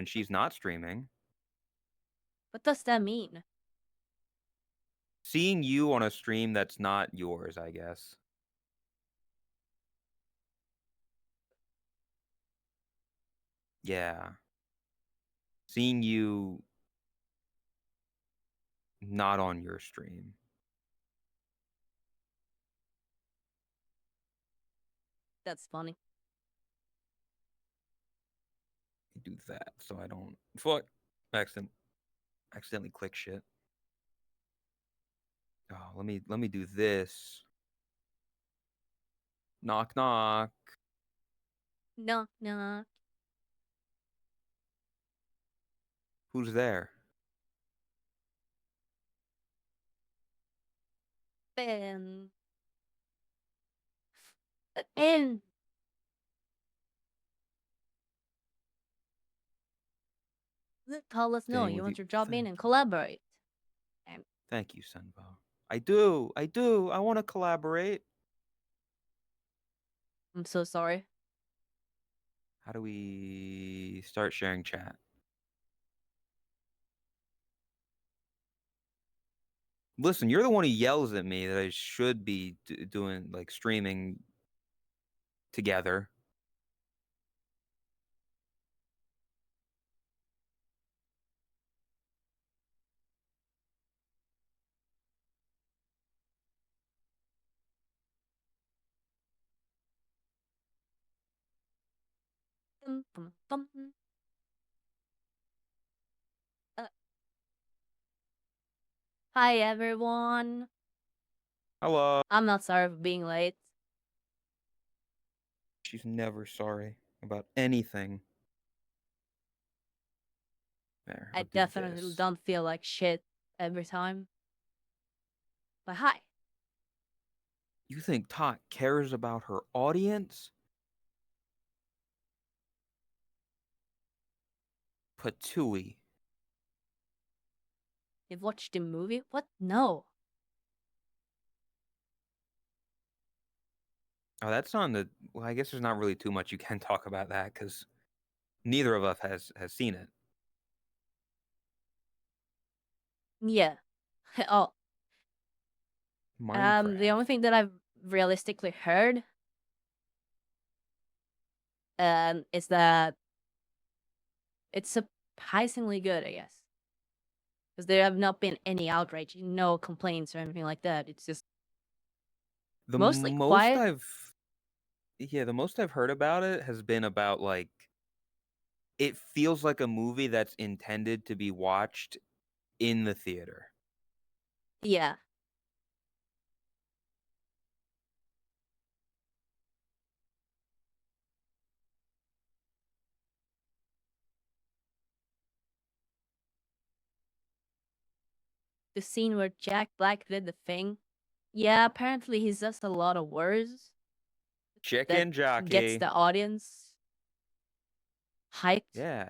when she's not streaming. What does that mean? Seeing you on a stream that's not yours, I guess. Yeah. Seeing you not on your stream. That's funny. Do that so I don't fuck accidentally click shit. Oh, let me do this. Knock knock. Knock knock. Who's there? Ben. Tell us no. Staying You with want you. to drop in and collaborate. Thank you, Senbo. I do. I want to collaborate. I'm so sorry. How do we start sharing chat? Listen, you're the one who yells at me that I should be doing like streaming together. Hi everyone. Hello. I'm not sorry for being late. She's never sorry about anything. There, I I'll do definitely this. don't feel like shit every time. But hi. You think Tot cares about her audience? Patooey. You've watched the movie? What? No. Oh, that's on the. Well, I guess there's not really too much you can talk about that because neither of us has seen it. Yeah. Oh. Minecraft. The only thing that I've realistically heard is that it's surprisingly good, I guess. Because there have not been any outrage, no complaints or anything like that. It's just The mostly most quiet. the most I've heard about it has been about like it feels like a movie that's intended to be watched in the theater. Yeah. The scene where Jack Black did the thing. Yeah, apparently he says a lot of words that Chicken gets jockey. the audience hyped. Yeah,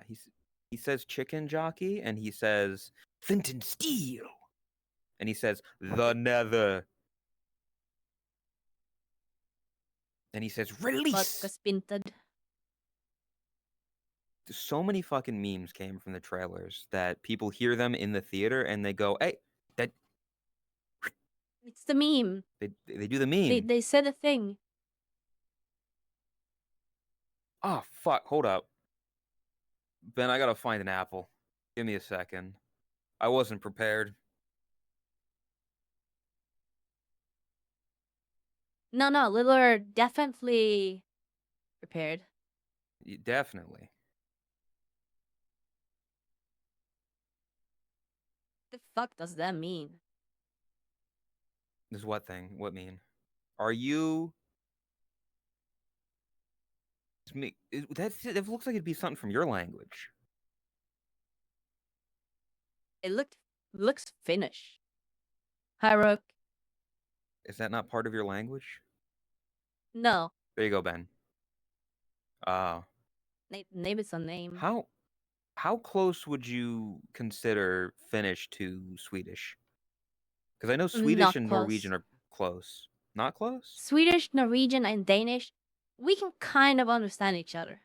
he says chicken jockey and he says flint and steel. And he says the nether. And he says release. Vodka spinted. So many fucking memes came from the trailers that people hear them in the theater and they go, "Hey, that It's the meme. they do the meme." They said a thing. Oh fuck, hold up. Ben, I gotta find an apple. Give me a second. I wasn't prepared. No, Littler definitely prepared. Definitely. The fuck does that mean? This what thing? What mean? Are you? That looks like it'd be something from your language. It looks Finnish. Hi, Rook. Is that not part of your language? No. There you go, Ben. Maybe it's a name. How close would you consider Finnish to Swedish? Because I know Swedish Not and close. Norwegian are close. Not close? Swedish, Norwegian, and Danish, we can kind of understand each other.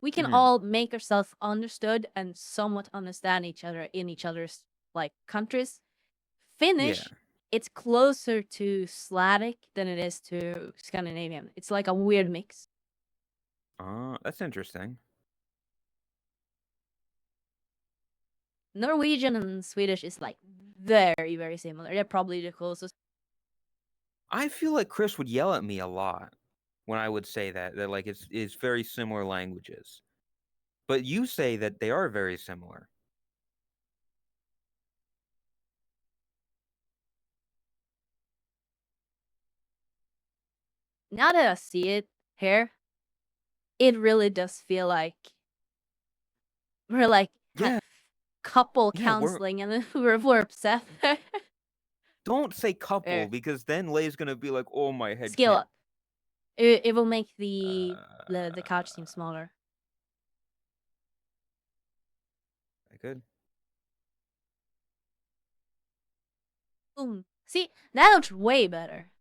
we can Mhm. all make ourselves understood and somewhat understand each other in each other's like countries. Yeah. Finnish, it's closer to Slavic than it is to Scandinavian. It's like a weird mix. That's interesting. Norwegian and Swedish is like very, very similar. They're probably the closest. I feel like Chris would yell at me a lot when I would say that like it's very similar languages. But you say that they are very similar. Now that I see it here, it really does feel like we're like Yeah, couple yeah, counseling and we're upset. don't say couple Er, because then Lay's gonna be like, "Oh, my head Scale can't." up. It will make the couch seem Uh, smaller. I could. Boom. See, that looks way better.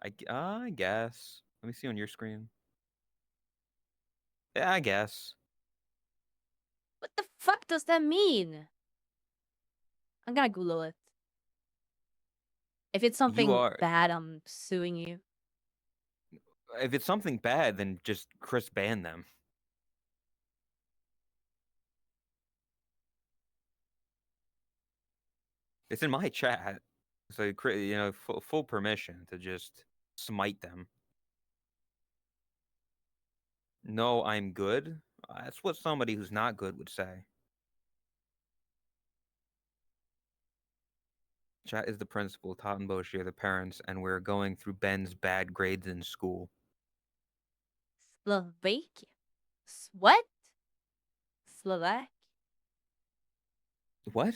I guess. Let me see on your screen. Yeah, I guess. What the fuck does that mean? I'm gonna Google it. If it's You something are. bad, I'm suing you. If it's something bad, then just Chris ban them. It's in my chat, so full permission to just smite them. No, I'm good. That's what somebody who's not good would say. Chat is the principal, Todd and Boshi are the parents, and we're going through Ben's bad grades in school. Slovakia. What? Slovak? What?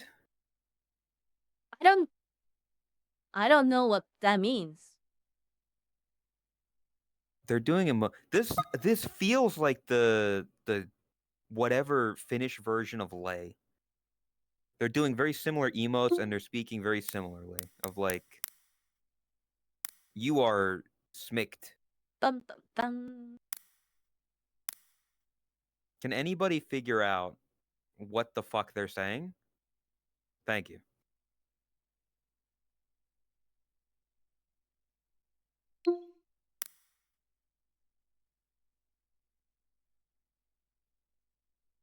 I don't. I don't know what that means. They're doing this feels like the whatever Finnish version of Lay. They're doing very similar emotes and they're speaking very similarly of like you are smicked. Dun dun dun. Can anybody figure out what the fuck they're saying? Thank you.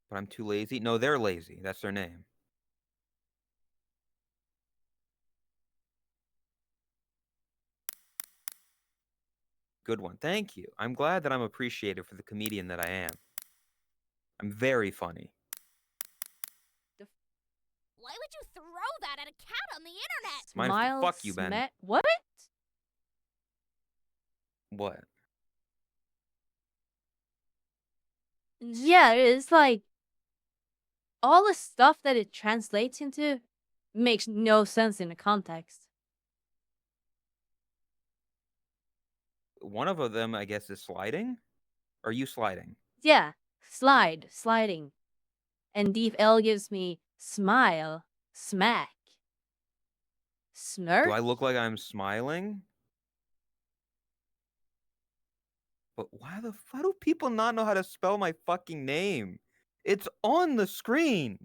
But I'm too lazy. No, they're lazy. That's their name. Good one. Thank you. I'm glad that I'm appreciated for the comedian that I am. I'm very funny. Why would you throw that at a cat on the internet? Minus the Smile, fuck you, Ben. smack. What? What? Yeah, it's like all the stuff that it translates into makes no sense in the context. One of them, I guess, is sliding. Are you sliding? Yeah, sliding. And Deep L gives me smile, smack, Do smirk. I look like I'm smiling? But why do people not know how to spell my fucking name? It's on the screen.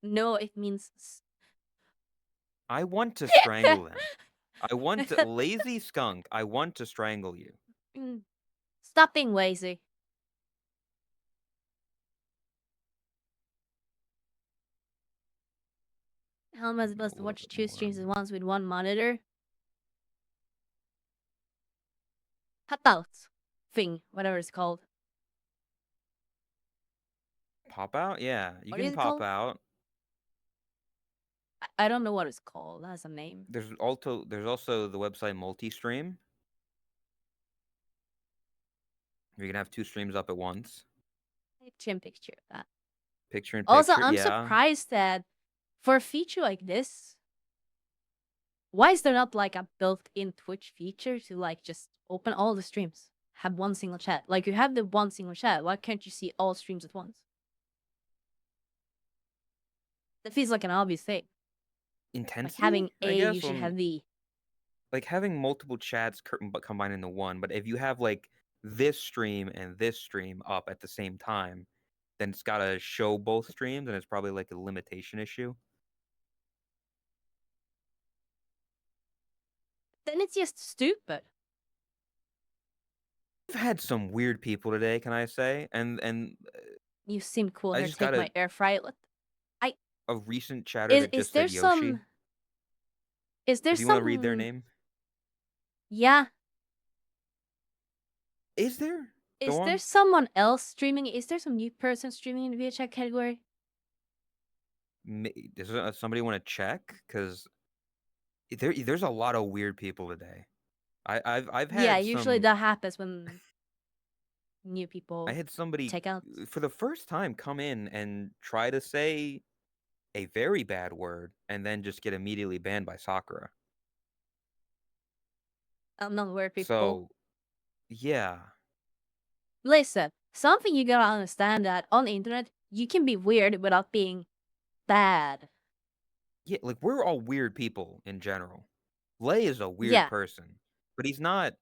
No, it means. I want to strangle them. I want to lazy skunk. I want to strangle you. Stop being lazy. How am I A supposed to little watch bit two more. streams at once with one monitor? Cutout thing, whatever it's called. Pop out? Yeah, you What is can it pop called? out. I don't know what it's called. That has a name. There's also the website Multistream. You can have two streams up at once. Chin picture of that. Picture in Also, picture. I'm Yeah. surprised that for a feature like this, why is there not like a built-in Twitch feature to like just open all the streams, have one single chat? Like you have the one single chat. Why can't you see all streams at once? That feels like an obvious thing. intensity, having I A guess, usually have V. like having multiple chats but combined into one. But if you have like this stream and this stream up at the same time, then it's gotta show both streams, and it's probably like a limitation issue. Then it's just stupid. I've had some weird people today, can I say? And You seem cool I here. just Take got my air fryer. a recent chatter that Is just there said Yoshi. Is there Do you want to read their some? name? Yeah. Is there? Is Go there on. someone else streaming? Is there some new person streaming in the VHS category? Does somebody want to check? Because there's a lot of weird people today. I've Yeah, had usually some. that happens when new I people had somebody check out. for the first time come in and try to say a very bad word and then just get immediately banned by Sakura. I'm not weird people. So, yeah. Listen, something you gotta understand that on the internet, you can be weird without being bad. Yeah, like we're all weird people in general. Lay is a weird Yeah, person, but he's not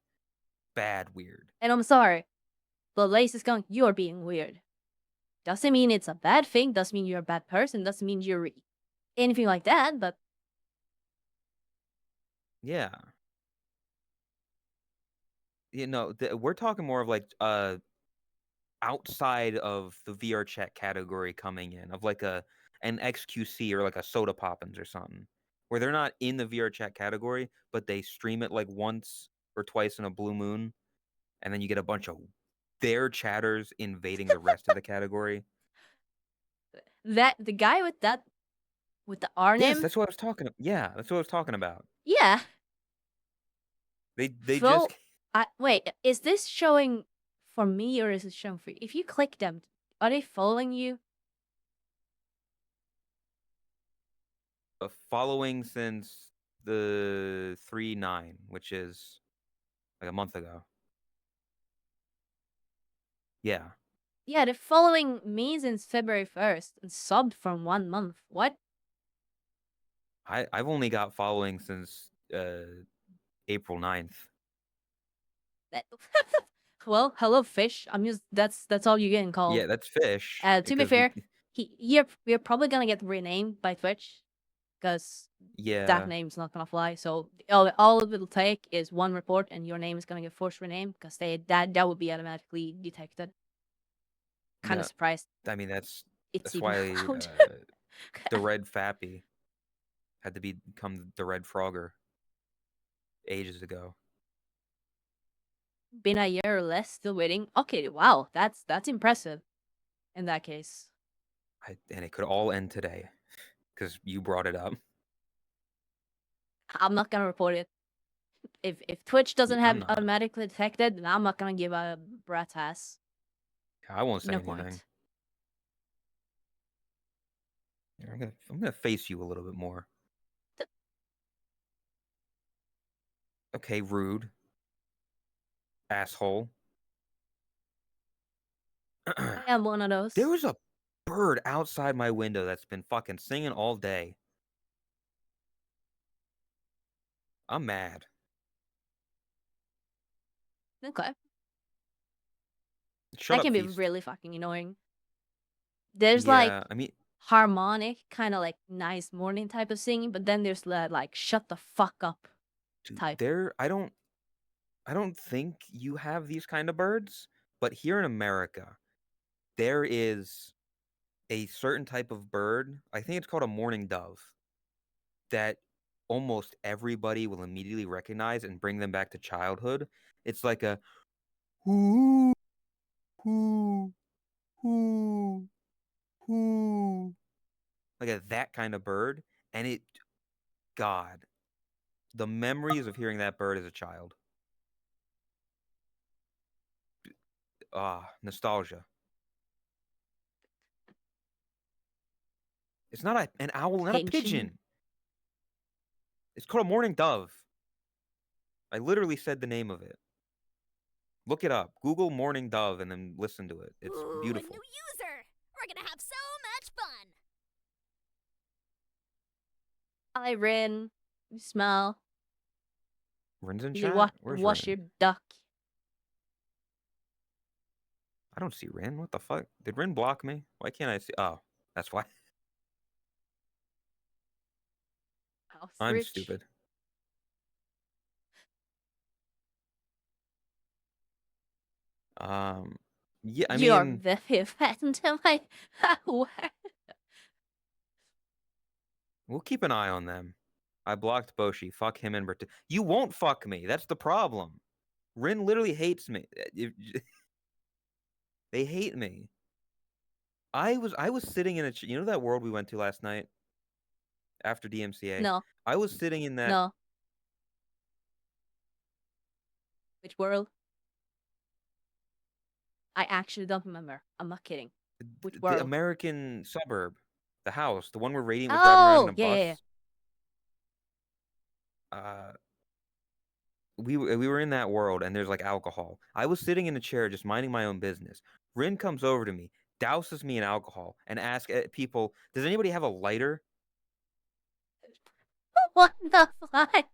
bad weird. and I'm sorry, but Lace is going, you're being weird. Doesn't mean it's a bad thing, doesn't mean you're a bad person, doesn't mean you're anything like that, but Yeah. You know, we're talking more of like outside of the VR chat category coming in of like an XQC or like a Soda Poppins or something, where they're not in the VR chat category, but they stream it like once or twice in a blue moon, and then you get a bunch of their chatters invading the rest of the category. that the guy with the R Yes, name, that's what I was talking. Yeah, that's what I was talking about. yeah. They So, just wait, is this showing for me or is it showing for you? If you click them, are they following you? following since the 3-9, which is like a month ago. Yeah. Yeah, they're following me since February 1st and subbed from 1 month. What? I've only got following since April 9th. That- well, hello, fish. I'm just that's all you're getting called. Yeah, that's fish. To be Because fair, we're probably gonna get renamed by Twitch because that yeah, name's not gonna fly. So all it'll take is one report, and your name is gonna get forced renamed because that would be automatically detected. Kind no, of surprised I mean that's it's that's even why allowed. the Red Fappy had to become the Red Frogger ages ago. Been a year or less, still waiting. Okay, wow, that's impressive. In that case, And it could all end today because you brought it up. I'm not gonna report it. If Twitch doesn't I'm have not. automatically detected, then I'm not gonna give a brat's ass. I won't say No anything. point. I'm gonna face you a little bit more. Okay, rude. Asshole. I am one of those. There was a bird outside my window that's been fucking singing all day. I'm mad. Okay. Shut That up, can be Feast. really fucking annoying. There's like Yeah, I mean, harmonic, kind of like nice morning type of singing, but then there's the like shut the fuck up dude, type. I don't think you have these kind of birds, but here in America, there is a certain type of bird. I think it's called a mourning dove that almost everybody will immediately recognize and bring them back to childhood. It's like a whoo, whoo, whoo, whoo, like that kind of bird. And God, the memories of hearing that bird as a child. Nostalgia. It's not an owl, not a Tension. pigeon. It's called a mourning dove. I literally said the name of it. Look it up. Google mourning dove and then listen to it. It's Ooh, beautiful. a new user! We're gonna have so much fun! Hi, Rin. You smell. Rin's in You can chat? Where's wash Rin? your duck. I don't see Rin. What the fuck? Did Rin block me? Why can't I see? Oh, that's why. I'm Ostrich. stupid. Yeah, I You're mean, very fat into my we'll keep an eye on them. I blocked Boshi. Fuck him and Bert. You won't fuck me. That's the problem. Rin literally hates me. They hate me. I was sitting in a you know that world we went to last night after DMCA. No, I was sitting in that. no. Which world? I actually don't remember. I'm not kidding. Which The world? American suburb, the house, the one where Radiant was driving around in Oh, a yeah, bus. yeah, Uh, we were in that world, and there's like alcohol. I was sitting in a chair just minding my own business. Rin comes over to me, douses me in alcohol, and asks people, "Does anybody have a lighter?" What the fuck?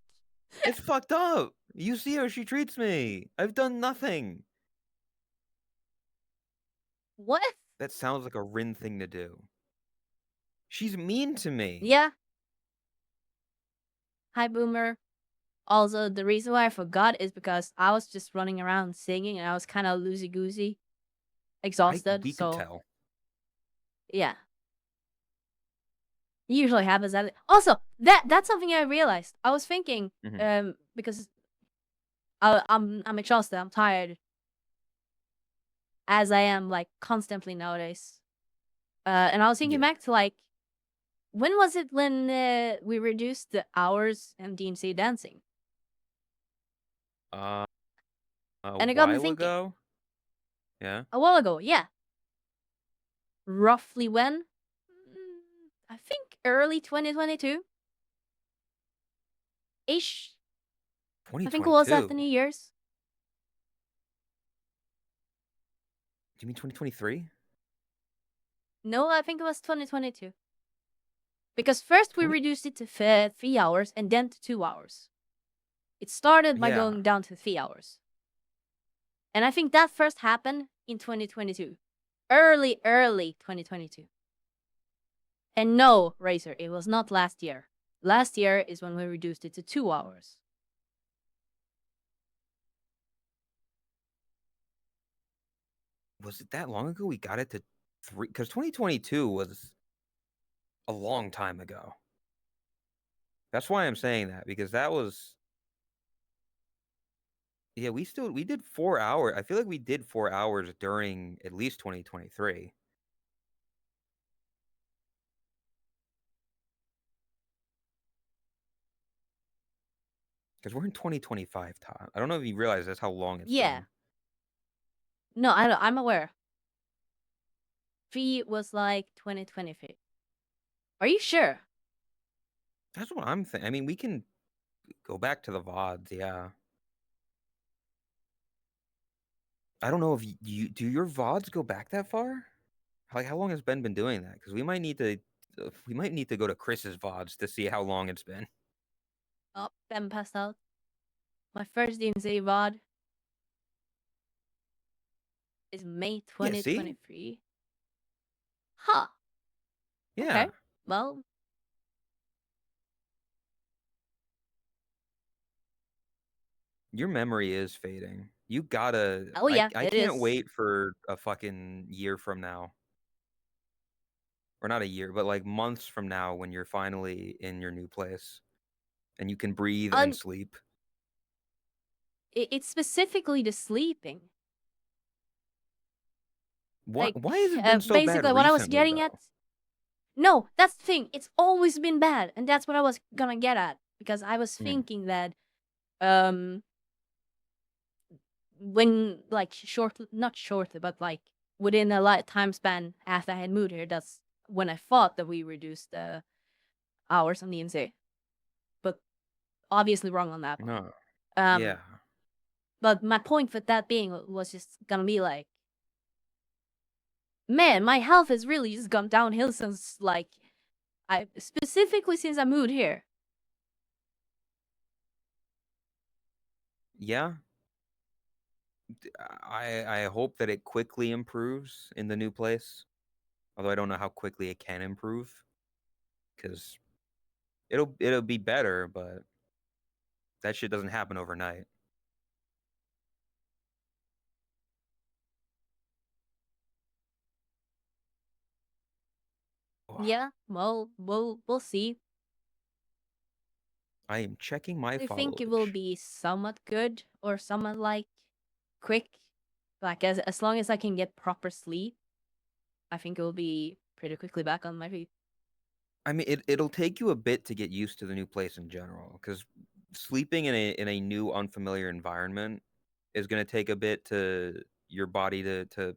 It's fucked up. You see how she treats me. I've done nothing. What? That sounds like a Rin thing to do. She's mean to me. Yeah. Hi, Boomer. Also, the reason why I forgot is because I was just running around singing and I was kind of loosey-goosey, exhausted. We could So, tell. yeah. It usually happens that. Also, that's something I realized. I was thinking, because I'm exhausted, I'm tired, as I am like constantly nowadays. And I was thinking back to like, when was it when we reduced the hours in DMC dancing? A And it got me while thinking. ago. Yeah. A while ago, yeah. Roughly when? I think early 2022. Ish. I think it was at the 2022. New Year's. Do you mean 2023? No, I think it was 2022. Because first we reduced it to 3 hours and then to 2 hours. It started by going down to 3 hours. And I think that first happened in 2022. Early 2022. And no, Razor, it was not last year. Last year is when we reduced it to 2 hours. Was it that long ago we got it to 3? Because 2022 was a long time ago. That's why I'm saying that, because that was... Yeah, we did 4 hours. I feel like we did 4 hours during at least 2023. Because we're in 2025, Todd. I don't know if you realize that's how long it's been. No, I'm aware. 3 was like 2023. Are you sure? That's what I'm thinking. I mean, we can go back to the VODs, yeah. I don't know if you do your VODs go back that far? Like, how long has Ben been doing that? Because we might need to go to Chris's VODs to see how long it's been. Oh, Ben passed out. My first DMC VOD is May 2023. Huh. Yeah. Okay. Well, your memory is fading. You gotta... oh yeah, I it can't is. wait for a fucking year from now. Or not a year, but like months from now when you're finally in your new place. And you can breathe and sleep. It's specifically the sleeping. Why Like, has it been so bad basically what I was recently, getting though? at. No, that's the thing. It's always been bad, and that's what I was gonna get at, because I was thinking that when like not shortly, but like within a time span after I had moved here, that's when I thought that we reduced the hours on the NC. But obviously wrong on that one. No. Yeah. But my point for that being was just gonna be like, man, my health has really just gone downhill since like specifically since I moved here. Yeah, I hope that it quickly improves in the new place. Although I don't know how quickly it can improve, because it'll be better, but that shit doesn't happen overnight. Oh, Yeah, well, we'll see. I am checking my I think it will followage. be somewhat good or somewhat like quick. Like as long as I can get proper sleep, I think it will be pretty quickly back on my feet. I mean, it'll take you a bit to get used to the new place in general, because sleeping in a new unfamiliar environment is going to take a bit to your body to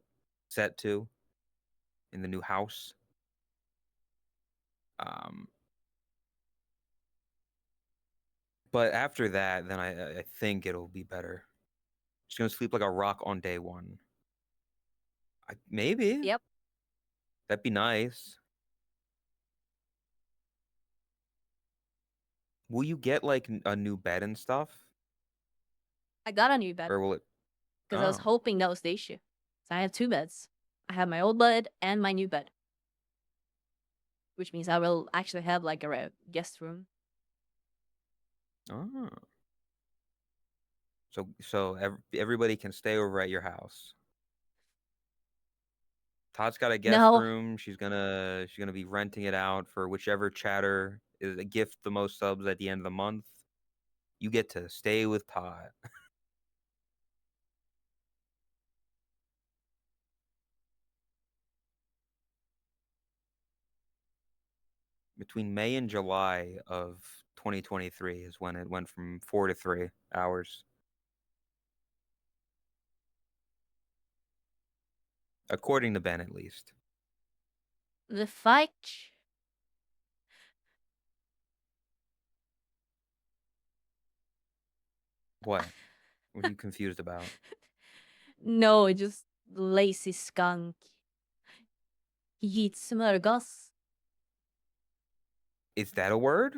set to in the new house. Um, but after that, then I think it'll be better. Just gonna sleep like a rock on day one. Maybe Yep, that'd be nice. Will you get like a new bed and stuff, I got a new bed or will it? because I was Oh, hoping that was the issue. So I have two beds. I have my old bed and my new bed, which means I will actually have like a guest room. oh. So everybody can stay over at your house. Todd's got a guest No, room. She's gonna be renting it out for whichever chatter is a gift the most subs at the end of the month. You get to stay with Todd. Between May and July of 2023 is when it went from 4 to 3 hours, according to Ben at least. the fight. What? What are you confused about? No, just lazy skunk. He eats smörgås. Is that a word?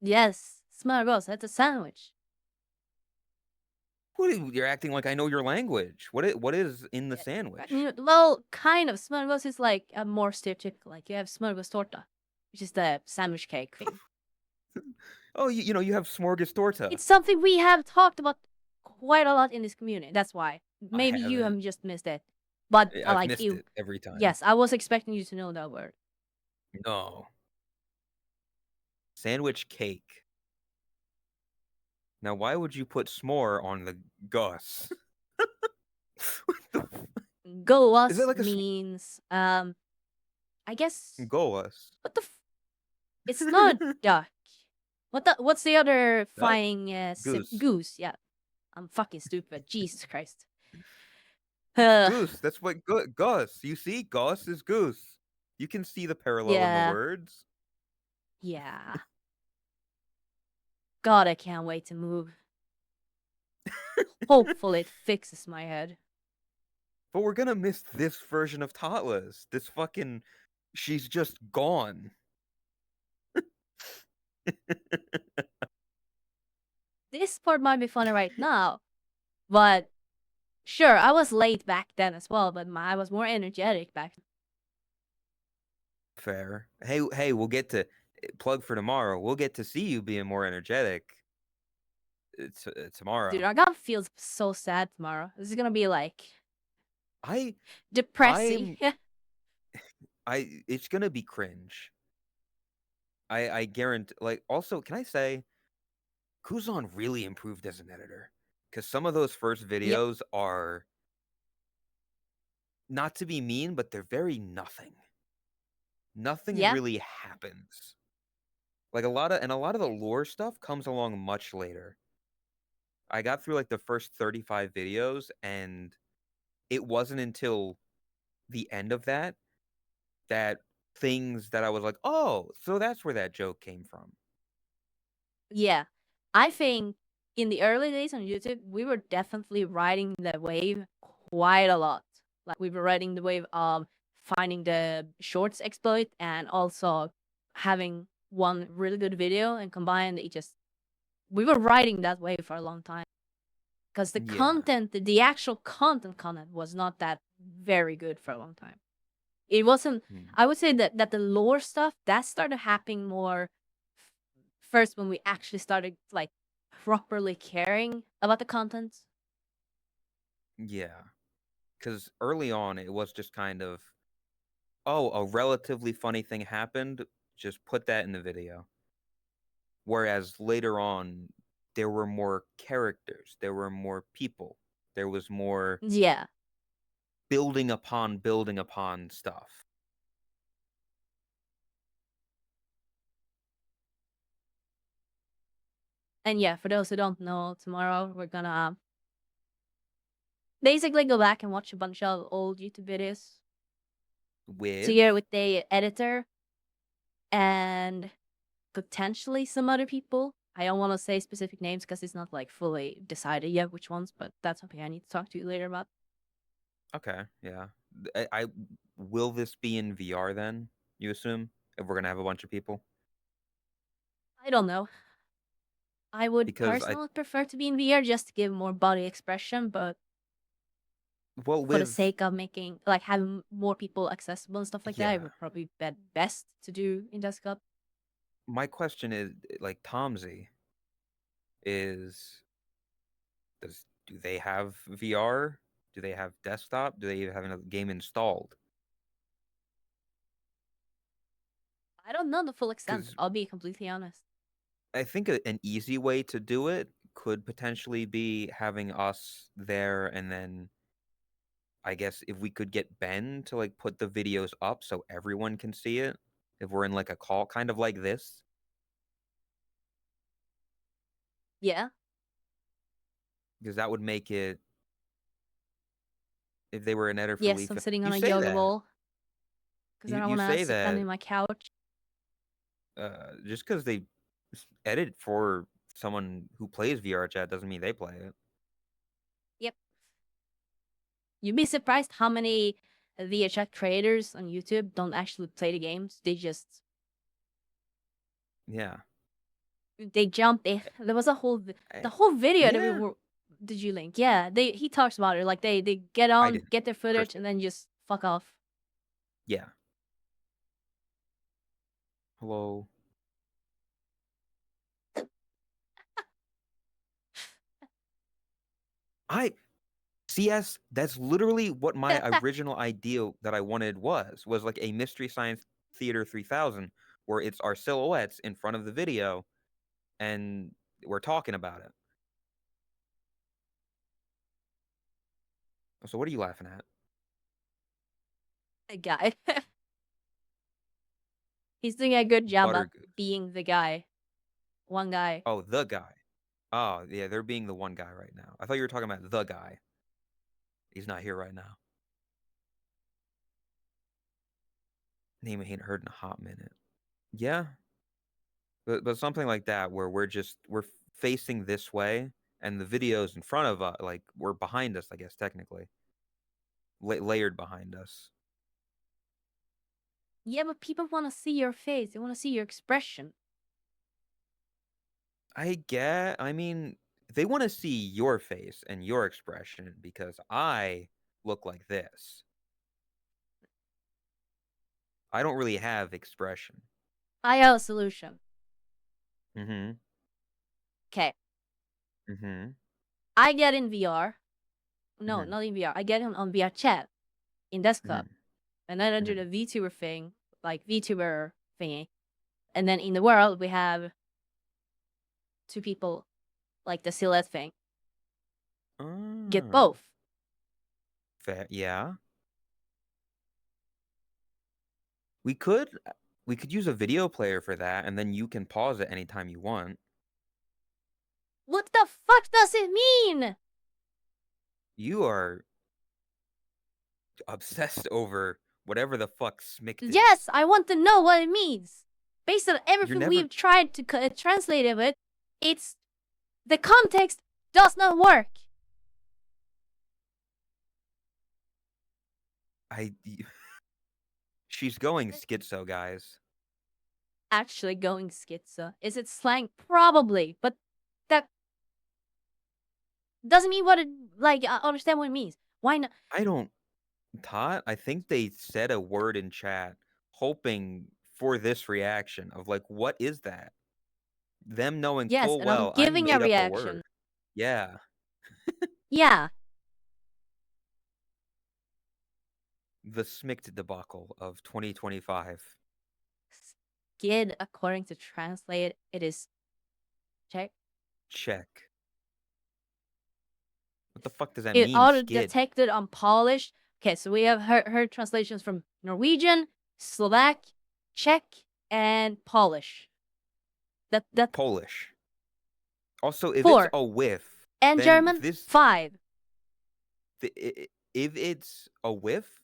Yes, smörgås. That's a sandwich. You're acting like I know your language. What is in the sandwich? Well, kind of. Smörgås is like a more stereotypical. Like you have smörgåstårta, which is the sandwich cake thing. Oh, you have smorgastorta. It's something we have talked about quite a lot in this community. That's why. I Maybe you have haven't. just missed it. But I've like missed it every time. yes, I was expecting you to know that word. No. Sandwich cake. Now, why would you put s'more on the Gus? What the is it Goas like a means I guess goas? what the it's not duck. What's the other Duck? flying Goose. goose? Yeah. I'm fucking stupid. Jesus Christ. Goose. That's what Gus. You see, Gus is goose. You can see the parallel in the Yeah. words. Yeah. God, I can't wait to move. Hopefully it fixes my head. But we're gonna miss this version of Totless. This fucking, she's just gone. This part might be funny right now, but sure, I was late back then as well, but I was more energetic back then. Fair. Hey, we'll get to plug for tomorrow. We'll get to see you being more energetic. It's tomorrow. Dude, I'm gonna feel so sad tomorrow. This is gonna be like I depressing. it's gonna be cringe. I guarantee. Like, also, can I say, Kuzan really improved as an editor, because some of those first Yep. videos are, not to be mean, but they're very nothing. Nothing Yeah. really happens. Like a lot of the lore stuff comes along much later. I got through like the first 35 videos, and it wasn't until the end of that that things that I was like, oh, so that's where that joke came from. Yeah. I think in the early days on YouTube, we were definitely riding the wave quite a lot. Like we were riding the wave of finding the shorts exploit and also having one really good video and combined it just we were riding that wave for a long time because the Yeah. content, the actual content was not that very good for a long time. It wasn't. Hmm. I would say that the lore stuff that started happening more first when we actually started like properly caring about the content. Yeah. Because early on, it was just kind of, oh, a relatively funny thing happened. Just put that in the video. Whereas later on, there were more characters, there were more people, there was more Yeah. building upon stuff. And yeah, for those who don't know, tomorrow we're gonna basically go back and watch a bunch of old YouTube videos With together with the editor and potentially some other people. I don't want to say specific names because it's not like fully decided yet which ones, but that's something I need to talk to you later about. okay, yeah. I will this be in VR then? You assume if we're gonna have a bunch of people? I don't know. I would Because personally prefer to be in VR just to give more body expression, but well, for the with sake of making like having more people accessible and stuff like that, it yeah, would probably be best to do in desktop. my question is like Tomsy is do they have VR? Do they have desktop? Do they have a game installed? I don't know the full extent. Because I'll be completely honest. I think an easy way to do it could potentially be having us there, and then I guess if we could get Ben to like put the videos up so everyone can see it, if we're in like a call, kind of like this, Yeah. because that would make it. If they were an editor for Yes, I'm Leaf, sitting on you a say yoga that. ball because I don't You want to say sit down that in my couch. just because they edit for someone who plays VR chat doesn't mean they play it. Yep. You'd be surprised how many VHS creators on YouTube don't actually play the games. They just Yeah. jump. There was a whole I- the whole video that we yeah. were. Did you link? Yeah, he talks about it. Like they get I on, didn't get their footage, personally. and then just fuck off. Yeah. Hello. CS, that's literally what my original idea that I wanted was like a Mystery Science Theater 3000 where it's our silhouettes in front of the video and we're talking about it. So what are you laughing at? A guy. He's doing a good job at Buttergoose. being the guy. One guy. Oh, the guy. Oh, yeah, they're being the one guy right now. I thought you were talking about the guy. He's not here right now. Name I ain't heard in a hot minute. Yeah. But something like that where we're facing this way and the video's in front of us, like we're behind us, I guess technically. Layered behind us. Yeah, but people want to see your face. They want to see your expression. I mean, they want to see your face and your expression because I look like this. I don't really have expression. I have a solution. Mm-hmm. Okay. Mm-hmm. I get in VR. No, Mhm. not in VR. I get on VR chat in desktop. Mhm. And then I do the VTuber thing, like VTuber thingy. And then in the world, we have two people, like the silhouette thing. Get Oh. both. Fair. Yeah. We could use a video player for that, and then you can pause it anytime you want. What the fuck does it mean? You are obsessed over whatever the fuck smicked is. Yes, I want to know what it means. Based on You're everything never. we've tried to translate it, it's the context does not work. She's going schizo, guys. Actually going schizo. Is it slang? Probably, but that doesn't mean what it like. I understand what it means. Why not? I don't. Todd, I think they said a word in chat, hoping for this reaction of like, what is that? Them knowing Yes, full and I'm well I giving a made up a reaction. word. Yeah. Yeah. The SMICT debacle of 2025. Skid, according to Translate, it is check. Check. What the fuck does that It mean, auto skid? detected unpolished. Okay, so we have heard translations from Norwegian, Slovak, Czech, and Polish. That Polish. Also, if it's 4. a whiff, And then German, this 5. if it's a whiff,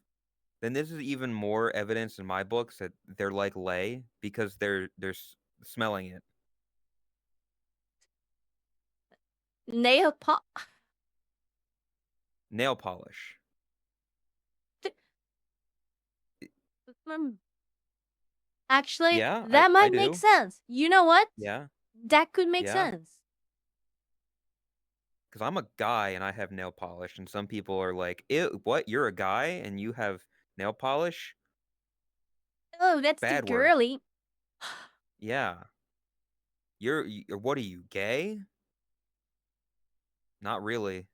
then this is even more evidence in my books that they're like lay because they're smelling it. Nail Nail polish. Actually, Yeah, that I might make do. sense. You know what? Yeah, That could make yeah. sense. Because I'm a guy and I have nail polish, and some people are like, "Ew, what? You're a guy and you have nail polish? Oh, that's too Bad word." girly. Yeah. What are you, gay? Not really.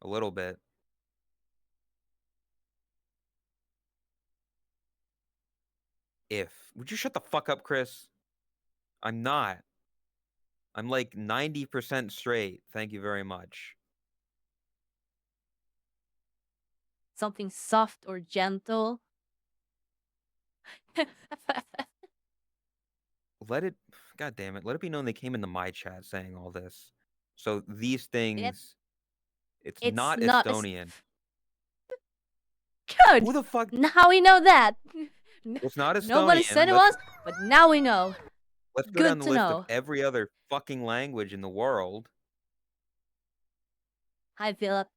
A little bit. Would you shut the fuck up, Chris? I'm not. I'm like 90% straight. Thank you very much. Something soft or gentle. God damn it. Let it be known they came into my chat saying all this. So these things, it's It's not not Estonian. good. Who the fuck? Now we know that. It's not Nobody Estonian. said it was, but now we know. Let's go down Good the to list of know. every other fucking language in the world. Hi, Philip.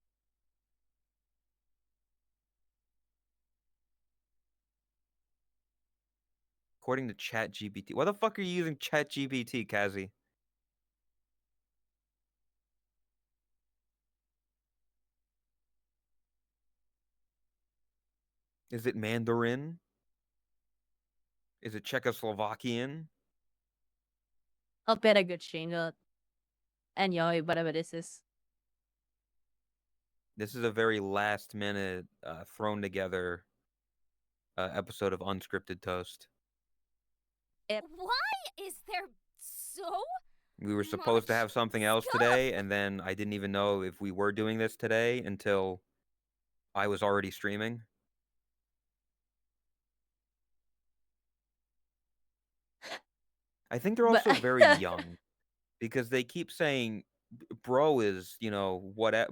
According to ChatGPT. Why the fuck are you using ChatGPT, Kazi? Is it Mandarin? Is it Czechoslovakian? Opera godkänner. And jag whatever this is. This is a very last minute thrown together episode of Unscripted Toast. Why is there so We were supposed to much have something else stuff? today, and then I didn't even know if we were doing this today until I was already streaming. I think they're But also very young because they keep saying bro is, what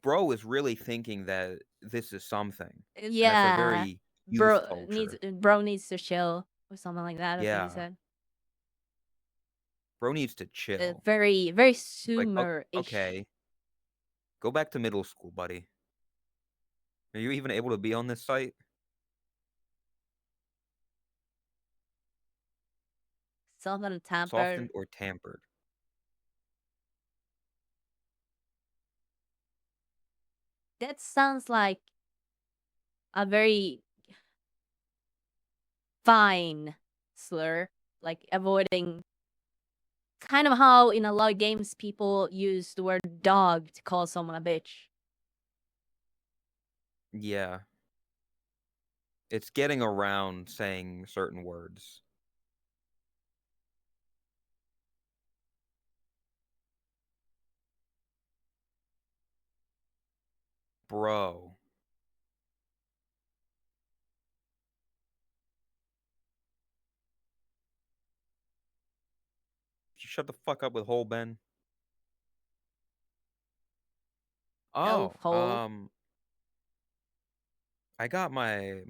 bro is really thinking that this is something. And that's a yeah, very youth culture. bro needs to chill or something like that. I think he Yeah. said. Bro needs to chill. Very Like, Sumer-ish. okay. Go back to middle school, buddy. Are you even able to be on this site? Softened tampered. Softened or tampered? That sounds like a very fine slur, like avoiding kind of how in a lot of games people use the word dog to call someone a bitch. Yeah. It's getting around saying certain words. Bro. You shut the fuck up with Hole Ben. Oh, Hole. I got my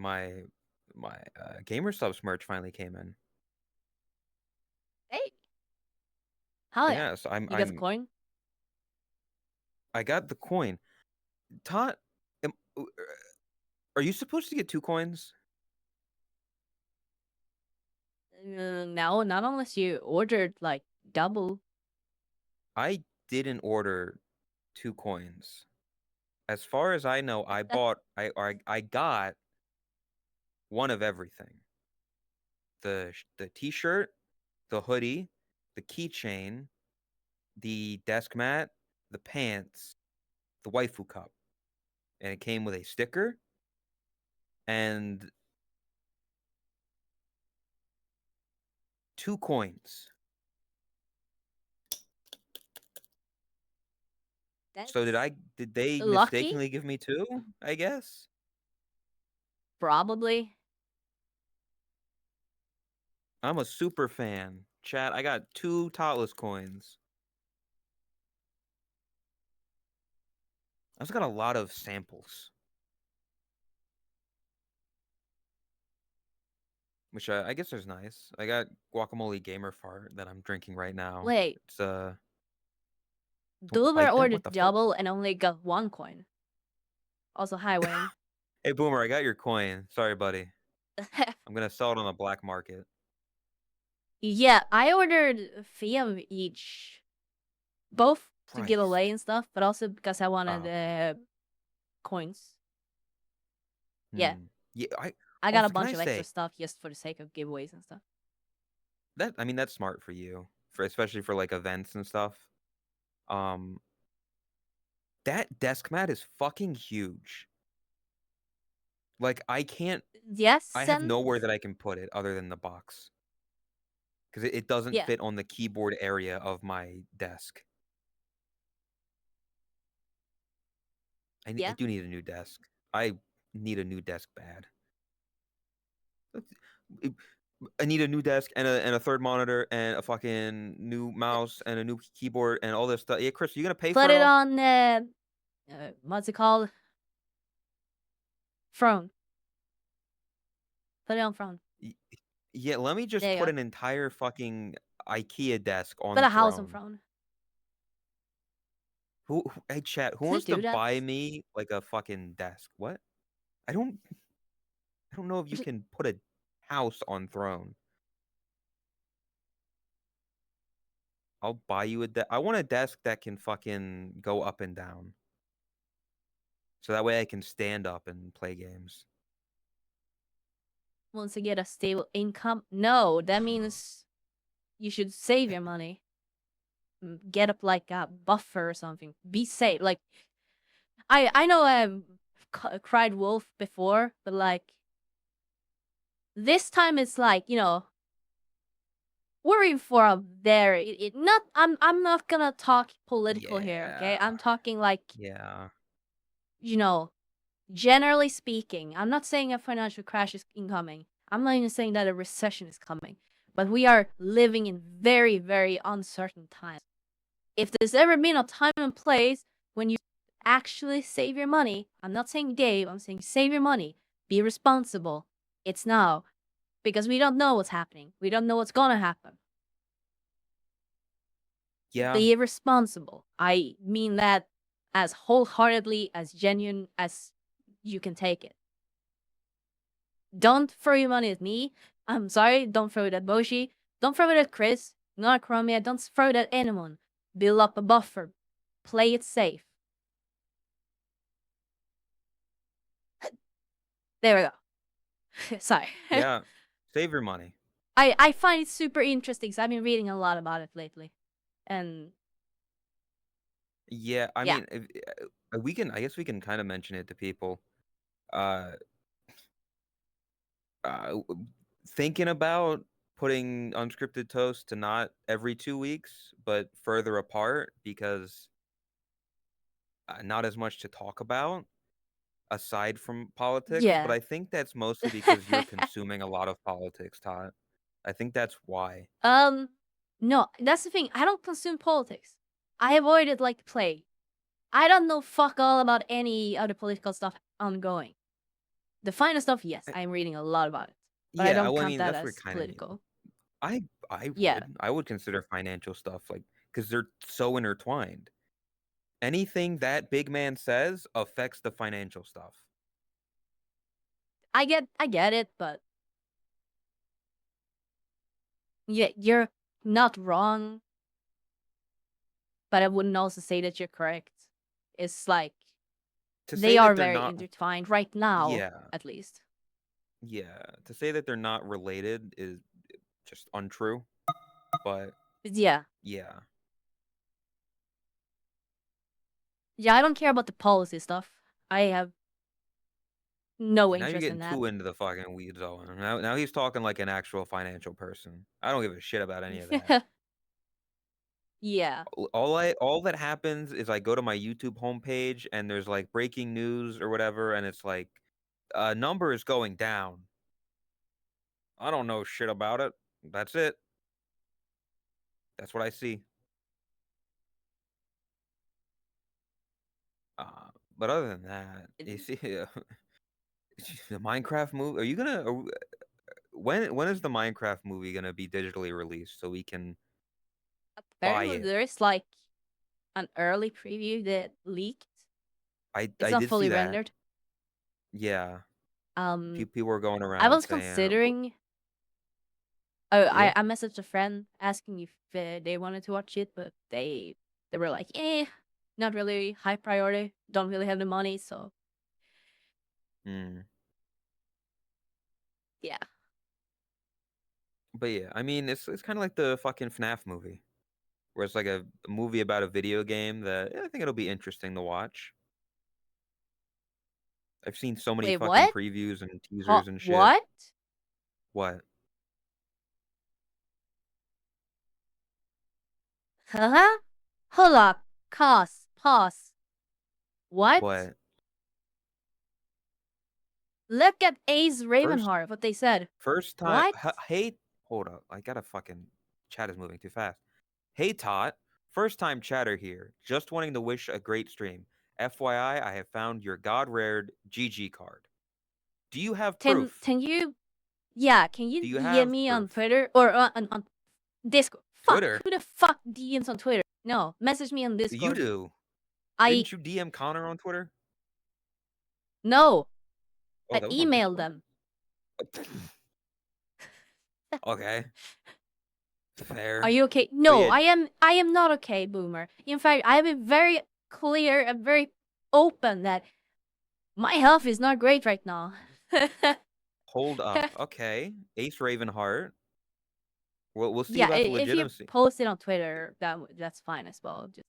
Gamer Subs merch finally came in. Hey. Hell yeah. Yeah, so You got the coin? I got the coin. Todd, are you supposed to get 2 coins? No, not unless you ordered like double. I didn't order 2 coins. As far as I know, I got one of everything. The t-shirt, the hoodie, the keychain, the desk mat, the pants, the waifu cup. And it came with a sticker and 2 coins. So That's did they lucky? mistakenly give me 2, I guess? Probably. I'm a super fan. Chat, I got 2 Totless coins. I also got a lot of samples. Which I guess is nice. I got guacamole gamer fart that I'm drinking right now. Wait, It's don't Dulver like that? ordered What the fuck? double and only got 1 coin. Also, hi, Wayne. Hey Boomer, I got your coin. Sorry, buddy. I'm gonna sell it on the black market. Yeah, I ordered 3 of each. Both to give Christ. away and stuff, but also because I wanted Oh. coins. Yeah. Yeah, I got a also, can bunch I of extra say stuff just for the sake of giveaways and stuff. that I mean that's smart for you, especially for like events and stuff. That desk mat is fucking huge. Like I Yes, have and nowhere that I can put it other than the box. Because it doesn't yeah, fit on the keyboard area of my desk. I yeah. do need a new desk. I need a new desk bad. I need a new desk and a third monitor and a fucking new mouse and a new keyboard and all this stuff. Yeah, Chris, you gonna pay Put for it it all? on what's it called? Throne. Put it on throne. Yeah, let me just There you put go. an entire fucking IKEA desk on Put a house on throne. throne. Hey chat, who Can I wants to do that? buy me like a fucking desk? What? I don't know if you can put a house on throne. I'll buy you a desk. I want a desk that can fucking go up and down. So that way I can stand up and play games. Once you get a stable income? No, that means you should save your money. Get up like a buffer or something. Be safe. Like I know I've cried wolf before, but like this time it's like, you know, worrying for a very not I'm not gonna talk political here, okay? I'm talking like, Yeah. you know, generally speaking. I'm not saying a financial crash is incoming. I'm not even saying that a recession is coming. But we are living in very, very uncertain times. If there's ever been a time and place when you actually save your money, I'm not saying Dave, I'm saying save your money, be responsible. It's now. Because we don't know what's happening. We don't know what's gonna happen. Yeah. Be responsible. I mean that as wholeheartedly, as genuine as you can take it. Don't throw your money at me. I'm sorry, don't throw it at Boshi. Don't throw it at Chris. Not Chromia. Don't throw it at anyone. Build up a buffer. Play it safe. There we go. Sorry. Yeah. Save your money. I find it super interesting because I've been reading a lot about it lately. And Yeah, I yeah. mean, we can. I guess we can kind of mention it to people. Uh, thinking about putting unscripted toast to not every 2 weeks, but further apart because not as much to talk about aside from politics. But Yeah. I think that's mostly because you're consuming a lot of politics, Todd. I think that's why. No, that's the thing. I don't consume politics. I avoid it like the plague. I don't know fuck all about any other political stuff ongoing. The final stuff, yes, I'm reading a lot about it. But I Yeah, don't well, I count mean that that's where as kind of political. I Yeah. would consider financial stuff like because they're so intertwined. Anything that big man says affects the financial stuff. I get it, but yeah, you're not wrong. but I wouldn't also say that you're correct. It's like To they say are that they're very not, intertwined right now, yeah, at least. yeah. To say that they're not related is just untrue. But But yeah, yeah, yeah, I don't care about the policy stuff. I have no now you're interest in getting that. too into the fucking weeds, Owen. Now he's talking like an actual financial person. I don't give a shit about any of that. Yeah. All that happens is I go to my YouTube homepage and there's like breaking news or whatever, and it's like number is going down. I don't know shit about it. That's it. That's what I see. But other than that, you see the Minecraft movie. Are you gonna? When is the Minecraft movie gonna be digitally released so we can buy Apparently, it? there is like an early preview that leaked. It's I not did see fully that. rendered. Yeah, Um, people were going I around was saying, considering. Oh, yeah. I messaged a friend asking if they wanted to watch it, but they were like, not really high priority. Don't really have the money, so Hmm. yeah. But yeah, I mean, it's kind of like the fucking FNAF movie, where it's like a movie about a video game that I think it'll be interesting to watch. I've seen so many Wait, fucking what? previews and Huh, teasers and shit. what? What? Huh? Hold up. Pause. What? What? Look at Ace First, Ravenheart. What they said. first time. What? Hey, hold up. I gotta fucking. Chat is moving too fast. Hey, Tot. First time chatter here. Just wanting to wish a great stream. FYI, I have found your god rared GG card. Do you have proof? Can you? Yeah. Can Do you you DM have me on proof? Twitter or on Discord? Fuck. Twitter? Who the fuck DMs on Twitter? No. Message me on You Discord. do. I Didn't you DM Connor on Twitter? no. Oh, I that was on emailed Discord? them. Okay. Are Fair. you okay? But No, yeah, I am not okay, Boomer. In fact, I have been very clear and very open that my health is not great right now. hold up. Okay. Ace Ravenheart. We'll see Yeah, about the if you legitimacy. post it on Twitter, that's fine as well. Just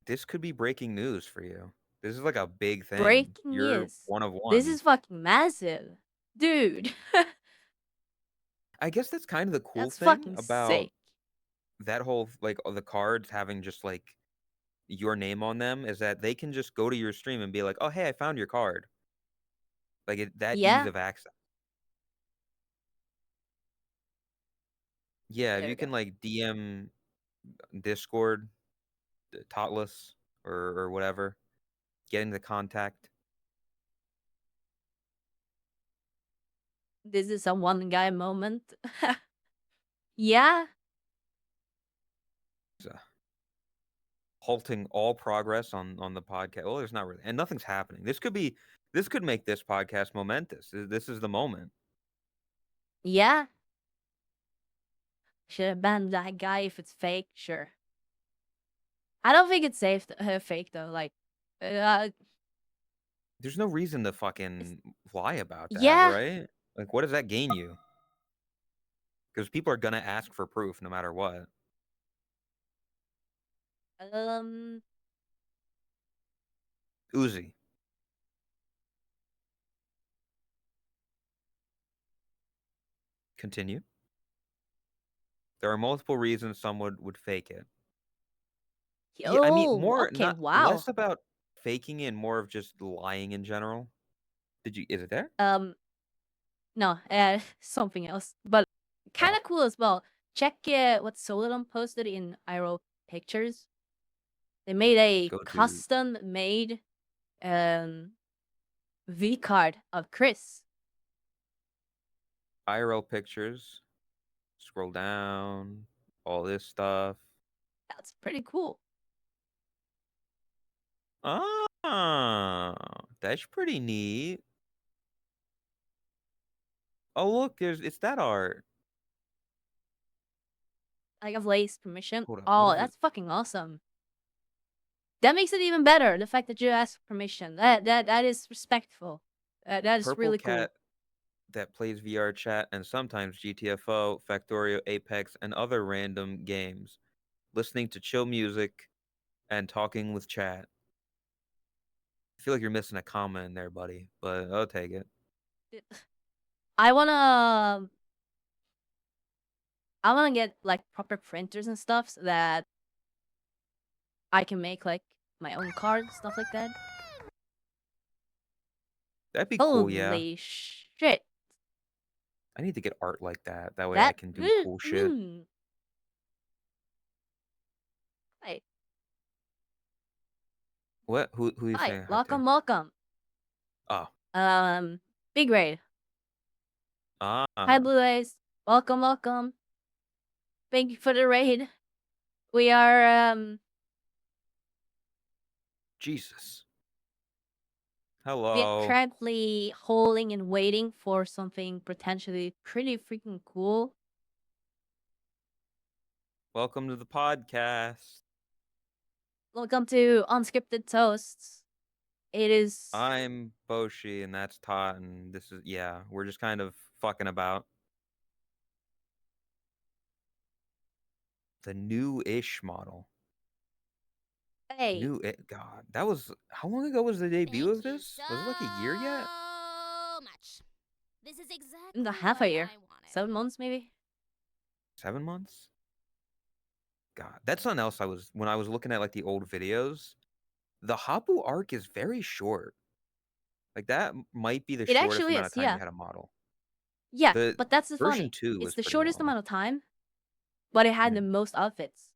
This could be breaking news for you. This is like a big thing. breaking You're news. one of This one. is fucking massive, dude. I guess that's kind of the cool That's thing fucking about sick. that whole like the cards having just like your name on them is that they can just go to your stream and be like, "Oh, hey, I found your card." Like that ease Yeah, of access. Yeah, if there we you go. can like DM Discord, Totless or whatever, get into contact. This is a one guy moment. Yeah, Halting all progress on the podcast. Well, there's not really, and nothing's happening. This could make this podcast momentous. This is the moment. yeah. Should have banned that guy if it's fake. Sure. I don't think it's safe. Fake though. Like, uh, There's no reason to it's- fucking lie about that, yeah. right? Like, what does that gain you? Because people are gonna ask for proof no matter what. Um, Uzi, continue. There are multiple reasons someone would fake it. Yeah, I mean, oh, more okay, not wow. less about faking it and more of just lying in general. Did you? Is it there? No, something else, but kind Oh, of cool as well. Check what Solidum posted in IRL pictures. They made a go to custom made V card of Chris. IRL pictures. Scroll down. All this stuff. That's pretty cool. Ah, that's pretty neat. Oh, look, it's that art. Like, I've laced permission. Hold up, what Oh, is it? that's fucking awesome. That makes it even better. The fact that you ask permission. That is respectful. That is Purple really cool. Cat that plays VR chat and sometimes GTFO, Factorio, Apex, and other random games, listening to chill music and talking with chat. I feel like you're missing a comma in there, buddy, but I'll take it. I wanna get like proper printers and stuff so that I can make like my own cards, stuff like that. That'd be cool, yeah. Holy shit! I need to get art like that. That way I That can do cool shit. Hi, What? Who are you hi, saying hi welcome, to? welcome. Oh. Big raid. Hi, Ah. Blue Eyes. Welcome, welcome. Thank you for the raid. We are Jesus. we are Hello. currently holding and waiting for something potentially pretty freaking cool. Welcome to the podcast. Welcome to Unscripted Toasts. It is I'm Boshi and that's Tot, and this is, yeah, we're just kind of fucking about. The new-ish model. hey, God, that was, how long ago was the debut Thank of you this? Was it like a year yet? so much. This is exactly in the half a what year, I wanted. 7 months maybe. 7 months? God, that's something else when I was looking at like the old videos, the Hapu arc is very short. Like that might be the It shortest actually amount is, of time you yeah. had a model. Yeah, The but that's the version funny. 2 It's was the pretty shortest long. amount of time, but it had the Mm. most outfits.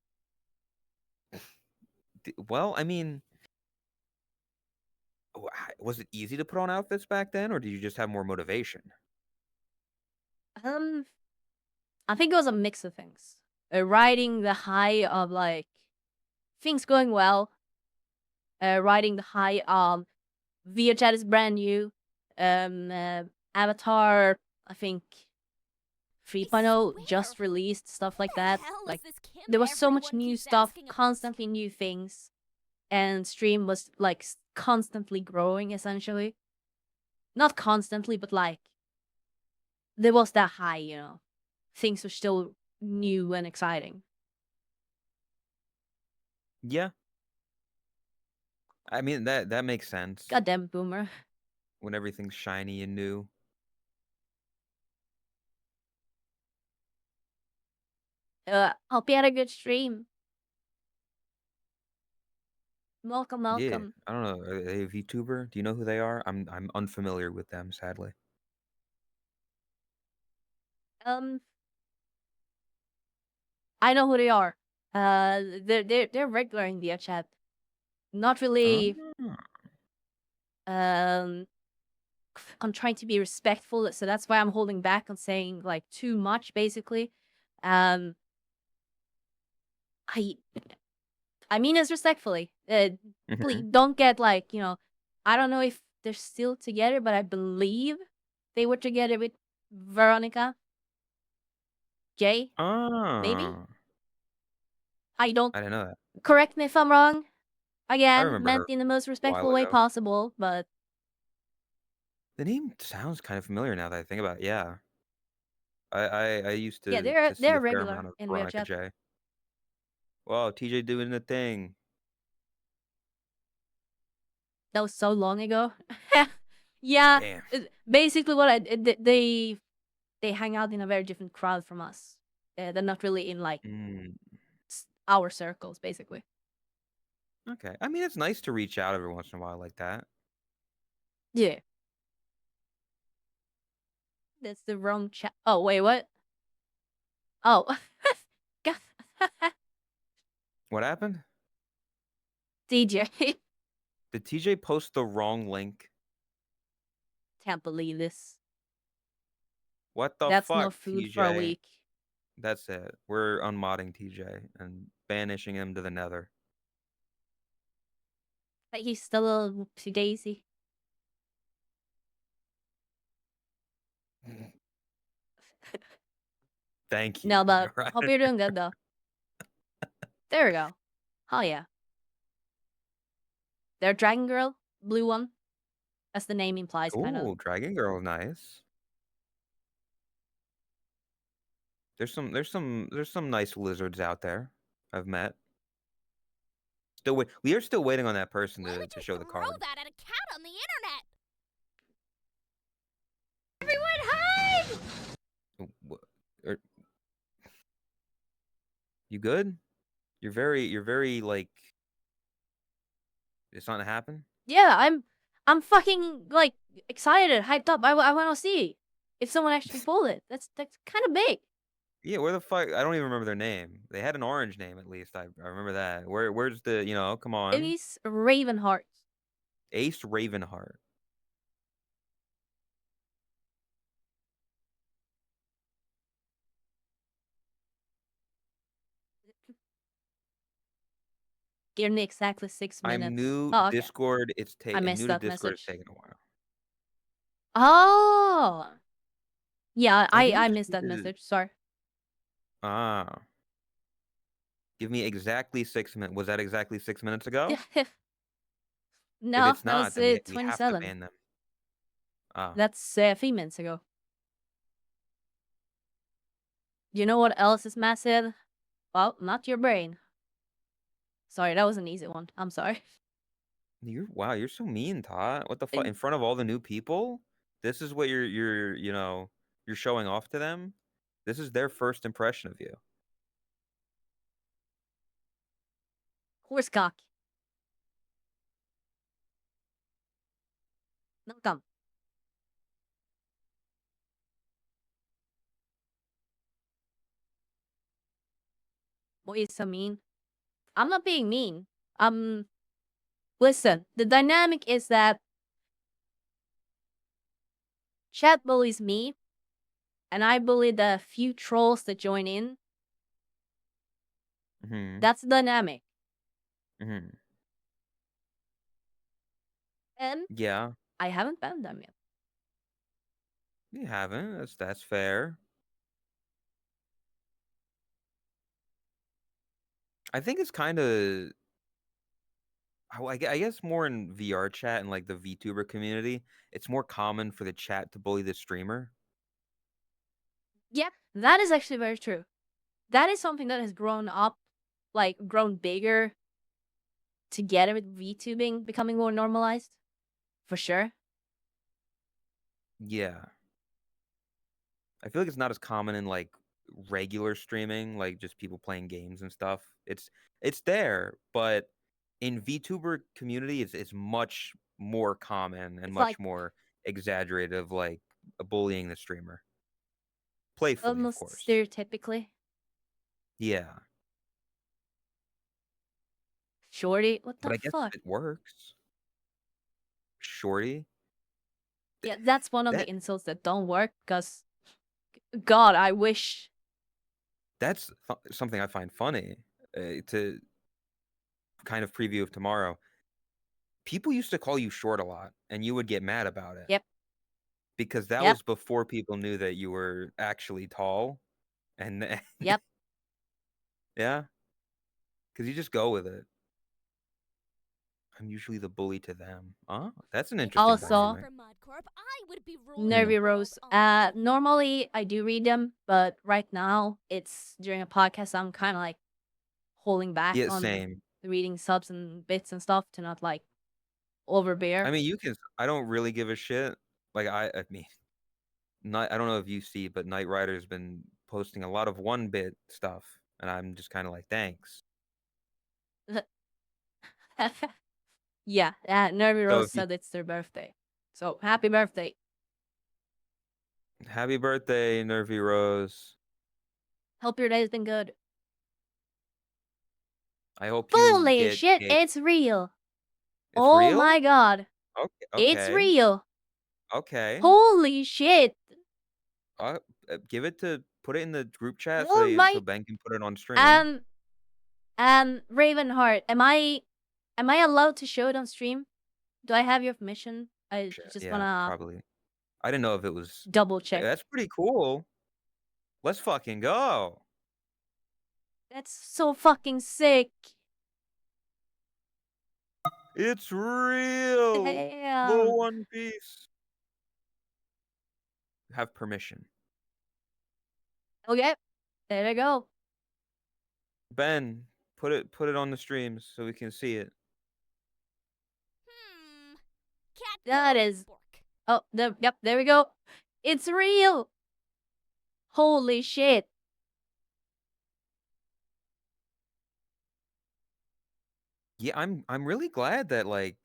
Well, I mean, was it easy to put on outfits back then, or did you just have more motivation? I think it was a mix of things. Riding the high of like things going well. Riding the high of VRChat is brand new. Avatar, I think 3.0 just swear. released, stuff like Who the that. hell is Like this Kim there was so much everyone new keeps stuff, asking about? constantly new things, and stream was like constantly growing essentially. Not constantly, but like there was that high, you know. Things were still new and exciting. Yeah. I mean, that makes sense. Goddamn boomer. When everything's shiny and new. Hope you had a good stream. Welcome, Yeah, welcome. I don't know. Are they a VTuber? Do you know who they are? I'm unfamiliar with them, sadly. I know who they are. They're regular in the chat. Not really. Um, I'm trying to be respectful, so that's why I'm holding back on saying like too much. Basically, I mean as respectfully. Please don't get like, you know. I don't know if they're still together, but I believe they were together with Veronica J. Maybe. Oh. I don't. I didn't know that. Correct me if I'm wrong. I Again, remember her meant in the most a while respectful way ago. possible, but The name sounds kind of familiar now that I think about it. Yeah. I used yeah, to see they're a fair regular amount of in real Veronica chat. J. Wow, TJ doing the thing. That was so long ago. Yeah, Damn. basically what they hang out in a very different crowd from us. They're not really in like our circles, basically. Okay. I mean, it's nice to reach out every once in a while like that. Yeah. That's the wrong chat. Oh, wait, what? Oh. God. What happened? DJ. Did TJ post the wrong link? Can't believe this. What the That's no fuck, food for a TJ? week. That's it. We're unmodding TJ and banishing him to the nether. But he's still a whoopsie daisy. Thank you. No, but Right. hope you're doing good though. There we go. Oh yeah. Their Dragon Girl, blue one, as the name implies, kind of. Ooh, Dragon Girl, nice. There's some nice lizards out there I've met. We are still waiting on that person Why to would you show the throw card. that at a cat on the internet? Everyone hide! Er, you good? You're very like. It's not gonna happen. Yeah, I'm fucking like excited, hyped up. I want to see if someone actually pulled it. That's kind of big. Yeah, where the fuck? I don't even remember their name. They had an orange name at least. I remember that. Where's the come on. Ace Ravenheart. Ace Ravenheart. Give me exactly 6 minutes. I'm new. Oh, okay. Discord. I missed new to that Discord. message. It's taking a while. Oh, yeah, I think I it's missed that because- message. Sorry. Ah. Give me exactly 6 minutes. Was that exactly 6 minutes ago? No, If it's that not, was then we have to 27. ban them. Ah. That's 3 minutes ago. You know what else is massive? Well, not your brain. Sorry, that was an easy one. I'm sorry. You're so mean, Tot. What the fuck? And- In front of all the new people? This is what you're showing off to them? This is their first impression of you. Horsecock. No, come. What is so mean? I'm not being mean. Listen, the dynamic is that chat bullies me, and I bully the few trolls that join in. Mm-hmm. That's the dynamic. Mm-hmm. And Yeah. I haven't banned them yet. You haven't. That's fair. I think it's kind of. I guess more in VR chat and like the VTuber community, it's more common for the chat to bully the streamer. Yeah, that is actually very true. That is something that has grown up, like grown bigger together with VTubing becoming more normalized. For sure. Yeah. I feel like it's not as common in like regular streaming, like just people playing games and stuff. It's there, but in VTuber community, it's much more common and It's much like more exaggerated of like bullying the streamer. Playfully, of almost course. stereotypically. Yeah. Shorty, what the But I guess fuck? it works. Shorty. Yeah, that's one of That the insults that don't work, because God, I wish. that's something I find funny to kind of preview of tomorrow. People used to call you short a lot, and you would get mad about it. Yep. Because that Yep. was before people knew that you were actually tall, and Yep. yeah, because you just go with it. I'm usually the bully to them. That's an interesting Also, dynamic. Nervy Rose. Normally I do read them, but right now it's during a podcast. I'm kind of like holding back Yeah, on same. reading subs and bits and stuff to not like overbear. I mean, you can. I don't really give a shit. Like I mean, I don't know if you see, but Knight Rider's been posting a lot of 1-bit stuff, and I'm just kind of like, thanks. Yeah, Nervy So Rose said it's their birthday. So happy birthday. Happy birthday, Nervy Rose. Hope your day's been good. I hope you Holy get shit, cake. it's real. It's Oh real? my god. Okay. It's real. Okay. Holy shit. Put it in the group chat Oh my. so Ben can put it on stream. Ravenheart, am I allowed to show it on stream? Do I have your permission? I just Yeah, wanna probably. I didn't know if it was. double check. That's pretty cool. Let's fucking go. That's so fucking sick. It's real. The Damn. One Piece. Have permission. Okay. There you go. Ben, put it on the streams so we can see it. Hmm. Cat That go. is. Bork. Oh, yep. There we go. It's real. Holy shit. Yeah, I'm really glad that like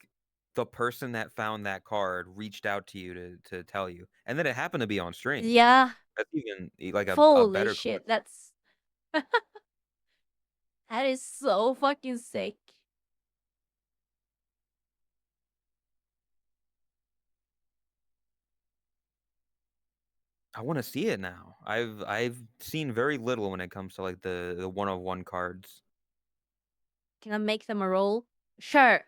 the person that found that card reached out to you to tell you, and then it happened to be on stream. Yeah. That's even like a Holy better shit. coincidence. That is so fucking sick. I want to see it now. I've seen very little when it comes to like the one-of-one cards. Can I make them a roll? Sure.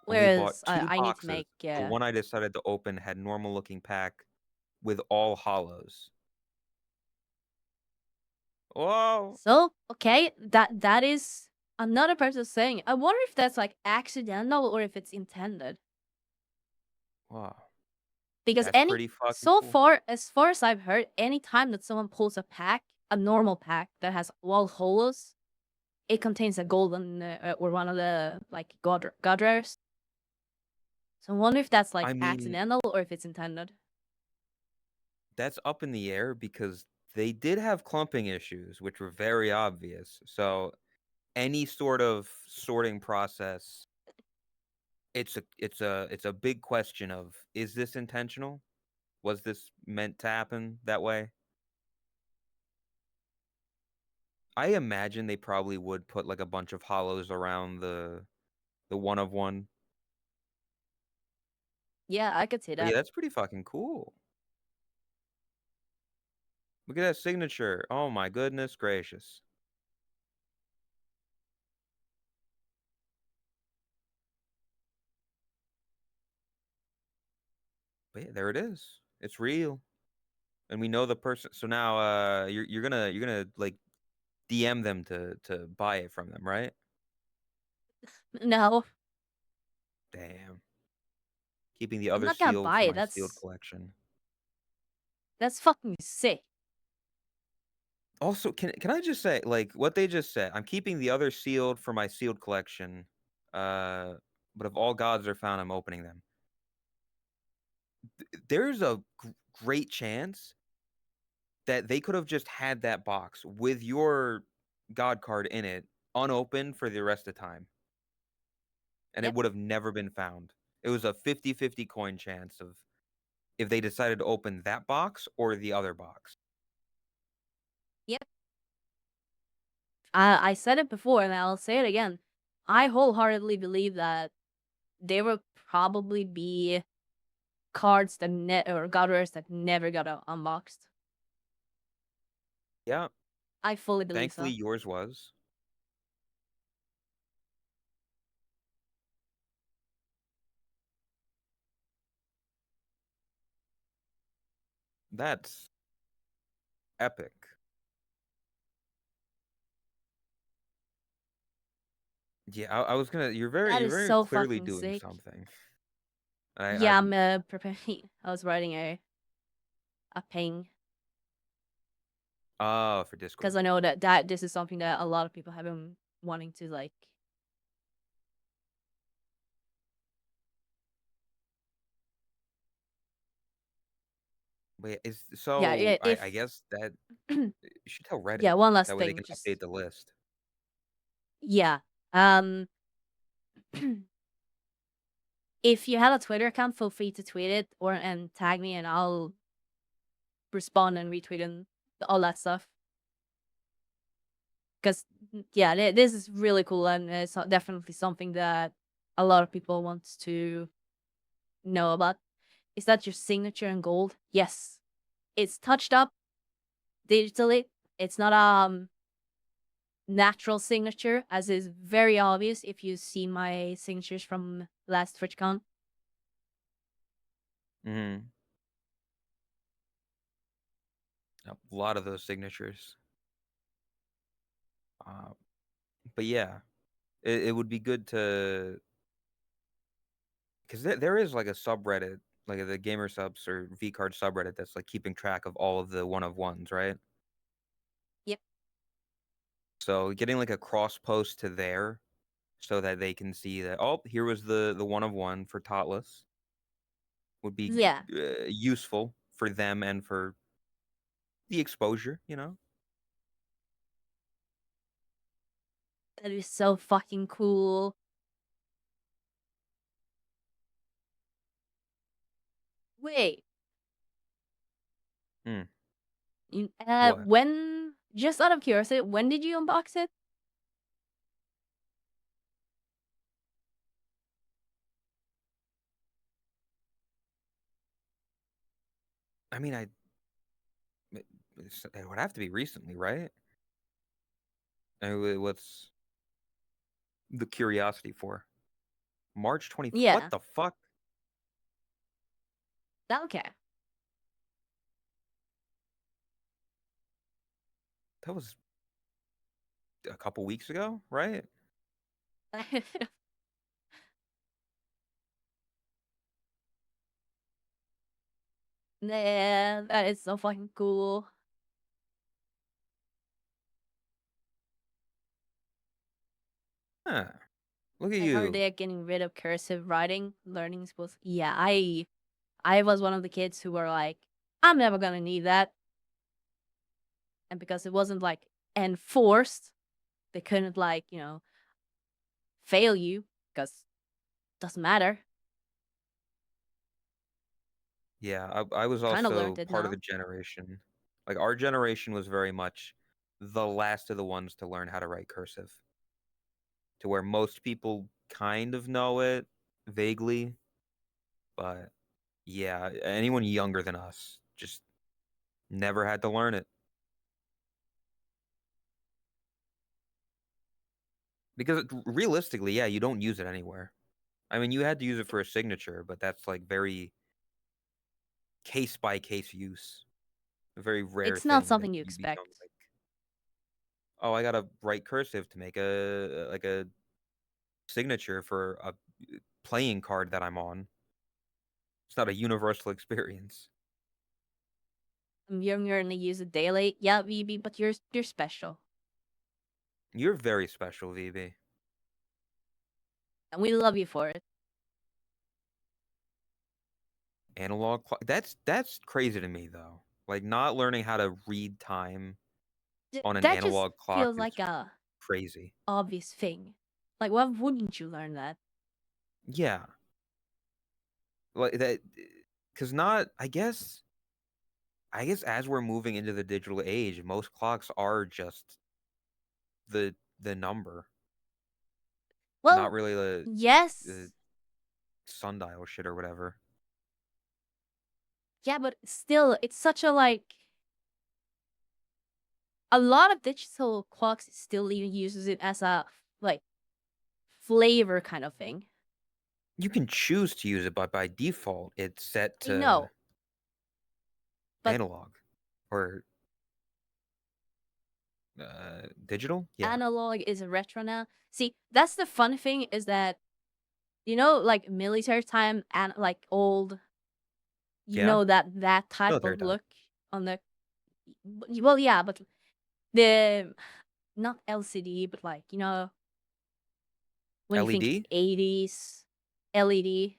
Only bought Whereas two I need to boxes. make. The one I decided to open had normal looking pack with all hollows. Whoa. So okay, that is another person saying. I wonder if that's like accidental or if it's intended. Wow. Because That's pretty fucking so cool. far as I've heard, any time that someone pulls a pack, a normal pack that has all holos, it contains a golden or one of the like god rares. So I wonder if that's like I mean, accidental or if it's intended. that's up in the air because they did have clumping issues, which were very obvious. So any sort of sorting process, it's a big question of, is this intentional? Was this meant to happen that way? I imagine they probably would put like a bunch of hollows around the one of one. Yeah, I could see But yeah, that. that's pretty fucking cool. Look at that signature. Oh my goodness gracious. But yeah, there it is. It's real. And we know the person. So now you're gonna like DM them to buy it from them, right? No, Damn. Keeping the I'm other not gonna sealed buy for it. my sealed collection. That's fucking sick. Also, can I just say, like what they just said, I'm keeping the other sealed for my sealed collection. Uh but if all gods are found, I'm opening them. There's a great chance that they could have just had that box with your god card in it unopened for the rest of the time, and it Yep, would have never been found. It was a 50-50 coin chance of if they decided to open that box or the other box. yep. I said it before and I'll say it again. I wholeheartedly believe that there will probably be cards that or god rares that never got unboxed. Yeah, I fully believe thankfully so. yours was. That's epic. Yeah, I was gonna. That You're is very so clearly fucking doing sick. something. Yeah, I'm I'm preparing. I was writing a ping oh for because Discord. I know that this is something that a lot of people have been wanting to like. Wait, is Yeah, so yeah. I guess that you should tell Yeah, Reddit. one last That way they thing. can Just update the list. yeah. Um, if you have a Twitter account, feel free to tweet it and tag me, and I'll respond and retweet and all that stuff. Because yeah, this is really cool and it's definitely something that a lot of people want to know about. Is that your signature in gold? Yes, it's touched up digitally. It's not natural signature, as is very obvious if you see my signatures from last TwitchCon. Mm-hmm. A lot of those signatures. Uh, but yeah, It would be good to, because there is like a subreddit, like the gamer subs or V-card subreddit that's like keeping track of all of the one of ones, right? Yep. So getting like a cross post to there so that they can see that, oh, here was the one of one for Totless would be Yeah. useful for them and for the exposure, you know? That is so fucking cool. Wait. Hmm. What? When, just out of curiosity, when did you unbox it? I mean, it would have to be recently, right? What's the curiosity for? March 20. What Yeah. the fuck? Okay. That was a couple weeks ago, right? Yeah, that is so fucking cool. Huh. Look at I heard you. they're getting rid of cursive writing. Learning supposed. Yeah, I was one of the kids who were like, I'm never gonna need that, and because it wasn't like enforced, they couldn't like fail you because it doesn't matter. Yeah, I was Kind of also learned it part of the now. generation. Like our generation was very much the last of the ones to learn how to write cursive. To where most people kind of know it vaguely, but yeah, anyone younger than us just never had to learn it. Because realistically, yeah, you don't use it anywhere. I mean, you had to use it for a signature, but that's like very case by case use. A very rare It's not thing that something you you become expect. like, oh, I gotta write cursive to make a signature for a playing card that I'm on. It's not a universal experience. You're gonna use it daily, yeah, VB, but you're special, You're very special, VB. and we love you for it. Analog clock. That's crazy to me though. Like not learning how to read time on an That just analog clock feels is like a crazy. obvious thing. Like, why wouldn't you learn that? Yeah, like that, because not. I guess as we're moving into the digital age, most clocks are just the number, not Well, really the yes, sundial shit or whatever. yeah, but still, it's such a like. A lot of digital clocks still even uses it as a like flavor kind of thing. You can choose to use it, but by default, it's set I to know, but analog or digital. Yeah, analog is a retro now. See, that's the fun thing is that like military time and like old, yeah. that type Military of time. look on the. Well, yeah, but the not LCD, but like when you think LED. 80s LED.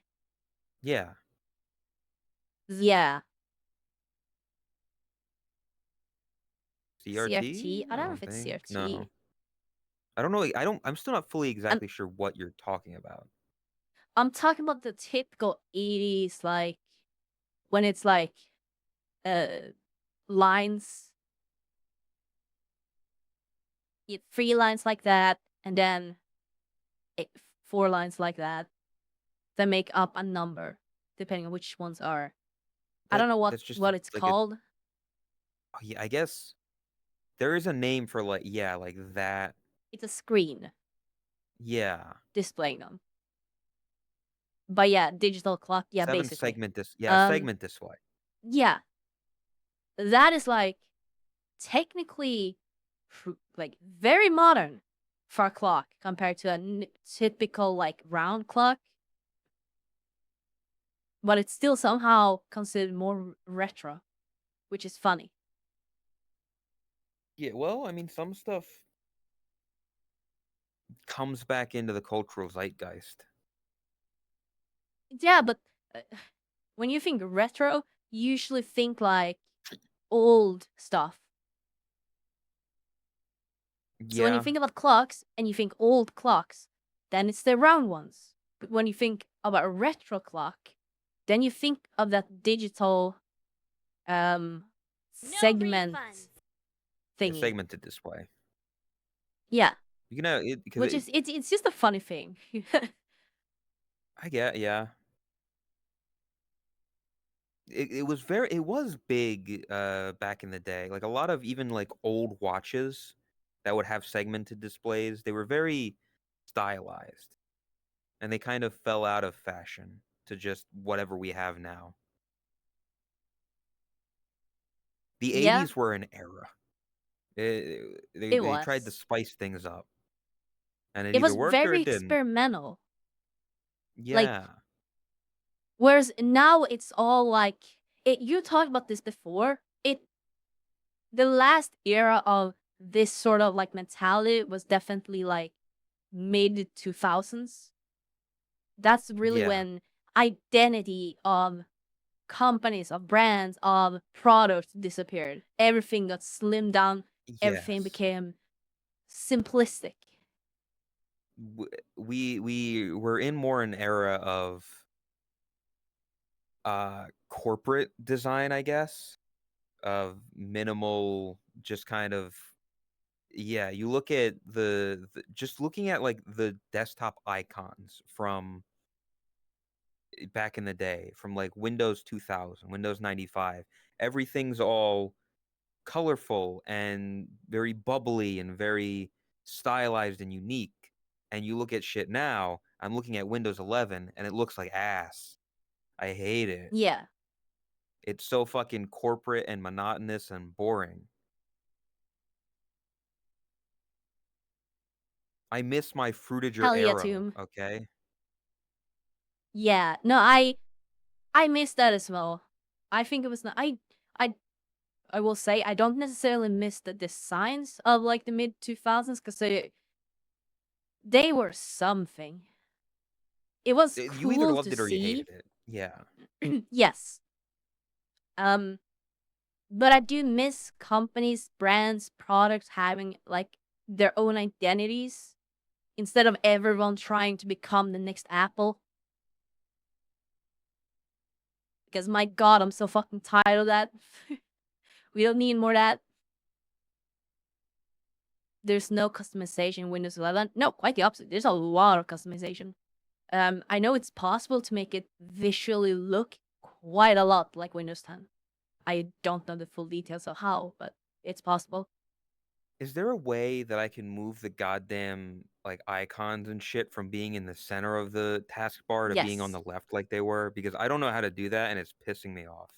Yeah. Yeah, CRT. CRT. I I don't know don't if it's think. CRT. No. I don't know. I don't. I'm still not fully I'm exactly sure what you're talking about. I'm talking about the typical 80s, like when it's like uh lines, 3 lines like that, and then 4 lines like that make up a number, depending on which ones are. I don't know what That's just what it's like a. called. Oh, yeah, I guess there is a name for like yeah, like that. It's a screen Yeah. displaying them. But yeah, digital clock. Yeah, Seven basically. segment this. Yeah, Um, segment display. yeah, that is like technically like very modern for a clock compared to a typical like round clock, but it's still somehow considered more retro, which is funny. Yeah, well, I mean, some stuff comes back into the cultural zeitgeist. Yeah, but when you think retro, you usually think like old stuff. So when you Yeah, think about clocks and you think old clocks, then it's the round ones. But when you think about a retro clock, then you think of that digital No segment refunds. a thingy. segmented display. Yeah, You know, because which is it's just a funny thing. I get, yeah. It was big back in the day. Like a lot of even like old watches that would have segmented displays, they were very stylized. And they kind of fell out of fashion to just whatever we have now. The Yeah, 80s were an era. it They tried to was. spice things up, and it It either was worked or very it didn't. experimental. Like Yeah. whereas now it's all like it. You talked about this before. The last era of this sort of like mentality was definitely like mid 2000s. That's really Yeah. when identity of companies, of brands, of products disappeared. Everything got slimmed down. Everything Yes. became simplistic. We were in more an era of corporate design, I guess, of minimal, just kind of, yeah, you look at just looking at like the desktop icons from back in the day, from like Windows 2000, Windows 95. Everything's all colorful and very bubbly and very stylized and unique. And you look at shit now, I'm looking at Windows 11 and it looks like ass. I hate it. Yeah. It's so fucking corporate and monotonous and boring. I miss my Fruitager Hell yeah, Arrow, Tomb. okay? Yeah. No, I miss that as well. I think it was not I I will say I don't necessarily miss the designs of like the mid 2000s because they were something. It was You either cool loved to it or you see. hated it. Yeah. Yes. Um but I do miss companies, brands, products having like their own identities instead of everyone trying to become the next Apple. Because my god, I'm so fucking tired of that. We don't need more of that. There's no customization in Windows 11. No, quite the opposite. There's a lot of customization. I know it's possible to make it visually look quite a lot like Windows 10. I don't know the full details of how, but it's possible. Is there a way that I can move the goddamn like icons and shit from being in the center of the taskbar to being on Yes. the left like they were? Because I don't know how to do that and it's pissing me off.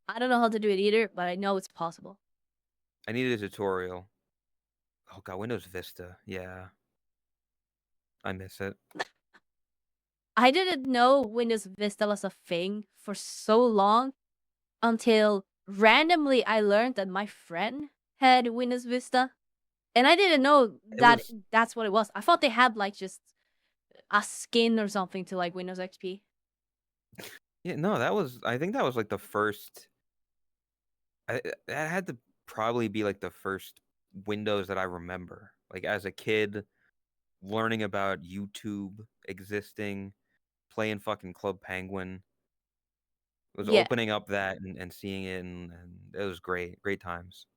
I don't know how to do it either, but I know it's possible. I needed a tutorial. Oh god, Windows Vista. Yeah. I miss it. I didn't know Windows Vista was a thing for so long until randomly I learned that my friend had Windows Vista. And I didn't know It that was that's what it was. I thought they had like just a skin or something to like Windows XP. yeah, no, that was I think that was like the first that had to probably be like the first Windows that I remember. Like as a kid learning about YouTube existing, playing fucking Club Penguin. Was Yeah. opening up that and seeing it and it was great. Great times.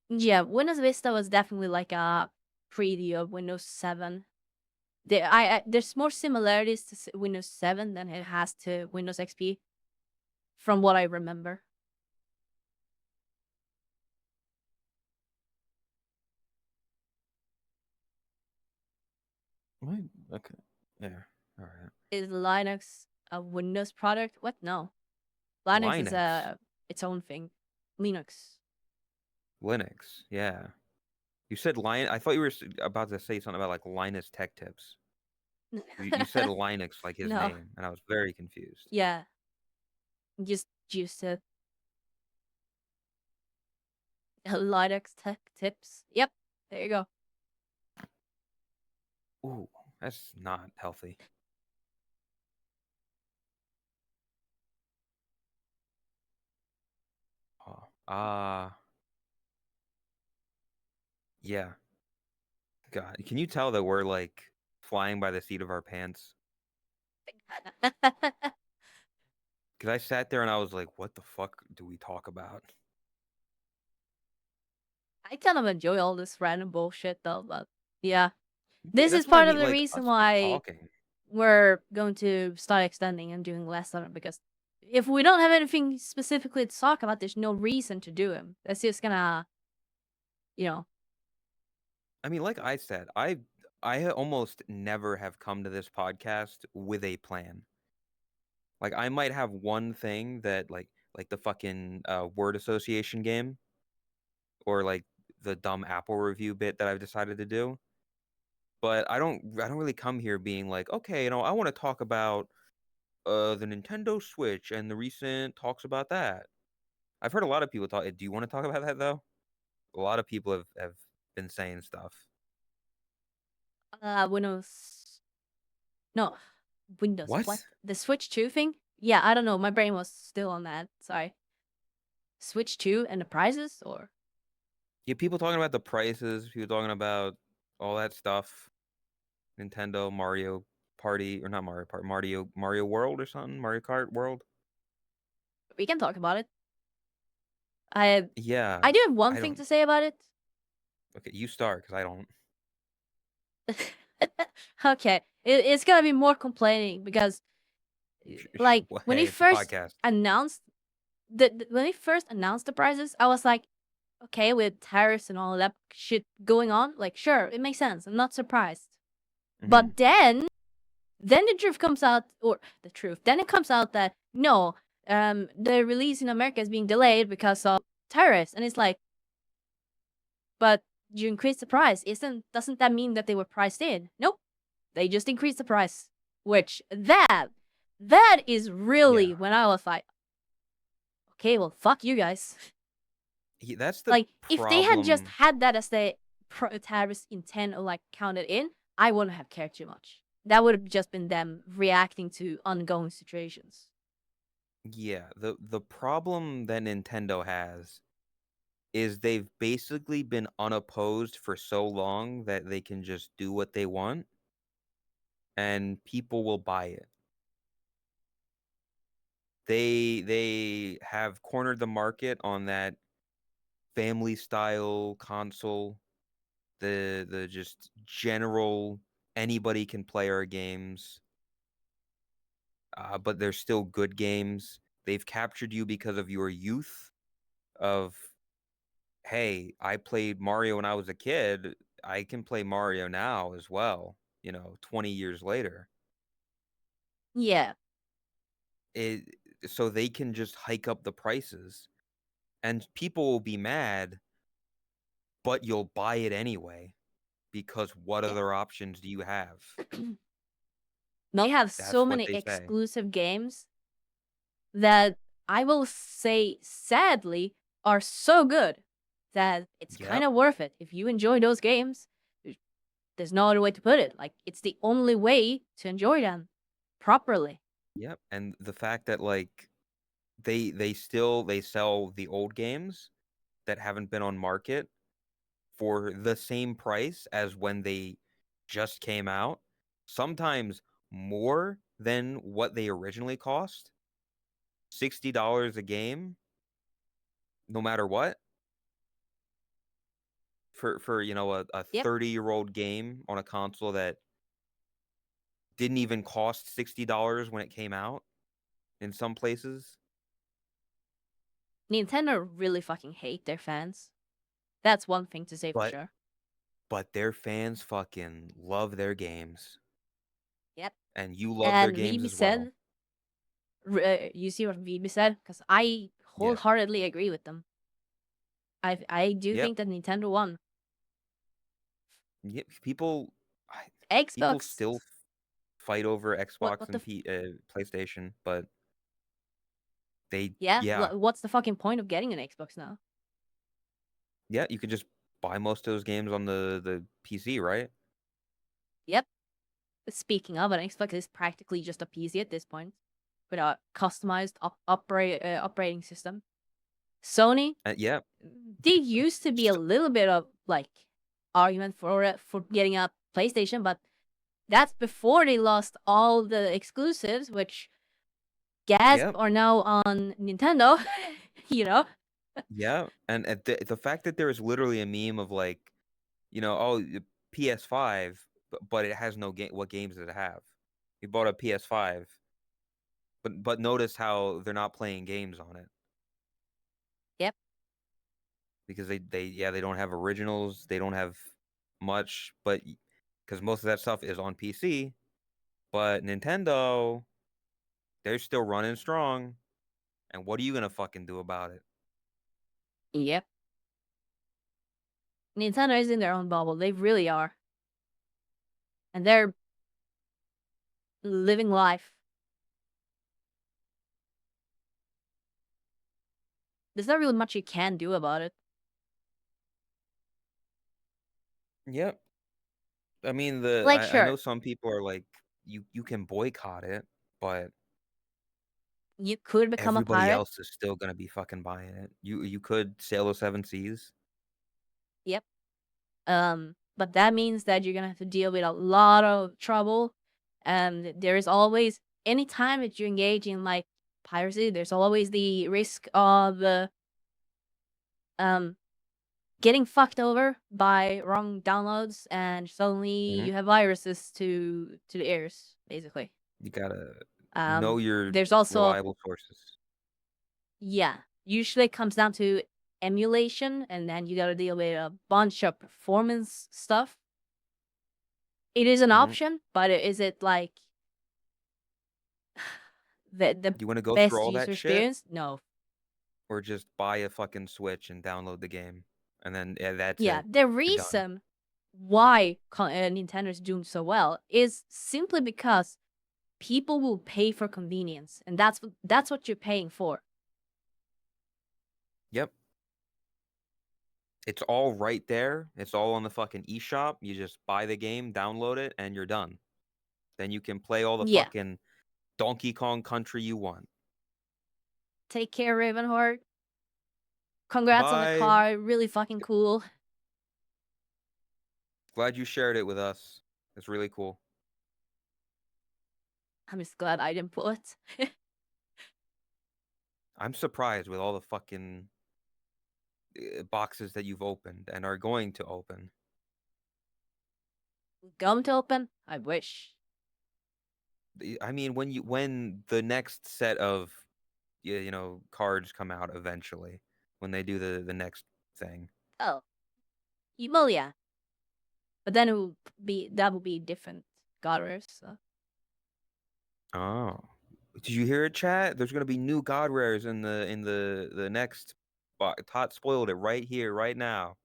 Yeah, Windows Vista was definitely like a preview of Windows 7. There's more similarities to Windows 7 than it has to Windows XP from what I remember. Right. Okay. Yeah. All right. Is Linux a Windows product? What? No. Linux is Linux. its own thing. Linux. Linux, yeah. You said Lion. I thought you were about to say something about like Linus Tech Tips. You said Linux like his No. name, and I was very confused. Yeah. Just it. Linux Tech Tips. Yep. There you go. Ooh, that's not healthy. Oh, yeah. God, can you tell that we're like flying by the seat of our pants? Because I sat there and I was like, what the fuck do we talk about? I kind of enjoy all this random bullshit though, but yeah. This That's is what I part of mean. the Like reason us just why talking. we're going to start extending and doing less of it, because if we don't have anything specifically to talk about, there's no reason to do them. That's just gonna, you know. I mean, like I said, I almost never have come to this podcast with a plan. Like I might have one thing that like the fucking word association game or like the dumb Apple review bit that I've decided to do. But I don't really come here being like, okay, I want to talk about the Nintendo Switch and the recent talks about that. I've heard a lot of people talk. Do you want to talk about that though? A lot of people have been saying stuff. Windows. No, Windows. What? What? The Switch 2 thing? Yeah, I don't know. My brain was still on that. Sorry. Switch 2 and the prices, or Yeah, people talking about the prices, people talking about all that stuff. Nintendo, Mario Party, or not Mario Party, Mario World or something, Mario Kart World. we can talk about it. I Yeah, do have one I thing don't. to say about it. Okay, you start because I don't. Okay, it's gonna be more complaining because, like, Well, when hey, he it's a first podcast. announced when he first announced the prices, I was like, okay, with tariffs and all that shit going on, like, sure, it makes sense. I'm not surprised. Hmm. But then the truth comes out, or the truth, then it comes out that no, the release in America is being delayed because of tariffs, and it's like, but you increased the price. Doesn't that mean that they were priced in? Nope. They just increased the price. Which that is really Yeah, when I was like, okay, well, fuck you guys. that's the Like, if they had just problem. had that as the tariffs intent or like counted in, I wouldn't have cared too much. That would have just been them reacting to ongoing situations. Yeah, the problem that Nintendo has is they've basically been unopposed for so long that they can just do what they want and people will buy it. They have cornered the market on that family style console, the just general anybody can play our games, but they're still good games. They've captured you because of your youth of, hey, I played Mario when I was a kid. I can play Mario now as well, 20 years later. Yeah. It so they can just hike up the prices and people will be mad, but you'll buy it anyway because what Yeah. other options do you have? They have so That's what many they say. exclusive games that I will say, sadly, are so good that it's kind Yep. of worth it. If you enjoy those games, there's no other way to put it. Like, it's the only way to enjoy them properly. Yep. And the fact that like they sell the old games that haven't been on market for the same price as when they just came out, sometimes more than what they originally cost. $60 a game, no matter what. For a Yep. 30-year-old game on a console that didn't even cost $60 when it came out in some places. Nintendo really fucking hate their fans. That's one thing to say for But sure. but their fans fucking love their games. Yep. And you love their And games VB as well. said, you see what VB said? Because I Yeah. wholeheartedly agree with them. I do Yep. think that Nintendo won. Yep. People Xbox. still fight over What Xbox the and PlayStation, but they yeah? yeah. What's the fucking point of getting an Xbox now? Yeah, you could just buy most of those games on the PC, right? Yep. Speaking of, an Xbox is practically just a PC at this point, with a customized operating system. Sony, Yeah. there used to be a little bit of like argument for getting a PlayStation, but that's before they lost all the exclusives, which gasp Yep. are now on Nintendo. You know? Yeah. And the fact that there is literally a meme of like, oh, PS5, but it has no game. What games does it have? You bought a PS5, but notice how they're not playing games on it Yep. because they don't have originals. They don't have much, but because most of that stuff is on PC. But Nintendo, they're still running strong. And what are you gonna fucking do about it? Yep. Nintendo is in their own bubble. They really are. And they're living life. There's not really much you can do about it. Yep. I mean, Like, I sure, know some people are like, you can boycott it, but you could become a everybody pirate. else is still gonna be fucking buying it. You could sail the seven seas. Yep. But that means that you're gonna have to deal with a lot of trouble. And there is always, anytime that you engage in like piracy, there's always the risk of um getting fucked over by wrong downloads, and suddenly Mhm. you have viruses to the ears, basically. You gotta know your There's also, reliable sources. yeah, usually it comes down to emulation, and then you gotta deal with a bunch of performance stuff. It is an Hmm. option, but is it like the You want to go through best all user that shit, experience? No. or just buy a fucking Switch and download the game, and then yeah, that's Yeah, it. the You're done. reason why Nintendo is doing so well is simply because people will pay for convenience, and that's what you're paying for. Yep. It's all right there. It's all on the fucking eShop. You just buy the game, download it, and you're done. Then you can play all the Yeah. fucking Donkey Kong Country you want. Take care, Ravenheart. Congrats on the Bye. car. Really fucking cool. Glad you shared it with us. It's really cool. I'm just glad I didn't pull it. I'm surprised with all the fucking boxes that you've opened and are going to open. Gum to open? I wish. I mean, when the next set of cards come out eventually, when they do the next thing. Oh. Well, yeah. But then that would be different God rares. So. Oh, did you hear it, chat? There's gonna be new god rares in the next. Tot spoiled it right here, right now.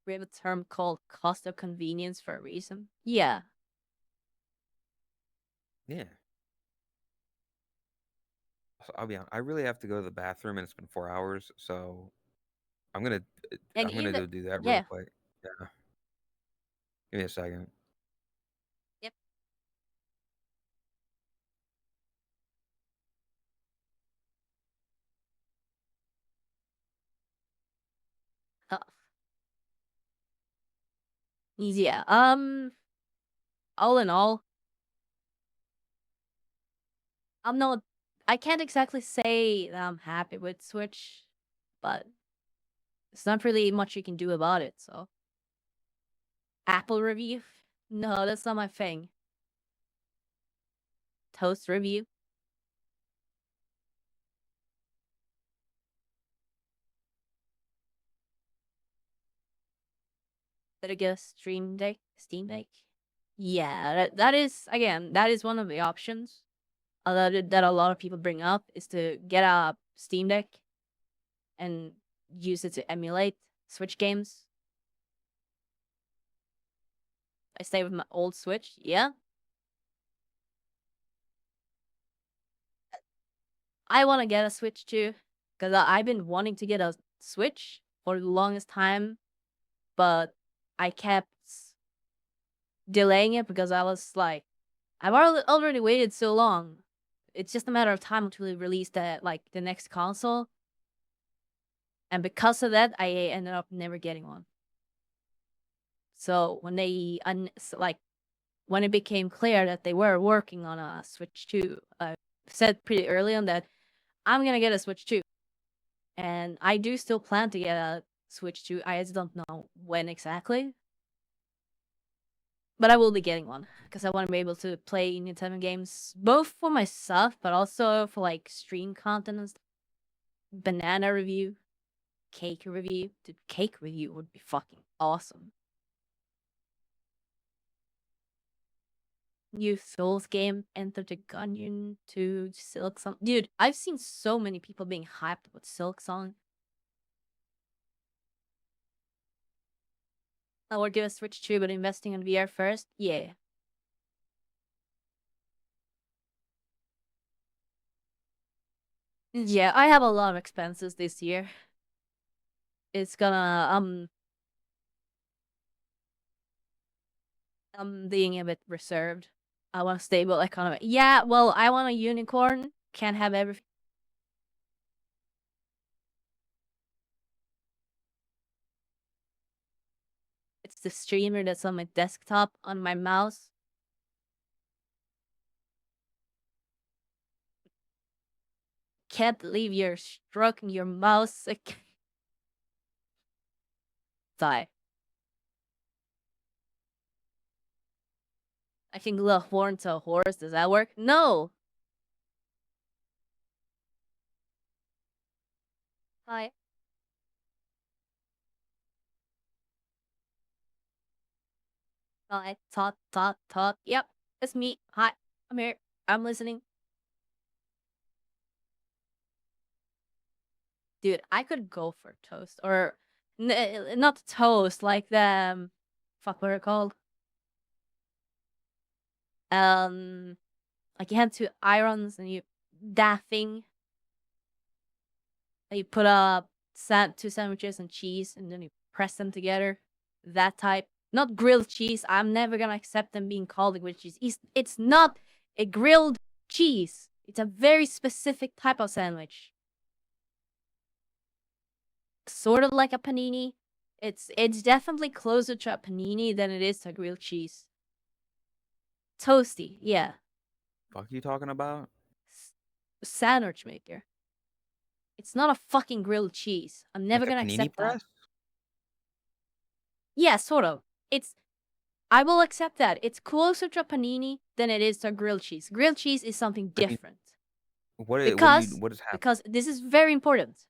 We have a term called cost of convenience for a reason. Yeah. Yeah. So I'll be honest, I really have to go to the bathroom, and it's been 4 hours, so I'm gonna And I'm gonna either, go do that real yeah. quick. Yeah, give me a second. Yep. Huh. Yeah. All in all, I'm not. I can't exactly say that I'm happy with Switch, but it's not really much you can do about it. So, Apple review? No, that's not my thing. Toast review? Did I get a Steam Deck? Yeah, that is again, that is one of the options that a lot of people bring up is to get a Steam Deck and use it to emulate Switch games. I stay with my old Switch, yeah. I want to get a Switch too, because I've been wanting to get a Switch for the longest time, but I kept delaying it because I was like, I've already waited so long. It's just a matter of time until they release the next console, and because of that, I ended up never getting one. So when when it became clear that they were working on a Switch 2, I said pretty early on that I'm gonna get a Switch 2. And I do still plan to get a Switch 2. I just don't know when exactly. But I will be getting one because I want to be able to play Nintendo games both for myself, but also for like stream content and stuff. Banana review, cake review. Dude, cake review would be fucking awesome. New Souls game, Enter the Gungeon to Silk Song. Dude, I've seen so many people being hyped about Silk Song. I would give a Switch 2, but investing in VR first? Yeah. Yeah, I have a lot of expenses this year. It's gonna I'm being a bit reserved. I want a stable economy. Yeah, well, I want a unicorn. Can't have everything. It's the streamer that's on my desktop on my mouse. Can't believe you're stroking your mouse. Die. I can glue a horn to a horse. Does that work? No. Hi. Hi. Tot. Yep, it's me. Hi. I'm here. I'm listening. Dude, I could go for toast or not toast, like the fuck, what are it called? Um, like you have two irons and you that thing. And you put up two sandwiches and cheese, and then you press them together. That type, not grilled cheese. I'm never gonna accept them being called a grilled cheese. It's not a grilled cheese. It's a very specific type of sandwich. Sort of like a panini. It's definitely closer to a panini than it is to a grilled cheese. Toasty, yeah. Fuck you talking about? Sandwich maker. It's not a fucking grilled cheese. I'm never Like a gonna panini accept that. press? Yeah, sort of. I will accept that. It's closer to a panini than it is to a grilled cheese. Grilled cheese is something I mean, different. what Because is happening? because this is very important.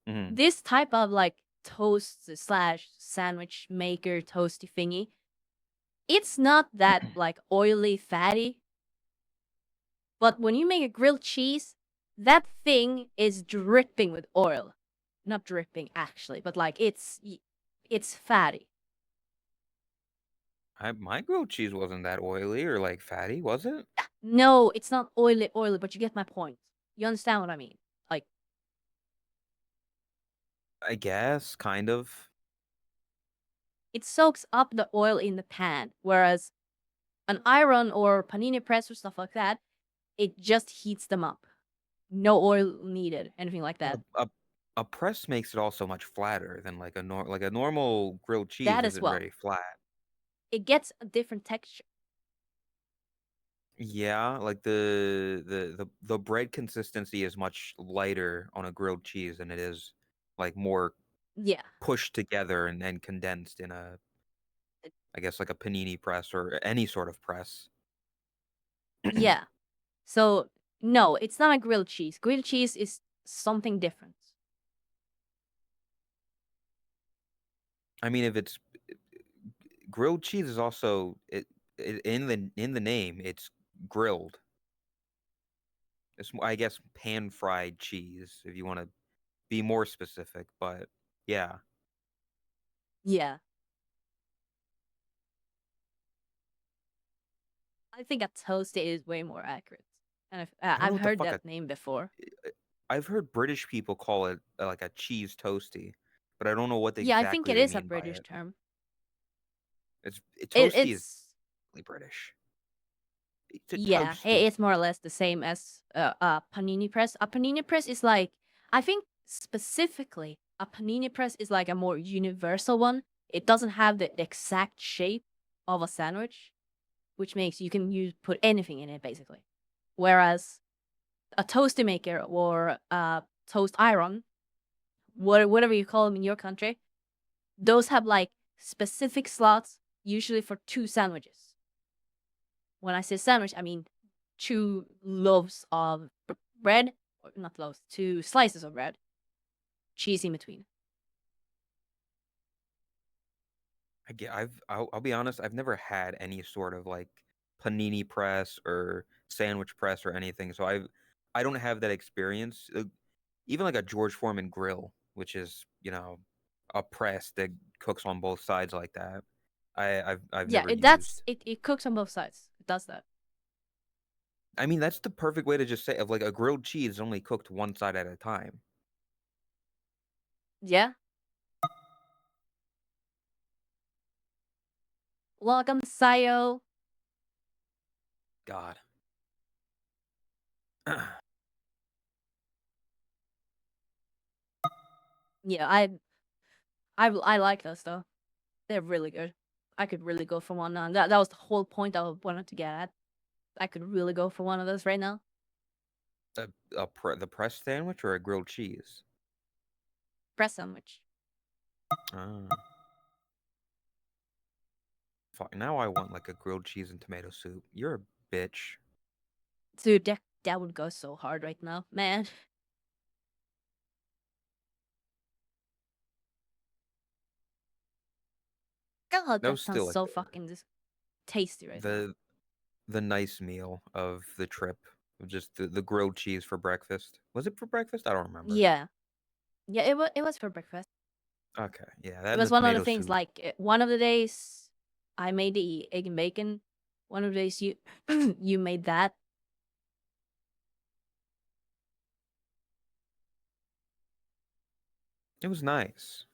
Mhm. This type of like toast slash sandwich maker toasty thingy, it's not that like oily fatty. But when you make a grilled cheese, that thing is dripping with oil. Not dripping actually, but like it's fatty. My grilled cheese wasn't that oily or like fatty, was it? No, it's not oily, but you get my point. You understand what I mean? Like, I guess, kind of. it soaks up the oil in the pan, whereas an iron or panini press or stuff like that, it just heats them up. No oil needed, anything like But that. a press makes it also much flatter than like a normal grilled cheese That as isn't well. very flat. It gets a different texture. Yeah, like the bread consistency is much lighter on a grilled cheese than it is like more Yeah, pushed together and then condensed in a, I guess, like a panini press or any sort of press. yeah. So, no, it's not a grilled cheese. Grilled cheese is something different. I mean, if it's grilled cheese is also in the name, it's grilled. It's, I guess, pan fried cheese if you want to be more specific, but yeah. Yeah. I think a toasty is way more accurate. And I don't know I've what the heard fuck that name before. I've heard British people call it like a cheese toasty, but I don't know what Yeah, I think exactly it they is a mean by British it. term. Toasty is It's really British. It's a yeah, toasty. it's more or less the same as a panini press. A panini press is like, I think specifically a panini press is like a more universal one. It doesn't have the exact shape of a sandwich, which makes you can put anything in it basically. Whereas a toasty maker or a toast iron, whatever you call them in your country, those have like specific slots, usually for two sandwiches. When I say sandwich, I mean two loaves of bread, or not loaves, two slices of bread, cheese in between. I'll be honest, I've never had any sort of like panini press or sandwich press or anything, so I don't have that experience. Even like a George Foreman grill, which is, a press that cooks on both sides like that. I've Yeah, never used. it cooks on both sides. It does that. I mean, that's the perfect way to just say of like a grilled cheese only cooked one side at a time. Yeah. Welcome, Sayo. God. Yeah, I like those though. They're really good. I could really go for one now. That was the whole point I wanted to get at. I could really go for one of those right now. The pressed sandwich or a grilled cheese? Press sandwich. Ah. Fuck, now I want like a grilled cheese and tomato soup. You're a bitch. Dude, that would go so hard right now, man. God, That that was sounds still like so fucking tasty right now. the nice meal of the trip. Of just the grilled cheese for breakfast. Was it for breakfast? I don't remember. Yeah, yeah. It was for breakfast. Okay, yeah, It that and was the one of the tomato things. soup. Like one of the days, I made the egg and bacon. One of the days you you made that. It was nice.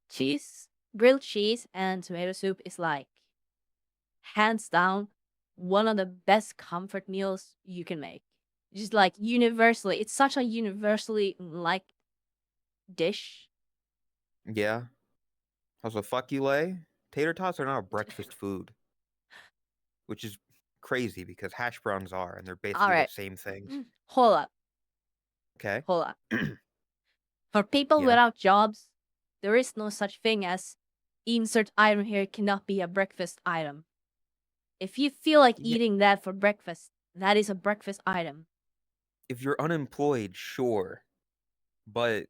Cheese, grilled cheese, and tomato soup is like hands down one of the best comfort meals you can make. Just like universally, it's such a universally liked dish. Yeah. Also, fuck you, Lay. Tater tots are not a breakfast food, which is crazy because hash browns are, and they're All basically the right, same thing. hold up, Okay. hold up. For people Yeah. without jobs, there is no such thing as insert item here cannot be a breakfast item. If you feel like Yeah. eating that for breakfast, that is a breakfast item. If you're unemployed, sure, but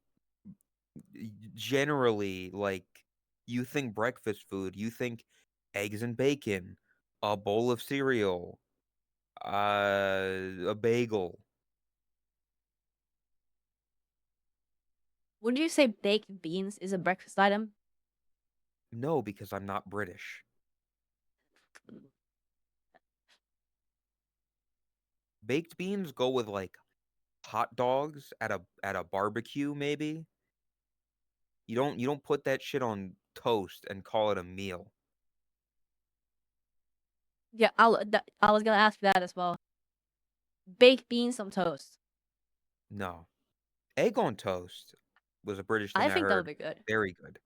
generally, like, you think breakfast food, you think eggs and bacon, a bowl of cereal, a bagel. Would you say baked beans is a breakfast item? No, because I'm not British. Baked beans go with like hot dogs at a barbecue, maybe. You don't put that shit on toast and call it a meal. Yeah, I was gonna ask that as well. Baked beans on toast. No. Egg on toast was a British thing I I think that would heard. be good. Very good.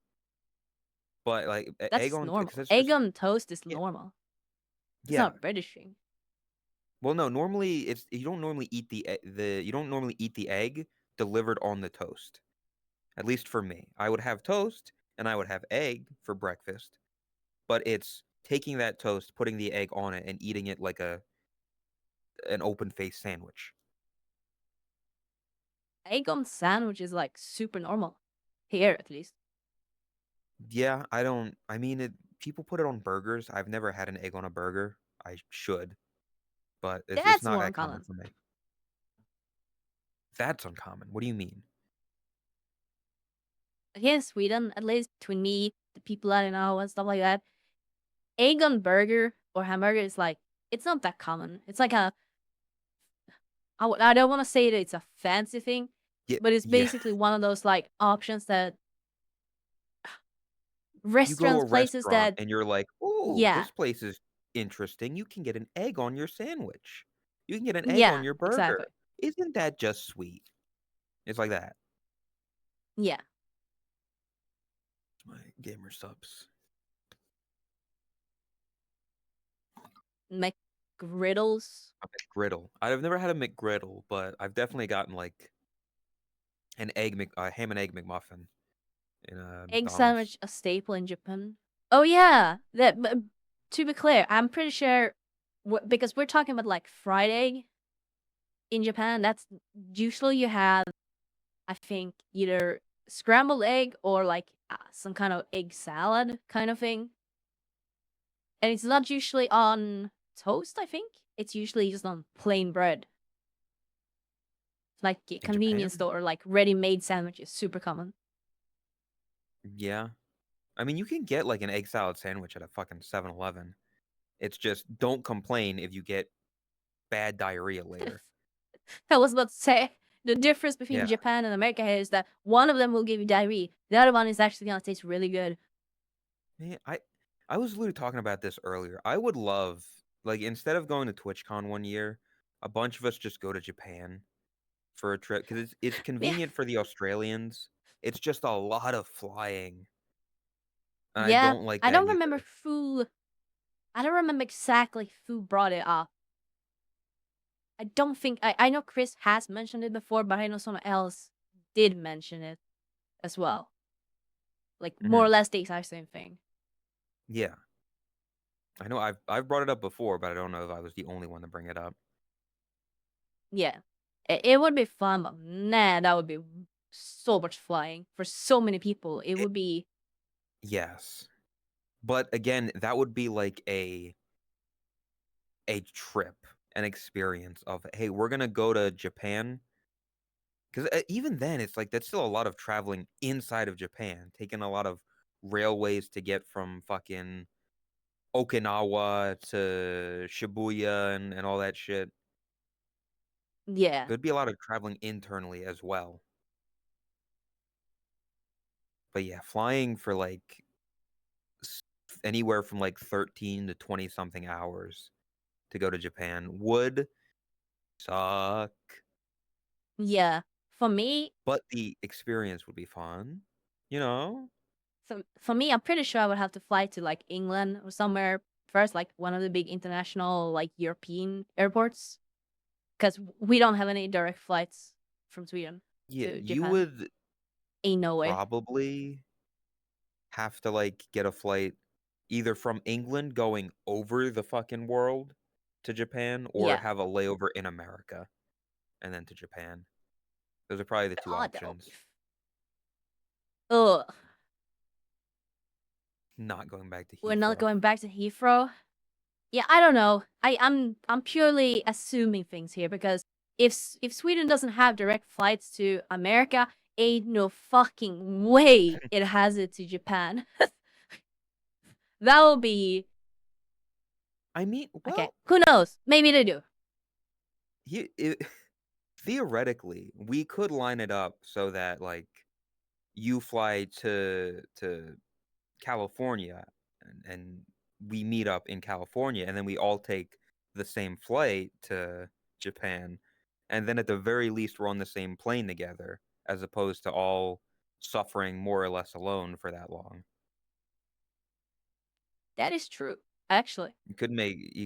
But like egg That's on, because normal. that's Egg just, on toast is yeah, normal. It's yeah. not a British thing. Well, no, normally it's you don't normally eat the you don't normally eat the egg delivered on the toast. At least for me. I would have toast and I would have egg for breakfast, but it's taking that toast, putting the egg on it and eating it like an open-faced sandwich. Egg on sandwich is like super normal. Here at least. Yeah, I don't I mean it people put it on burgers. I've never had an egg on a burger. I should, but it's That's not more that common uncommon. for me. That's uncommon. What do you mean? Here in Sweden, at least between me, the people I know, and stuff like that, egg on burger or hamburger is like, it's not that common. It's like I don't want to say that it's a fancy thing, Yeah, but it's yeah. basically one of those like options that You go to restaurants, a places restaurant that, and you're like, "Oh, yeah, this place is interesting. You can get an egg on your sandwich. You can get an egg on yeah, your exactly. burger. Isn't that just sweet?" It's like that. Yeah. My gamer subs. McGriddles. A McGriddle. I've never had a McGriddle, but I've definitely gotten like a ham and egg McMuffin in Egg McDonald's. sandwich, a staple in Japan. Oh yeah, that. But to be clear, I'm pretty sure because we're talking about like fried egg in Japan. That's usually you have, I think, either scrambled egg or like some kind of egg salad kind of thing, and it's not usually on toast. I think it's usually just on plain bread. Like a In convenience Japan? store, like ready-made sandwiches, super common. Yeah. I mean, you can get like an egg salad sandwich at a fucking 7-Eleven. It's just don't complain if you get bad diarrhea later. I was about to say the difference between Yeah. Japan and America is that one of them will give you diarrhea, the other one is actually gonna taste really good. Man, I was literally talking about this earlier. I would love, like, instead of going to TwitchCon one year, a bunch of us just go to Japan for a trip because it's Yeah, convenient for the Australians. It's just a lot of flying. And I yeah. don't like I that don't remember either. who. I don't remember exactly who brought it up. I don't think I know Chris has mentioned it before, but I know someone else did mention it as well. Like more Mhm. or less the exact same thing. Yeah. I know I've brought it up before, but I don't know if I was the only one to bring it up. Yeah, it would be fun, but nah, that would be so much flying for so many people. It It, would be yes. But again, that would be like a trip, an experience of, hey, we're gonna go to Japan. Because even then, it's like that's still a lot of traveling inside of Japan, taking a lot of railways to get from fucking Okinawa to Shibuya and all that shit. yeah, There'd be a lot of traveling internally as well. But yeah, flying for like s- anywhere from like 13 to 20 something hours to go to Japan would suck. yeah. For me, But the experience would be fun, you know? I'm pretty sure I would have to fly to like England or somewhere first, like one of the big international like European airports, because we don't have any direct flights from Sweden Yeah, to you Japan. would Ain't no way. probably have to like get a flight either from England going over the fucking world to Japan or Yeah. have a layover in America and then to Japan. Those are probably the two God, that would be. options. Ugh. Not going back to We're not Heathrow. going back to Heathrow. Yeah, I don't know. I'm purely assuming things here because if Sweden doesn't have direct flights to America, ain't no fucking way it has it to Japan. That will be I mean, okay. well, Who knows? Maybe they do. theoretically, we could line it up so that like you fly to California and we meet up in California and then we all take the same flight to Japan and then at the very least we're on the same plane together as opposed to all suffering more or less alone for that long. That is true, actually. You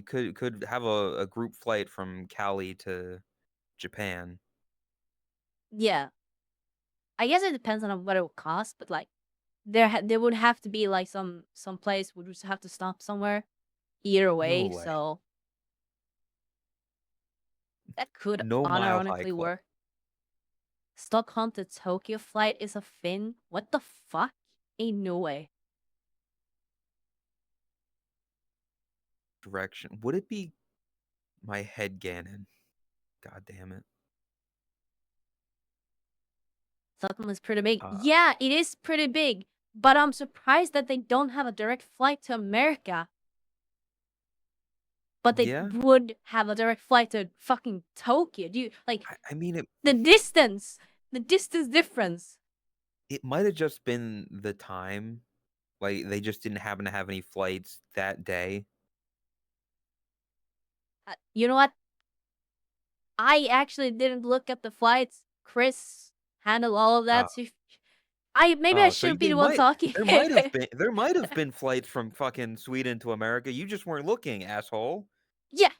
could have a group flight from Cali to Japan. Yeah, I guess it depends on what it will cost, but like there would have to be like some place would just have to stop somewhere either No way, way. so that could No mile high unironically club. work. Stockholm to Tokyo flight is a Finn. What the fuck? Ain't no way. direction. Would it be my head Ganon? God damn it. Stockholm is pretty big. Uh, Yeah, it is pretty big. But I'm surprised that they don't have a direct flight to America. But they yeah. would have a direct flight to fucking Tokyo. Do you like I mean, the distance difference? it might have just been the time. Like, they just didn't happen to have any flights that day. You know what? I actually didn't look at the flights. Chris handled all of that. So maybe I So shouldn't be the one talking. there might have been flights from fucking Sweden to America. You just weren't looking, asshole. Yeah.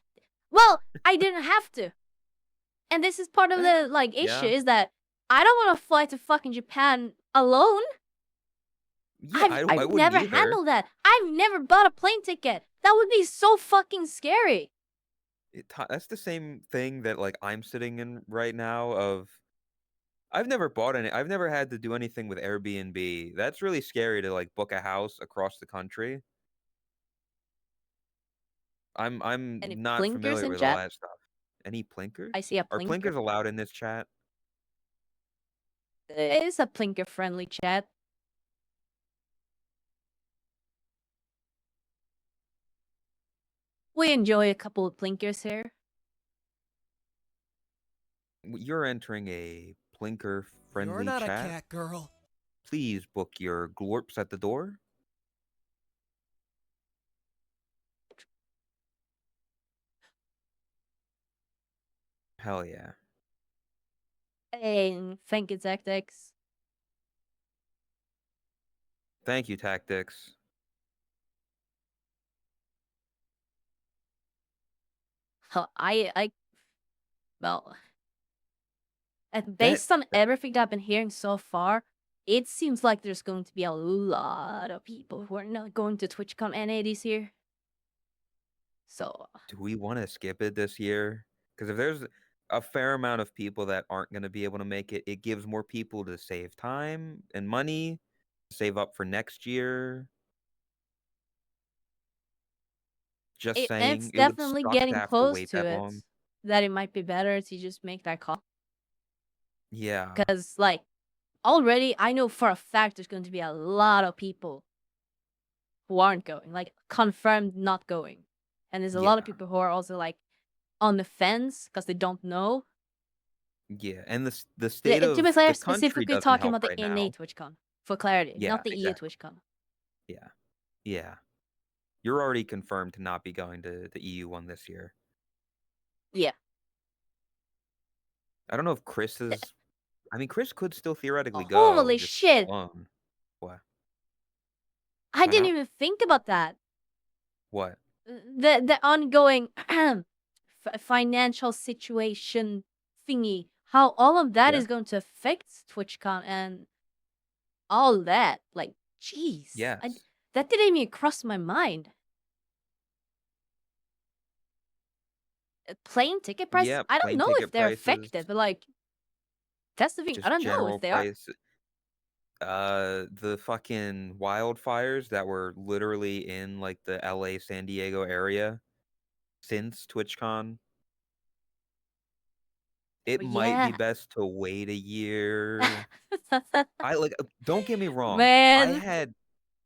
Well, I didn't have to. And this is part of the issue Yeah. is that I don't want to fly to fucking Japan alone. Yeah, I I've wouldn't never either. handled that. I've never bought a plane ticket. That would be so fucking scary. That's the same thing that like I'm sitting in right now of I've never had to do anything with Airbnb. That's really scary to like book a house across the country. I'm Any not blinkers familiar in with all chat? that stuff. Any plinkers? I see a Are blinker. plinkers allowed in this chat? It is a blinker friendly chat. We enjoy a couple of blinkers here. You're entering a plinker friendly You're not chat. a cat girl. Please book your glorps at the door. Hell yeah. And thank you, Tactics. Thank you, Tactics. Well, based on everything that I've been hearing so far, it seems like there's going to be a lot of people who are not going to TwitchCon NA this year. So, Do we want to skip it this year? Because if there's a fair amount of people that aren't going to be able to make it, it gives more people to save time and money, save up for next year. Just saying, it's it would definitely suck to getting have to close wait to that it. long. That it might be better to just make that call. Yeah. Because, already I know for a fact there's going to be a lot of people who aren't going, confirmed not going. And there's a lot of people who are also, on the fence because they don't know. Yeah, and the state of to be the fair, country specifically doesn't talking help about the right NA now. TwitchCon, for clarity, Yeah, not the EU exactly. TwitchCon. Yeah. You're already confirmed to not be going to the EU one this year. Yeah. I don't know if Chris is. I mean, Chris could still theoretically go. Holy just shit! alone. What? I didn't even think about that. What? The ongoing financial situation thingy, how all of that is going to affect TwitchCon and all that. Jeez. Yes. That didn't even cross my mind. Plane ticket prices? Yeah, I don't plane know ticket if they're prices, affected, but that's the thing. just I don't know general if they price. The fucking wildfires that were literally in like the LA San Diego area since TwitchCon. It might be best to wait a year. Don't get me wrong. Man.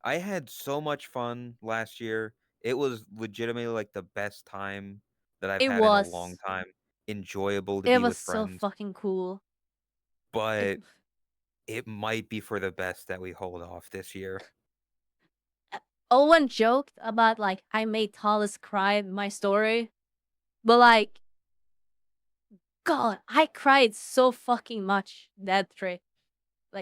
I had so much fun last year. It was legitimately like the best time that I've had in a long time. Enjoyable to It be was with so friends. fucking cool. But it might be for the best that we hold off this year. Owen joked about I made Totless cry in my story. But God, I cried so fucking much that trip.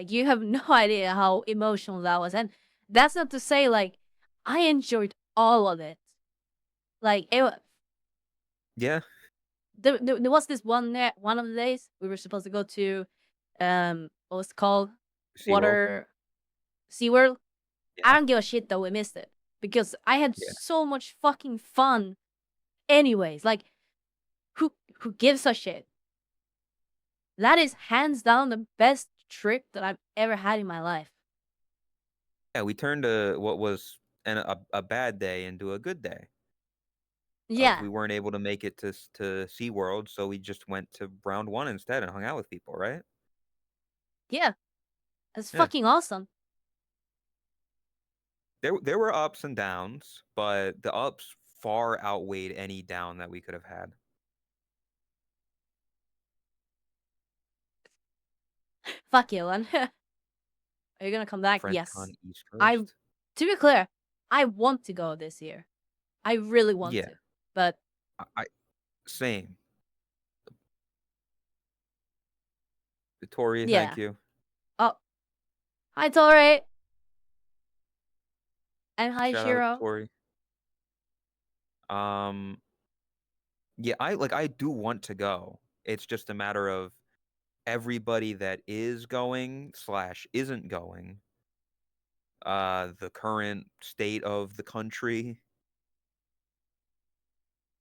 You have no idea how emotional that was. And that's not to say I enjoyed all of it. Yeah. There was this one of the days we were supposed to go to what was it called? SeaWorld. Yeah. I don't give a shit that we missed it. Because I had so much fucking fun anyways. Who gives a shit? That is hands down the best trip that I've ever had in my life. Yeah, we turned what was a bad day into a good day. Yeah. we weren't able to make it to SeaWorld, so we just went to round one instead and hung out with people, right? Yeah. It's Yeah. fucking awesome. There were ups and downs, but the ups far outweighed any down that we could have had. Fuck you, Len. Are you gonna come back? FrenchCon Yes. East I, Coast. to be clear, I want to go this year. I really want Yeah, to. But I same. Tori, yeah. thank you. Oh, hi Tori. And hi Shout out to Shiro. Tori. Yeah, I do want to go. It's just a matter of everybody that is going slash isn't going. The current state of the country,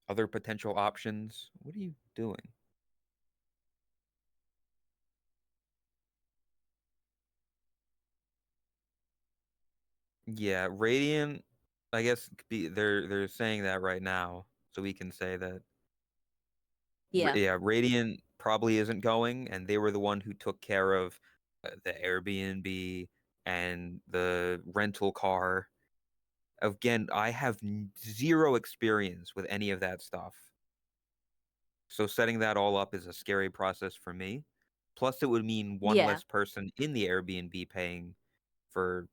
other potential options. What are you doing? Yeah, Radiant. I guess they're saying that right now, so we can say that. Yeah. Yeah, Radiant probably isn't going, and they were the one who took care of the Airbnb and the rental car. Again, I have zero experience with any of that stuff. So setting that all up is a scary process for me. Plus, it would mean one Yeah. less person in the Airbnb paying for,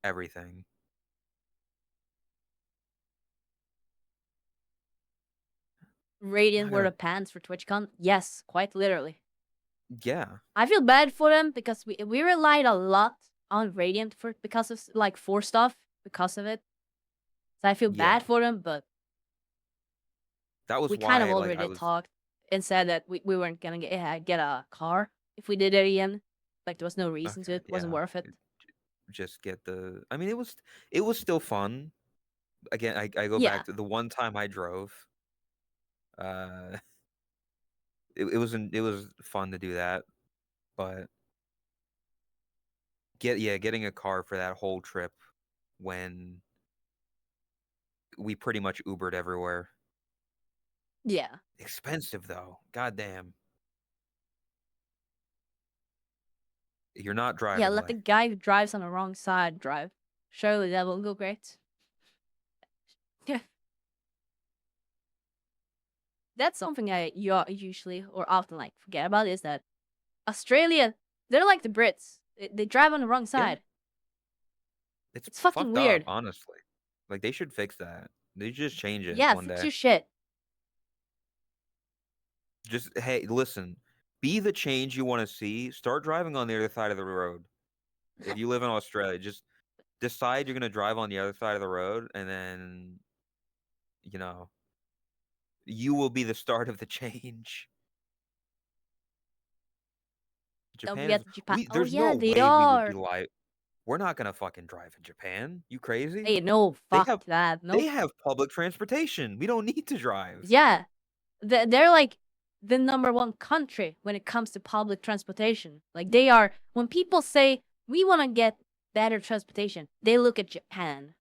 everything. Radiant I were the don't. pants for TwitchCon? Yes, quite literally. Yeah. I feel bad for them because we relied a lot on Radiant for stuff because of it. So I feel Yeah. bad for them, but That was we kind of why, like, I already was. talked and said that we weren't gonna get a car if we did it again. Like there was no reason to Okay. it. Wasn't Yeah. worth it. Just get the. I mean, it was still fun. Again, I go Yeah. back to the one time I drove. Uh, it was fun to do that, but getting a car for that whole trip when we pretty much Ubered everywhere. Yeah. Expensive though. Goddamn. You're not Yeah, driving let the away. guy who drives on the wrong side drive. Surely that will go great. Yeah. That's something I usually or often like forget about is that Australia, they're like the Brits. They drive on the wrong Yeah, side. it's It's fucking fucked up, weird. honestly. Like they should fix that. They should just change it Yeah, one fix day. your shit. Just hey, listen. Be the change you want to see. Start driving on the other side of the road. If you live in Australia, just decide you're gonna drive on the other side of the road, and then you know you will be the start of the change. Don't Japan is forget Japan. Oh there's yeah, no they way we would be are. like we're not gonna fucking drive in Japan. You crazy? Hey, no, They fuck have that. they Nope. have public transportation. We don't need to drive. Yeah, they're like the number one country when it comes to public transportation. Like they are. When people say we want to get better transportation, they look at Japan.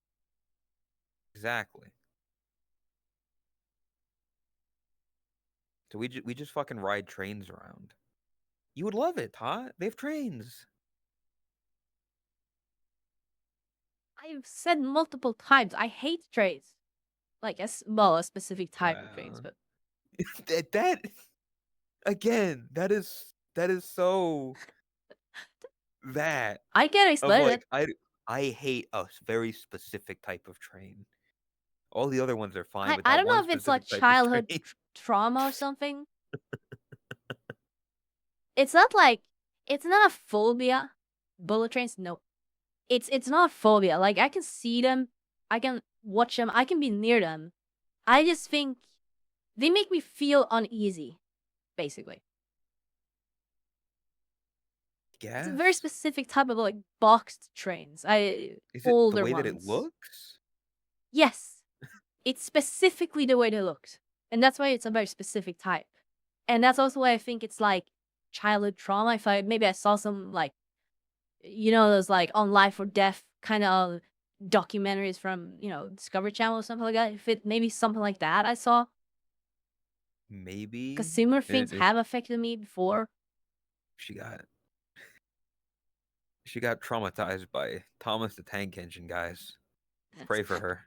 Exactly. So we just fucking ride trains around. You would love it, huh? They have trains. I've said multiple times I hate trains. Like a specific type of trains, Wow. but That again, that is so that I can of explain like it. I hate a very specific type of train. All the other ones are fine, but I that don't know one if it's like specific type of childhood train. trauma or something. It's not like it's not a phobia. Bullet trains, no. It's not a phobia. Like I can see them, I can watch them, I can be near them. I just think they make me feel uneasy, basically. It's a very Guess. specific type of like boxed trains. Is it the Older way that it ones. looks? Yes. It's specifically the way they looked. And that's why it's a very specific type. And that's also why I think it's like childhood trauma. If maybe I saw some like those like on life or death kind of documentaries from, Discovery Channel or something like that. If it maybe something like that I saw. Maybe Because similar things it, have affected me before. she got she got traumatized by Thomas the Tank Engine, guys. Pray for her.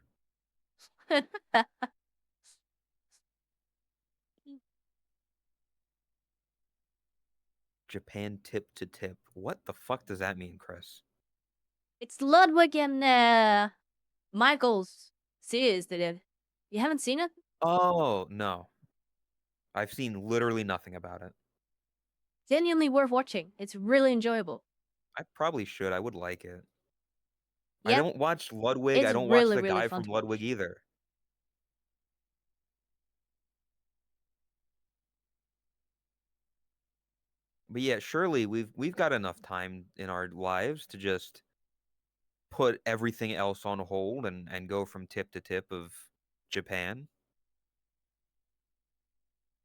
Japan tip to tip. What the fuck does that mean, Chris? It's Ludwig and Michael's series they did. You haven't seen it? Oh, no. I've seen literally nothing about it. Genuinely worth watching. It's really enjoyable. I probably should. I would like it. I Yep. don't watch Ludwig. It's I don't watch really, the really guy fun from to Ludwig watch. either. But yeah, surely we've got enough time in our lives to just put everything else on hold and go from tip to tip of Japan.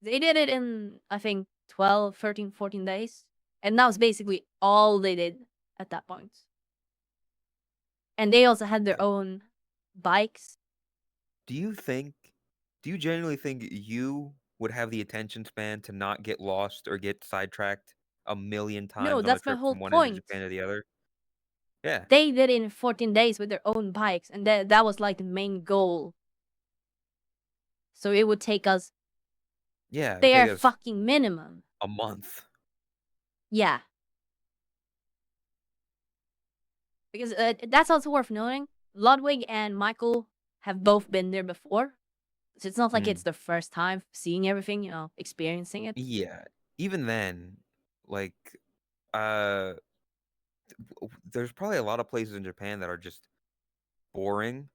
They did it in, I think, 12, 13, 14 days. And that was basically all they did at that point. And they also had their own bikes. Do you genuinely think you would have the attention span to not get lost or get sidetracked a million No, times on a that's my trip whole from one end of point. Japan to the other? Yeah. They did it in 14 days with their own bikes. And that was like the main goal. So it would take us Yeah, it would bare take us fucking minimum. a month. Yeah. Because that's also worth noting. Ludwig and Michael have both been there before. So it's not like it's their first time seeing everything, experiencing it. Yeah. Even then, like, uh, there's probably a lot of places in Japan that are just boring.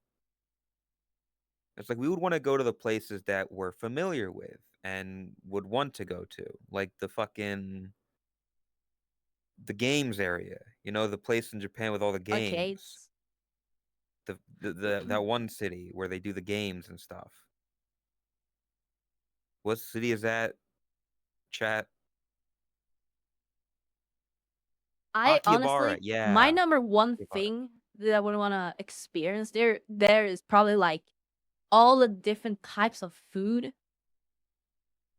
It's like we would want to go to the places that we're familiar with and would want to go to, like the games area. You know, the place in Japan with all the games. Arcades. The that one city where they do the games and stuff. What city is that? Chat. I Akihabara. honestly, my Yeah. number one Akihabara. thing that I would want to experience there is probably like all the different types of food,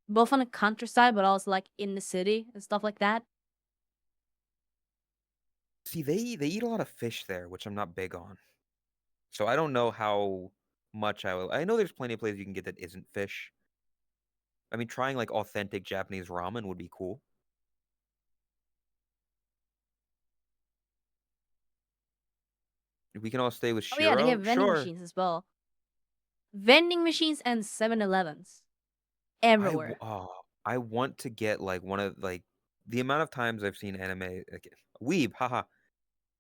both on the countryside, but also like in the city and stuff like that. See, they eat a lot of fish there, which I'm not big on. So I don't know how much I will. I know there's plenty of places you can get that isn't fish. I mean, trying like authentic Japanese ramen would be cool. We can all stay with Oh yeah, they Shiro. have vending Sure. machines as well. Vending machines and 7-Elevens I everywhere. I want to get like one of like the amount of times I've seen anime like weeb, haha,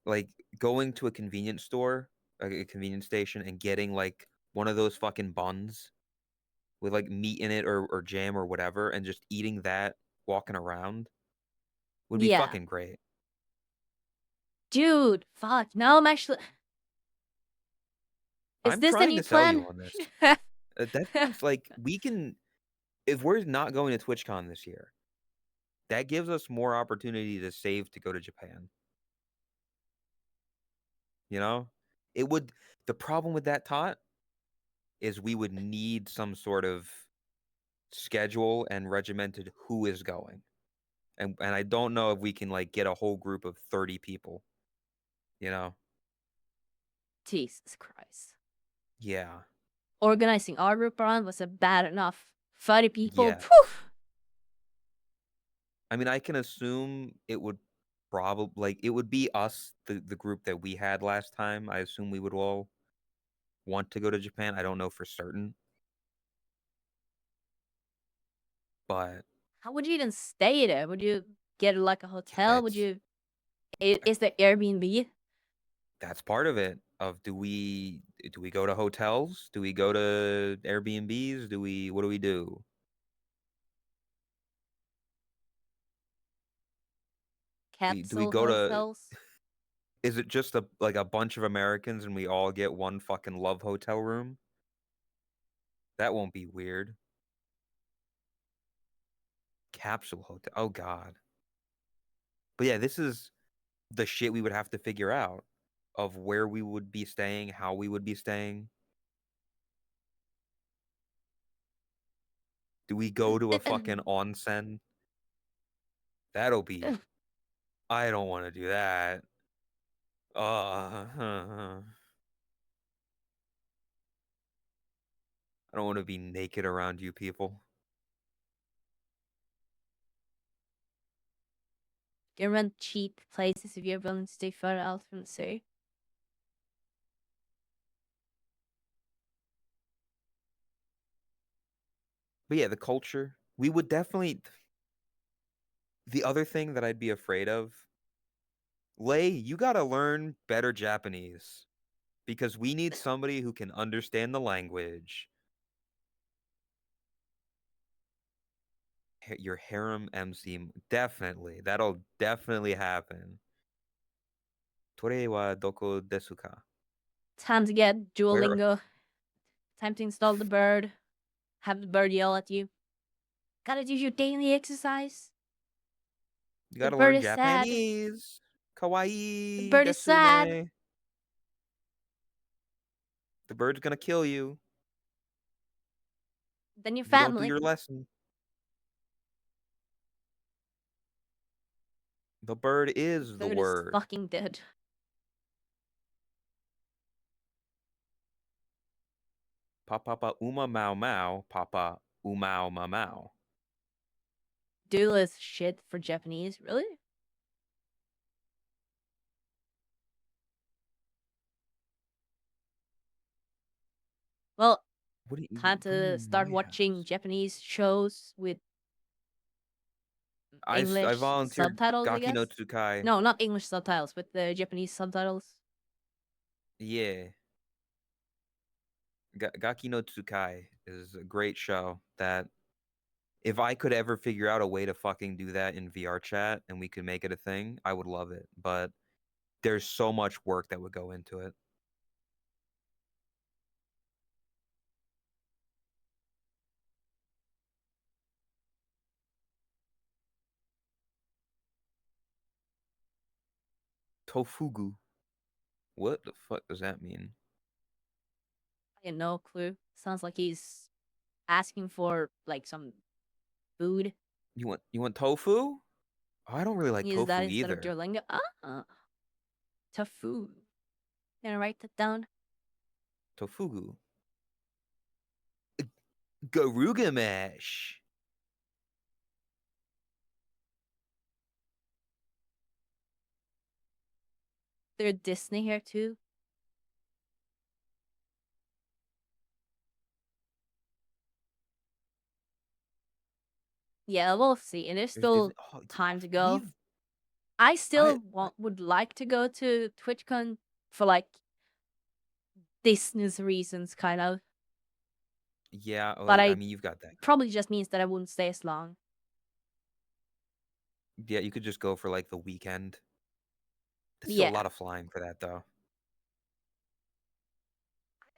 like going to a convenience store, like a convenience station, and getting like one of those fucking buns with like meat in it or jam or whatever, and just eating that walking around would be Yeah. fucking great. Dude, fuck. Now I'm actually. Is I'm this the trying new to sell you plan? on this. That seems like we can, if we're not going to TwitchCon this year, that gives us more opportunity to save to go to Japan. You know, it would. The problem with that Tot is we would need some sort of schedule and regimented who is going, and I don't know if we can like get a whole group of 30 people. You know, Jesus Christ. yeah, Organizing our group around was a bad enough. 30 people. yeah. Whew. I mean, I can assume it would probably like it would be us, the group that we had last time. I assume we would all want to go to Japan. I don't know for certain, but How would you even stay there? Would you get like a hotel? Would that's you? Is there Airbnb? that's part of it. Of do we go to hotels? Do we go to Airbnbs? What do we do? Do we Capsule go to hotels? is it just a bunch of Americans and we all get one fucking love hotel room? That won't be weird. Capsule hotel. Oh god. But yeah, this is the shit we would have to figure out. of where we would be staying, how we would be staying. Do we go to a fucking onsen? That'll be. I don't want to do that. I don't want to be naked around you people. You can rent cheap places if you're willing to stay further out from the city. But yeah, the culture. We would definitely. The other thing that I'd be afraid of, Lei, you gotta learn better Japanese. Because we need somebody who can understand the language. Your harem MC, definitely. That'll definitely happen. Tore wa doko desu ka? Time to get Where Duolingo. Time to install the bird. Have the bird yell at you. Gotta do your daily exercise. you The gotta bird learn is sad. Japanese. The Kawaii bird is sad. desu ne. The bird's gonna kill you. Then your If you don't do family. your lesson. The bird is the Bird is word. fucking dead. Papa uma mau mau. Papa umau ma mau. Doodle shit for Japanese, really? Well, What do you time what do you to mean start my watching house? Japanese shows with I English volunteered subtitles, I Gaki no guess. Tsukai. No, not English subtitles, with the Japanese subtitles. Yeah. Gaki no Tsukai is a great show that if I could ever figure out a way to fucking do that in VR chat and we could make it a thing, I would love it. But there's so much work that would go into it. Tofugu. What the fuck does that mean? I have no clue. Sounds like he's asking for like some food. You want tofu? Oh, I don't really like Use that tofu instead of either. Duolingo. Tofu. Gonna write that down. Tofugu. Garuga mash. There's Disney here too. Yeah, we'll see. And there's There's still Disney. Oh, time to go. we've I still I would like to go to TwitchCon for like business reasons, kind of. yeah, well, But I I mean you've got that. probably just means that I wouldn't stay as long. Yeah, you could just go for like the weekend. It's still a Yeah. lot of flying for that though.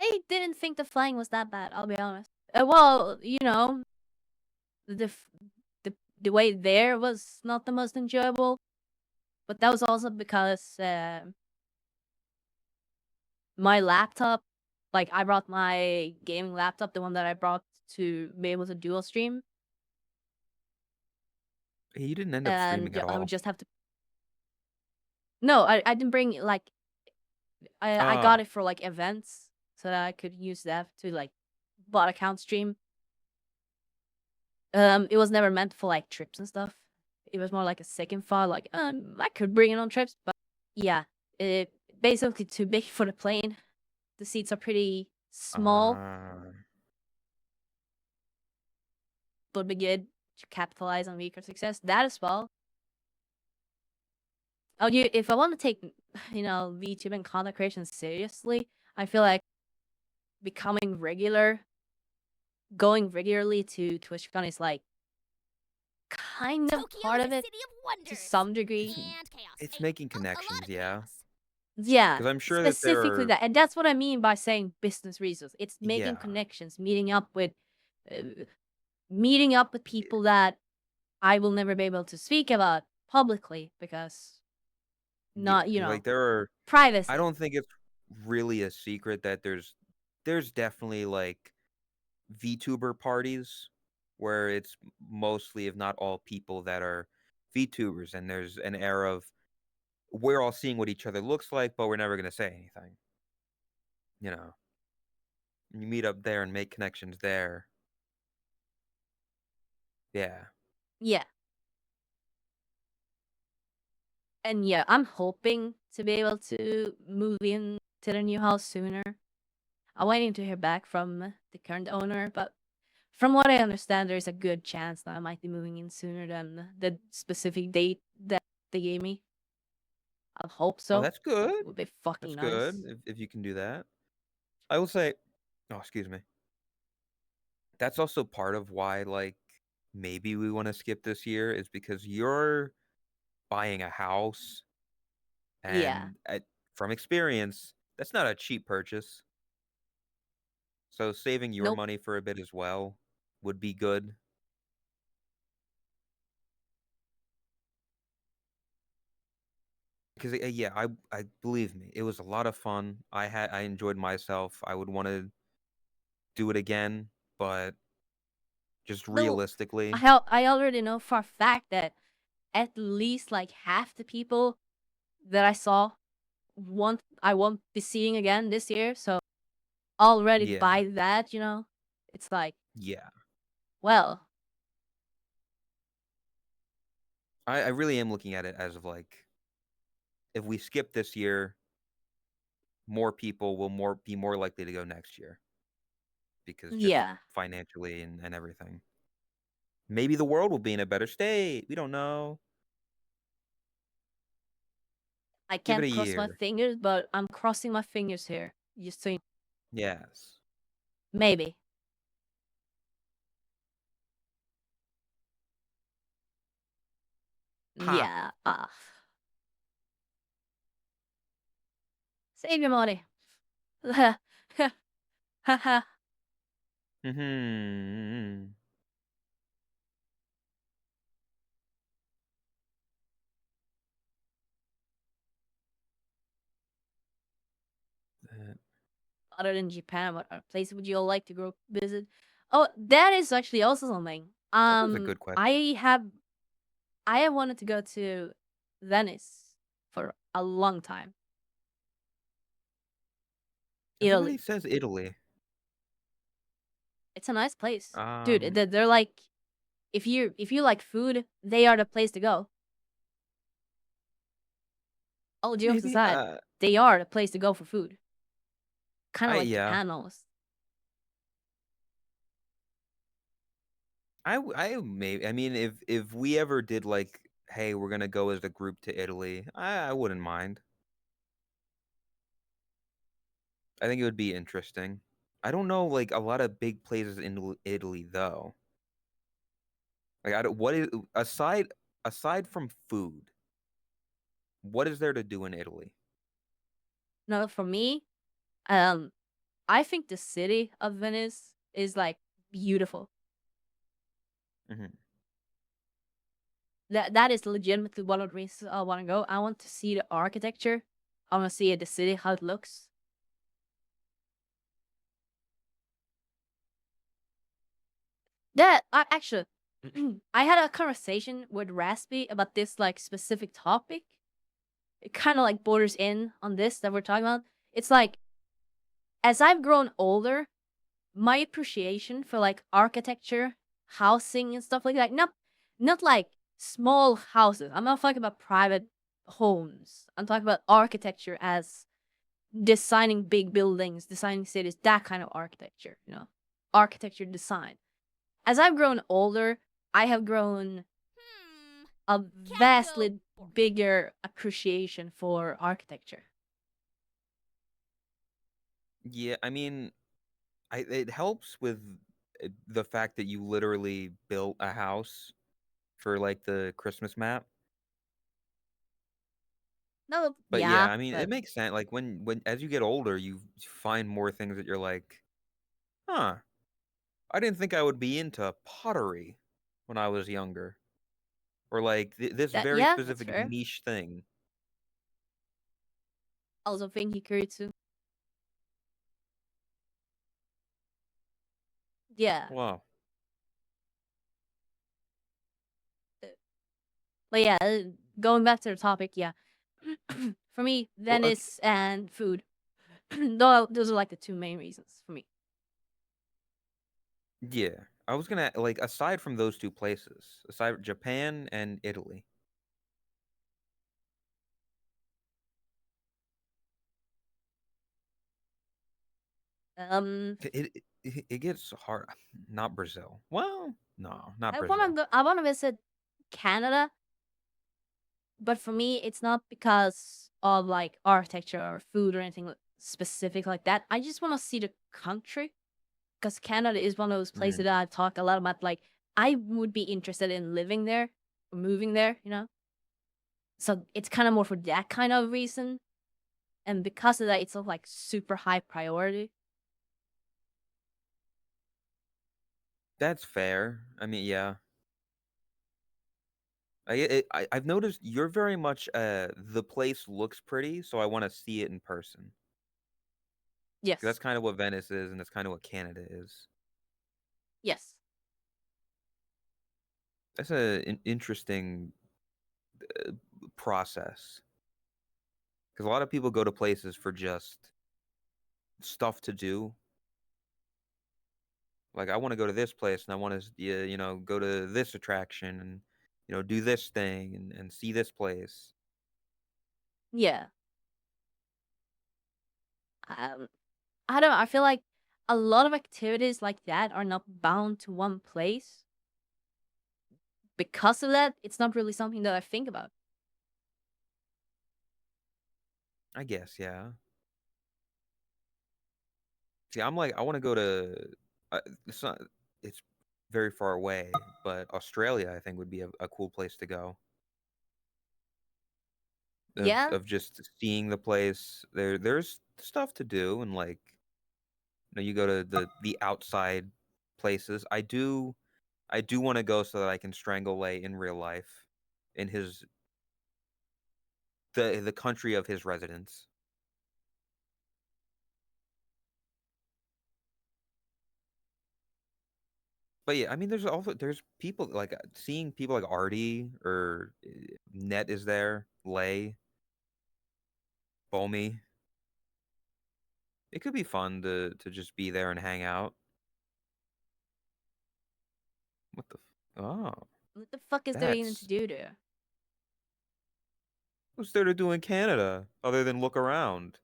I didn't think the flying was that bad, I'll be honest. Well, you know, the the way there was not the most enjoyable, but that was also because my laptop, like I brought my gaming laptop, the one that I brought to be able to dual stream, Hey, you didn't end up and streaming at I would all. just have to. No, I didn't bring like I got it for like events so that I could use that to like bot account stream. It was never meant for like trips and stuff. It was more like a second thought, like I could bring it on trips, but yeah, it basically too big for the plane. The seats are pretty small, but be good to capitalize on weaker success. That as well. Oh, if I want to take VTube and content creation seriously, I feel like becoming regular, going regularly to TwitchCon is like kind of Tokyo part is of a it city of wonders to some degree. and chaos. It's A- making a lot of connections, yeah. chaos. Yeah, Because I'm sure that there specifically are. that, and that's what I mean by saying business reasons. It's making Yeah. connections, uh, meeting up with people that I will never be able to speak about publicly because Yeah, not, 'cause, like, there are I privacy. don't think it's really a secret that there's definitely, like, VTuber parties where it's mostly, if not all, people that are VTubers, and there's an air of we're all seeing what each other looks like, but we're never gonna say anything, you know? You meet up there and make connections there. Yeah. Yeah. And yeah, I'm hoping to be able to move in to the new house sooner. I'm waiting to hear back from the current owner, but from what I understand, there's a good chance that I might be moving in sooner than the specific date that they gave me. I hope Oh, so. that's good. It would be fucking That's good nice. if you can do that. I will say oh, excuse me. That's also part of why, like, maybe we wanna skip this year is because you're buying a house, Yeah. and from experience, that's not a cheap purchase. So saving your Nope. money for a bit as well would be good. Because yeah, I believe me, it was a lot of fun. I enjoyed myself. I would want to do it again, but just No, realistically, I already know for a fact that at least like half the people that I saw I won't be seeing again this year. So already yeah, by that, it's like, yeah. well, I really am looking at it as of like if we skip this year, more people will more be more likely to go next year because just yeah, financially and everything. Maybe the world will be in a better state. We don't know. I Give it a can't cross my year. fingers, but I'm crossing my fingers here. Just so Yes. maybe. Ha. Yeah. Save your money. Haha. Hmm. That Other than Japan, what other places would you all like to go visit? Oh, that is actually also something. that is a good question. I have wanted to go to Venice for a long time. Everybody Italy. says Italy. It's a nice place. Dude, Um, they're like if you like food, they are the place to go. All jokes maybe. aside, they are the place to go for food. Kind of I like yeah. Japan almost. I maybe. I mean, if we ever did like, hey, we're gonna go as a group to Italy, I wouldn't mind. I think it would be interesting. I don't know like a lot of big places in Italy though. Like I don't. What is aside from food? What is there to do in Italy? No, for me, um, I think the city of Venice is like beautiful. Hmm. That is legitimately one of the reasons I want to go. I want to see the architecture. I want to see the city how it looks. That I actually, I had a conversation with Raspy about this like specific topic. It kind of like borders in on this that we're talking about. It's like as I've grown older, my appreciation for like architecture, housing, and stuff like that. Not like small houses. I'm not talking about private homes. I'm talking about architecture as designing big buildings, designing cities, that kind of architecture. Architecture design. As I've grown older, I have grown Hmm. a Can't go vastly bigger appreciation for architecture. Yeah, I mean, it helps with the fact that you literally built a house for like the Christmas map. No, But yeah, yeah, I mean, it but makes sense. Like when as you get older, you find more things that you're like, huh, I didn't think I would be into pottery when I was younger, or like this that very yeah, that's specific fair. niche thing. Also think Hikaritsu. Yeah. Wow. But yeah, going back to the topic, yeah. For me, Well, okay. Venice and food. Those are like the two main reasons for me. Yeah, I was gonna like aside from those two places, aside Japan and Italy, Um, it gets hard. Not Brazil. Well, no, not I wanna Brazil. go. I wanna visit Canada, but for me, it's not because of like architecture or food or anything specific like that. I just want to see the country because Canada is one of those places Mm. that I've talked a lot about. Like, I would be interested in living there, or moving there, you know? So it's kind of more for that kind of reason. And because of that, it's not like super high priority. That's fair. I mean, yeah. I've noticed you're very much the place looks pretty, so I want to see it in person. 'Cause Yes. that's kind of what Venice is, and that's kind of what Canada is. Yes. That's an interesting uh, process because a lot of people go to places for just stuff to do. Like I want to go to this place and I want to, go to this attraction and do this thing and see this place. Yeah. I don't know. I feel like a lot of activities like that are not bound to one place. Because of that, it's not really something that I think about. I guess, yeah. See, I'm like, I want to go to. It's not. It's very far away, but Australia, I think, would be a cool place to go. Yeah. Of just seeing the place. There's stuff to do, and like, you go to the outside places. I do want to go so that I can strangle Lay in real life, in his the country of his residence. But yeah, I mean, there's people like seeing people like Artie or Net is there, Lay, Bomi. It could be fun to just be there and hang out. What the? Oh, What the fuck is there even to that's do there? what's there to do in Canada other than look around?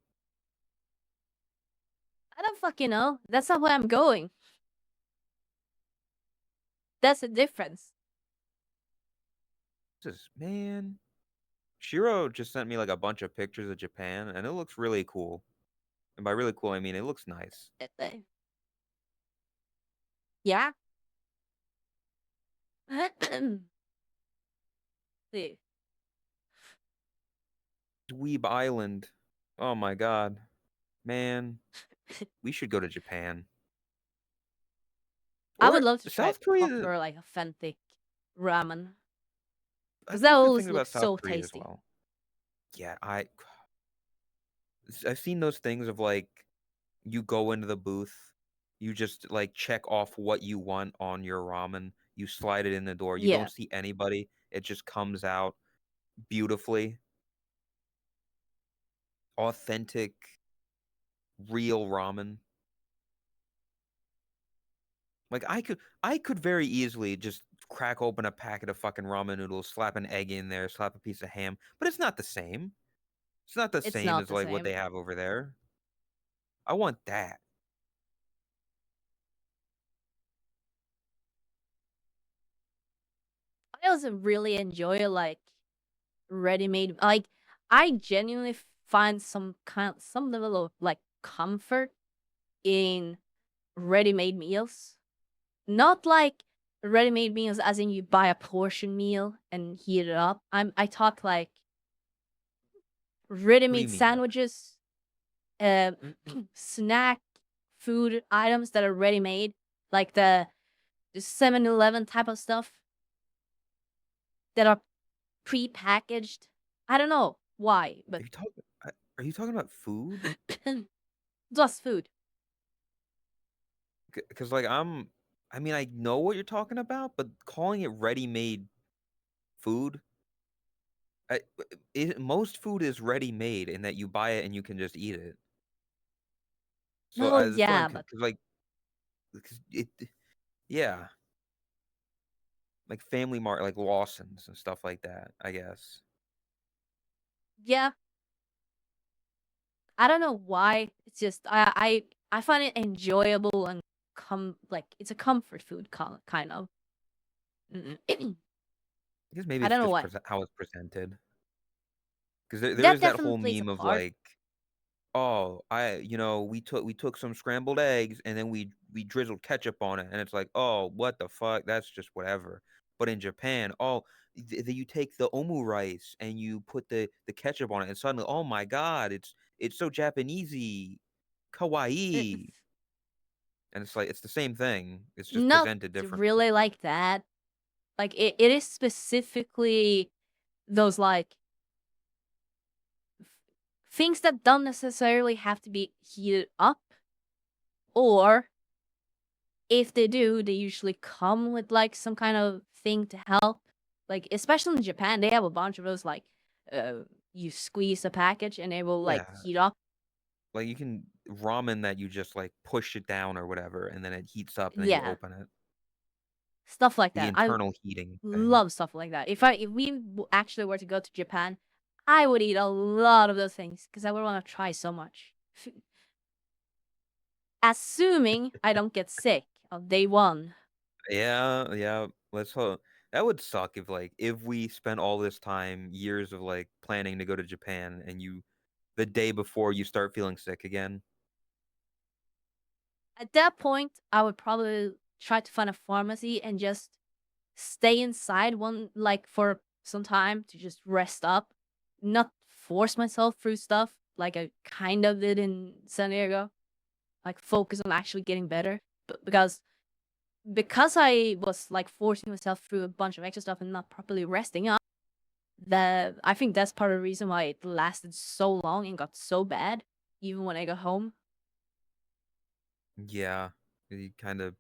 I don't fucking know. That's not where I'm going. That's the difference. Man. Shiro just sent me like a bunch of pictures of Japan, and it looks really cool. And by really cool, I mean it looks nice. Yeah. See. Dweeb Island. Oh my god, man, we should go to Japan I would or love to try South Korea. proper, like, authentic ramen. I've Because that heard good always things about looks South so Korea as tasty. well. Yeah, I've seen those things of like you go into the booth, you just like check off what you want on your ramen, you slide it in the door, you Yeah. don't see anybody, it just comes out beautifully, authentic, real ramen. Like I could very easily just crack open a packet of fucking ramen noodles, slap an egg in there, slap a piece of ham, but it's not the same. It's not the It's same not as the like what same. they have over there. I want that. I also really enjoy, like, ready-made, like, I genuinely find some level of, like, comfort in ready-made meals. Not like ready-made meals as in you buy a portion meal and heat it up. I talk like What do you ready-made mean by that? sandwiches, uh, snack food items that are ready-made, like the 7-Eleven type of stuff that are pre-packaged. I don't know why, Are but you talking? Are you talking about food? Just food. Because like I mean, I know what you're talking about, but calling it ready-made food, I, most food is ready-made in that you buy it and you can just eat it. So No, that's what I'm yeah, but because like 'cause yeah, like Family Mart, like Lawson's and stuff like that. I guess. yeah, I don't know why. It's just I find it enjoyable and like it's a comfort food kind of. I guess maybe I it's don't know just why. how it's presented. Because there That is that definitely whole plays a meme of part. like, oh, we took some scrambled eggs and then we drizzled ketchup on it, and it's like, oh, what the fuck? That's just whatever. But in Japan, oh, you take the omu rice and you put the ketchup on it, and suddenly, oh my god, it's so Japanesey, kawaii, and it's like it's the same thing. It's just Not presented differently. really like that. Like it is specifically those like things that don't necessarily have to be heated up, or if they do, they usually come with like some kind of thing to help. Like especially in Japan, they have a bunch of those like uh you squeeze a package and it will like Yeah, heat up. like you can ramen that you just like push it down or whatever, and then it heats up, and then you Yeah, open it. stuff like The that. I internal heating thing. love stuff like that. If we actually were to go to Japan, I would eat a lot of those things because I would want to try so much. Assuming I don't get sick on day one. Yeah, yeah. Let's hope. That would suck if we spent all this time, years of like planning to go to Japan, and the day before you start feeling sick again. At that point, I would probably try to find a pharmacy and just stay inside one like for some time to just rest up, not force myself through stuff like I kind of did in San Diego. Like focus on actually getting better, but because I was like forcing myself through a bunch of extra stuff and not properly resting up, that I think that's part of the reason why it lasted so long and got so bad, even when I got home. Yeah, you kind of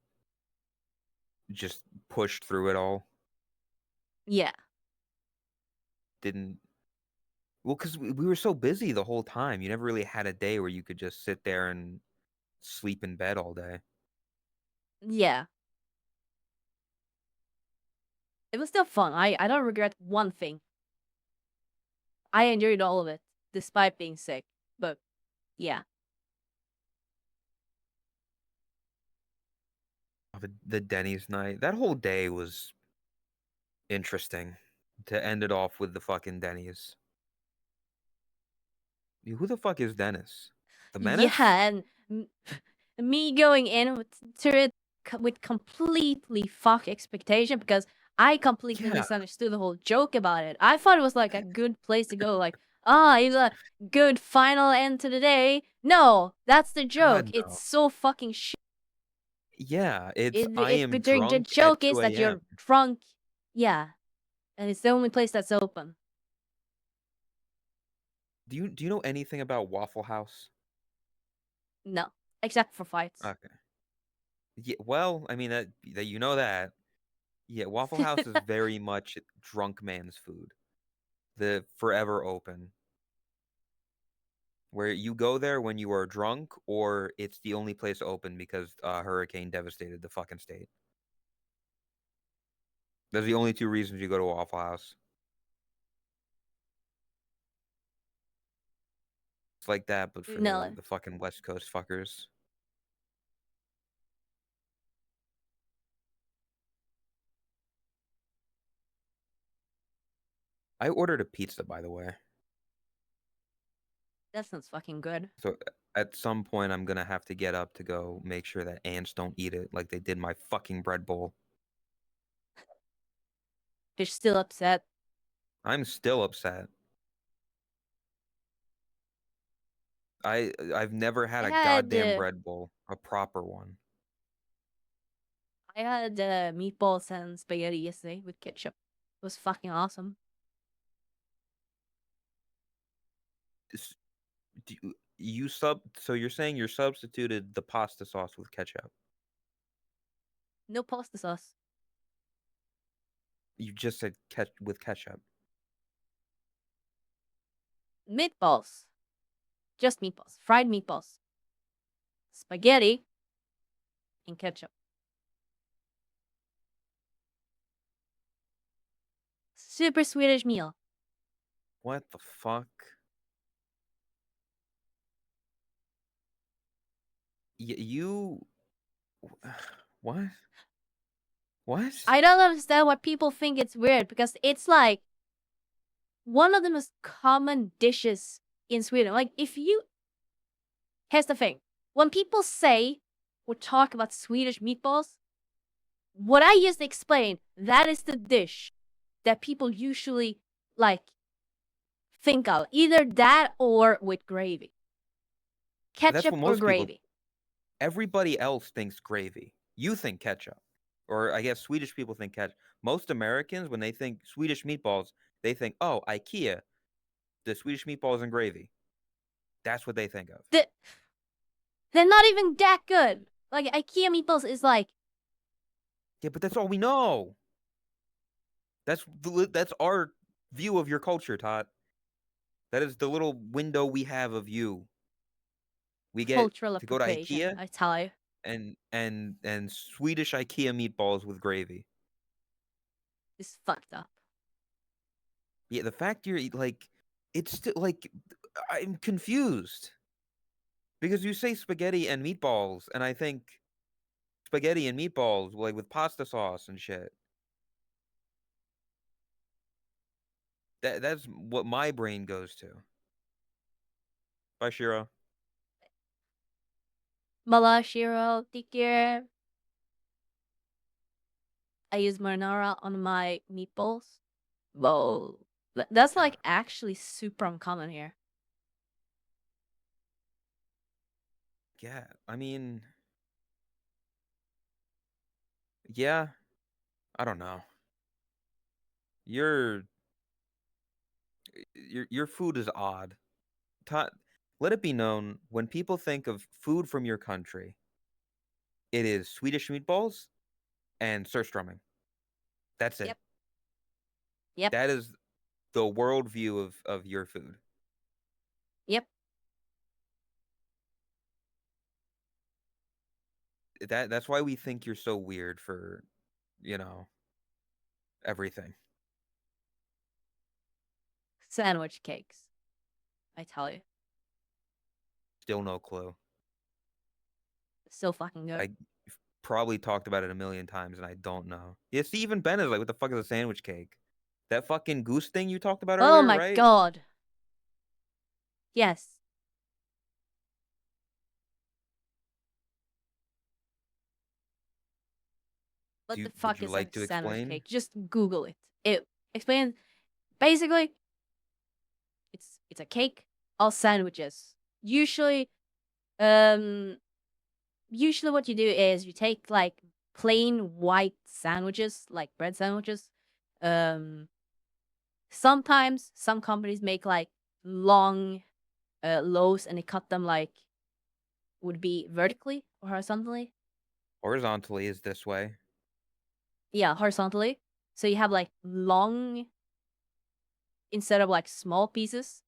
just pushed through it all. Yeah, Didn't Well, because we were so busy the whole time. You never really had a day where you could just sit there and sleep in bed all day. yeah. It was still fun. I don't regret one thing. I enjoyed all of it, despite being sick. But yeah, The Denny's night, that whole day was interesting. To end it off with the fucking Denny's. Who the fuck is Dennis? The Menace? yeah, and me going in to it with completely fuck expectation because I completely Yeah, misunderstood the whole joke about it. I thought it was like a good place to go, like, it's a good final end to the day. No, that's the joke. God It's no. so fucking shit. Yeah, it's I am The drunk at joke is 2 that a.m. you're drunk. Yeah, and it's the only place that's open. Do you know anything about Waffle House? No, except for fights. Okay. Yeah, well, I mean that you know that. Yeah, Waffle House is very much drunk man's food. The forever open. Where you go there when you are drunk, or it's the only place open because hurricane devastated the fucking state. Those are the only two reasons you go to Waffle House. It's like that, but for the No, the fucking West Coast fuckers. I ordered a pizza, by the way. that sounds fucking good. So at some point, I'm gonna have to get up to go make sure that ants don't eat it like they did my fucking bread bowl. They're still upset. I'm still upset. I've never had I a had goddamn bread bowl, a proper one. I had meatballs and spaghetti yesterday with ketchup. It was fucking awesome. So you're saying you substituted the pasta sauce with ketchup? No pasta sauce. You just said with ketchup. Meatballs. Just meatballs. Fried meatballs. Spaghetti and ketchup. Super Swedish meal. What the fuck? You what? What? I don't understand why people think it's weird because it's like one of the most common dishes in Sweden. Like, here's the thing: when people say or talk about Swedish meatballs, what I just explained, that is the dish that people usually like think of. Either that or with gravy. That's Ketchup what or most people. gravy. Everybody else thinks gravy. You think ketchup, or I guess Swedish people think ketchup. Most Americans, when they think Swedish meatballs, they think, oh, IKEA, the Swedish meatballs and gravy. That's what they think of. They're not even that good. Like, IKEA meatballs is like, Yeah, but that's all we know. That's our view of your culture, Todd. That is the little window we have of you. We get cultural to go to appropriation, IKEA I tell you. and Swedish IKEA meatballs with gravy. It's fucked up. Yeah, the fact you're like, it's still like, I'm confused because you say spaghetti and meatballs, and I think spaghetti and meatballs like with pasta sauce and shit. That's what my brain goes to. Bye, Shiro. Mala, Shiro, tikir. I use marinara on my meatballs. Whoa. That's like actually super uncommon here. Yeah, I mean, yeah, I don't know. Your your food is odd. Let it be known, when people think of food from your country, it is Swedish meatballs and surströmming. That's it. Yep. Yep. That is the worldview of your food. Yep. That's why we think you're so weird for, everything. Sandwich cakes. I tell you. Still no clue. So fucking good. I probably talked about it a million times and I don't know. Yeah, see, even Ben is like, what the fuck is a sandwich cake? That fucking goose thing you talked about Oh earlier, my right? god. Yes. What the Would fuck you is like a to sandwich explain? cake? Just Google it. It explains. Basically, it's a cake, all sandwiches. Usually, usually what you do is you take like plain white sandwiches, like bread sandwiches. Sometimes some companies make like long loaves and they cut them like would be vertically or horizontally. Horizontally is this way. Yeah, horizontally. So you have like long instead of like small pieces.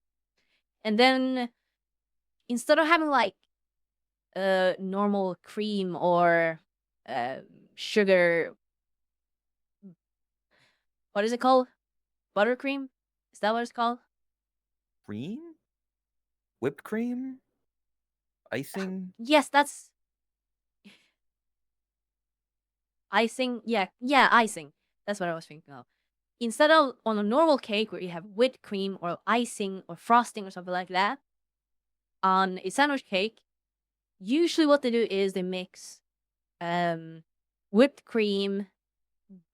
And then instead of having like normal cream or sugar, what is it called? Buttercream? Is that what it's called? Cream? Whipped cream? Icing? Yes, that's icing. Yeah, icing. That's what I was thinking of. Instead of on a normal cake where you have whipped cream or icing or frosting or something like that, on a sandwich cake, usually what they do is they mix whipped cream,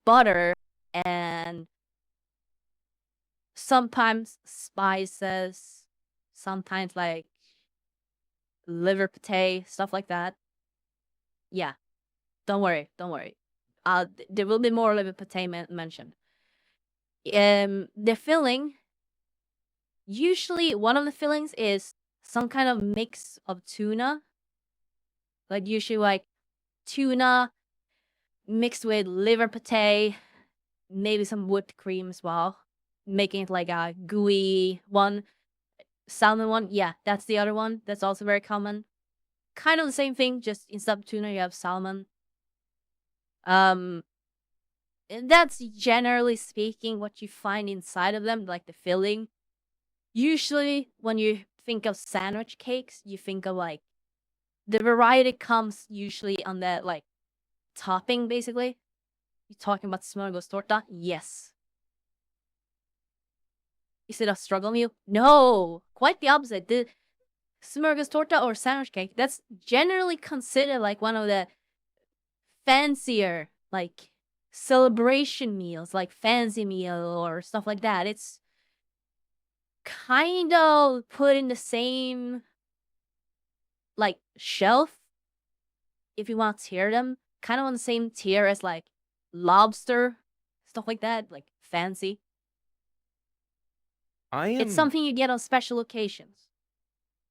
butter, and sometimes spices, sometimes like liver pate, stuff like that. Yeah, don't worry. There will be more liver pate mentioned. The filling, usually one of the fillings is some kind of mix of tuna. Like usually like tuna mixed with liver pate, maybe some whipped cream as well, making it like a gooey one. Salmon one, yeah, that's the other one. That's also very common. Kind of the same thing, just instead of tuna, you have salmon. And that's generally speaking what you find inside of them, like the filling. Usually, when you think of sandwich cakes, you think of like the variety comes usually on the like topping, basically. You talking about smörgåstorta? Yes. Is it a struggle meal? No, quite the opposite. The smörgåstorta or sandwich cake, that's generally considered like one of the fancier, like celebration meals, like fancy meal or stuff like that. It's kind of put in the same like shelf, if you want to tier them, kind of on the same tier as like lobster, stuff like that, like fancy. It's something you get on special occasions.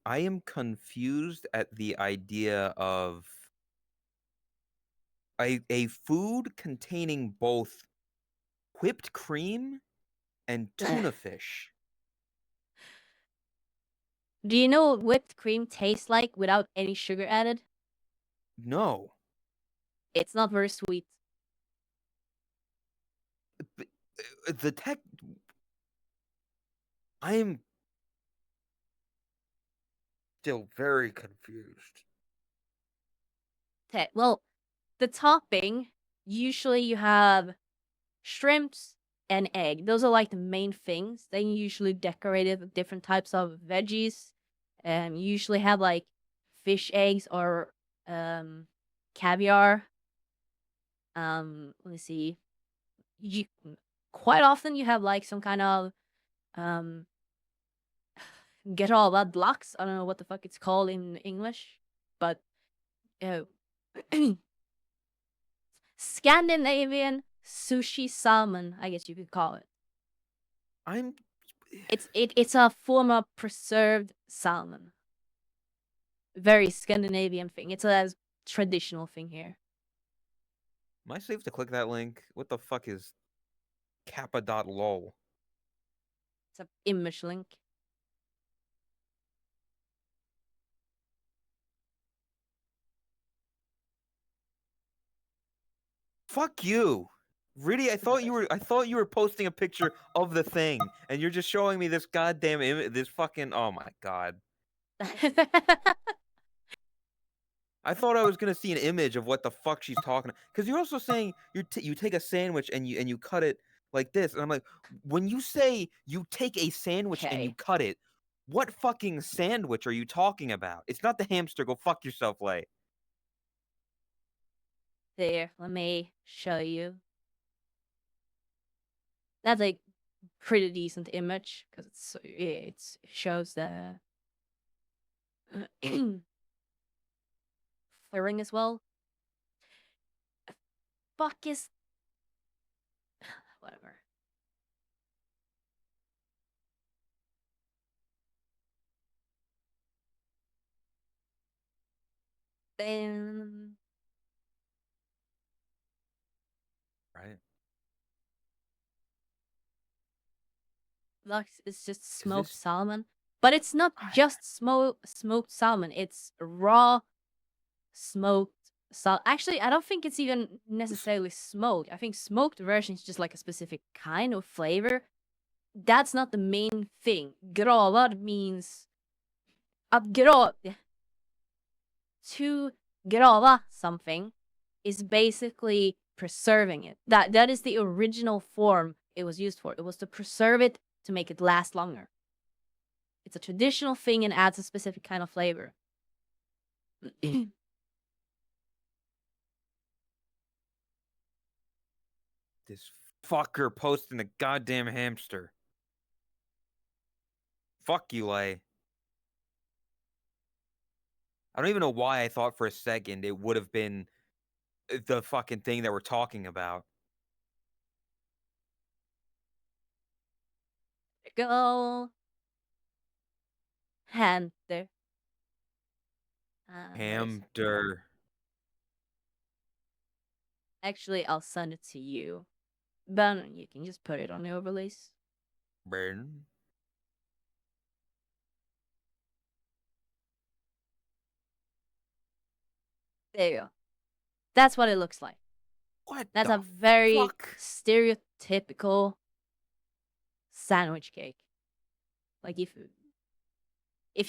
I am confused at the idea of a food containing both whipped cream and tuna fish. Do you know what whipped cream tastes like without any sugar added? No. It's not very sweet. The tech. I am still very confused. Okay, well, the topping, usually you have shrimps and egg. Those are like the main things. Then you usually decorate it with different types of veggies. You usually have like fish eggs or caviar. Let me see. You quite often you have like some kind of get all that blocks. I don't know what the fuck it's called in English, but Scandinavian sushi salmon, I guess you could call it. It's a form of preserved salmon. Very Scandinavian thing. It's a traditional thing here. Am I safe to click that link? What the fuck is kappa.lol? It's an image link. Fuck you. Really? I thought you were posting a picture of the thing and you're just showing me this goddamn this fucking oh my god. I thought I was gonna see an image of what the fuck she's talking. Because you're also saying you take a sandwich and you cut it like this, and I'm like, when you say you take a sandwich and you Okay. cut it, what fucking sandwich are you talking about? It's not the hamster. Go fuck yourself, Lay. There, let me show you. That's a pretty decent image because it shows the flaring as well. Fuck is whatever. Then Right? Lux is just smoked this- salmon, but it's not just smoked salmon. It's raw smoked salt. Actually, I don't think it's even necessarily smoked. I think smoked version is just like a specific kind of flavor. That's not the main thing. Gravad means to grava something is basically preserving it. That is the original form it was used for. It was to preserve it to make it last longer. It's a traditional thing and adds a specific kind of flavor. This fucker posting the goddamn hamster. Fuck you, Lay. I don't even know why I thought for a second it would have been the fucking thing that we're talking about. Go. Hand there. Where is it? Hamster. Actually, I'll send it to you. But you can just put it on the overlays. Burn. There you go. That's what it looks like. What That's the a very fuck? stereotypical sandwich cake. Like if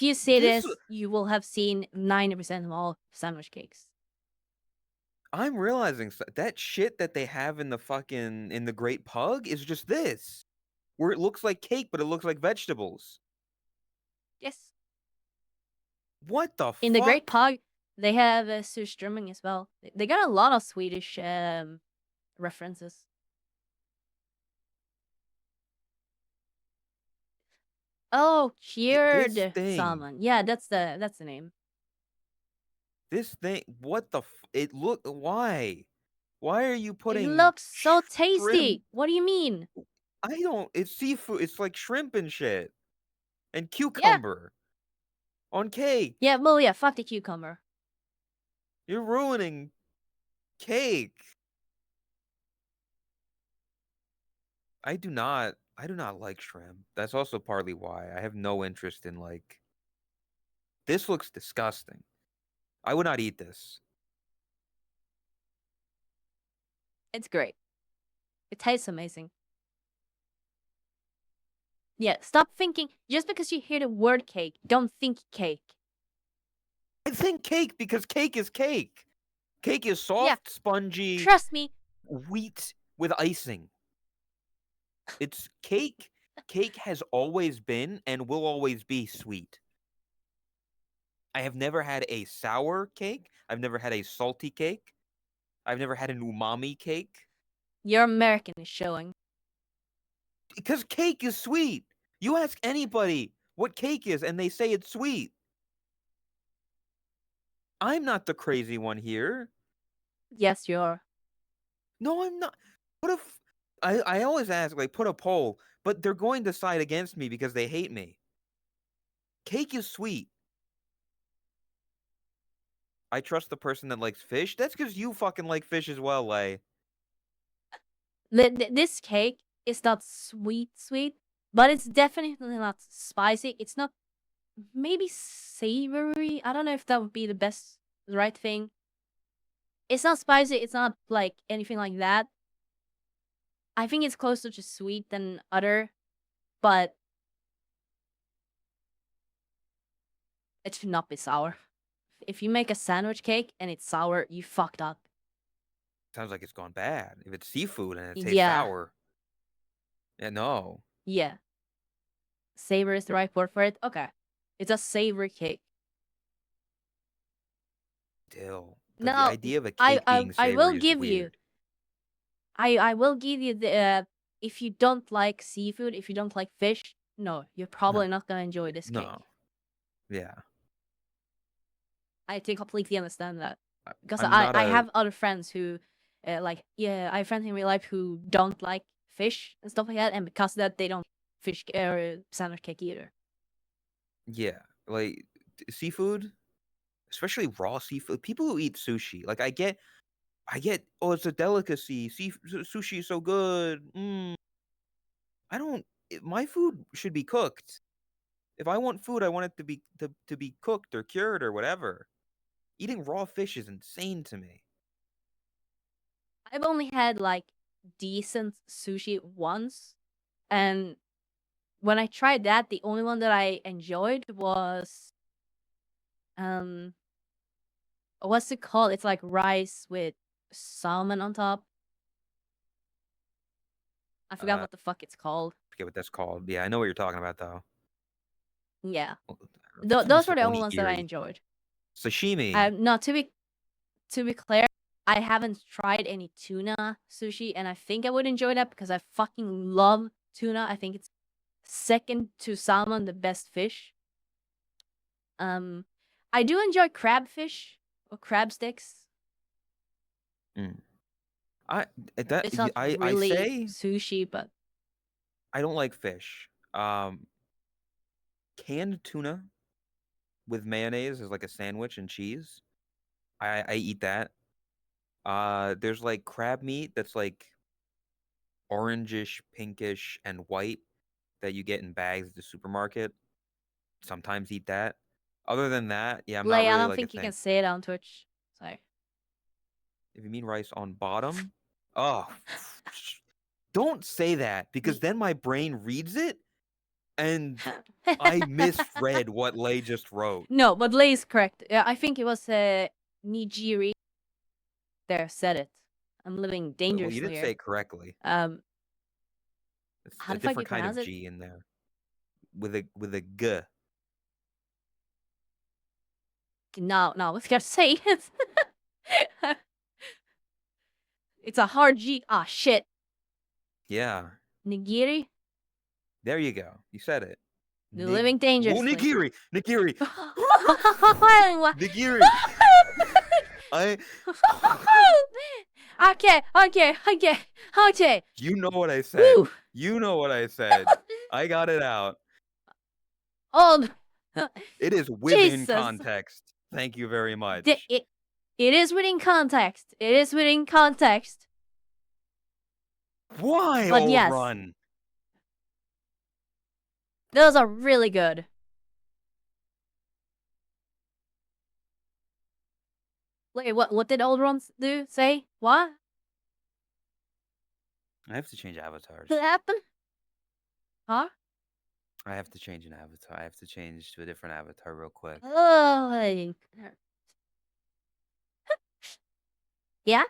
you see This- this, you will have seen 90% of all sandwich cakes. I'm realizing that shit that they have in the Great Pug is just this, where it looks like cake, but it looks like vegetables. Yes. What the fuck? In the Great Pug, they have surströmming as well. They got a lot of Swedish references. Oh, cured thing. salmon. Yeah, that's the name. This thing, what the it look, why? Why are you putting It looks so shrimp? tasty. What do you mean? I don't, it's seafood, it's like shrimp and shit. And cucumber. On cake. Yeah, well, yeah, fuck the cucumber. You're ruining cake. I do not like shrimp. That's also partly why I have no interest in like, this looks disgusting. I would not eat this. It's great. It tastes amazing. Yeah, stop thinking. Just because you hear the word cake, don't think cake. I think cake because cake is cake. Cake is soft, spongy, Trust me. wheat with icing. It's cake. Cake has always been and will always be sweet. I have never had a sour cake. I've never had a salty cake. I've never had an umami cake. Your American is showing. Because cake is sweet. You ask anybody what cake is and they say it's sweet. I'm not the crazy one here. Yes, you are. No, I'm not. What if I always ask, like, put a poll, but they're going to side against me because they hate me. Cake is sweet. I trust the person that likes fish. That's because you fucking like fish as well, Lay. This cake is not sweet, but it's definitely not spicy. It's not maybe savory. I don't know if that would be the right thing. It's not spicy. It's not like anything like that. I think it's closer to sweet than other, but it should not be sour. If you make a sandwich cake and it's sour, you fucked up. Sounds like it's gone bad. If it's seafood and it tastes Yeah. sour. Yeah, no. Yeah. Savor is the right word for it. Okay. It's a savory cake. Still. No, The idea of a cake being savory I will is give weird. you. I will give you the if you don't like seafood, if you don't like fish, no, you're probably not gonna enjoy this cake. No. Yeah. I completely understand that because I'm I not I a- have other friends who, I have friends in real life who don't like fish and stuff like that, and because of that they don't fish or sandwich cake either. Yeah. Like, seafood, especially raw seafood. People who eat sushi, like, I get, oh, it's a delicacy. Sushi is so good. My food should be cooked. If I want food, I want it to be cooked or cured or whatever. Eating raw fish is insane to me. I've only had like decent sushi once, and when I tried that, the only one that I enjoyed was what's it called? It's like rice with salmon on top. I forgot what the fuck it's called. Forget what that's called. Yeah, I know what you're talking about though. Yeah, Well, those were the only ones that I enjoyed. Sashimi. No, to be clear, I haven't tried any tuna sushi, and I think I would enjoy that because I fucking love tuna. I think it's second to salmon, the best fish. I do enjoy crabfish or crab sticks. It's not really say sushi, but I don't like fish. Canned tuna, with mayonnaise as like a sandwich and cheese. I eat that. There's like crab meat that's like orangish, pinkish, and white that you get in bags at the supermarket. Sometimes eat that. Other than that, yeah, I'm not Lay, I really don't like a think you thing. can say it on Twitch. Sorry. If you mean rice on bottom, oh, don't say that because then my brain reads it and I misread what Lay just wrote. No, but Lay is correct. Yeah, I think it was Nigiri. There, said it. I'm living Well, dangerously you did here. say it correctly. It's How a the fuck you different kind pronounce of it? G in there with a g. No, I was gonna say it. It's a hard G. Ah, shit. Yeah, Nigiri? there you go. You said it. You're living dangerously. Nigiri. Nigiri. Okay. You know what I said. Woo. You know what I said. I got it out. Oh, It is within Jesus. context. Thank you very much. It is within context. It is within context. Why, But old yes. run? Those are really good. Wait, what did old runs do? Say? What? I have to change avatars. What happened? Huh? I have to change an avatar. I have to change to a different avatar real quick. Oh, yeah?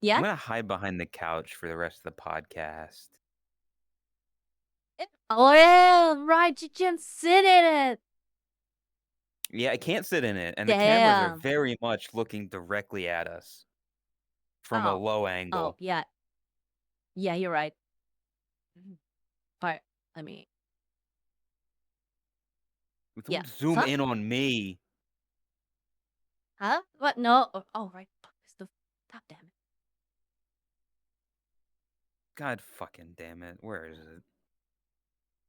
Yeah? I'm gonna hide behind the couch for the rest of the podcast. Oh, yeah, right. You can sit in it. Yeah, I can't sit in it, and the cameras are Damn. very much looking directly at us from a low angle. Oh, yeah. Yeah, you're right. But, I mean, Don't yeah. zoom Fuck. in on me. Huh? What? No. Oh, right. Fuck. God damn it. God fucking damn it. Where is it?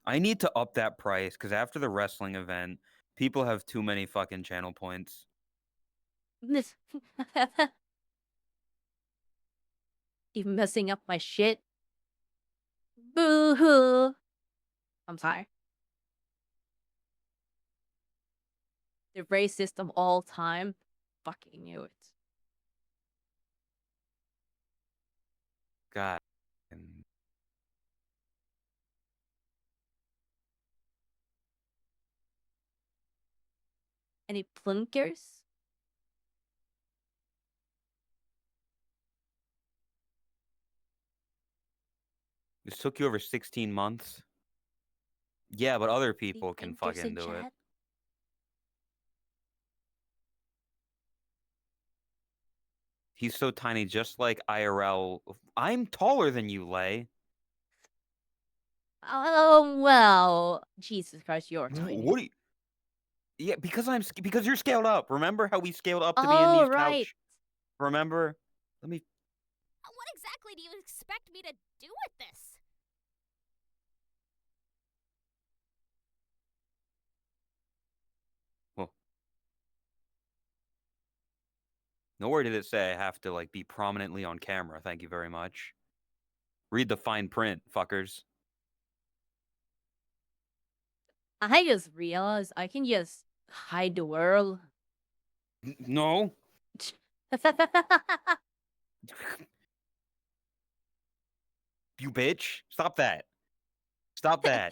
I need to up that price because after the wrestling event, people have too many fucking channel points. This. Even messing up my shit. Boo hoo. I'm sorry. The racist of all time. Fucking knew it. God. Any plunkers? This took you over 16 months? Yeah, but other people can think there's fucking a do it. chat? He's so tiny, just like IRL. I'm taller than you, Lay. Oh, well. Jesus Christ, you're tiny. What do you... Yeah, because you're scaled up. Remember how we scaled up to be in Oh, these right. couch? Remember? Let me... What exactly do you expect me to do with this? Well, nowhere did it say I have to, like, be prominently on camera. Thank you very much. Read the fine print, fuckers. I just realized I can just hide the world. No. You bitch. Stop that. Stop that.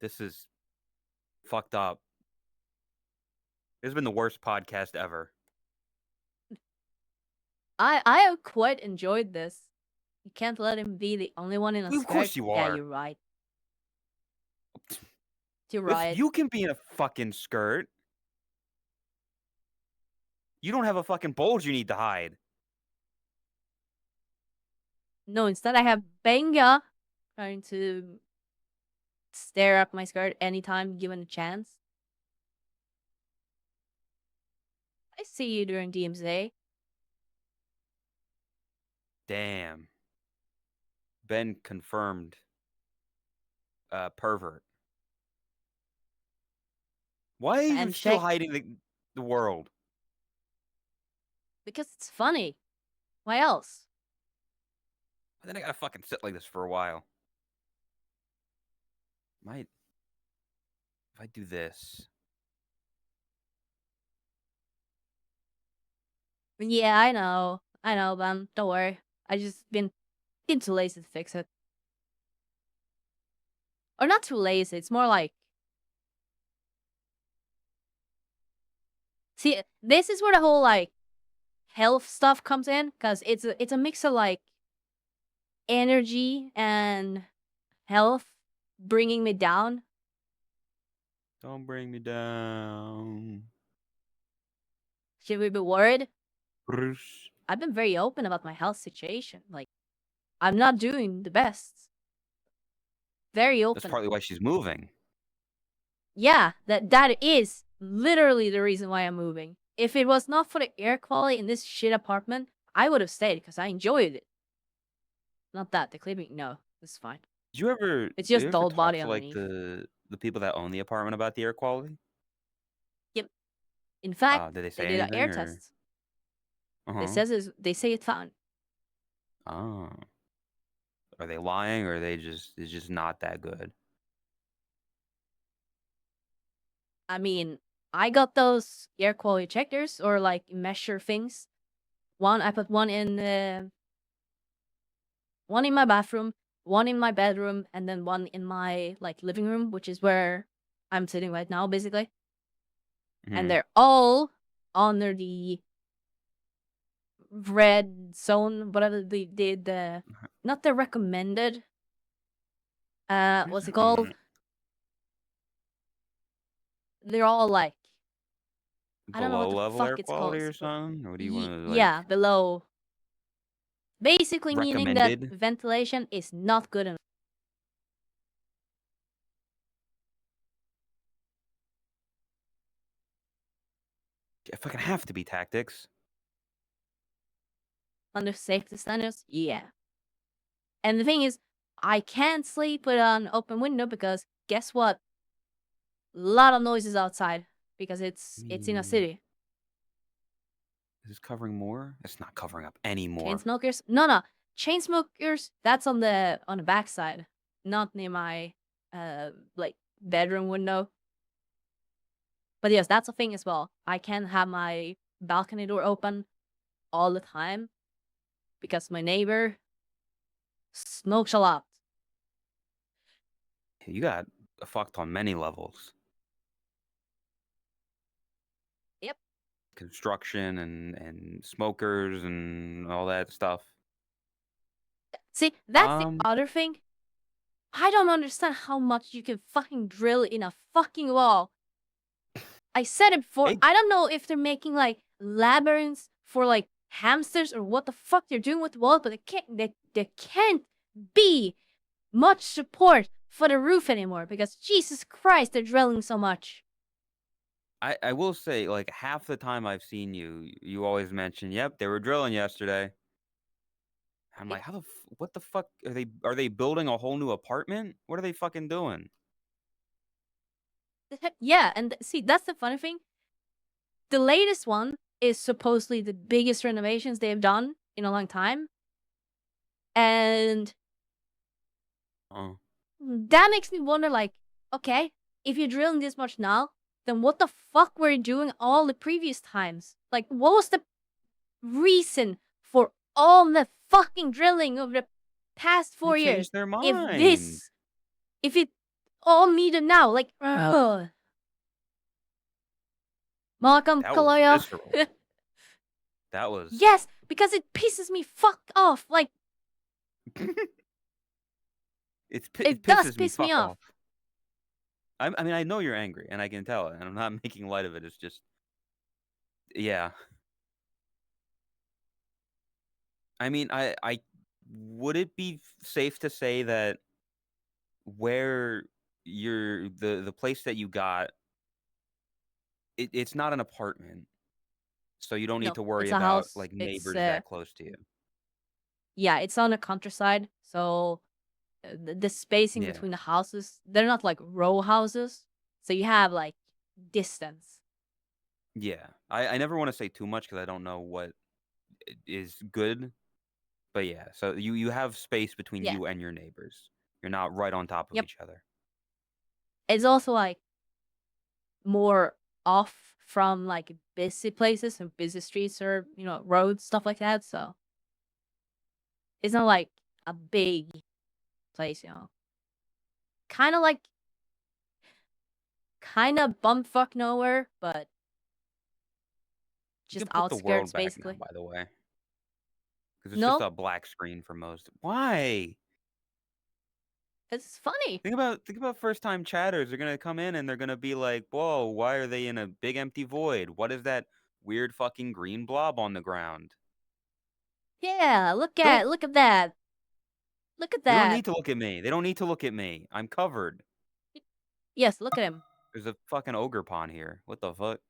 This is fucked up. This has been the worst podcast ever. I have quite enjoyed this. You can't let him be the only one in a Of skirt. course you Yeah, are. you're right. You're right. You can be in a fucking skirt. You don't have a fucking bulge you need to hide. No, instead I have Benga trying to stare at my skirt anytime given a chance. I see you during DMZ. Damn. Ben confirmed. Pervert. Why are you And still check hiding the world? because it's funny. Why else? And then I gotta fucking sit like this for a while. Might if I do this. Yeah, I know, Ben. Don't worry. I just been too lazy to fix it, or not too lazy. It's more like, see, this is where the whole like health stuff comes in, because it's a mix of like energy and health bringing me down. Don't bring me down. Should we be worried? Bruce. I've been very open about my health situation. Like, I'm not doing the best. Very That's open. partly why she's moving. Yeah, that is literally the reason why I'm moving. If it was not for the air quality in this shit apartment, I would have stayed because I enjoyed it. Not that the clipping. No, it's fine. Did you ever? It's Did just you ever dull talk body to like underneath. the people that own the apartment about the air quality? Yep. In fact, Did they they say did an anything air or? test. Uh-huh. They say it's fine. Oh. Are they lying or it's just not that good? I mean, I got those air quality checkers or like measure things. I put one in my bathroom, one in my bedroom, and then one in my like living room, which is where I'm sitting right now, basically. And they're all under the red zone, whatever they did. Not the recommended. What's it called? They're all like, I don't know what Below the level air fuck it's called. quality or something? Or what do you want to Yeah, like below. Basically meaning that recommended? ventilation is not good enough. It fucking have to be tactics. Under safety standards, yeah. And the thing is, I can't sleep with an open window because guess what? A lot of noises outside because it's in a city. Is this covering more? It's not covering up anymore. Chain smokers? No. Chain smokers, that's on the backside, not near my like bedroom window. But yes, that's a thing as well. I can't have my balcony door open all the time because my neighbor smokes a lot. You got fucked on many levels. Yep. Construction and smokers and all that stuff. See, that's the other thing. I don't understand how much you can fucking drill in a fucking wall. I said it before. I don't know if they're making like labyrinths for like hamsters or what the fuck they're doing with the wall, but there can't be much support for the roof anymore because Jesus Christ, they're drilling so much. I will say, like, half the time I've seen you always mention, "Yep, they were drilling yesterday." I'm like, what the fuck are they building a whole new apartment? What are they fucking doing? Yeah, and see, that's the funny thing. The latest one is supposedly the biggest renovations they've done in a long time. And that makes me wonder, like, okay, if you're drilling this much now, then what the fuck were you doing all the previous times? Like, what was the reason for all the fucking drilling over the past 4 years? Changed their mind. If it all needed now, like, Malcolm Kaloya. That was Yes, because it pisses me fuck off. Like, it does pisses piss me me fuck off. off. I mean, I know you're angry, and I can tell it, and I'm not making light of it. It's just, yeah. I mean, I would it be safe to say that where the place that you got, it's not an apartment, so you don't need No, to worry it's a about house. like It's neighbors that close to you. Yeah, it's on the countryside, so the spacing Yeah. between the houses, they're not like row houses, so you have like distance. Yeah. I never want to say too much because I don't know what is good. But yeah, so you have space between Yeah. you and your neighbors. You're not right on top of Yep. each other. It's also like more off from like busy places and busy streets or roads, stuff like that. So it's not like a big place. Kind of like bumfuck nowhere, but You just can put the world outskirts back now, basically. by the way, because it's just No, a black screen for most. Why? it's funny. Think about first time chatters. They're gonna come in and they're gonna be like, "Whoa, why are they in a big empty void? What is that weird fucking green blob on the ground?" Yeah, Don't look at that. Look at They don't that. need to look at me. They don't need to look at me. I'm covered. Yes, look at him. There's a fucking ogre pawn here. What the fuck?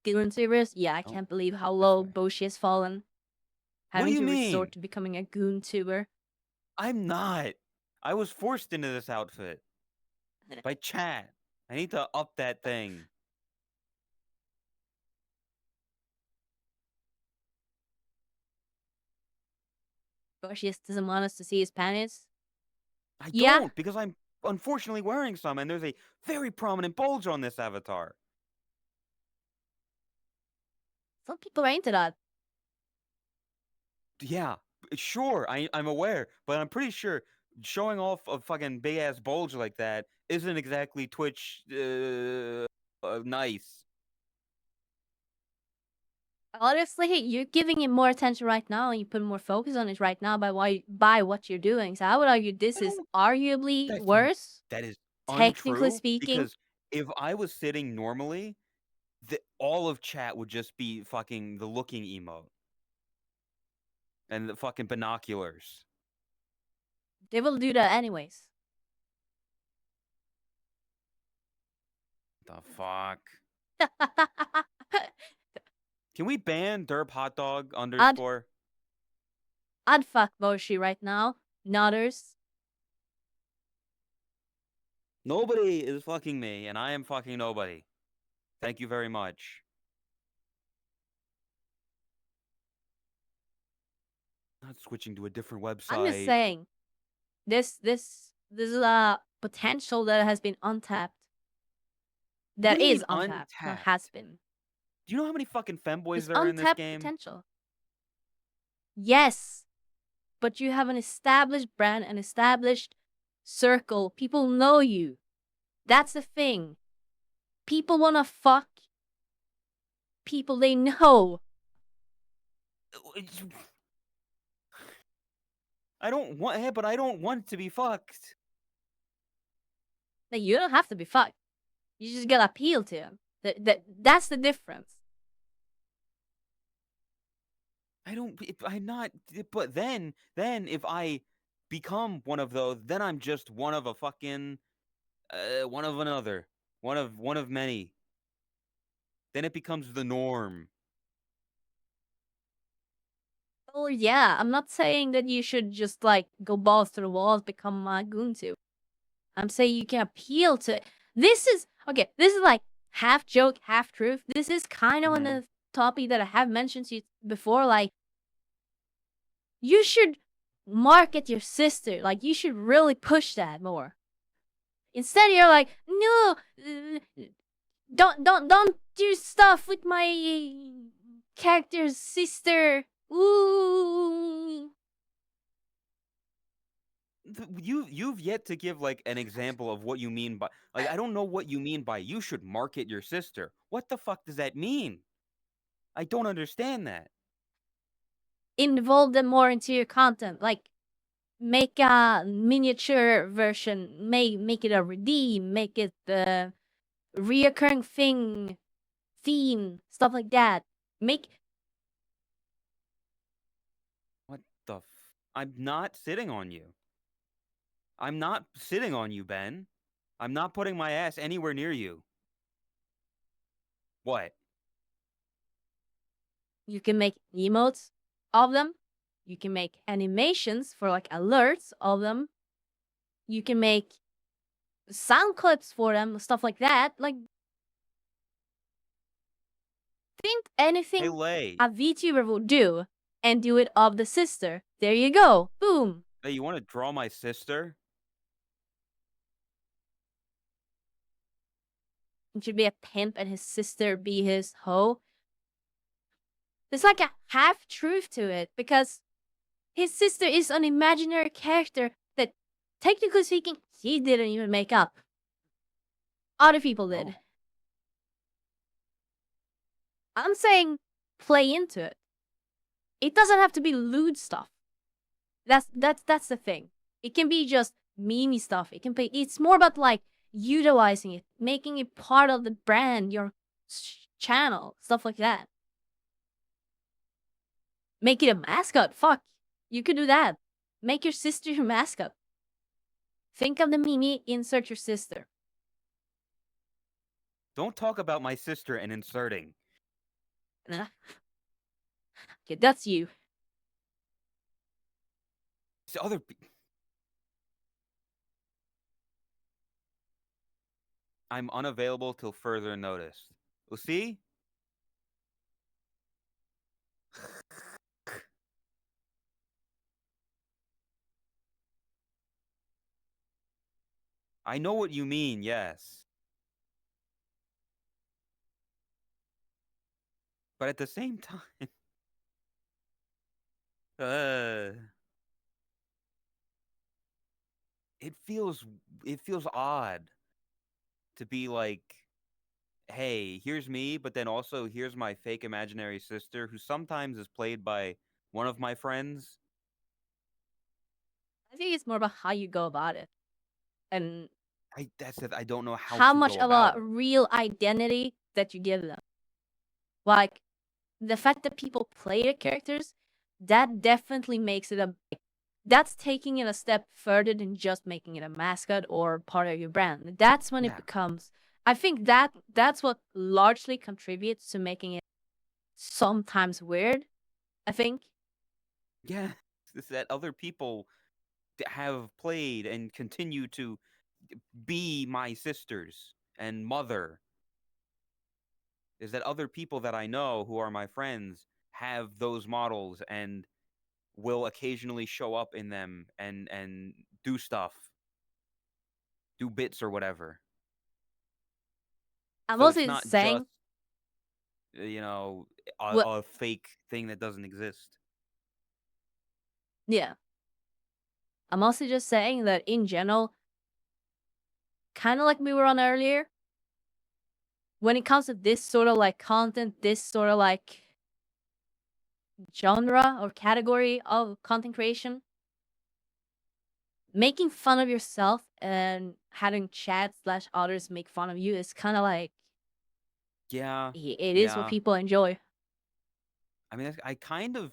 Goon tubers? Yeah, I Oh, can't believe how this low way. Boshi has fallen. What do Having you to resort mean? to becoming a goon tuber. I'm not. I was forced into this outfit by chat. I need to up that thing. Boshi just doesn't want us to see his panties. I Yeah, don't because I'm unfortunately wearing some, and there's a very prominent bulge on this avatar. some people are into that. Yeah, sure, I'm aware, but I'm pretty sure showing off a fucking big ass bulge like that isn't exactly Twitch nice. Honestly, you're giving it more attention right now, and you put more focus on it right now by what you're doing. So I would argue this I is don't. arguably That worse, that is technically untrue speaking. because if I was sitting normally, all of chat would just be fucking the looking emote and the fucking binoculars. They will do that anyways. The fuck? Can we ban derp hot dog I'd underscore? I'd fuck Boshi right now. Nodders. Nobody is fucking me, and I am fucking nobody. Thank you very much. Not switching to a different I'm just website. saying, this is a potential that has been untapped. What That do you is mean untapped, not untapped? has been. Do you know how many fucking femboys It's there are in this untapped game? potential. Yes, but you have an established brand, an established circle. People know you. That's the thing. People wanna fuck people they know. I don't want, but I don't want to be fucked. Like, you don't have to be fucked. You just gotta appeal to them. That's the difference. I don't. I'm not. But then if I become one of those, then I'm just one of a fucking, one of another, one of many. Then it becomes the norm. Oh yeah, I'm not saying that you should just like go balls to the walls, become a goontu. I'm saying you can appeal to it. This is okay. This is like half joke, half truth. This is kind of on Mhm. the topic that I have mentioned to you before. Like, you should market your sister. Like, you should really push that more. Instead, you're like, no, don't do stuff with my character's sister. Ooh. You've yet to give like an example of what you mean by, like, I don't know what you mean by you should market your sister. What the fuck does that mean? I don't understand that. Involve them more into your content. Like, make a miniature version. Make it a redeem. Make it the reoccurring theme, stuff like that. Make What the I'm not sitting on you. I'm not sitting on you, Ben. I'm not putting my ass anywhere near you. What? You can make emotes of them. You can make animations for like alerts of them. You can make sound clips for them, stuff like that. Like, think Hey, anything Lay. a VTuber will do and do it of the sister. There you go. Boom. Hey, you want to draw my sister? It should be a pimp and his sister be his hoe. There's like a half truth to it because his sister is an imaginary character that, technically speaking, he didn't even make up. Other people did. Oh. I'm saying play into it. It doesn't have to be lewd stuff. That's the thing. It can be just memey stuff. It can be. It's more about like utilizing it, making it part of the brand, your channel, stuff like that. Make it a mascot. Fuck, you could do that. Make your sister your mascot. Think of the meme. Insert your sister. Don't talk about my sister and inserting. Nah. Okay, that's you. It's other. I'm unavailable till further notice. Well, see? I know what you mean, yes. But at the same time, uh, it feels odd to be like, hey, here's me, but then also here's my fake imaginary sister who sometimes is played by one of my friends. I think it's more about how you go about it and That's it. I don't know how to much go of about a it. real identity that you give them. Like, the fact that people play the characters, that definitely makes it that's taking it a step further than just making it a mascot or part of your brand. That's when it Yeah. becomes, I think that's what largely contributes to making it sometimes weird, I think. Yeah, it's that other people have played and continue to be my sisters and mother. Is that other people that I know who are my friends have those models and will occasionally show up in them and do stuff, do bits or whatever. I'm So also it's not saying, just you know well, a fake thing that doesn't exist. yeah. I'm also just saying that in general, kind of like we were on earlier, when it comes to this sort of like content, this sort of like genre or category of content creation, making fun of yourself and having chat slash others make fun of you is kind of like, Yeah, it is what yeah. people enjoy. I mean, I kind of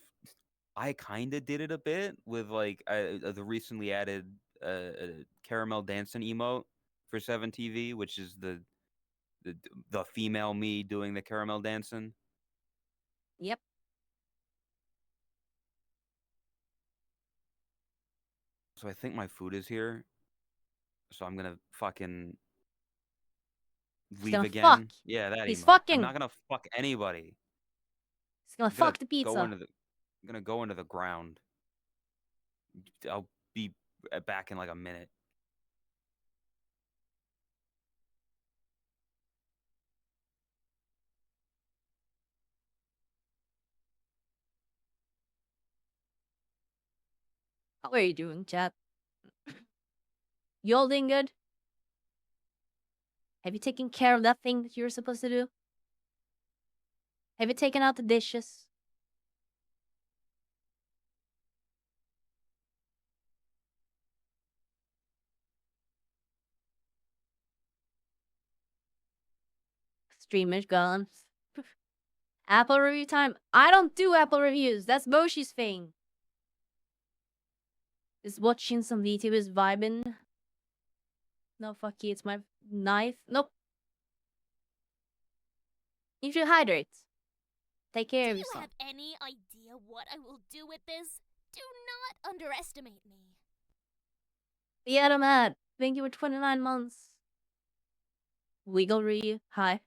did it a bit with like the recently added caramel dancing emote for 7TV, which is the the female me doing the caramel dancing. Yep. So I think my food is here. So I'm gonna fucking He's leave gonna again. fuck. Yeah, that He's emote. I'm fucking. not gonna fuck anybody. He's gonna I'm gonna fuck the go pizza. into the I'm gonna go into the ground. I'll be back in like a minute. How are you doing, chat? You all doing good? Have you taken care of that thing that you're supposed to do? Have you taken out the dishes? Streamers gone. Apple review time. I don't do Apple reviews. That's Boshi's thing. Is watching some VTubers vibing. No, fuck you, it's my knife. Nope. You should hydrate. Take care of Do you yourself. have any idea what I will do with this? Do not underestimate me. Yeah, I'm mad. Thank you for 29 months. Wigglery, hi.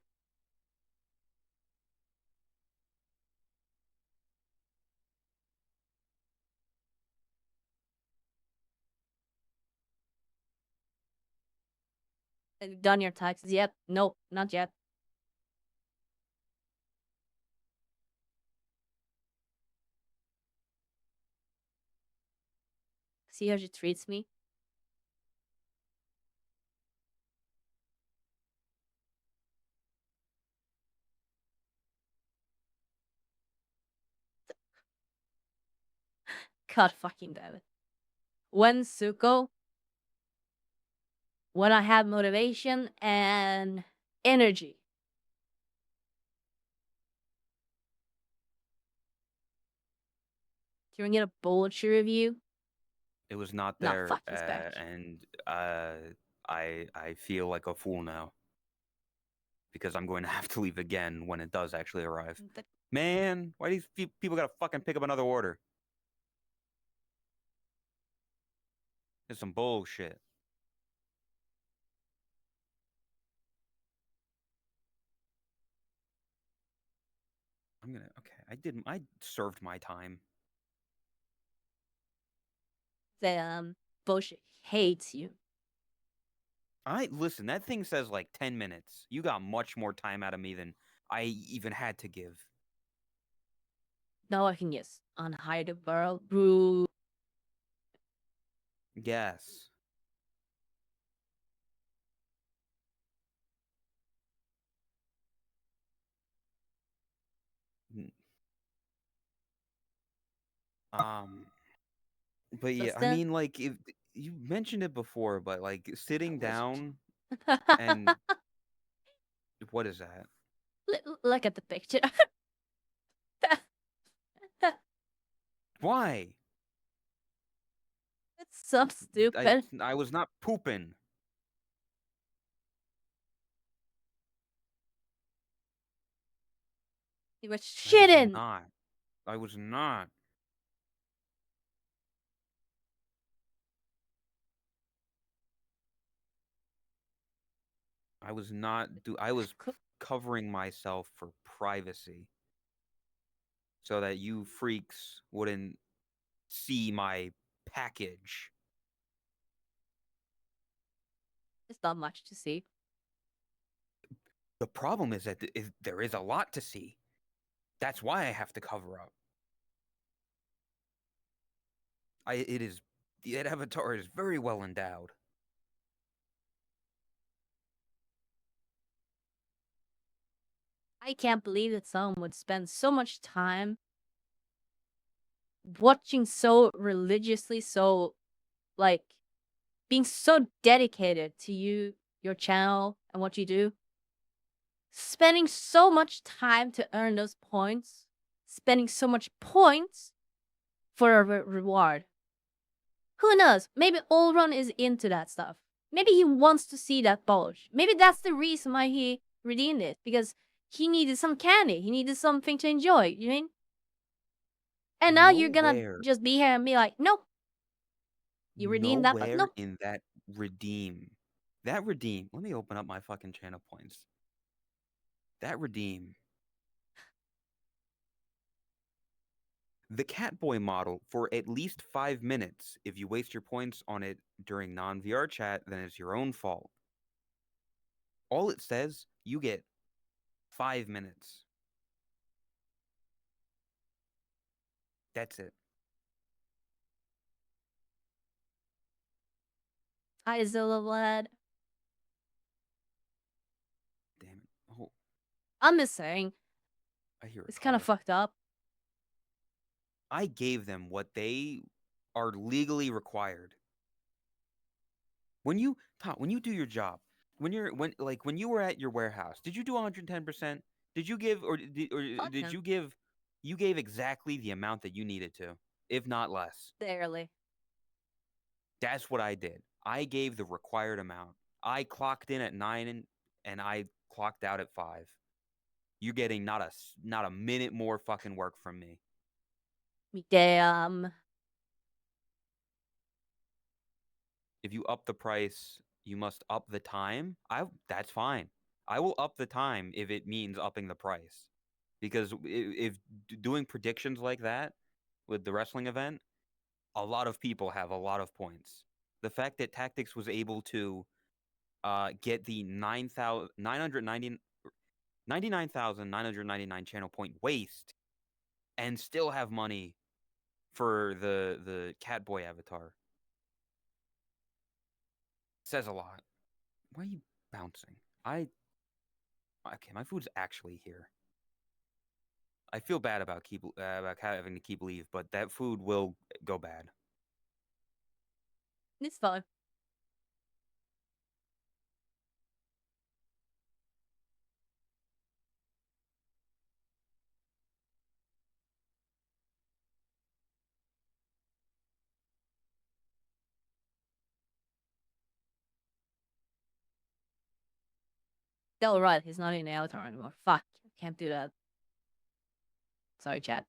Have you done your taxes yet? Nope, not yet. See how she treats me? God fucking damn it. When Suko, when I have motivation and energy. Do you want to get a bulletry review? It was not Nah, there, fuck, he's back. and I feel like a fool now because I'm going to have to leave again when it does actually arrive. Man, why do these people gotta fucking pick up another order? It's some bullshit. Okay, I served my time. Bullshit hates you. Listen, that thing says like 10 minutes. You got much more time out of me than I even had to give. Now I can just unhide the world, brew. Yes. But yeah, I mean, like, if you mentioned it before, but like sitting down and what is that? Look at the picture. Why? It's so stupid. I was not pooping. You were I was shitting. not. I was not. I was not. I was covering myself for privacy, so that you freaks wouldn't see my package. It's not much to see. The problem is that there is a lot to see. That's why I have to cover up. The avatar is very well endowed. I can't believe that someone would spend so much time watching so religiously, so like being so dedicated to you, your channel, and what you do. Spending so much time to earn those points, spending so much points for a reward. Who knows? Maybe Allrun is into that stuff. Maybe he wants to see that bulge. Maybe that's the reason why he redeemed it, because he needed some candy. He needed something to enjoy. You mean? And now you're gonna just be here and be like, nope. You redeemed that, but nope. In that redeem. Let me open up my fucking channel points. That redeem. The Catboy model for at least 5 minutes. If you waste your points on it during non-VR chat, then it's your own fault. All it says, you get 5 minutes. That's it. Hi, Zilla lad. Damn it. Oh, I'm just saying. I hear It's kind of fucked up. I gave them what they are legally required. When you do your job, when you were at your warehouse, did you do 110%? Did you give you gave exactly the amount that you needed to, if not less? Barely. That's what I did. I gave the required amount. I clocked in at 9 and I clocked out at 5. You're getting not a minute more fucking work from me. Damn. If you up the price, you must up the time. That's fine. I will up the time if it means upping the price. Because if doing predictions like that with the wrestling event, a lot of people have a lot of points. The fact that Tactics was able to get the 99,999 channel point waste and still have money for the Catboy avatar says a lot. Why are you bouncing? Okay, my food's actually here. I feel bad about having to keep leave, but that food will go bad. It's fine. Still right, he's not in the avatar anymore. Fuck, can't do that. Sorry, chat.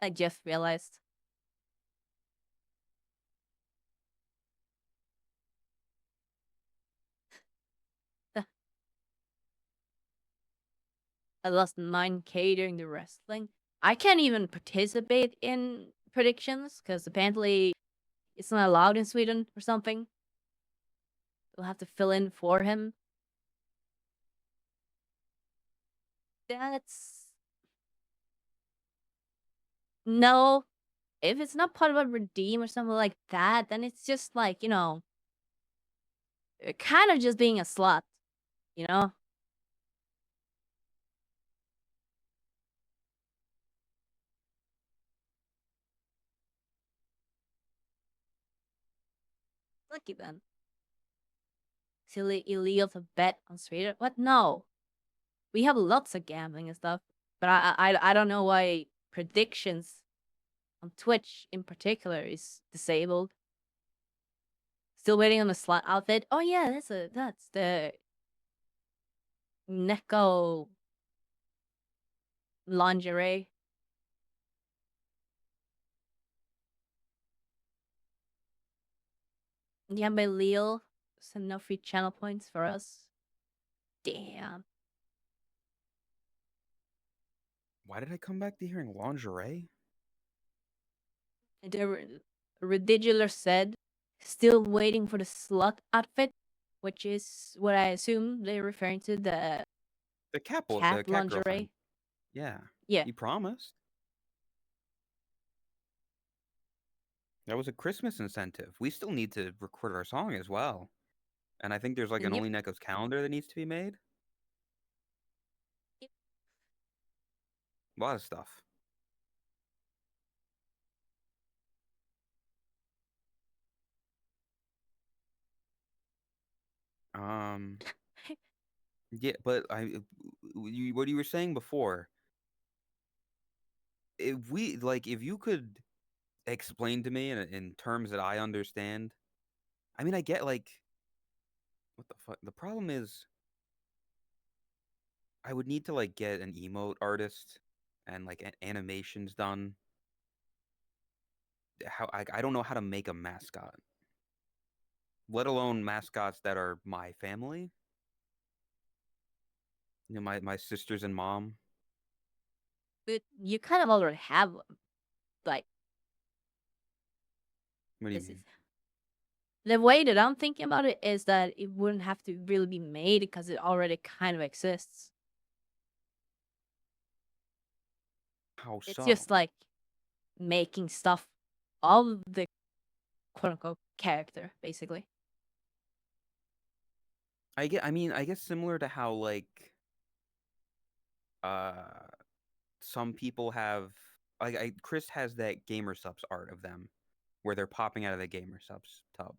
I just realized. I lost 9K during the wrestling. I can't even participate in predictions because apparently it's not allowed in Sweden or something. We'll have to fill in for him. That's... No. If it's not part of a redeem or something like that, then it's just like, kind of just being a slut, you know? Lucky then. Silly illegal to bet on Sweden? What? No. We have lots of gambling and stuff, but I don't know why predictions on Twitch in particular is disabled. Still waiting on the slut outfit. Oh yeah, that's the Neko lingerie. Yeah, by Leo. Some no free channel points for us. Damn. Why did I come back to hearing lingerie? The Ridiculer said, still waiting for the slut outfit, which is what I assume they're referring to, the The cat cat lingerie. girlfriend. Yeah. Yeah. You promised. That was a Christmas incentive. We still need to record our song as well. And I think there's like an Yep. Only Neko's calendar that needs to be made. Yep. A lot of stuff. Yeah, but what you were saying before, if you could explain to me in terms that I understand, I mean, I get like, what the fuck? The problem is, I would need to like get an emote artist and like animations done. I don't know how to make a mascot, let alone mascots that are my family. You know, my sisters and mom. But you kind of already have one. Like, What do you this is mean? the way that I'm thinking about it is that it wouldn't have to really be made because it already kind of exists. How It's so? just like making stuff of the quote unquote character, basically. I guess similar to how like uh some people have Chris has that gamer subs art of them where they're popping out of the gamer subs tub.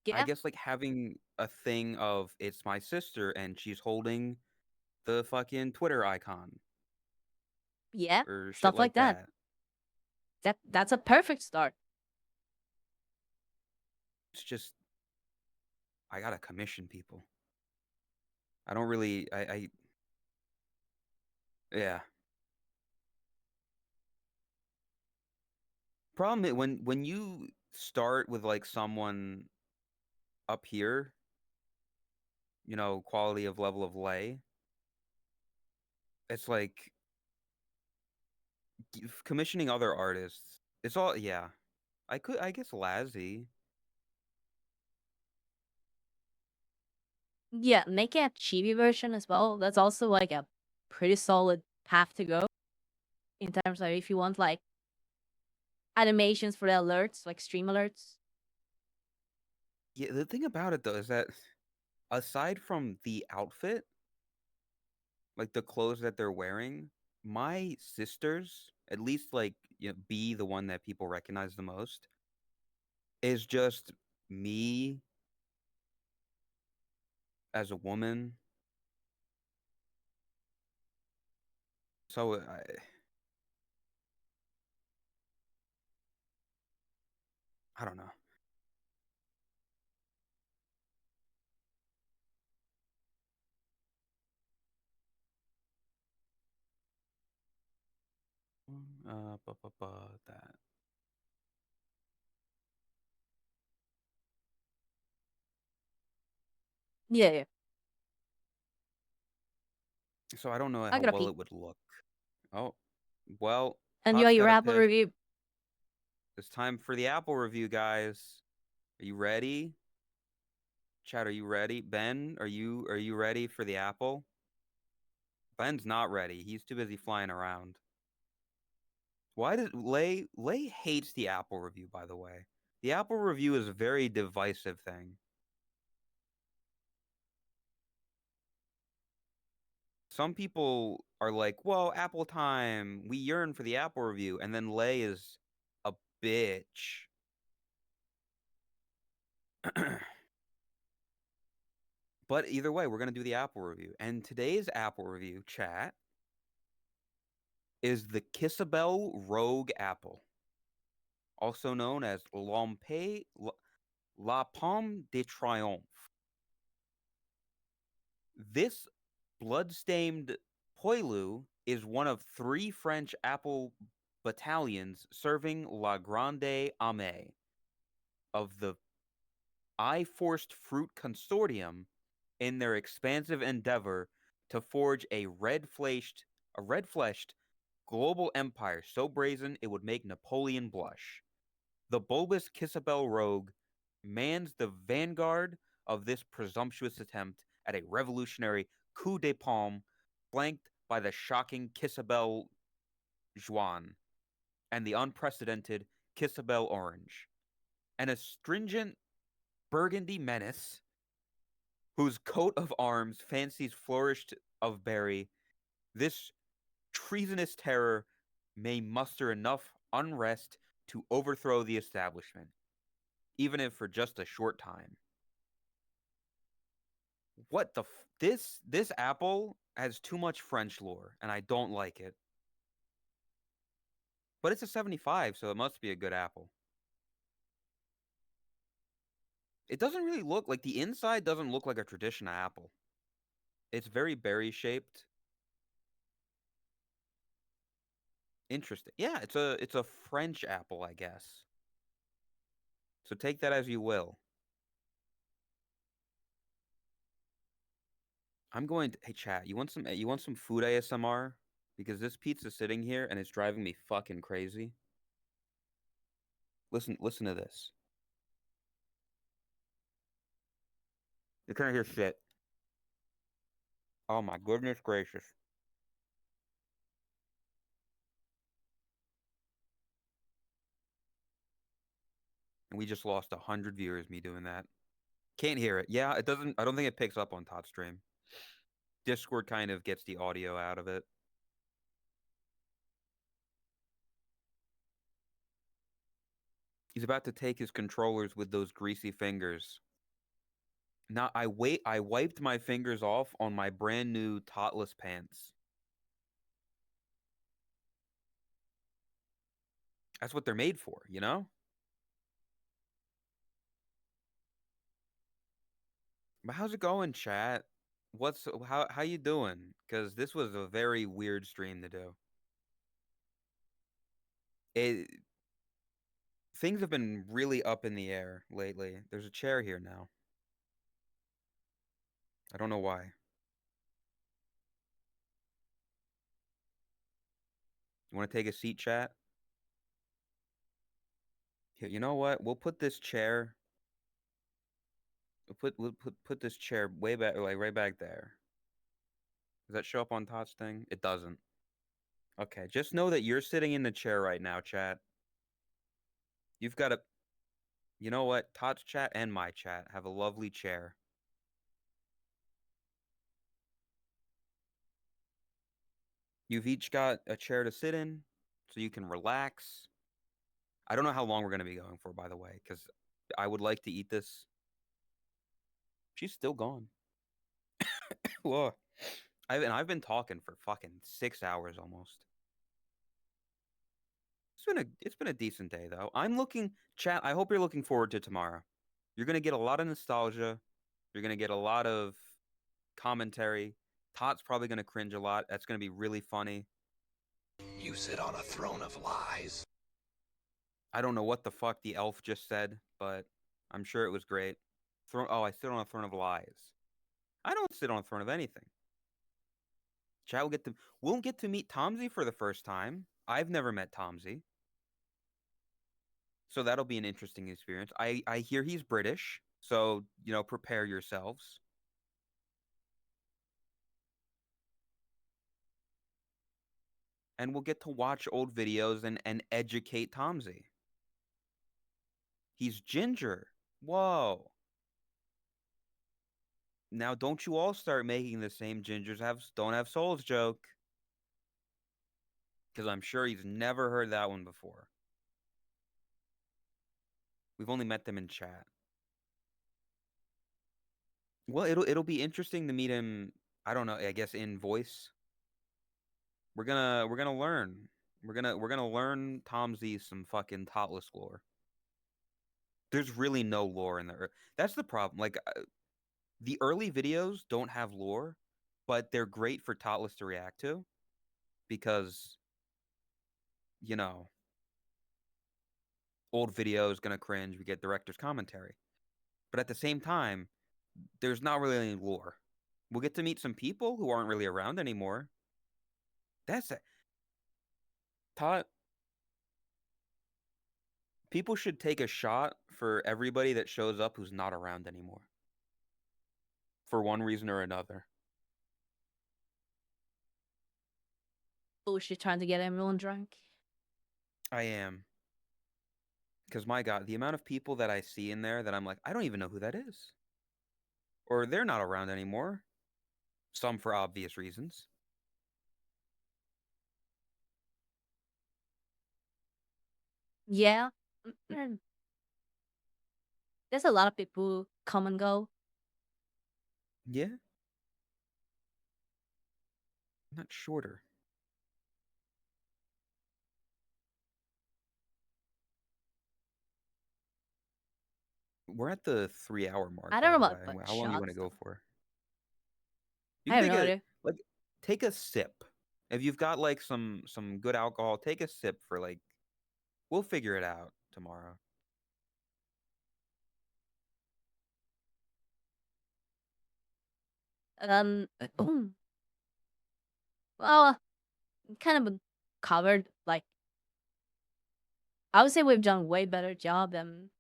I Yeah. guess like having a thing of, it's my sister and she's holding the fucking Twitter icon. Yeah, or shit stuff like that. That's a perfect start. It's just I gotta commission people. I don't really I yeah. Problem is when you start with like someone up here, you know, quality of level of lay, it's like commissioning other artists. It's all yeah. I guess Lazzy. Yeah, make a chibi version as well. That's also like a pretty solid path to go in terms of if you want like animations for the alerts, like stream alerts. Yeah, the thing about it though is that aside from the outfit, like the clothes that they're wearing, my sisters, at least like you know, B, the one that people recognize the most, is just me as a woman. So I don't know. That. Yeah, yeah. So I don't know I how gotta well pee. it would look. Oh, well, Enjoy Tot's your got a Apple piss. review. It's time for the Apple review, guys. Are you ready? Chat, are you ready? Ben, are you ready for the Apple? Ben's not ready. He's too busy flying around. Why did Lay hates the Apple review, by the way. The Apple review is a very divisive thing. Some people are like, "Well, Apple time. We yearn for the Apple review." And then Lay is a bitch. But either way, we're going to do the Apple review. And today's Apple review, chat, is the Kissabel Rogue Apple, also known as La Pomme de Triomphe. This blood-stained poilu is one of 3 French apple battalions serving La Grande Armée of the I Forced Fruit Consortium in their expansive endeavor to forge a red-fleshed global empire so brazen it would make Napoleon blush. The bulbous Kissabel rogue mans the vanguard of this presumptuous attempt at a revolutionary coup de palme, flanked by the shocking Kissabel Juan and the unprecedented Kissabel Orange, an astringent burgundy menace whose coat of arms fancies flourished of berry. This treasonous terror may muster enough unrest to overthrow the establishment, even if for just a short time. What the this apple has too much French lore, and I don't like it. But it's a 75, so it must be a good apple. It doesn't really look like the inside doesn't look like a traditional apple. It's very berry shaped. Interesting. Yeah, it's a French apple, I guess. So take that as you will. I'm going to hey chat, you want some food ASMR? Because this pizza's sitting here and it's driving me fucking crazy. Listen to this. You're gonna hear shit. Oh my goodness gracious. And we just lost 100 viewers me doing that. Can't hear it. Yeah, it doesn't I don't think it picks up on Tot Stream. Discord kind of gets the audio out of it. He's about to take his controllers with those greasy fingers. Now I wiped my fingers off on my brand new Totless pants. That's what they're made for, you know? But how's it going, chat? How you doing? Because this was a very weird stream to do. It Things have been really up in the air lately. There's a chair here now. I don't know why. You want to take a seat, chat? Here, you know what? We'll put this chair. We'll put this chair way back, like right back there. Does that show up on Todd's thing? It doesn't. Okay, just know that you're sitting in the chair right now, chat. You've got a. You know what? Todd's chat and my chat have a lovely chair. You've each got a chair to sit in, so you can relax. I don't know how long we're going to be going for, by the way, because I would like to eat this. She's still gone. Whoa. I've been talking for fucking 6 hours almost. It's been a decent day though. Chat, I hope you're looking forward to tomorrow. You're gonna get a lot of nostalgia. You're gonna get a lot of commentary. Todd's probably gonna cringe a lot. That's gonna be really funny. You sit on a throne of lies. I don't know what the fuck the elf just said, but I'm sure it was great. I sit on a throne of lies. I don't sit on a throne of anything. Chat we'll get to meet Tomsy for the first time. I've never met Tomsy. So that'll be an interesting experience. I hear he's British, so prepare yourselves. And we'll get to watch old videos and educate Tomsy. He's ginger. Whoa. Now don't you all start making the same don't have souls joke. Because I'm sure he's never heard that one before. We've only met them in chat. Well, it'll be interesting to meet him, I don't know, I guess in voice. We're gonna learn. We're gonna learn Tomsy some fucking Totless lore. There's really no lore in there. That's the problem. Like the early videos don't have lore, but they're great for Totless to react to because old videos gonna cringe. We get director's commentary, but at the same time, there's not really any lore. We'll get to meet some people who aren't really around anymore. That's it. Tot, people should take a shot for everybody that shows up who's not around anymore. For one reason or another. Bullshit trying to get everyone drunk. I am. Because my God, the amount of people that I see in there that I'm like, I don't even know who that is. Or they're not around anymore. Some for obvious reasons. Yeah. There's a lot of people who come and go. Yeah. Not shorter. We're at the 3-hour mark. I don't know by the about way. How long do you want to shots, go though. for? I have no idea. Take a sip. If you've got like some good alcohol, take a sip for like. We'll figure it out tomorrow. Well, kind of covered. Like, I would say we've done way better job than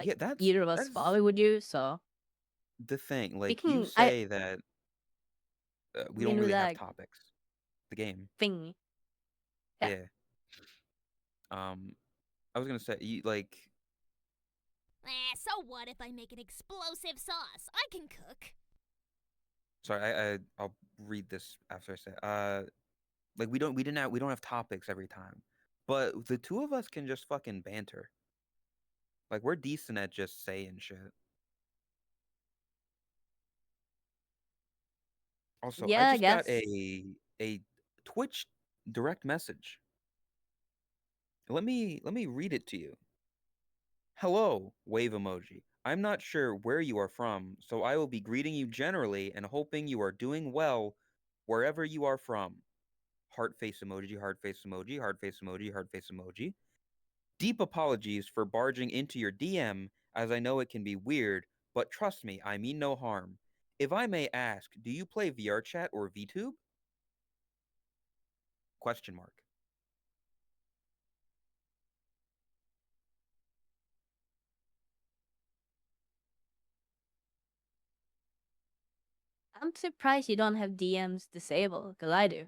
Yeah, either of us that's probably would do. So the thing. Like can you say that we you don't knew really have that topics. The game. thing. Yeah. Yeah. I was gonna say like. So what if I make an explosive sauce? I can cook. Sorry, I'll read this after I say. Like we don't have topics every time, but the two of us can just fucking banter. Like we're decent at just saying shit. Also, I Yeah, I just got guess. a Twitch direct message. Let me read it to you. Hello, wave emoji. I'm not sure where you are from, so I will be greeting you generally and hoping you are doing well wherever you are from. Heart face emoji, heart face emoji, heart face emoji, heart face emoji. Deep apologies for barging into your DM, as I know it can be weird, but trust me, I mean no harm. If I may ask, do you play VRChat or VTube? Question mark. I'm surprised you don't have DMs disabled, because I do.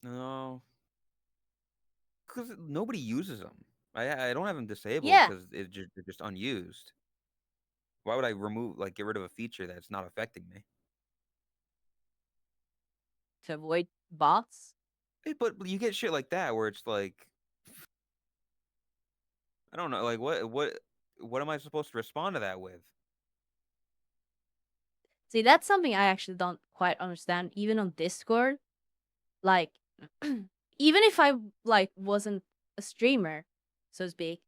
No, because nobody uses them. I don't have them disabled Yeah. because they're just unused. Why would I get rid of a feature that's not affecting me? To avoid bots. But you get shit like that where it's like, I don't know, like what am I supposed to respond to that with? See, that's something I actually don't quite understand, even on Discord. Like, even if I wasn't a streamer, so to speak,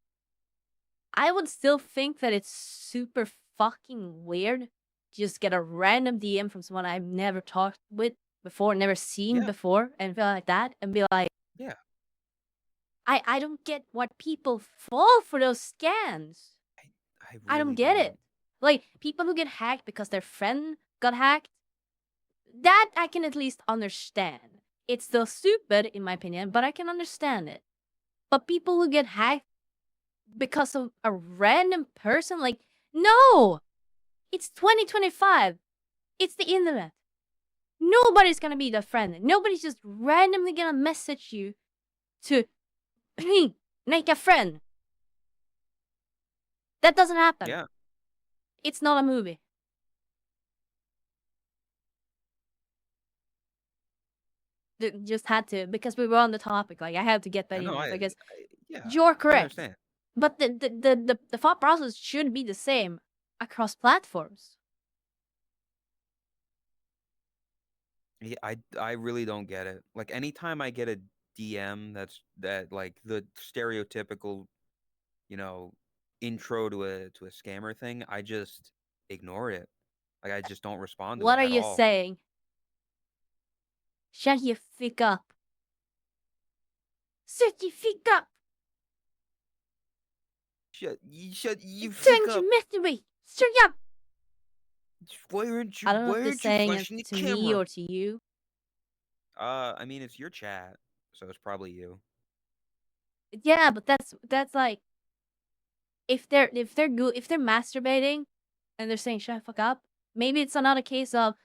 I would still think that it's super fucking weird to just get a random DM from someone I've never talked with before, never seen Yeah. before, and feel like that, and be like, Yeah. I don't get what people fall for those scams. I don't really get it. Like, people who get hacked because their friend got hacked, that I can at least understand. It's still stupid, in my opinion, but I can understand it. But people who get hacked because of a random person, like, no! It's 2025. It's the internet. Nobody's gonna be the friend. Nobody's just randomly gonna message you to make a friend. That doesn't happen. Yeah. It's not a movie. Just had to, because we were on the topic. Like, I have to get that in there because yeah. you're I correct. understand. But the thought process should be the same across platforms. Yeah, I really don't get it. Like anytime I get a DM that like the stereotypical, intro to a scammer thing, I just ignore it. Like I just don't respond to What it are at you all. saying? Shut your fick up. Shut your fick up. Shut you Turn fuck to up. mystery. Shut up. Why aren't you I don't know if they're saying it flashing the to camera? me or to you. I mean it's your chat, so it's probably you. Yeah, but that's like, if they're masturbating and they're saying shut the fuck up, maybe it's another case of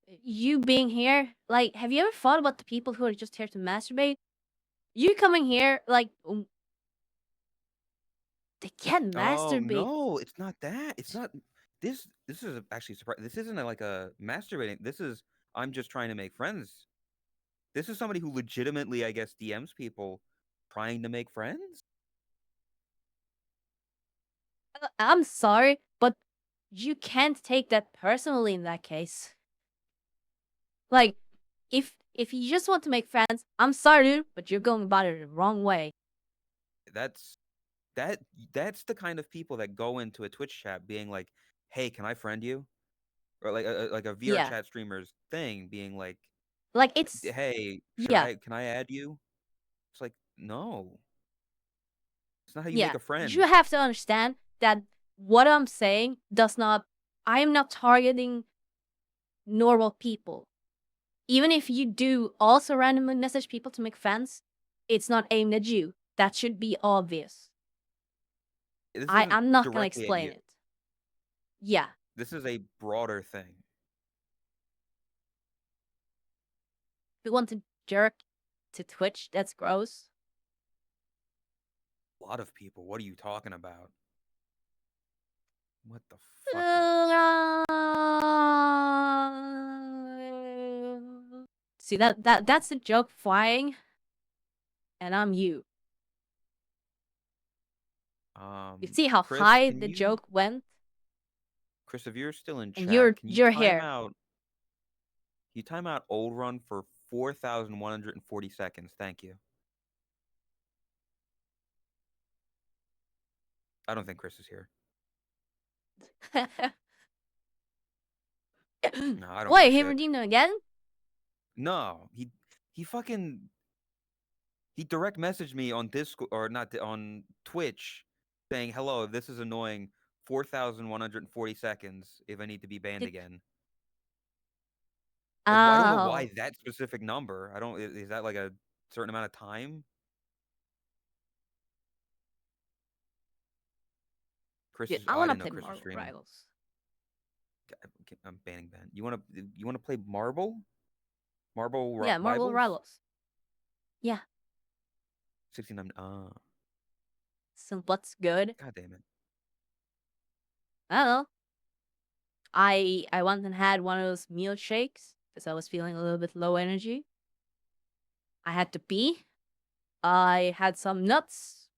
you being here. Like, have you ever thought about the people who are just here to masturbate? You coming here, like, they can't Oh masturbate. no, it's not that. It's not this. This is actually surprising. This isn't like a masturbating. This is I'm just trying to make friends. This is somebody who legitimately, I guess, DMs people trying to make friends. I'm sorry, but you can't take that personally in that case. Like, if you just want to make friends, I'm sorry, dude, but you're going about it the wrong way. That's that's the kind of people that go into a Twitch chat being like, "Hey, can I friend you?" Or like a VR Yeah. chat streamer's thing being like, Like, it's "Hey, yeah. can I add you?" It's like, "No. It's not how you Yeah. make a friend." You have to understand that what I'm saying does not, I am not targeting normal people. Even if you do also randomly message people to make friends, it's not aimed at you. That should be obvious. This I'm isn't not gonna directly at explain you. it. Yeah. This is a broader thing. If you want to jerk to Twitch, that's gross. A lot of people. What are you talking about? What the fuck? See, that's a joke flying, and I'm you. You see how Chris, high can the you, joke went? Chris, if you're still in And chat, can you you're time here. out? Can you time out Old Run for 4,140 seconds? Thank you. I don't think Chris is here. No, I don't Wait, give a he shit. redeemed them again? No, he fucking he direct messaged me on Discord or not on Twitch, saying, "Hello, this is annoying. 4,140 seconds if I need to be banned Did- again." I don't know why Oh. that specific number. I don't. Is that like a certain amount of time? Chris Dude, is. I Oh, I want to didn't know play Chris was Marvel streaming. Rivals. I'm banning Ben. You wanna play Marble? Yeah, Marvel Bibles? Rivals. Yeah. 69. So what's good? God damn it. I don't know. I went and had one of those meal shakes because I was feeling a little bit low energy. I had to pee. I had some nuts.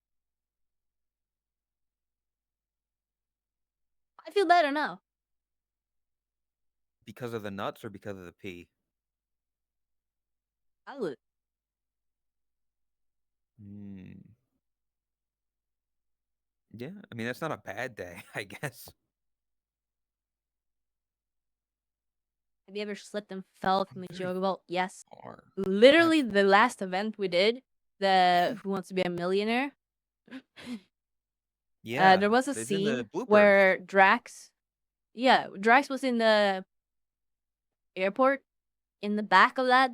I feel better now. Because of the nuts or because of the pee? I would. Hmm. Yeah, I mean that's not a bad day, I guess. Have you ever slipped and fell from a Very yoga ball? Yes. far. Literally, That's the last event we did, the Who Wants to Be a Millionaire. Yeah, There was a it's in the scene bloopers. where Drax was in the airport. In the back of that,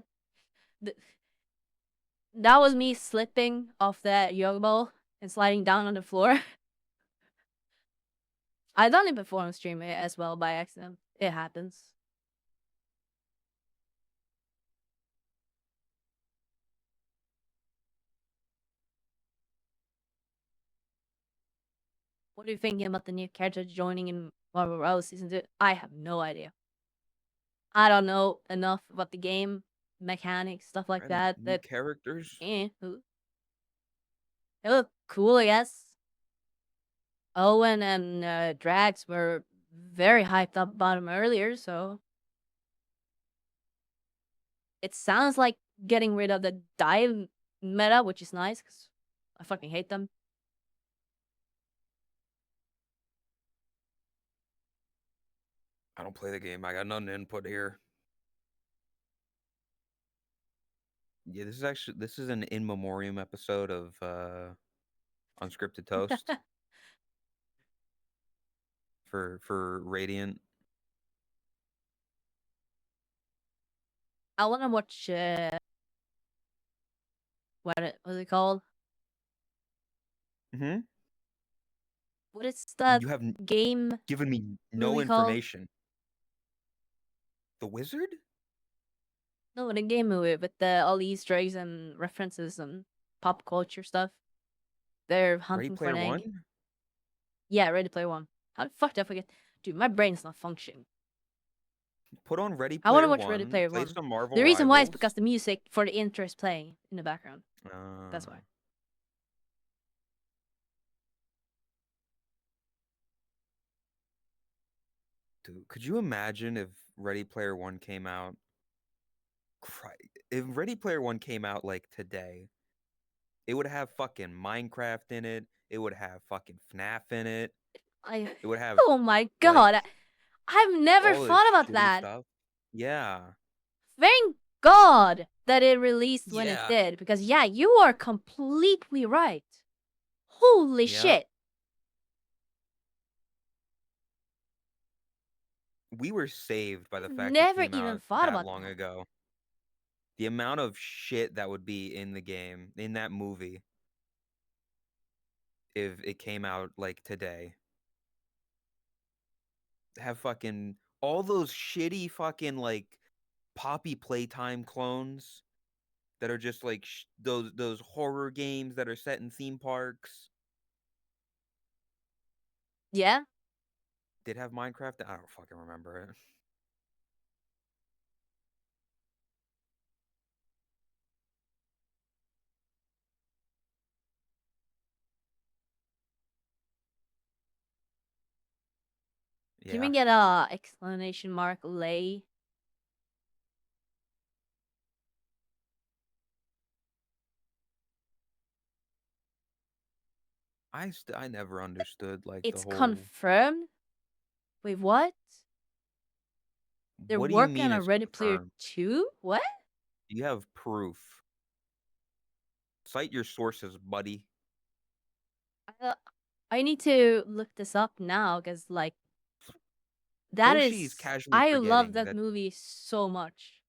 that was me slipping off that yoga ball and sliding down on the floor. I done it before on stream as well by accident. It happens. What are you thinking about the new character joining in Marvel Rivals Season 2? I have no idea. I don't know enough about the game, mechanics, stuff like And that. new characters. They look cool, I guess. Owen and Drax were very hyped up about him earlier, so it sounds like getting rid of the dive meta, which is nice because I fucking hate them. I don't play the game. I got nothing to input here. Yeah, this is an in memoriam episode of Unscripted Toast for Radiant. I want to watch what's it called? Mm-hmm. What is that You have game given me no movie called? information. The Wizard? No, the game movie with all the Easter eggs and references and pop culture stuff. They're Ready hunting for Player an egg. One? Yeah, Ready Player One. How the fuck did I forget? Dude, my brain's not functioning. Put on Ready I want to Player watch Ready One. Player Play One. some Marvel The reason why is Rivals. because the music for the intro is playing in the background. That's why. Dude, could you imagine if Ready Player One came out? If Ready Player One came out like today, it would have fucking Minecraft in it. It would have fucking FNAF in it. It would have Oh my god. like I've never all this thought about shitty that. stuff. Yeah. Thank God that it released when it Yeah. did. Because yeah, you are completely right. Holy Yeah. shit. We were saved by the fact Never it came even out thought that about long that. ago. The amount of shit that would be in the game, in that movie, if it came out like today. Have fucking all those shitty fucking like Poppy Playtime clones that are just like those horror games that are set in theme parks. Yeah? Did have Minecraft? I don't fucking remember it. Can we Yeah. get a exclamation mark lay? I never understood like the It's whole. confirmed. Wait, what? They're What do you working mean on a it's Ready Player confirmed? 2? What? You have proof. Cite your sources, buddy. I need to look this up now because, like, that Hoshi's is. casually I love forgetting that movie so much.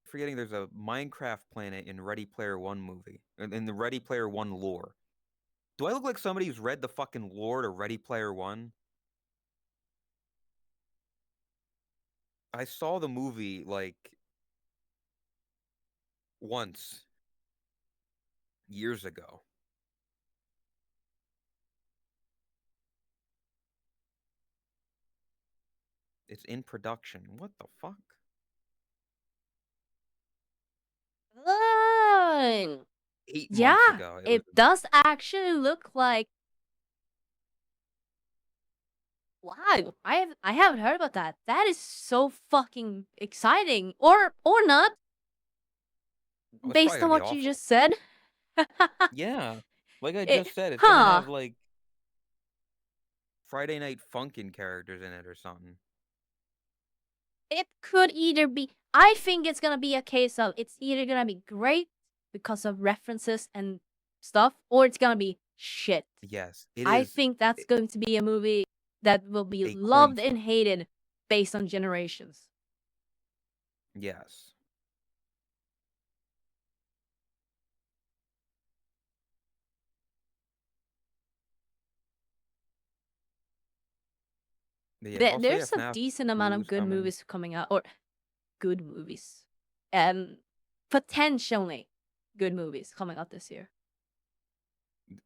forgetting there's a Minecraft planet in Ready Player One movie, in the Ready Player One lore. Do I look like somebody who's read the fucking lore to Ready Player One? I saw the movie like once years ago. It's in production. What the fuck? Fine. 8 months Yeah, ago. it does actually look like. Wow, I haven't heard about that. That is so fucking exciting, or not, Oh, it's based probably on gonna be what you awful. just said. Yeah, like I It- just said, it's gonna have huh? like Friday Night Funkin' characters in it or something. It could either be. I think it's gonna be a case of it's either gonna be great because of references and stuff, or it's gonna be shit. Yes, it I is think that's going to be a movie that will be a loved coin and flip. hated based on generations. Yes. But yeah, also yeah, There's a FNAF decent amount 2 of is good coming. movies coming out, or good movies, potentially good movies coming out this year.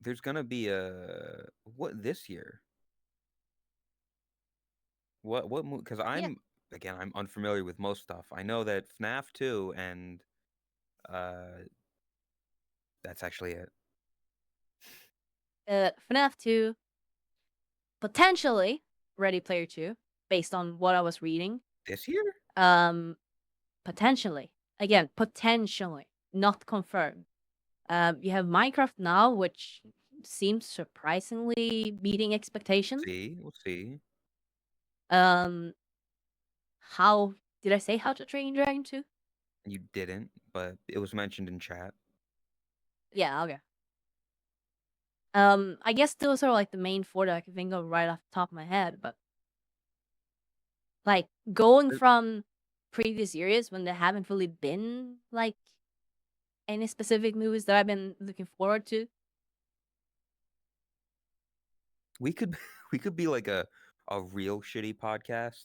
There's gonna be a what this year? What because Yeah, I'm unfamiliar with most stuff. I know that FNAF 2 and uh that's actually it. FNAF 2, potentially Ready Player 2, based on what I was reading. This year? Um, potentially, again, potentially, not confirmed. You have Minecraft now, which seems surprisingly meeting expectations. We'll see. Um, how did I say How to Train Your Dragon 2? You didn't, but it was mentioned in chat. Yeah, okay. I guess those are like the main four that I can think of right off the top of my head, but like going from previous years when there haven't really been like any specific movies that I've been looking forward to. We could we could be like a real shitty podcast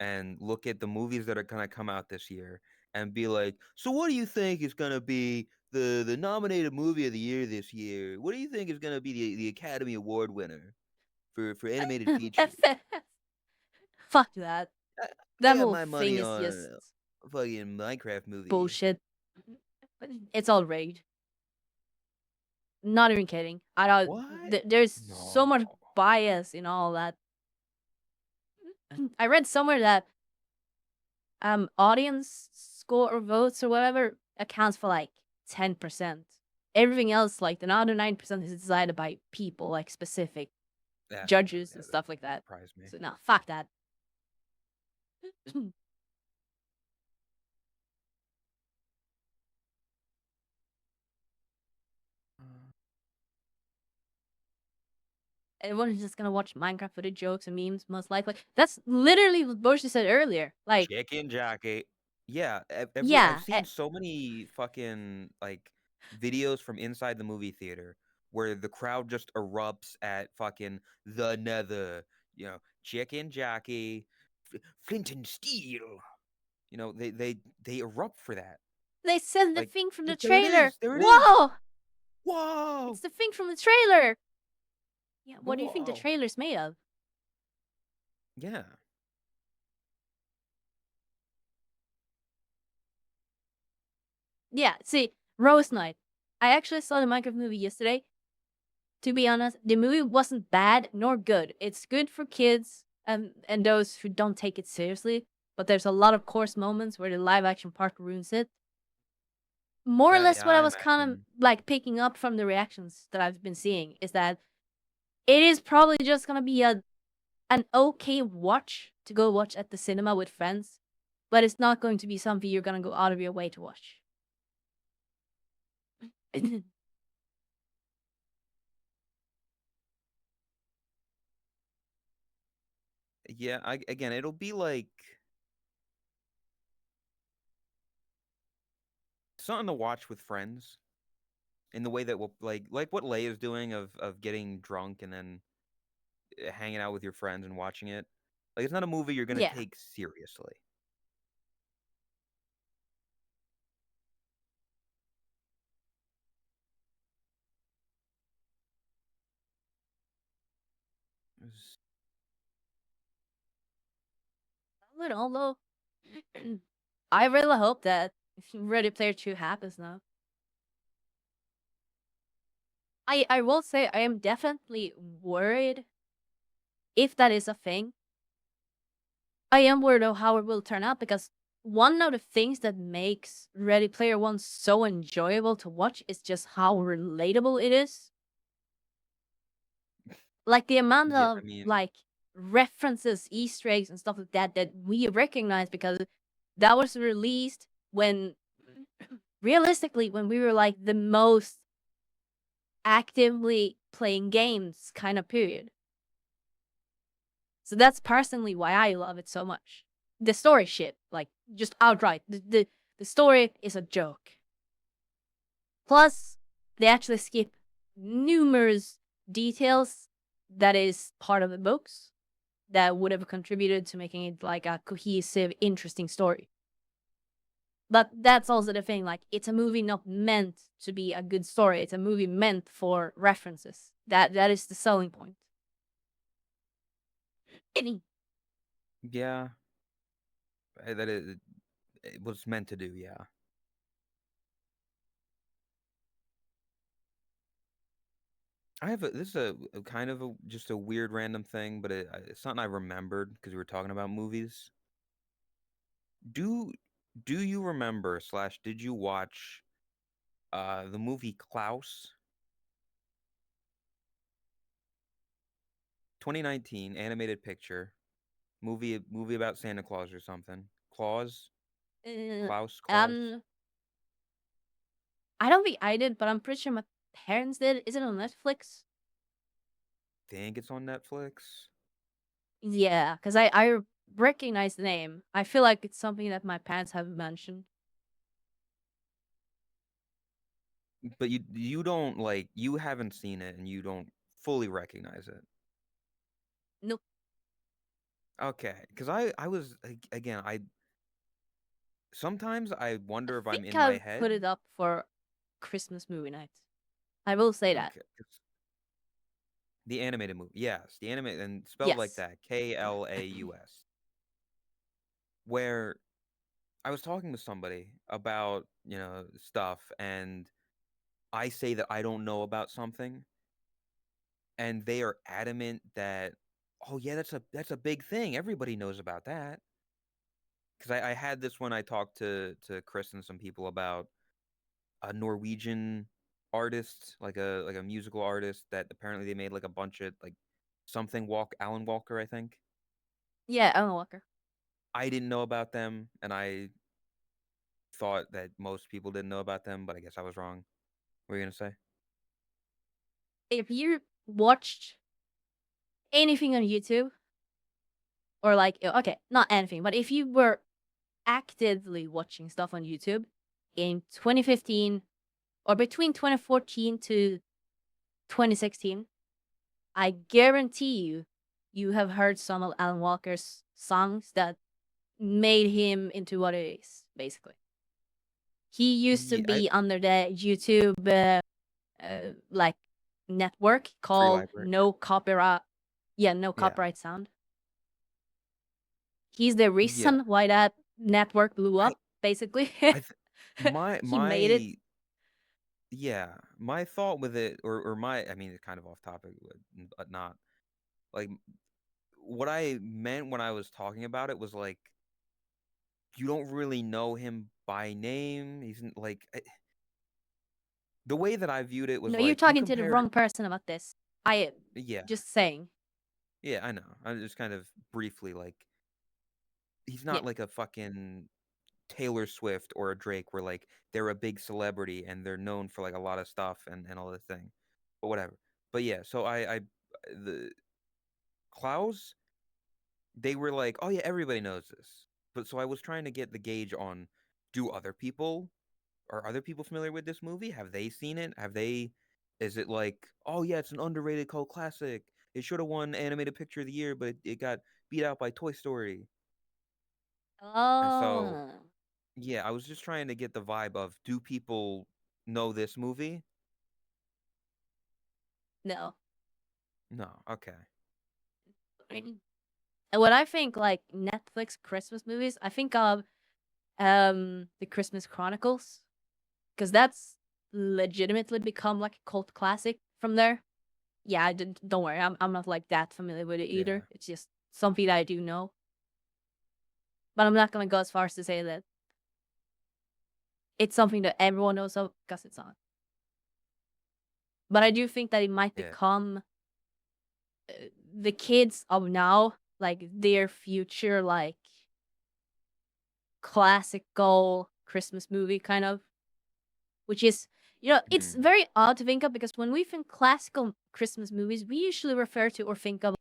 and look at the movies that are gonna come out this year and be like, so what do you think is gonna be the nominated movie of the year this year? What do you think is gonna be the Academy Award winner for animated feature? Fuck that. I, I That got whole my thing money is on just a fucking Minecraft movie. bullshit. It's all rigged. Not even kidding. I don't. What? There's so much No. bias in all that. I read somewhere that audience score or votes or whatever accounts for like 10%. Everything else, like the other 9%, is decided by people, like specific judges and stuff like that. Surprised me. So no, fuck that. Everyone's just gonna watch Minecraft footage jokes and memes, most likely. That's literally what Boshi said earlier. Like, Chicken Jockey. Yeah, I've yeah, seen so many fucking like videos from inside the movie theater where the crowd just erupts at fucking the Nether, Chicken Jockey, Flint and Steel. They erupt for that. they said the Like, thing from the there it trailer. is. There it is. Whoa! Whoa! It's the thing from the trailer. Yeah, what do you think the Whoa. trailer's made of? Yeah. Yeah, see, Rose Night. I actually saw the Minecraft movie yesterday. To be honest, the movie wasn't bad nor good. It's good for kids and those who don't take it seriously, but there's a lot of coarse moments where the live action part ruins it. More or less what I I was kind of imagine. like picking up from the reactions that I've been seeing is that it is probably just gonna be an okay watch to go watch at the cinema with friends, but it's not going to be something you're gonna go out of your way to watch. Yeah, again, it'll be like something to watch with friends in the way that we'll like what Lay is doing of getting drunk and then hanging out with your friends and watching it. Like it's not a movie you're gonna Yeah. take seriously. It's- But although I really hope that Ready Player 2 happens now. I will say I am definitely worried if that is a thing. I am worried of how it will turn out because one of the things that makes Ready Player One so enjoyable to watch is just how relatable it is. Like the amount Yeah, I of mean, like references, Easter eggs, and stuff like that that we recognize because that was released when realistically when we were like the most actively playing games kind of period. So that's personally why I love it so much. The story shit, like just outright, the story is a joke. Plus, they actually skip numerous details that is part of the books that would have contributed to making it like a cohesive, interesting story. But that's also the thing, like it's a movie not meant to be a good story. It's a movie meant for references. That is the selling point. yeah, that it was meant to do. Yeah, this is a kind of just a weird random thing, but it's something I remembered because we were talking about movies. Do do you remember slash did you watch the movie Klaus? 2019 animated picture movie about Santa Claus or something. Claus, Uh, Klaus. um, I don't think I did, but I'm pretty sure my parents did. Is it on Netflix? Think it's on Netflix. Yeah, because I recognize the name. I feel like it's something that my parents have mentioned. But you don't like you haven't seen it and you don't fully recognize it. Nope. Okay, because I was again I sometimes I I wonder if I'm think in my I've put head. it up for Christmas movie night. I will say that. Okay, 'cause the animated movie, yes, the animated and spelled like Yes. that, Klaus, where I was talking to somebody about stuff and I say that I don't know about something and they are adamant that, oh yeah, that's a big thing. Everybody knows about that. Because I had this when I talked to Chris and some people about a Norwegian artist, like a musical artist that apparently they made like a bunch of like something Alan Walker, I think. Yeah, Alan Walker. I didn't know about them, and I thought that most people didn't know about them, but I guess I was wrong. What were you gonna say? If you watched anything on YouTube, or like, okay, not anything, but if you were actively watching stuff on YouTube in 2015 or between 2014 to 2016, I guarantee you have heard some of Alan Walker's songs that made him into what it is, basically. He used to Yeah, be under the YouTube like network free called library. No Copyright. Yeah, No Yeah, Copyright Sound. He's the yeah. reason why that network blew I up, basically. I th- my He made it. my yeah, my thought with it, or my, I mean, it's kind of off topic, but not like what I meant when I was talking about it was like you don't really know him by name. Like the way that I viewed it was No, you're like you talking to the compared. wrong person about this. I Yeah, just saying. yeah, I know. I just kind of briefly like he's Yeah. not like a fucking Taylor Swift or a Drake where like they're a big celebrity and they're known for like a lot of stuff and all this thing. But whatever. But yeah, so I the Klaus, they were like, "Oh yeah, everybody knows this." But so I was trying to get the gauge on do other people are other people familiar with this movie? Have they seen it? Have they is it like, "Oh yeah, it's an underrated cult classic. It should have won animated picture of the year, but it got beat out by Toy Story." And so Oh yeah, I was just trying to get the vibe of do people know this movie? no. No. Okay. And when I think like Netflix Christmas movies, I think of the Christmas Chronicles, because that's legitimately become like a cult classic from there. Yeah, don't worry, I'm not like that familiar with it either. Yeah. It's just something that I do know, but I'm not gonna go as far as to say that it's something that everyone knows of, because it's not. But I do think that it might Yeah. become the kids of now, like their future, like classical Christmas movie kind of, which is, it's Mhm. very odd to think of, because when we think classical Christmas movies, we usually refer to or think of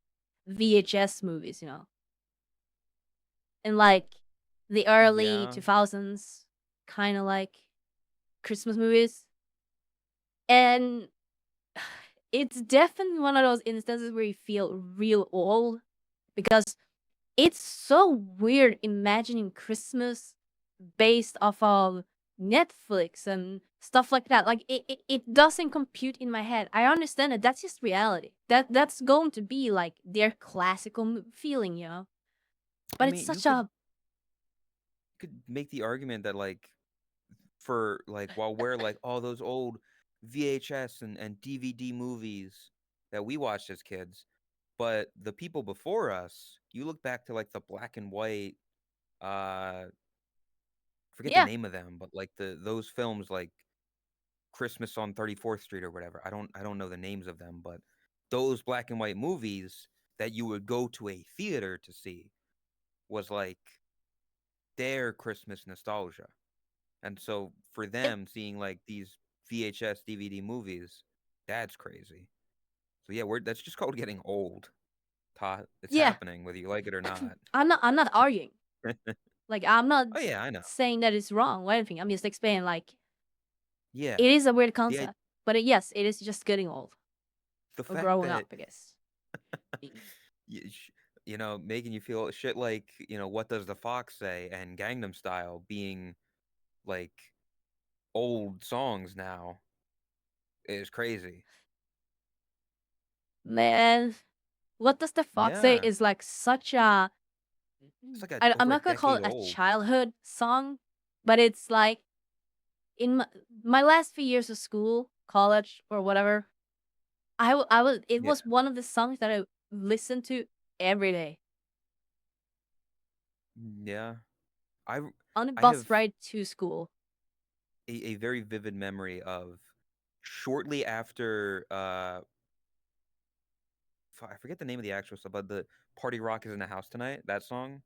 VHS movies, and like the early Yeah. 2000s kind of like Christmas movies. And it's definitely one of those instances where you feel real old, because it's so weird imagining Christmas based off of Netflix and stuff like that. Like it doesn't compute in my head. I understand that that's just reality. That's going to be like their classical feeling. I But it's mean, you such could a make the argument that like for like while we're like all those old VHS and DVD movies that we watched as kids, but the people before us, you look back to like the black and white uh forget the yeah. name of them, but like those films like Christmas on 34th Street or whatever. I don't know the names of them, but those black and white movies that you would go to a theater to see was like their Christmas nostalgia. And so for Yep. them seeing like these VHS DVD movies, that's crazy. So yeah, we're that's just called getting old. Todd, it's Yeah. happening whether you like it or not. I'm not arguing. Like I'm not Oh yeah, I know. saying that it's wrong or anything. I'm just explaining like Yeah. it is a weird The concept. But yes, it is just getting old the or fact growing that up, I guess. making you feel shit like, what does the fox say and Gangnam Style being like old songs now is crazy. Man, what does the fox say Yeah. is like such a It's like a I'm over a not gonna call decade it a old. childhood song, but it's like in my last few years of school, college, or whatever, it Yeah. was one of the songs that I listened to every day Yeah. I on the I have bus ride to school. a very vivid memory of shortly after I forget the name of the actual song, but the Party Rock is in the house tonight, that song.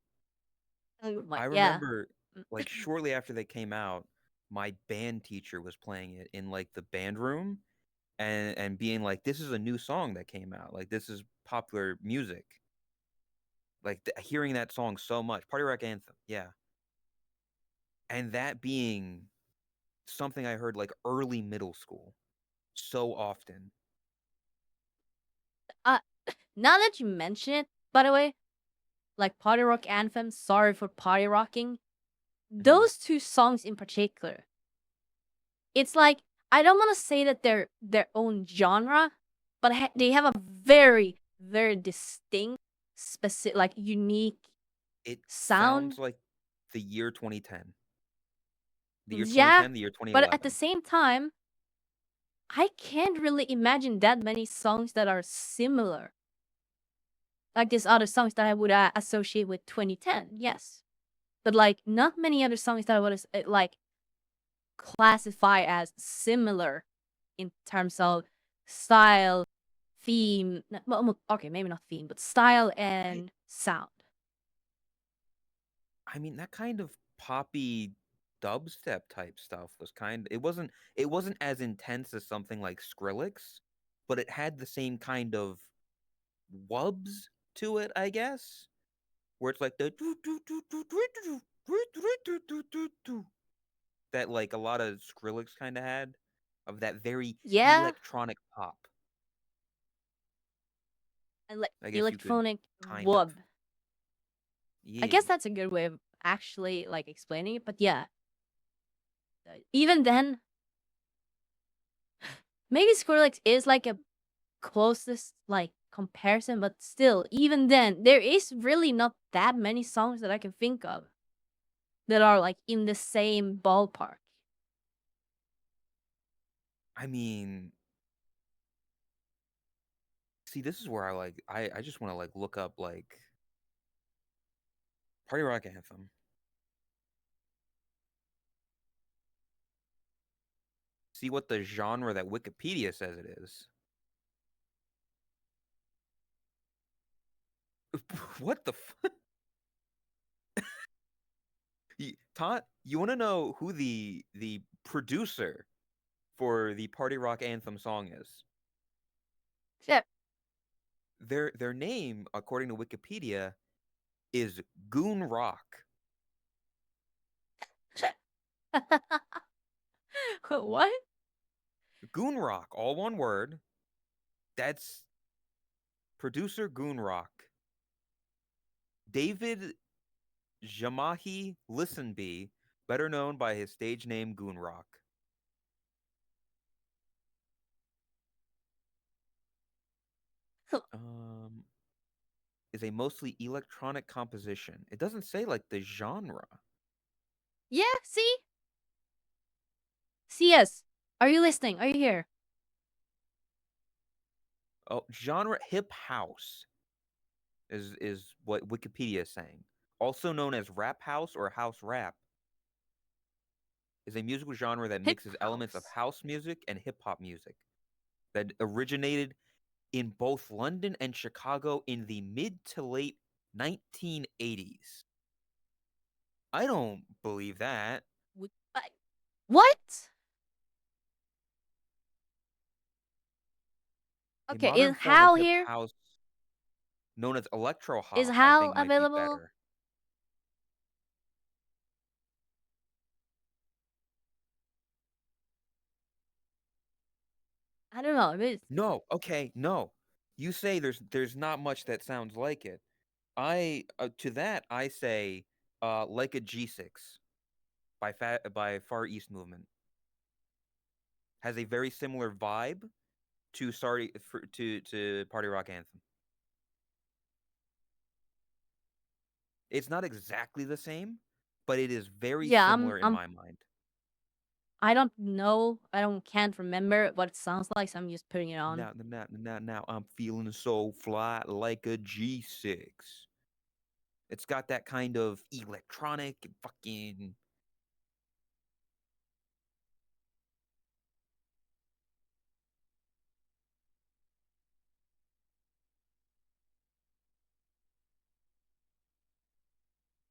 I Yeah. remember like shortly after they came out, my band teacher was playing it in like the band room and being like, "This is a new song that came out. Like this is popular music." Like hearing that song so much, Party Rock Anthem, yeah, and that being something I heard like early middle school so often. Uh, Now that you mention it, by the way, like Party Rock Anthem, Sorry for Party Rocking, Mhm. those two songs in particular, it's like I don't want to say that they're their own genre, but they have a very very distinct, specific, like unique It sound. sounds like the year 2010, the year Yeah, 2010, the year but at the 2011. same time, I can't really imagine that many songs that are similar. Like these other songs that I would associate with 2010, yes, but like not many other songs that I would like classify as similar in terms of style, theme. Well, okay, maybe not theme, but style and sound. I mean, that kind of poppy dubstep type stuff was it wasn't as intense as something like Skrillex, but it had the same kind of wubs to it, I guess, where it's like the that like a lot of Skrillex kind of had of that very Yeah, electronic pop. and like I guess you could electronic kind of. wub. I Yeah. guess that's a good way of actually like explaining it. But yeah, even then, maybe Skrillex is like a closest like comparison, but still, even then, there is really not that many songs that I can think of that are like in the same ballpark. I mean, see, this is where I just want to like look up like Party Rock Anthem. See what the genre that Wikipedia says it is. What the Todd, you want to know who the producer for the Party Rock Anthem song is? Shit. Their name, according to Wikipedia, is Goon Rock. What? Goon Rock, all one word. That's producer Goon Rock. David Jamahi Listenbee, better known by his stage name Goon Rock. Um, is a mostly electronic composition. It doesn't say like the genre. Yeah, see? CS, are you listening? Are you here? Oh, genre hip house is what Wikipedia is saying. Also known as rap house or house rap, is a musical genre that Hip mixes elements of house. house music and hip hop music that originated in both London and Chicago in the mid to late 1980s. I don't believe that. What? A Okay, modern is form of Hal hip here? house known as electro Is hop, I Hal think might be available? better. I don't know. No, okay, no. You say there's not much that sounds like it. I to that I say like a G6 by Far East Movement has a very similar vibe to to Party Rock Anthem. It's not exactly the same, but it is very Yeah, similar in my mind. I don't know. Can't remember what it sounds like, so I'm just putting it on. Now I'm feeling so fly like a G6. It's got that kind of electronic fucking.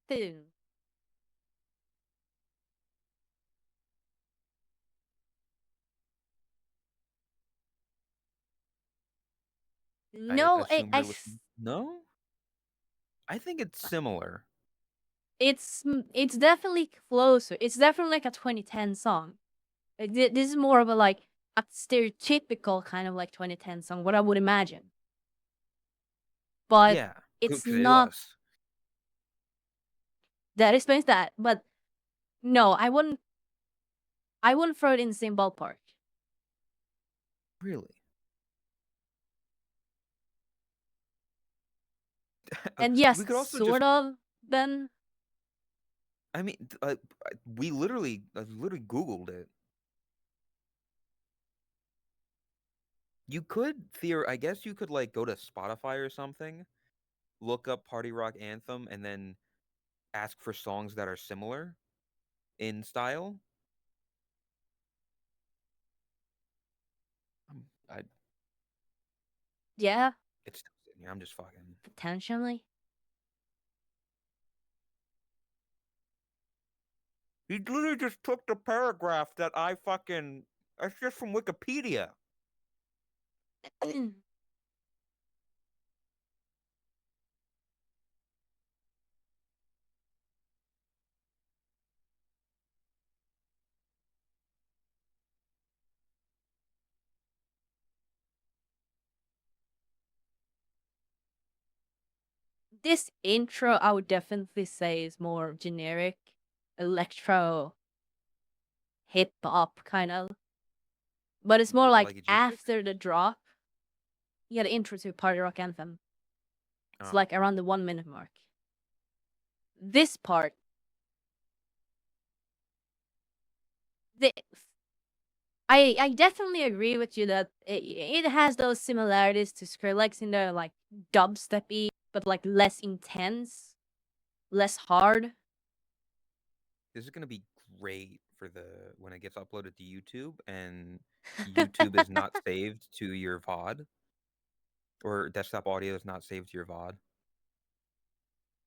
Boom. I No, assume you're listening. No, I think it's similar. it's definitely closer. It's definitely like a 2010 song. This is more of a like a stereotypical kind of like 2010 song, what I would imagine. But Yeah, it's because it not. was That explains that. But no, I wouldn't. I wouldn't throw it in the same ballpark. really. And yes, We could also just. sort of. Then I mean, we literally Googled it. You could I guess you could like go to Spotify or something, look up Party Rock Anthem, and then ask for songs that are similar in style. I Yeah, It's still sitting here. I'm just fucking. potentially. He literally just took the paragraph that I fucking. That's just from Wikipedia. This intro, I would definitely say, is more generic, electro, hip hop kind of. But it's more like Like a G6? after the drop. Yeah, the intro to Party Rock Anthem. It's Oh. like around the 1 minute mark. This part, the I definitely agree with you that it has those similarities to Skrillex in the like dubstepy, but like less intense, less hard. This is gonna be great for the when it gets uploaded to YouTube and YouTube is not saved to your VOD or desktop audio is not saved to your VOD.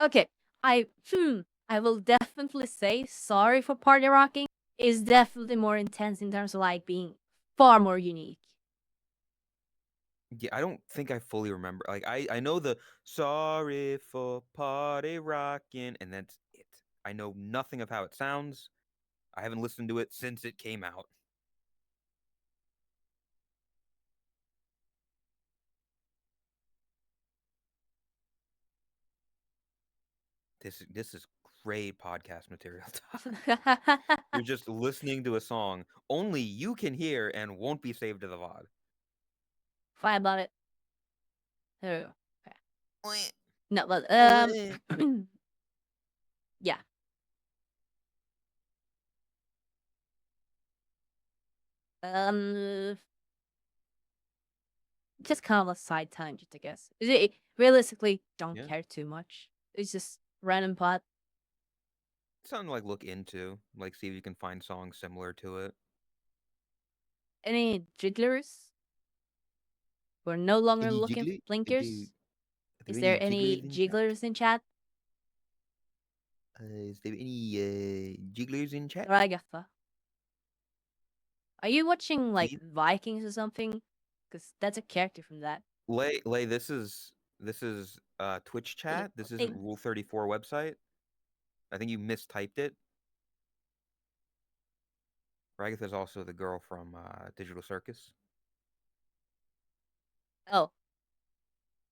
Okay, I I will definitely say sorry for Party Rocking is definitely more intense in terms of like being far more unique. Yeah, I don't think I fully remember. Like I know the sorry for party rocking and that's it. I know nothing of how it sounds. I haven't listened to it since it came out. This is great podcast material. You're just listening to a song only you can hear and won't be saved to the VOD. Fine about it. Oh, okay. No, but yeah. Um, just kind of a side tangent, I guess. Realistically, don't Yeah. care too much. It's just random pot. Something to like look into, like see if you can find songs similar to it. Any jigglers? We're no longer Any looking for jiggly? blinkers. Are Is there any there any jigglers in chat? jigglers in chat? Is there any jigglers in chat? Ragatha. Are you watching like See, Vikings or something? Because that's a character from that. Lay, this is Twitch chat. This isn't Rule 34 website. I think you mistyped it. Ragatha's also the girl from Digital Circus. Oh,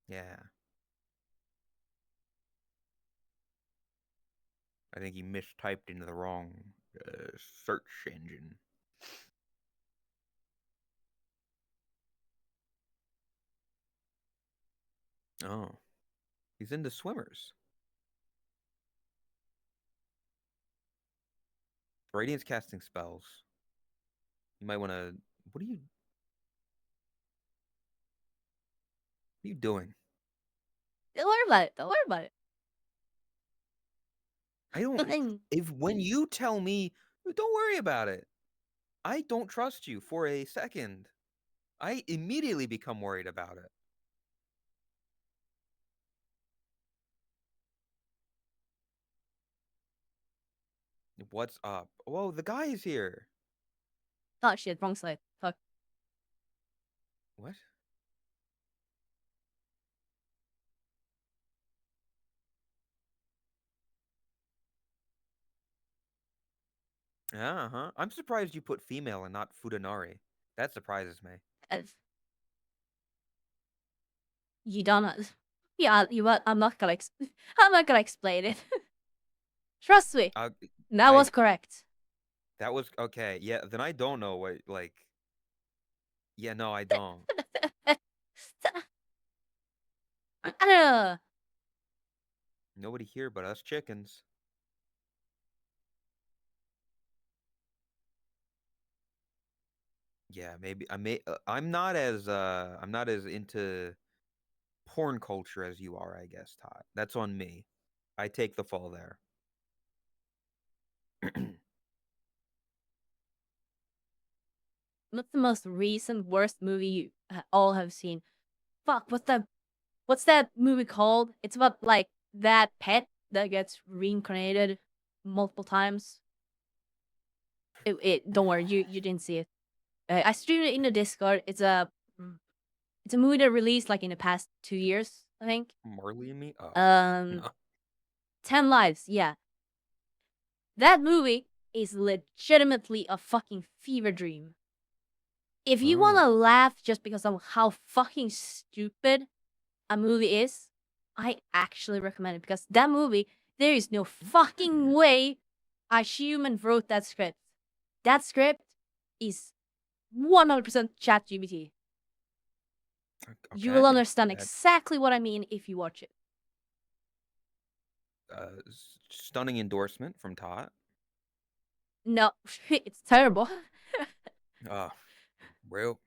Yeah. I think you mistyped into the wrong search engine. Oh. He's into swimmers. Radiant's casting spells. You might want to. What are you doing? don't worry about it. Don't worry about it. I don't. If when you tell me, don't worry about it. I don't trust you for a second. I immediately become worried about it. What's up? Whoa, the guy is here. Oh shit, wrong side. Fuck. What? Uh-huh. I'm surprised you put female and not Fudanari. That surprises me. You don't know. Yeah, you what? I'm not gonna. I'm not gonna explain it. Trust me. That was correct. That was okay. Yeah, then I don't know what like. Yeah, no, I don't. Nobody here but us chickens. Yeah, maybe I'm not as into porn culture as you are, I guess, Todd. That's on me. I take the fall there. What's the most recent worst movie you all have seen? fuck, what's that movie called? It's about like that pet that gets reincarnated multiple times. Don't worry, you didn't see it. I streamed it in the Discord. It's a movie that released like in the past 2 years, I think. Marley and Me? Oh. Um, 10 Lives, yeah. That movie is legitimately a fucking fever dream. If you want to laugh just because of how fucking stupid a movie is, I actually recommend it because that movie, there is no fucking way a human wrote that script. That script is 100% ChatGPT. You will understand exactly what I mean if you watch it. Stunning endorsement from Tot. No, it's terrible. Real.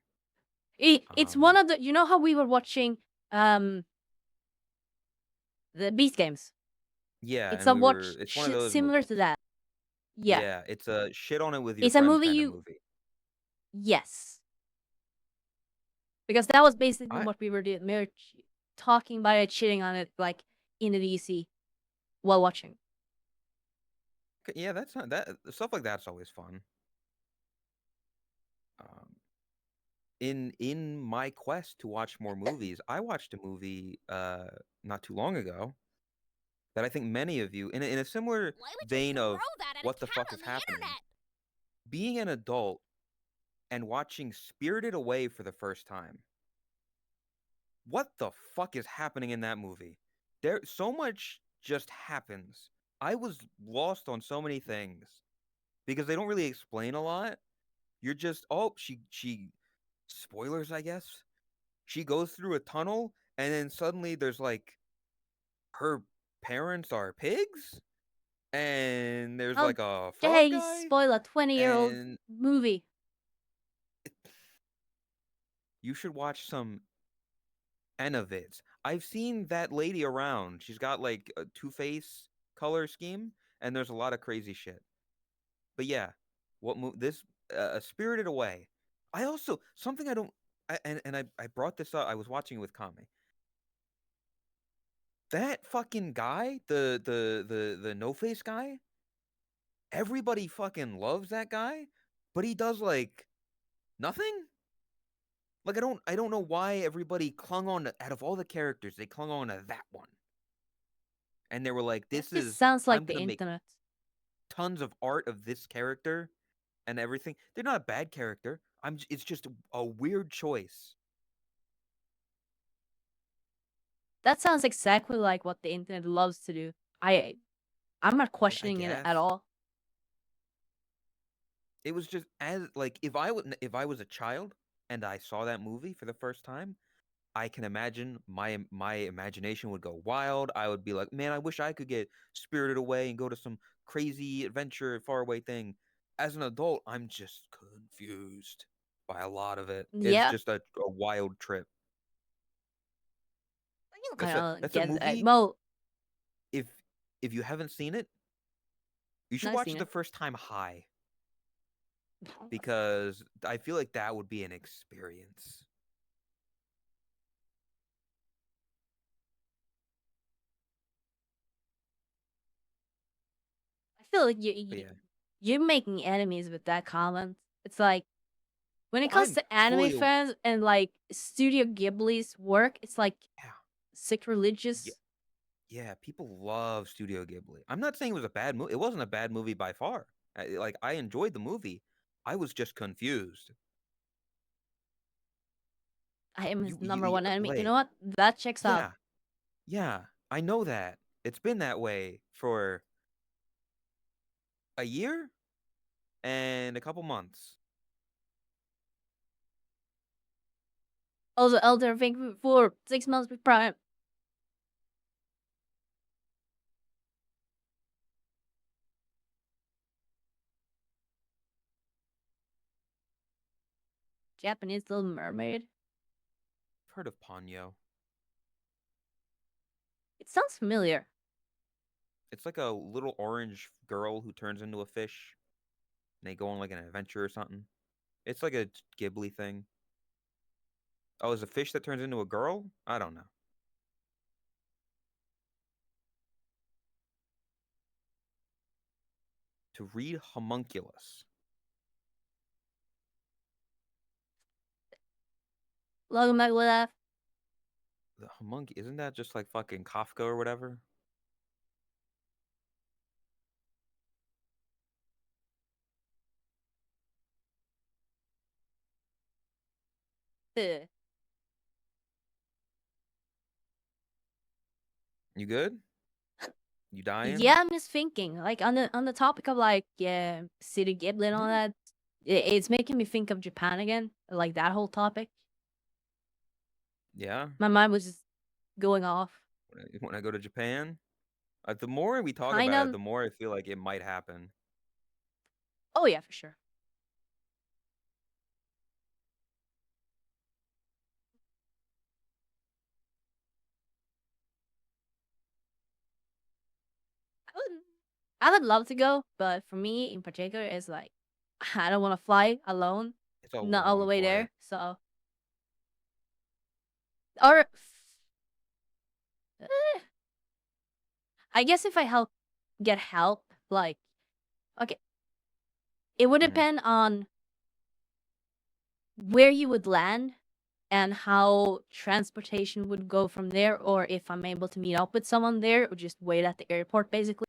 It's one of the, you know how we were watching the Beast Games? Yeah, It's and somewhat it's one of those similar movies. to that. Yeah. Yeah, it's a shit on it with your It's a friends movie kind you- of movie. Yes. Because that was basically what we were doing. We were talking about it, shitting on it, like in the DC while watching. Yeah, that's not that stuff like that's always fun. In my quest to watch more movies, I watched a movie not too long ago that I think many of you in a similar Why would you vein throw of that at what a the cat fuck on is the happening. internet? Being an adult and watching Spirited Away for the first time. What the fuck is happening in that movie? There so much just happens. I was lost on so many things because they don't really explain a lot. You're just she spoilers, I guess. She goes through a tunnel and then suddenly there's like her parents are pigs and there's like a frog Hey, guy spoil a 20-year-old and movie. you should watch some Enovids. I've seen that lady around. She's got like a Two-Face color scheme, and there's a lot of crazy shit. But yeah, this Spirited Away. I also something I don't I brought this up. I was watching it with Kame. That fucking guy, the no face guy. Everybody fucking loves that guy, but he does like nothing. Like I don't know why everybody clung on to, out of all the characters, they clung on to that one. And they were like, This sounds like I'm the gonna make internet. tons of art of this character and everything. They're not a bad character. It's just a weird choice. That sounds exactly like what the internet loves to do. I'm not questioning it at all. It was just as like if I was a child and I saw that movie for the first time, I can imagine my imagination would go wild. I would be like, man, I wish I could get spirited away and go to some crazy adventure faraway thing. As an adult, I'm just confused by a lot of it. It's Yeah. just a wild trip. That's a Get that. movie. Well, If you haven't seen it, you should I've watch seen it the it. first time high because I feel like that would be an experience. I feel like you're making enemies with that comment. It's like when it comes to anime fans and like Studio Ghibli's work, it's like sacrilegious. Yeah, people love Studio Ghibli. I'm not saying it was a bad movie. It wasn't a bad movie by far. I enjoyed the movie. I was just confused. I am his number one enemy. You know what? That checks out. Yeah, I know that. It's been that way for a year and a couple months. Also, Elder Ring for 6 months with Prime. Japanese Little Mermaid. I've heard of Ponyo. It sounds familiar. It's like a little orange girl who turns into a fish. And they go on like an adventure or something. It's like a Ghibli thing. Oh, is a fish that turns into a girl? I don't know. To read homunculus. Welcome back with that. The isn't that just like fucking Kafka or whatever? You good? You dying? Yeah, I'm just thinking, like on the topic of like City Ghibli and all that. It's making me think of Japan again, like that whole topic. Yeah. My mind was just going off. When I go to Japan, the more we talk Kind about it, of. the more I feel like it might happen. Oh yeah, for sure. I would love to go, but for me in particular, it's like I don't want to fly alone, It's a not all the long way flight. there. So, or I guess if I get help, like okay, it would Mhm. depend on where you would land and how transportation would go from there, or if I'm able to meet up with someone there, or just wait at the airport basically,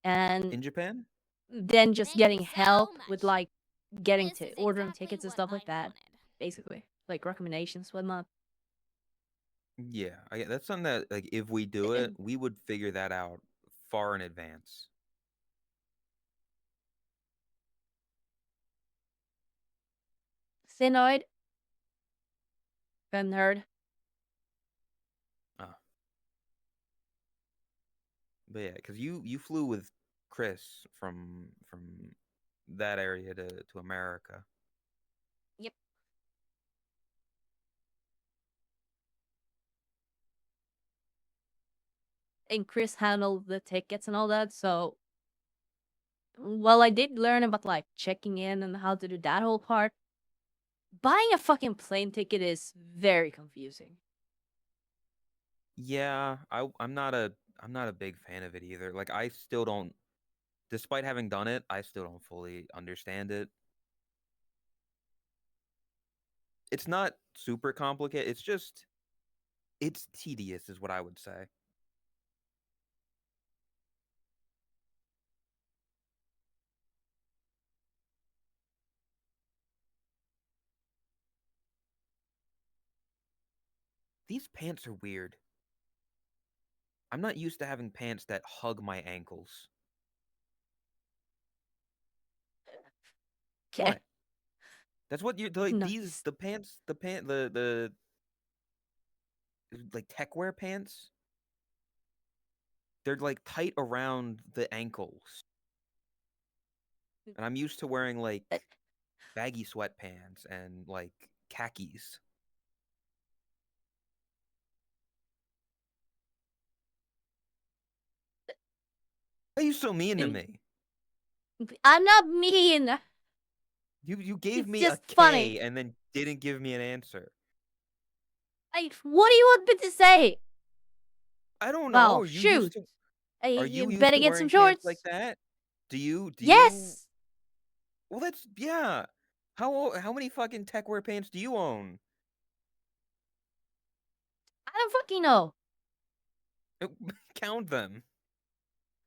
and In Japan? then just Thank getting you so help with much. like getting This to is ordering exactly tickets and what stuff like I that, wanted. basically, like recommendations, whatnot. Yeah, that's something that like if we do it, we would figure that out far in advance. Sinoid, Fem Nerd. Ah. But yeah, because you flew with Chris from that area to America. Yep. And Chris handled the tickets and all that, so well, I did learn about like checking in and how to do that whole part. Buying a fucking plane ticket is very confusing. Yeah, I'm not a big fan of it either. Like I still don't, despite having done it, I still don't fully understand it. It's not super complicated. It's tedious is what I would say. These pants are weird. I'm not used to having pants that hug my ankles. Okay. What? That's what you're like, these Nice. the like tech wear pants. They're like tight around the ankles. And I'm used to wearing like baggy sweatpants and like khakis. Why are you so mean to me? I'm not mean. You gave It's me a just K funny. and then didn't give me an answer. What do you want me to say? I don't know. Well, shoot. Are You you used better to get some wearing pants like shorts. that? Do you Yes. Well, that's yeah. How many fucking tech wear pants do you own? I don't fucking know. Count them.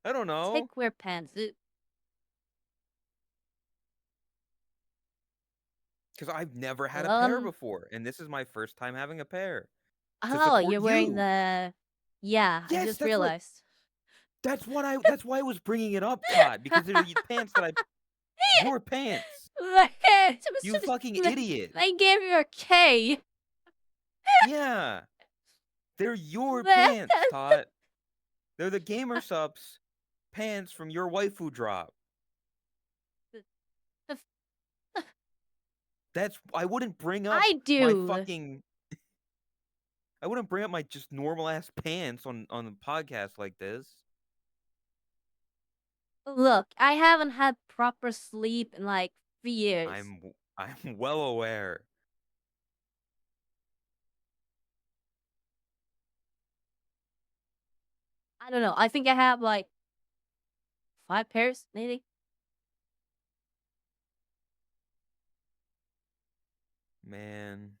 I don't know. Thick wear pants. Because I've never had a pair Um. before, and this is my first time having a pair to Oh, support you're wearing you. the. Yeah, I Yes, just realized. that's why I was bringing it up, Todd, because they're the pants that I your pants. You fucking idiot. I gave you a K. Yeah. They're your pants, Todd. They're the gamer subs pants from your waifu drop. That's I wouldn't bring up I my do. fucking I wouldn't bring up my just normal ass pants on the podcast like this. Look, I haven't had proper sleep in like 3 years. I'm well aware. I don't know. I think I have like 5 pairs, maybe. Man.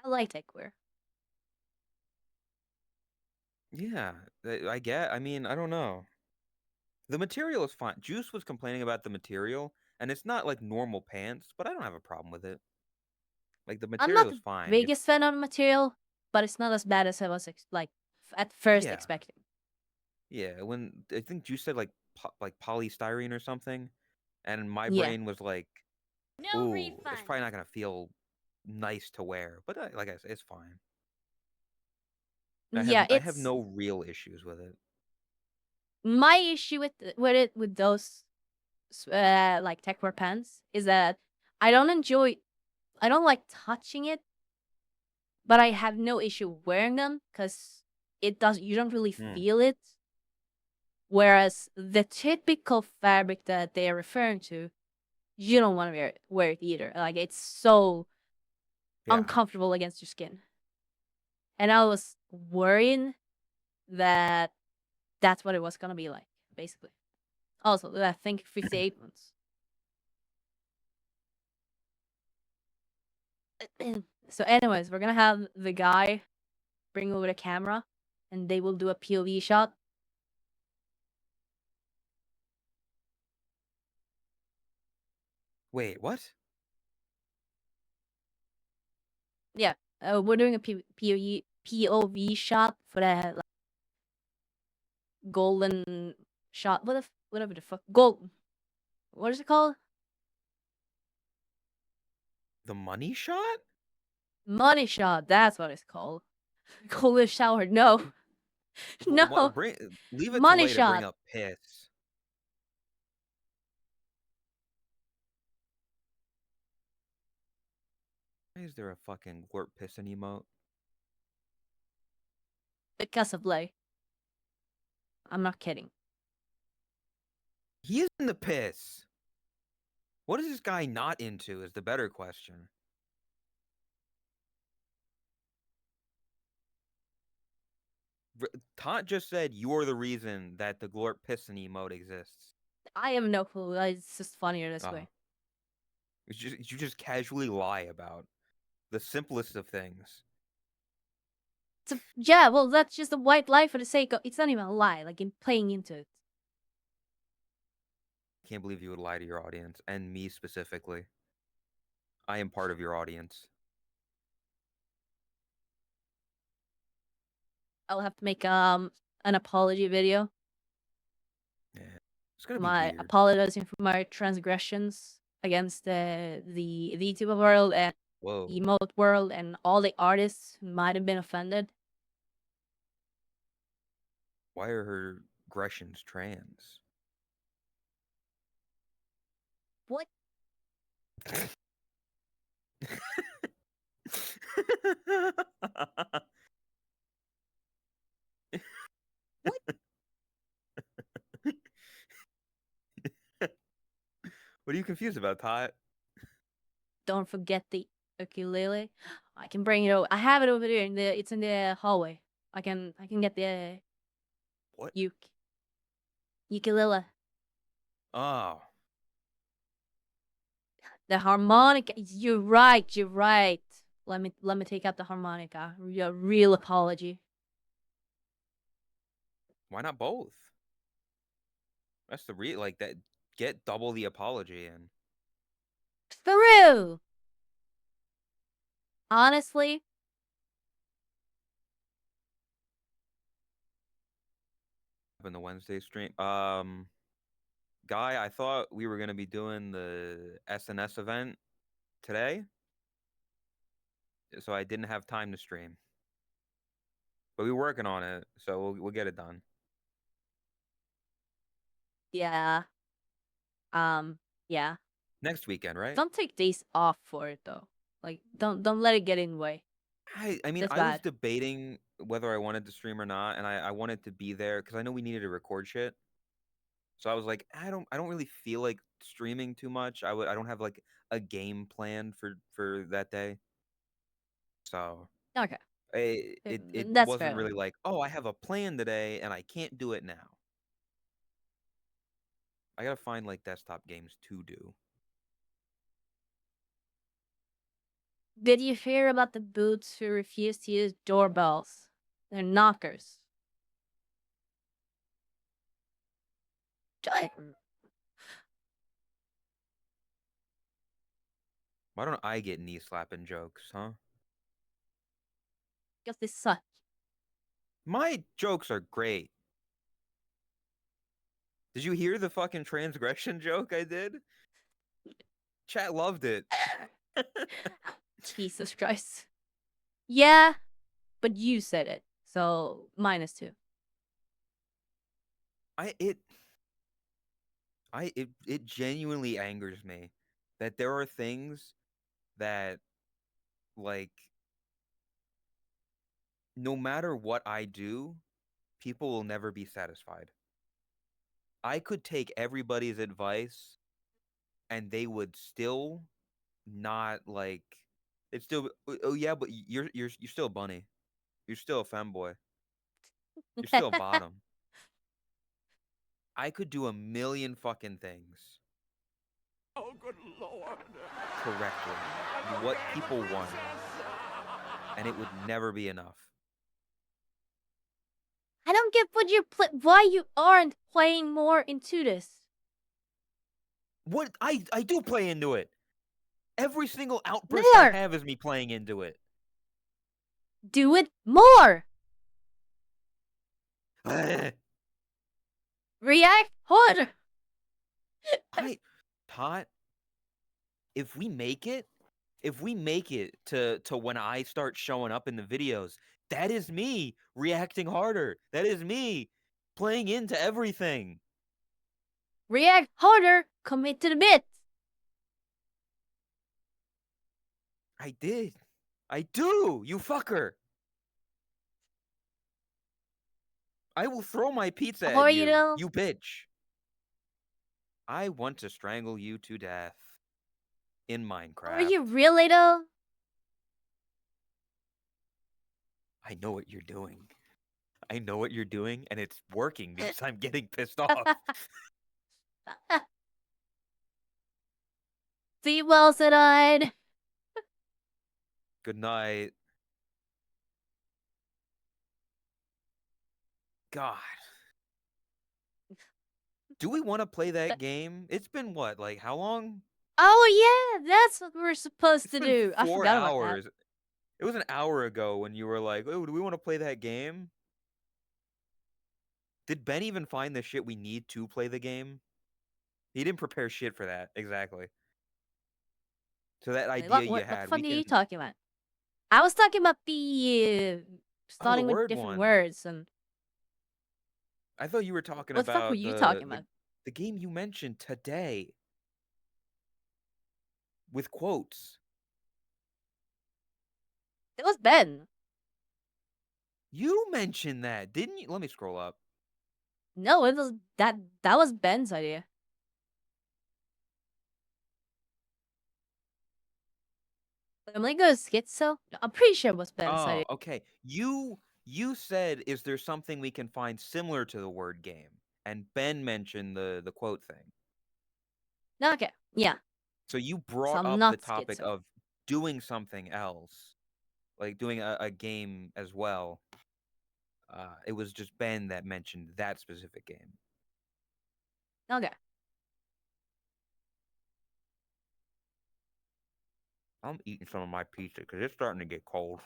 I like techwear. Yeah, I mean, I don't know. The material is fine. Juice was complaining about the material, and it's not like normal pants, but I don't have a problem with it. Like the I'm not material is the fine. It's biggest fan of material, but it's not as bad as I was at first yeah, expecting. yeah. When I think Juice said like polystyrene or something, and my Yeah. brain was like, No "Ooh, it's refund. probably not gonna feel nice to wear." But like I said, it's fine. Yeah, I have it's no real issues with it. my issue with those like techwear pants is that I don't like touching it, but I have no issue wearing them because you don't really Hmm. feel it. Whereas the typical fabric that they are referring to, you don't want to wear it either. Like it's so Yeah. uncomfortable against your skin. And I was worried that that's what it was gonna be like, basically. Also, I think 58 months. So, anyways, we're gonna have the guy bring over the camera, and they will do a POV shot. Wait, what? Yeah, we're doing a POV shot for the like, golden shot. Whatever the fuck gold. What is it called? The money shot? Money shot. That's what it's called. Golden shower. No, no. Leave it to Money Lay to bring shot. up piss. Why is there a fucking glorp pissing emote? Because of Lay. I'm not kidding. He is in the piss. What is this guy not into is the better question. Tot just said you're the reason that the glorp pissing emote exists. I have no clue. It's just funnier this Uh, way. you just casually lie about the simplest of things. Yeah, well, that's just a white lie for the sake of. It's not even a lie. Like in playing into it. I can't believe you would lie to your audience and me specifically. I am part of your audience. I'll have to make an apology video. Yeah, it's gonna be My weird. apologizing for my transgressions against the VTuber world and Whoa. emote world and all the artists who might have been offended. Why are her aggressions trans? What? What? What are you confused about, Tot? Don't forget the ukulele. I can bring it over. I have it over there in the. It's in the hallway. I can get the What? ukulele. Oh, The harmonica. You're right. You're right. Let me take out the harmonica. A real apology. why not both? That's the like that. Get double the apology in. Through. Honestly, In the Wednesday stream, Guy, I thought we were gonna be doing the SNS event today, so I didn't have time to stream. But we're working on it, so we'll get it done yeah. Yeah. next weekend, right? Don't take days off for it though. Like, don't let it get in the way. I mean, That's I was bad. debating whether I wanted to stream or not, and I wanted to be there because I know we needed to record shit. So I was like, I don't really feel like streaming too much. I don't have like a game planned for that day. So Okay. It That's wasn't fair. really like, oh, I have a plan today and I can't do it now. I gotta find like desktop games to do. Did you hear about the boots who refuse to use doorbells? They're knockers. Why don't I get knee slapping jokes, huh? Because they suck. My jokes are great. Did you hear the fucking transgression joke I did? Chat loved it. Jesus Christ. Yeah, but you said it. So -2. It genuinely angers me that there are things that, like, no matter what I do, people will never be satisfied. I could take everybody's advice and they would still not like it's still oh yeah, but you're still a bunny. You're still a femboy. You're still a bottom. I could do a million fucking things Oh, good lord. correctly. What people want, and it would never be enough. I don't get what you're why you aren't playing more into this. What I do play into it. Every single outburst I More! have is me playing into it. Do it more! React harder! Tot, if we make it to when I start showing up in the videos, that is me reacting harder. That is me playing into everything. React harder! Commit to the bit! I did. I do, you fucker. I will throw my pizza Or at you you, know, you bitch. I want to strangle you to death in Minecraft. are you really though? I know what you're doing. I know what you're doing, and it's working because I'm getting pissed off. Sleep well, said I. Good night. God. Do we want to play that game? It's been what, like how long? Oh yeah, that's what we're supposed It's to been do. I 4 forgot about that. hours. It was an hour ago when you were like, "Oh, do we want to play that game?" Did Ben even find the shit we need to play the game? He didn't prepare shit for that. Exactly. So that Like, idea you what the had, fuck we are you can. talking about? I was talking about the Oh, the starting with word different one. words and I thought you were talking what the fuck were about you talking about? the game you mentioned today with quotes. It was Ben. You mentioned that, didn't you? Let me scroll up. No, it was that was Ben's idea. I'm like a schizo. I'm pretty sure it was Ben's idea. Oh, okay. You said, is there something we can find similar to the word game? And Ben mentioned the quote thing. Okay, yeah. So you So brought I'm up the not topic schizo. of doing something else, like doing a game as well. It was just Ben that mentioned that specific game. Okay. I'm eating some of my pizza because it's starting to get cold.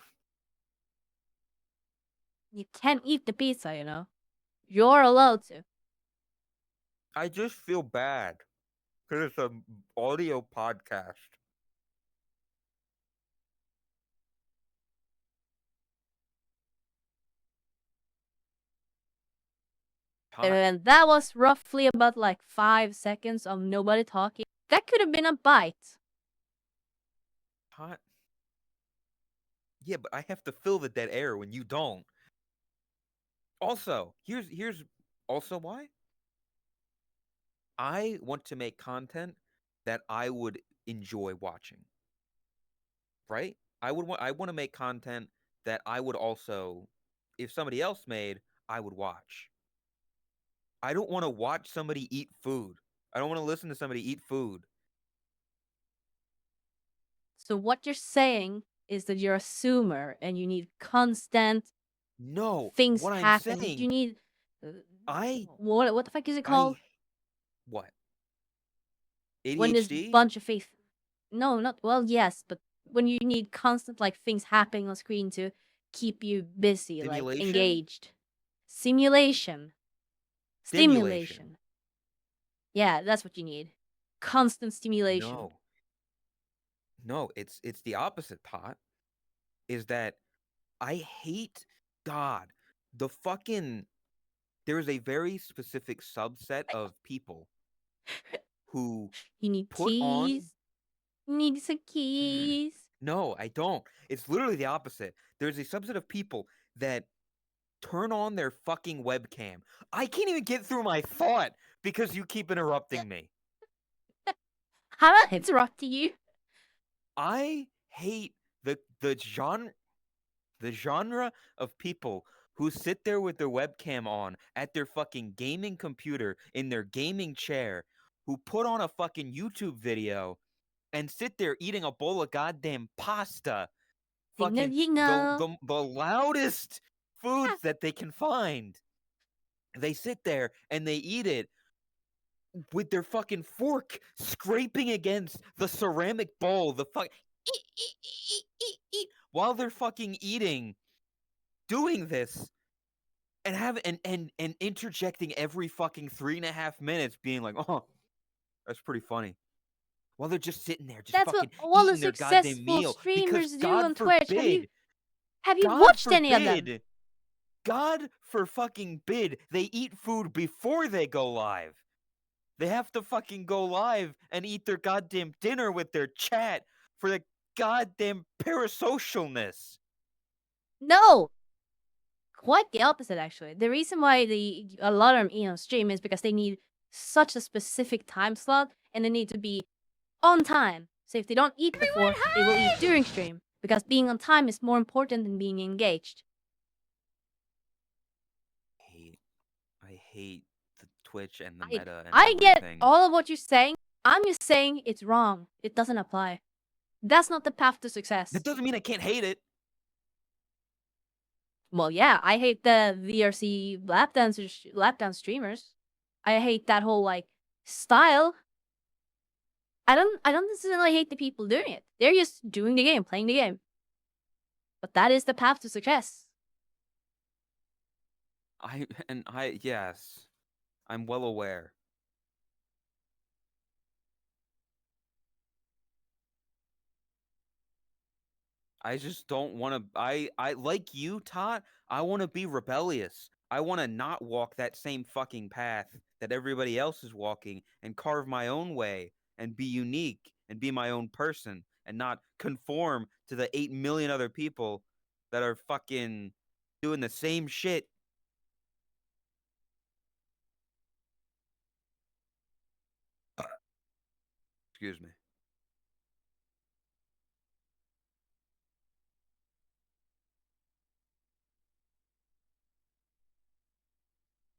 You can't eat the pizza, you know. You're allowed to. I just feel bad because it's an audio podcast. And that was roughly about like 5 seconds of nobody talking. That could have been a bite. Hot. Yeah, but I have to fill the dead air when you don't. Also, here's also why. I want to make content that I would enjoy watching. Right? I want to make content that I would also, if somebody else made, I would watch. I don't want to watch somebody eat food. I don't want to listen to somebody eat food. So what you're saying is that you're a zoomer and you need constant No, things what I'm happen. saying, You need I what the fuck is it called? What? When there's a ADHD? bunch of faith. No, not well, yes, but when you need constant like things happening on screen to keep you busy, like Stimulation? engaged. Simulation. Stimulation. Yeah, that's what you need. Constant stimulation. No. No, it's the opposite, Tot. Is that I hate God. The fucking there is a very specific subset of people who You need put on keys. You need some keys. No, I don't. It's literally the opposite. There's a subset of people that turn on their fucking webcam. I can't even get through my thought because you keep interrupting me. How about interrupting you? I hate the genre of people who sit there with their webcam on at their fucking gaming computer in their gaming chair, who put on a fucking YouTube video and sit there eating a bowl of goddamn pasta. Fucking the loudest foods that they can find. They sit there and they eat it with their fucking fork scraping against the ceramic bowl. The fuck eat while they're fucking eating, doing this, and and interjecting every fucking 3.5 minutes, being like, "Oh, that's pretty funny." While they're just sitting there, just That's what fucking all the eating their goddamn successful meal. Because streamers do God on Twitch. forbid, Have you God watched any of them? forbid, God for fucking bid, they eat food before they go live. They have to fucking go live and eat their goddamn dinner with their chat for the goddamn parasocialness. No. Quite the opposite, actually. The reason why a lot of them eat on stream is because they need such a specific time slot and they need to be on time. So if they don't eat before, they will eat during stream. Because being on time is more important than being engaged. I hate the Twitch and the meta and I get everything. all of what you're saying. I'm just saying it's wrong. It doesn't apply. That's not the path to success. That doesn't mean I can't hate it. Well, yeah, I hate the VRC lap dance streamers. I hate that whole like style. I don't necessarily hate the people doing it. They're just doing the game, playing the game. But that is the path to success. Yes, I'm well aware. I just don't want to. I like you, Tot. I want to be rebellious. I want to not walk that same fucking path that everybody else is walking and carve my own way and be unique and be my own person and not conform to the 8 million other people that are fucking doing the same shit. Excuse me.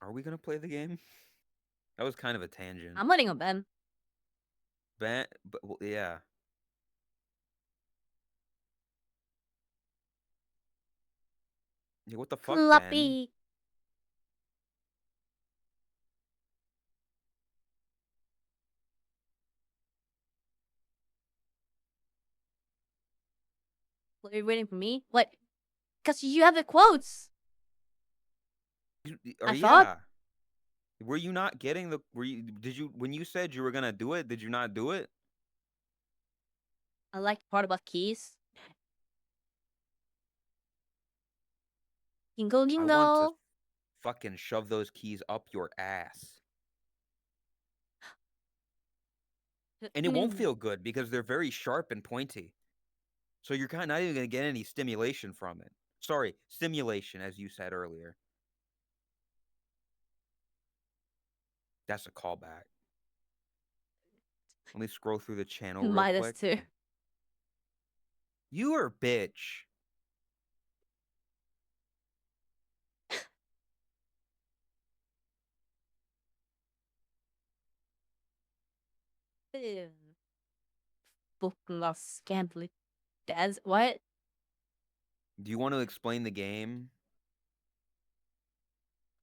Are we gonna play the game? That was kind of a tangent. I'm letting on Ben. Ben, well, yeah. Yeah, what the fuck, Ben? Floppy. Are you waiting for me? What? Because you have the quotes. I thought. Were you not getting the? Did you when you said you were gonna do it? Did you not do it? I like the part about keys. Jingle I jingle. want to fucking shove those keys up your ass. And it won't feel good because they're very sharp and pointy. So you're kind of not even gonna get any stimulation from it. Sorry, stimulation, as you said earlier. That's a callback. Let me scroll through the channel real Midas quick. too. You are a bitch. Bookless scantily dance. What? Do you want to explain the game?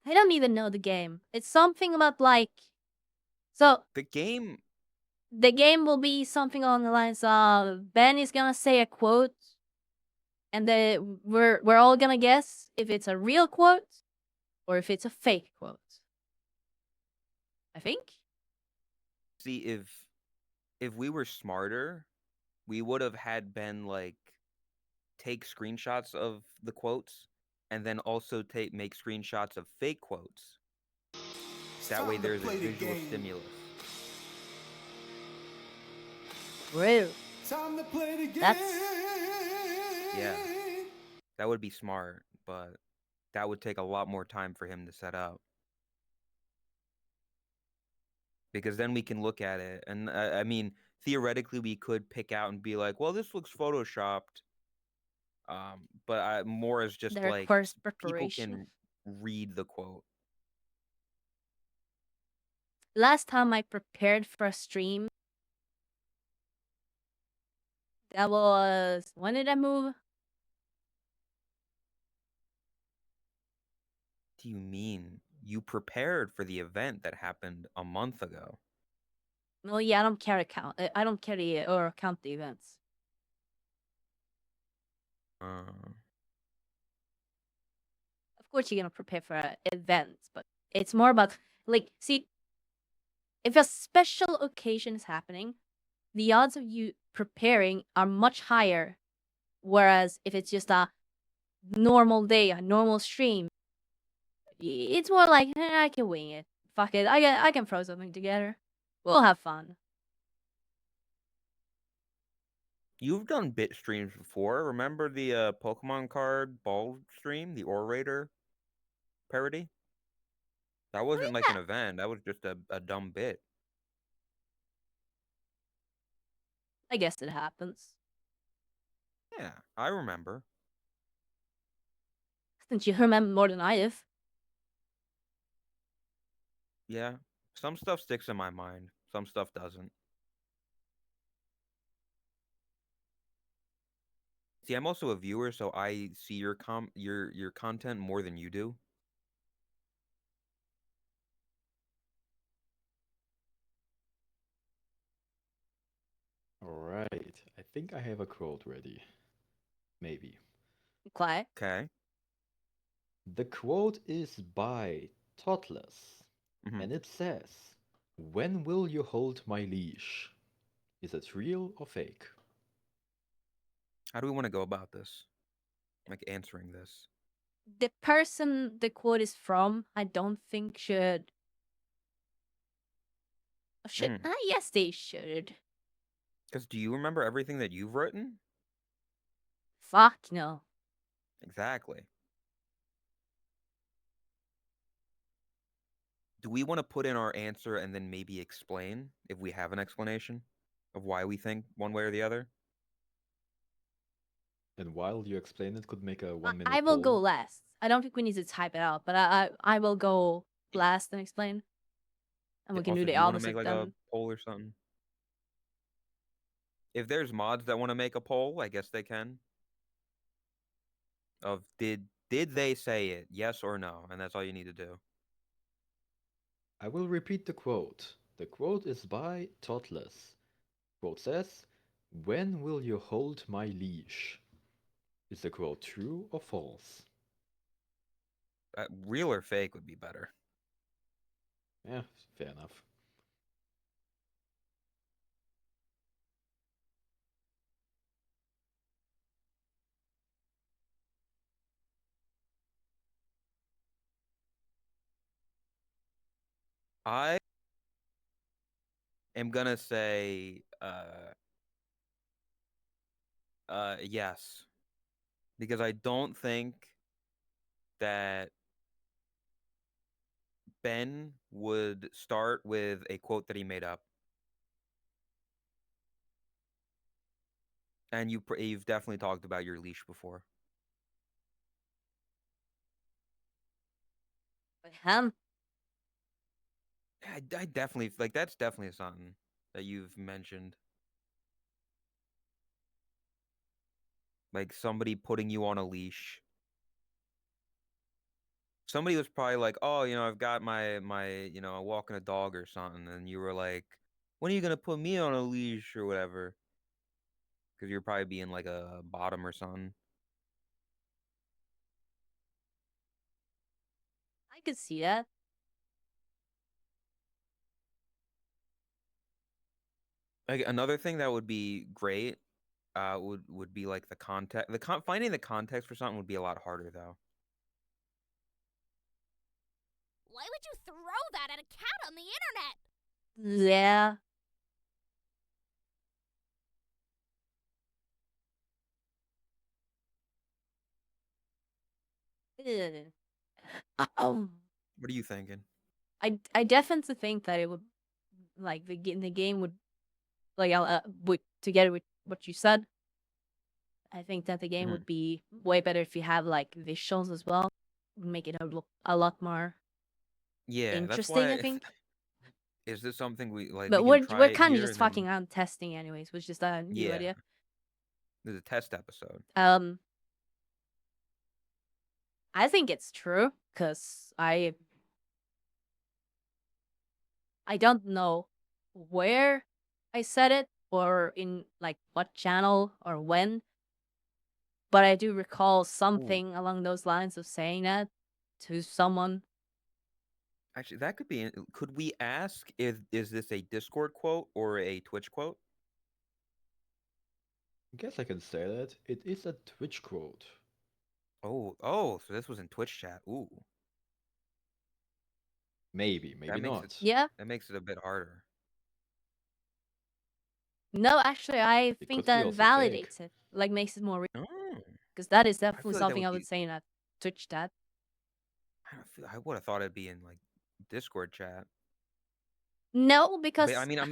I don't even know the game. It's something about like. So The game. the game will be something along the lines of Ben is gonna say a quote, and we're all gonna guess if it's a real quote or if it's a fake quote. I think. See, if we were smarter, we would have had Ben like take screenshots of the quotes and then also make screenshots of fake quotes. That way there's a visual stimulus. Real. Time to play the game. That's Yeah. That would be smart, but that would take a lot more time for him to set up. Because then we can look at it, and I mean, theoretically, we could pick out and be like, "Well, this looks photoshopped," but more as just the like first people preparation. can read the quote. Last time I prepared for a stream, that was when did I move? What do you mean? You prepared for the event that happened a month ago. No, yeah, I don't carry count. I don't carry or count the events. Of course, you're gonna prepare for events, but it's more about like, see, if a special occasion is happening, the odds of you preparing are much higher. Whereas if it's just a normal day, a normal stream, it's more like I can wing it. Fuck it, I can throw something together. We'll have fun. You've done bit streams before. Remember the Pokemon card ball stream, the Orator parody? That wasn't like Yeah. an event. That was just a dumb bit. I guess it happens. Yeah, I remember. Since you remember more than I do. Yeah, some stuff sticks in my mind. Some stuff doesn't. See, I'm also a viewer, so I see your content more than you do. Alright, I think I have a quote ready. Maybe. Quiet. Okay. The quote is by Totless, Mhm. and it says, "When will you hold my leash? Is it real or fake?" How do we want to go about this? Like answering this. The person the quote is from, I don't think should. Yes, they should. Because do you remember everything that you've written? Fuck no. Exactly. Do we want to put in our answer and then maybe explain if we have an explanation of why we think one way or the other? And while you explain it, could make a I 1 minute will go poll. last. I don't think we need to type it out, but I will go last and explain. And we can Also, do do the you want to make opposite like a then. poll or something? If there's mods that want to make a poll, I guess they can. Of did they say it? Yes or no? And that's all you need to do. I will repeat the quote. The quote is by Totless. Quote says, "When will you hold my leash?" Is the quote true or false? Real or fake would be better. Yeah, fair enough. I am gonna say yes. Because I don't think that Ben would start with a quote that he made up. And you've definitely talked about your leash before. But I definitely like that's definitely something. that you've mentioned? Like somebody putting you on a leash. Somebody was probably like, "Oh, I've got my I'm walking a dog or something," and you were like, "When are you gonna put me on a leash or whatever?" Because you're probably being like a bottom or something. I could see that. Like another thing that would be great, would be like the context. Finding the context for something would be a lot harder though. Why would you throw that at a cat on the internet? Yeah. Um, What are you thinking? I definitely think that it would, like, the game would, like, together with what you said, I think that the game Mhm. would be way better if you have like visuals as well. Make it a lot more Yeah, that's interesting, I why. think. Is this something we But can we're try it kind of here just and then? fucking around testing anyways, which is a new Yeah, idea. this is a test episode. I think it's true because I don't know where I said it or in like what channel or when, but I do recall something along those lines of saying that to someone. Actually, that could be. Could we ask if is this a Discord quote or a Twitch quote? I guess I can say that. It is a Twitch quote. Oh, so this was in Twitch chat. Ooh, Maybe, maybe that makes it not. Yeah. that makes it a bit harder. No, actually, I It think could be that also fake. validates it. Like, makes it more real. Oh, Because that is I definitely feel like that something would I would be. say in a Twitch chat. I would have thought it'd be in like Discord chat. No, But because I mean, I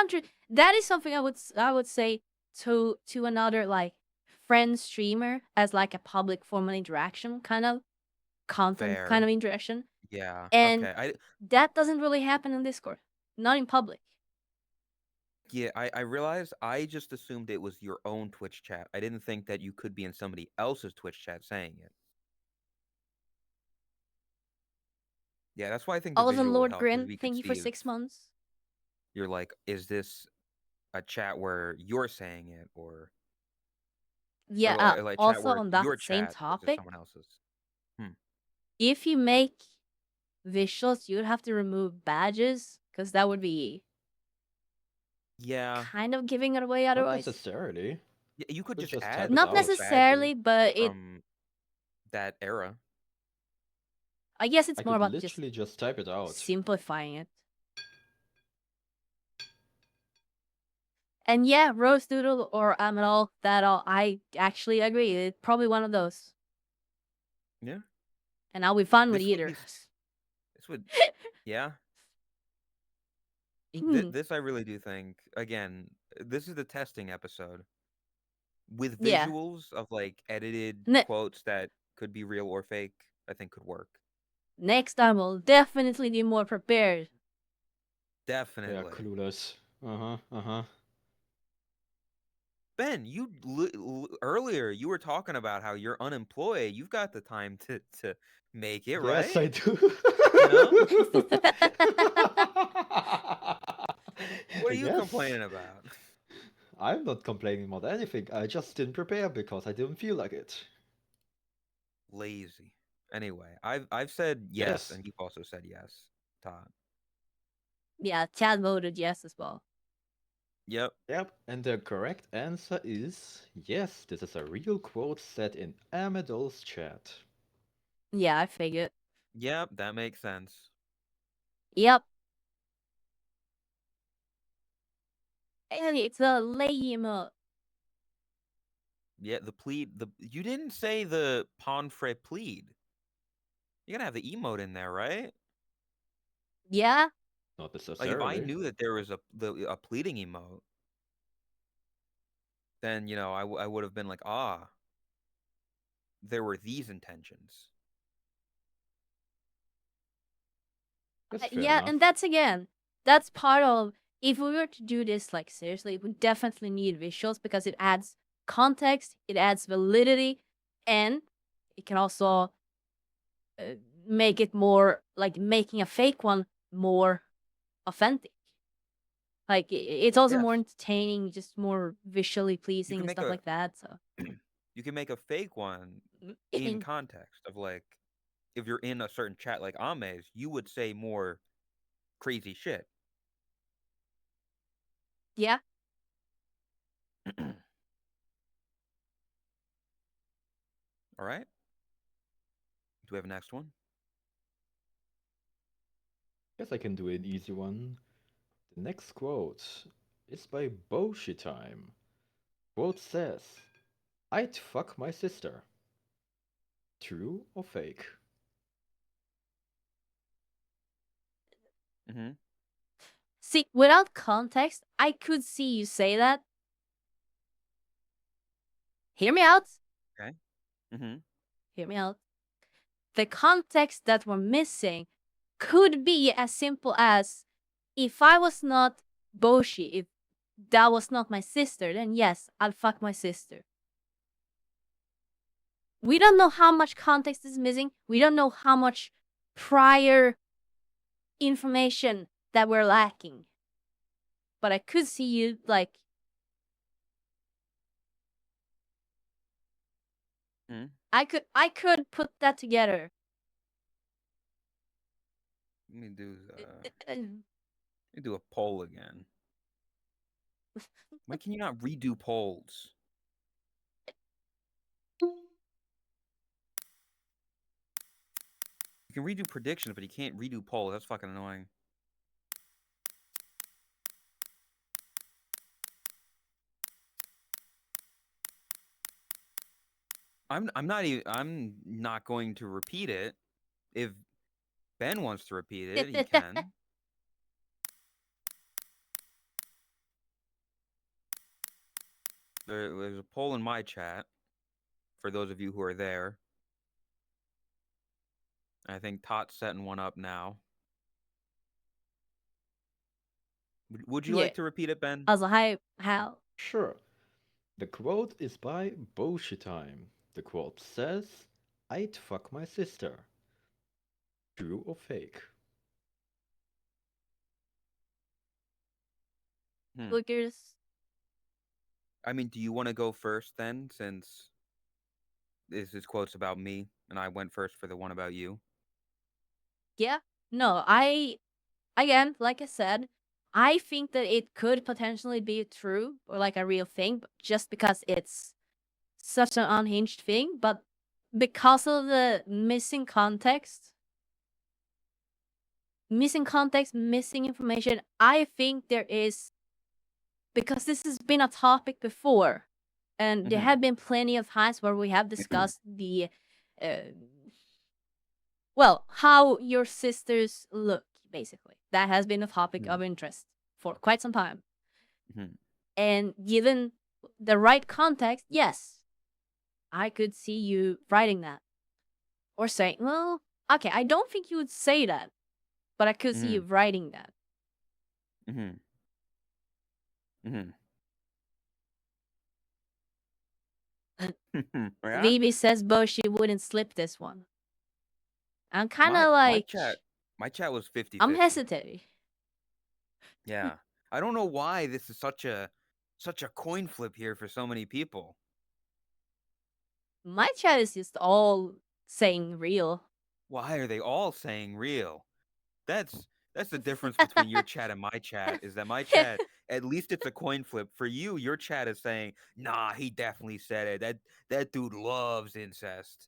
don't. That is something I would say to another like friend streamer as like a public formal interaction kind of content kind fair. of interaction, Yeah. and Okay. that doesn't really happen in Discord, not in public. I realized I just assumed it was your own Twitch chat. I didn't think that you could be in somebody else's Twitch chat saying it. Yeah, that's why I think the Also, visual would Lord help because Grin, we could thank you for see if 6 months. you're like, is this a chat where you're saying it or Yeah. like chat Also where on that your same chat versus topic, someone else's. Hmm. if you make visuals, you'd have to remove badges because that would be Yeah. kind of giving it away Not otherwise. necessarily. You could Could just just add type it Not out. fake badges necessarily, but it. from that era. I guess it's I more could about just literally just type it out. simplifying it. And yeah, roast doodle or Amadol, that all I actually agree. It's probably one of those. Yeah. And I'll be fun with This would either. be. This would. Yeah. Hmm. This I really do think. Again, this is the testing episode with Yeah. visuals of like edited quotes that could be real or fake. I think could work. Next time we'll definitely be more prepared. Yeah, Definitely. clueless. Uh-huh. Ben, earlier you were talking about how you're unemployed. You've got the time to make it, right? Yes, I do. What are you Yes. complaining about? I'm not complaining about anything. I just didn't prepare because I didn't feel like it. Lazy. Anyway, I've said yes, Yes. and you've also said yes, Todd. Yeah, Chad voted yes as well. Yep. Yep, and the correct answer is yes, this is a real quote said in Amadol's chat. Yeah, I figured. Yep, that makes sense. Yep. And it's a lame. Yeah, the plead. You didn't say the Ponfre plead. You gotta have the emote in there, right? Yeah. Not Like if I necessarily. knew that there was a pleading emote, then I would have been like, there were these intentions. That's fair Yeah, enough. and that's part of if we were to do this like seriously, we definitely need visuals because it adds context, it adds validity, and it can also make it more like making a fake one more authentic. Like it's also more Yes. entertaining, just more visually You pleasing can and make stuff a like that. So you can make a fake one in context of like if you're in a certain chat like Ame's, you would say more crazy shit. yeah, All right. Do we have a next one? Guess I can do an easy one. The next quote is by Boshi Time. Quote says, "I'd fuck my sister." True or fake? Mm-hmm. see, without context, I could see you say that. Hear me out. Okay. Mm-hmm. Hear me out. The context that we're missing could be as simple as if I was not Boshi, if that was not my sister, then yes, I'll fuck my sister. We don't know how much context is missing. We don't know how much prior information that we're lacking. But I could see you like Mm-hmm. I could put that together. Let me do a poll again. Why can you not redo polls? You can redo predictions, but you can't redo polls. That's fucking annoying. I'm not going to repeat it. If Ben wants to repeat it, he can. There's a poll in my chat for those of you who are there. I think Tot's setting one up now. Would you Yeah. like to repeat it, Ben? Also, how? Sure. The quote is by Boshi Time. The quote says, "I'd fuck my sister." True or fake? Lookers. I mean, do you want to go first then, since this quote's about me, and I went first for the one about you? Yeah. No, again, like I said, I think that it could potentially be true or like a real thing, just because it's such an unhinged thing. But because of the missing context, missing information, I think there is, because this has been a topic before, and there have been plenty of times where we have discussed the well, how your sisters look, basically. That has been a topic of interest for quite some time. And given the right context, yes, I could see you writing that. Or saying, well, okay, I don't think you would say that, but I could see you writing that. Yeah? VB says Boshi wouldn't slip this one. I'm kind My of like, chat was 50-50. I'm hesitating. Yeah. I don't know why this is such a coin flip here for so many people. My chat is just all saying real. Why are they all saying real? That's the difference between your chat and my chat, is that my chat, at least it's a coin flip. For you, your chat is saying, nah, he definitely said it. That dude loves incest.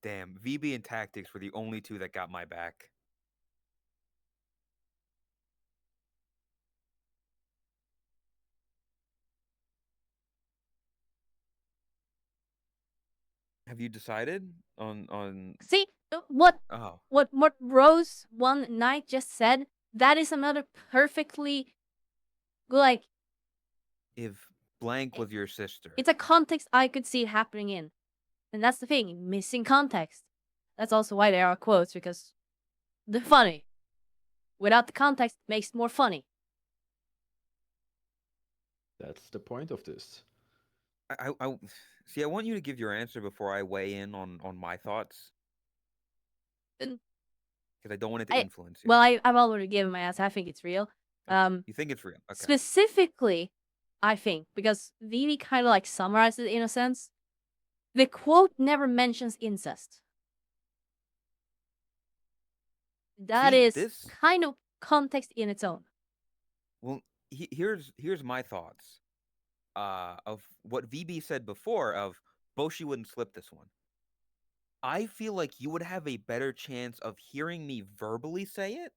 Damn, VB and Tactics were the only two that got my back. Have you decided on See, what Oh, what Rose one night just said, that is another perfectly like if blank was your sister. It's a context I could see it happening in. And that's the thing, missing context. That's also why there are quotes, because they're funny. Without the context, it makes it more funny. That's the point of this. I see. I want you to give your answer before I weigh in on my thoughts, And because I don't want it to I- influence you. Well, I've already given my answer. I think it's real. You think it's real? Okay. Specifically, I think, because Vivi kind of like summarized it in a sense, the quote never mentions incest. That See, is this. kind of context in its own. Well, here's my thoughts. Of what VB said before. Of Boshi wouldn't slip this one. I feel like you would have a better chance of hearing me verbally say it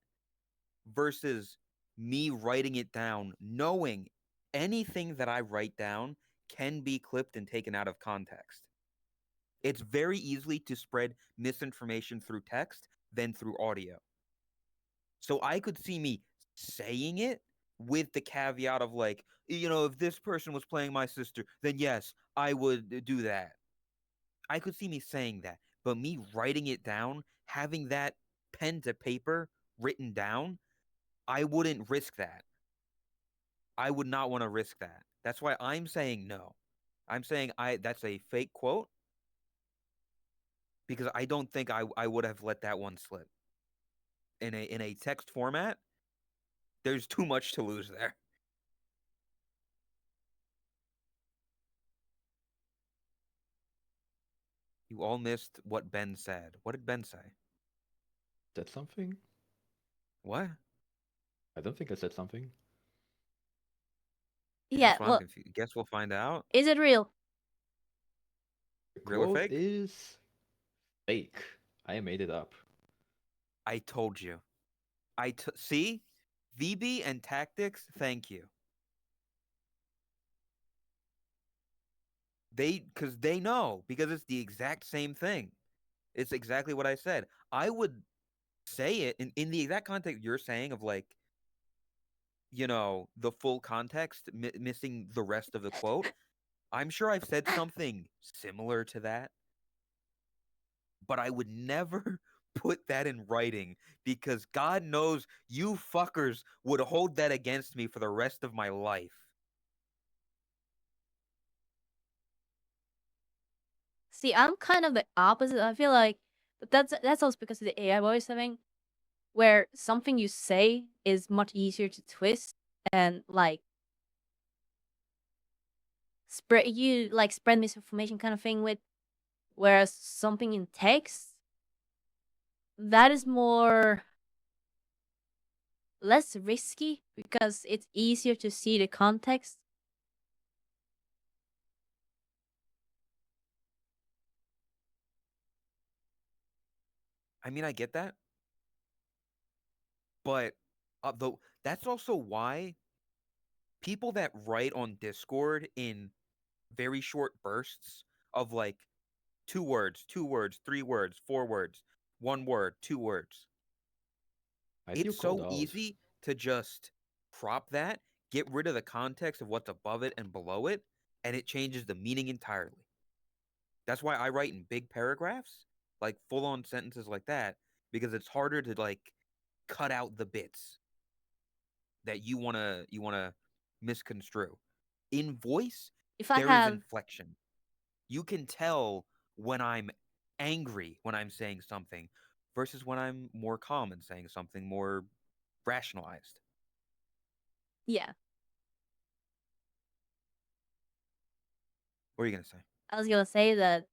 versus me writing it down, knowing anything that I write down can be clipped and taken out of context. It's very easily to spread misinformation through text than through audio. So I could see me saying it with the caveat of like, if this person was playing my sister, then yes, I would do that. I could see me saying that, but me writing it down, having that pen to paper written down, I wouldn't risk that. I would not want to risk that. That's why I'm saying no. I'm saying that's a fake quote because I don't think I would have let that one slip. In a text format, there's too much to lose there. You all missed what Ben said. What did Ben say? Said something? What? I don't think I said something. Yeah, That's why I'm well, confused. Guess we'll find out. is it real? The Real or quote fake? is fake. I made it up. I told you. See? VB and tactics, thank you. Because they know, because it's the exact same thing. It's exactly what I said. I would say it in the exact context you're saying of like, the full context, missing the rest of the quote. I'm sure I've said something similar to that, but I would never put that in writing because God knows you fuckers would hold that against me for the rest of my life. See, I'm kind of the opposite. I feel like, but that's also because of the AI voice thing, where something you say is much easier to twist and like spread misinformation kind of thing with, whereas something in text that is more less risky because it's easier to see the context. I mean, I get that, but though that's also why people that write on Discord in very short bursts of like 2 words, 2 words, 3 words, 4 words, 1 word, 2 words. I feel It's called so out. easy to just crop that, get rid of the context of what's above it and below it, and it changes the meaning entirely. That's why I write in big paragraphs, like full on sentences like that, because it's harder to like cut out the bits that you wanna misconstrue. In voice, If I there is have inflection. You can tell when I'm angry when I'm saying something versus when I'm more calm and saying something more rationalized. yeah, What are you gonna say? I was gonna say that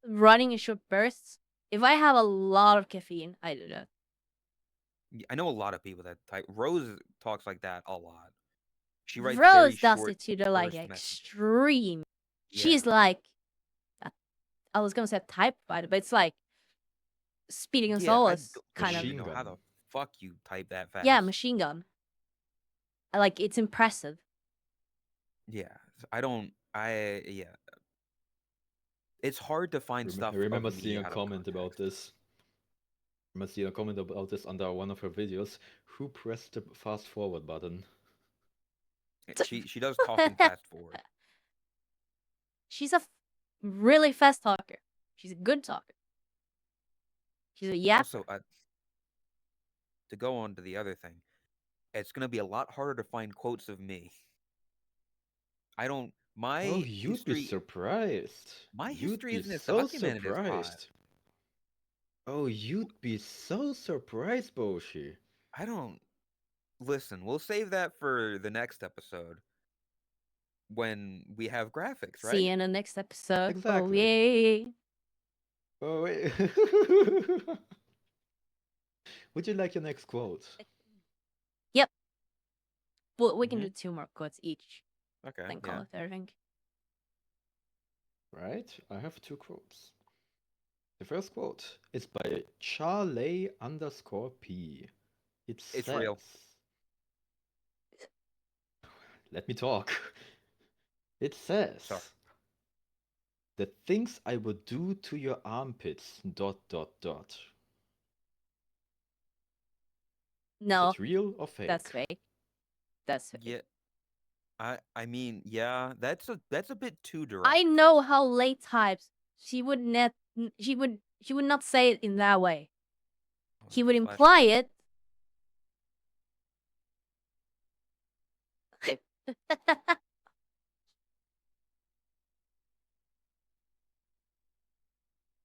running in short bursts. If I have a lot of caffeine, I do that. I know a lot of people that type. Rose talks like that a lot. She writes very Rose does short it to the like burst messages. extreme. Yeah. She's like, I was gonna say type provider, but it's like Speedy Yeah, Gonzalez don't kind of. even Machine know how the gun. fuck you type that fast. Yeah, machine gun. Like it's impressive. Yeah, I don't. Yeah. It's hard to find stuff I of remember me seeing a out of comment about context. this. I remember seeing a comment about this under one of her videos. Who pressed the fast forward button? She does talk in fast forward. She's a really fast talker. She's a good talker. She's a yapper. Also, to go on to the other thing, it's gonna be a lot harder to find quotes of me. I don't. My Oh, you'd be history. surprised. My You'd history be isn't as so documented as Pod. surprised. Oh, you'd be so surprised, Boshi. I don't. Listen, we'll save that for the next episode when we have graphics, See right? you in the next episode. Oh, Exactly. yay. Oh, wait. Would you like your next quote? Yep. Well, we can Mhm. do 2 more quotes each. Okay. Then call Yeah. it there, I think. Right, I have 2 quotes. The first quote is by Charlie_P. It says, It's real. let me talk. It says, Sorry. the things I would do to your armpits, ... No, Is it real or fake? that's fake. That's fake. Yeah. I mean, yeah. That's a bit too direct. I know how Lay types. She would not say it in that way. He would Slash imply quote. it.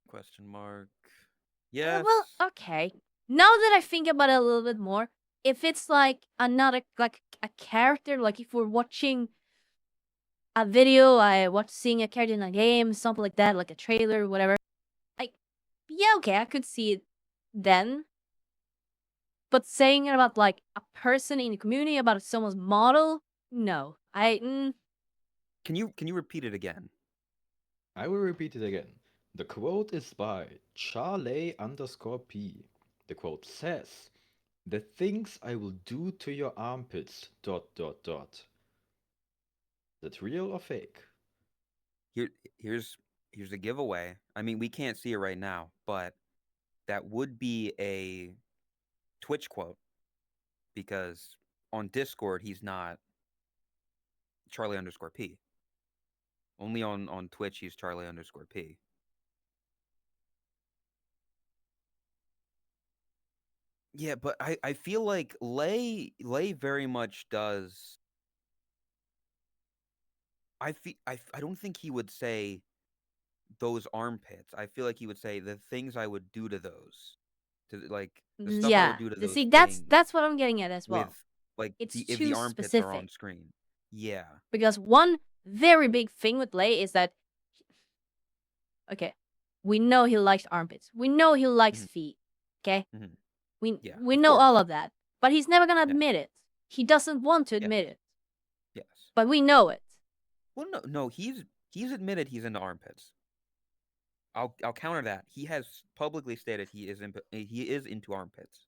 Question mark. Yes. Well, okay. Now that I think about it a little bit more, if it's like another like a character, like if we're watching a video, seeing a character in a game, something like that, like a trailer, whatever. Yeah, okay, I could see it then. But saying it about like a person in the community, about someone's model, no. Can you repeat it again? I will repeat it again. The quote is by Charlie_P. The quote says, the things I will do to your armpits ... Is it real or fake? Here's a giveaway. I mean, we can't see it right now, but that would be a Twitch quote because on Discord he's not Charlie_P. Only on Twitch he's Charlie_P. Yeah, but I feel like Lay very much does. I don't think he would say those armpits. I feel like he would say the things I would do to those, to like the stuff I Yeah. would do to those See, things that's what I'm getting at as well. with like It's if too the armpits are on specific. screen. Yeah. Because one very big thing with Lay is that, okay, we know he likes armpits. We know he likes feet. Okay, Mhm. we Yeah, we of know all course. of that, but he's never gonna Yeah. admit it. He doesn't want to Yes. admit it, Yes. but we know it. Well, no, he's admitted he's into armpits. I'll counter that. He has publicly stated he is into armpits.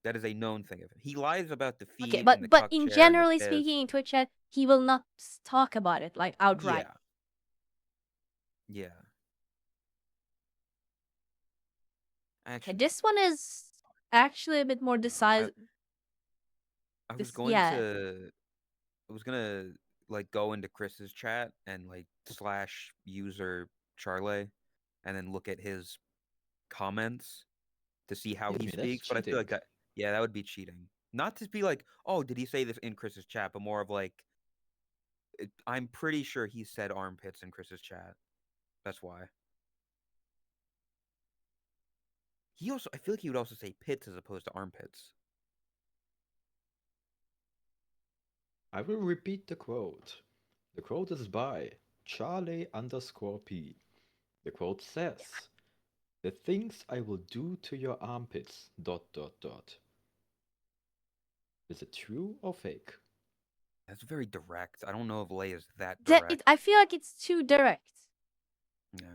That is a known thing of him. He lies about the feet Okay, and the but cuck in chair and the generally piss. speaking, in Twitch chat, he will not talk about it like outright. Yeah. Okay, Actually, this one is actually a bit more decisive. I was gonna like go into Chris's chat and like slash user Charlie, and then look at his comments to see how he That's speaks. But I feel like cheating. that would be cheating. Not to be like, oh, did he say this in Chris's chat? But more of like, I'm pretty sure he said armpits in Chris's chat. That's why. I feel like he would also say pits as opposed to armpits. I will repeat the quote. The quote is by Charlie_P. The quote says, the things I will do to your armpits ... Is it true or fake? That's very direct. I don't know if Lay is that direct. I feel like it's too direct. Yeah.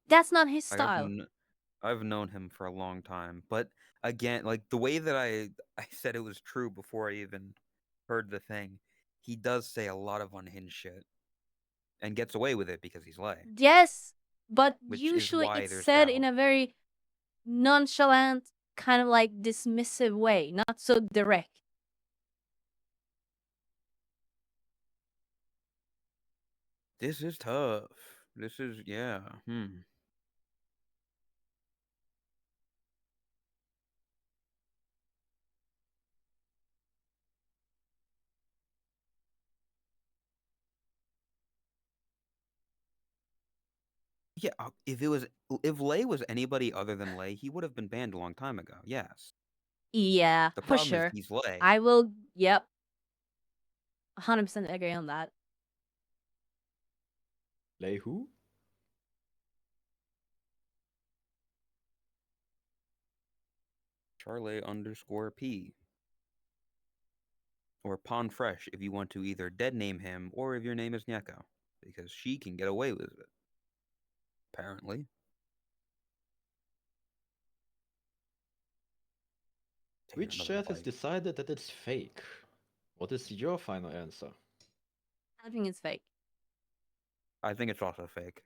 That's not his Like, style. I've known him for a long time, but again, like the way that I said it was true before I even heard the thing, he does say a lot of unhinged shit and gets away with it because he's Lay, Yes, but which is usually why it's there's said doubt. in a very nonchalant, kind of like dismissive way, not so direct. This is tough. This is yeah. Yeah, if Lei was anybody other than Lei, he would have been banned a long time ago. Yes. Yeah, The for problem is sure. he's Lei. I will. Yep. 100% agree on that. Lei who? Charlie_P. Or Pon Fresh if you want to either dead name him or if your name is Nyeko. Because she can get away with it. Apparently. Which Another chat has bite. decided that it's fake? What is your final answer? I think it's fake. I think it's also fake.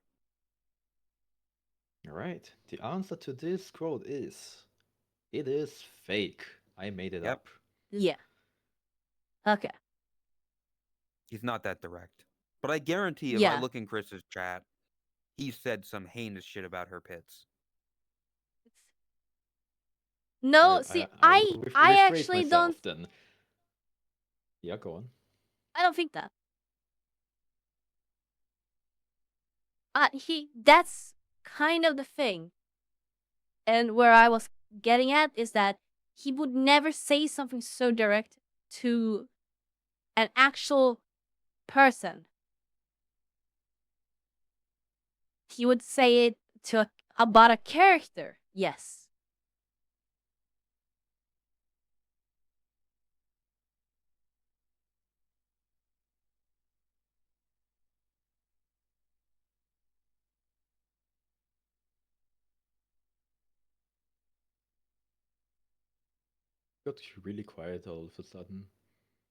Alright, the answer to this quote is... It is fake. I made it Yep. up. Yeah. Okay. He's not that direct. But I guarantee if I Yeah. look in Chris's chat, he said some heinous shit about her pits. No, Alright, see, I I will I rephrase actually myself don't. then. Yeah, go on. I don't think that. That's kind of the thing. And where I was getting at is that he would never say something so direct to an actual person. He would say it about a character. Yes. Got really quiet all of a sudden.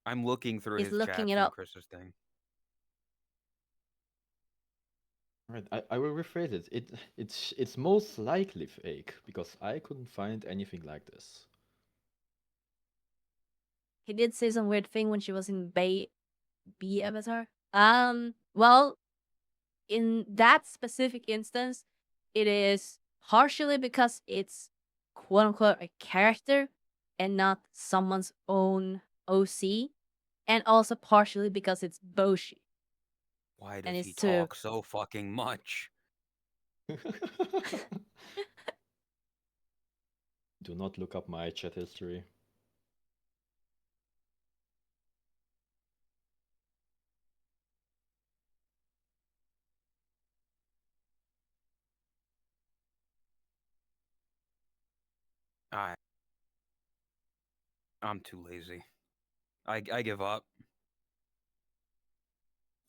I'm looking through He's his looking chats it from up. Chris's thing. Alright, I will rephrase it. It's most likely fake, because I couldn't find anything like this. He did say some weird thing when she was in B Avatar. Well, in that specific instance, it is partially because it's quote unquote a character and not someone's own OC, and also partially because it's Boshi. Why And does he it's to talk so fucking much? Do not look up my chat history. I'm too lazy. I give up.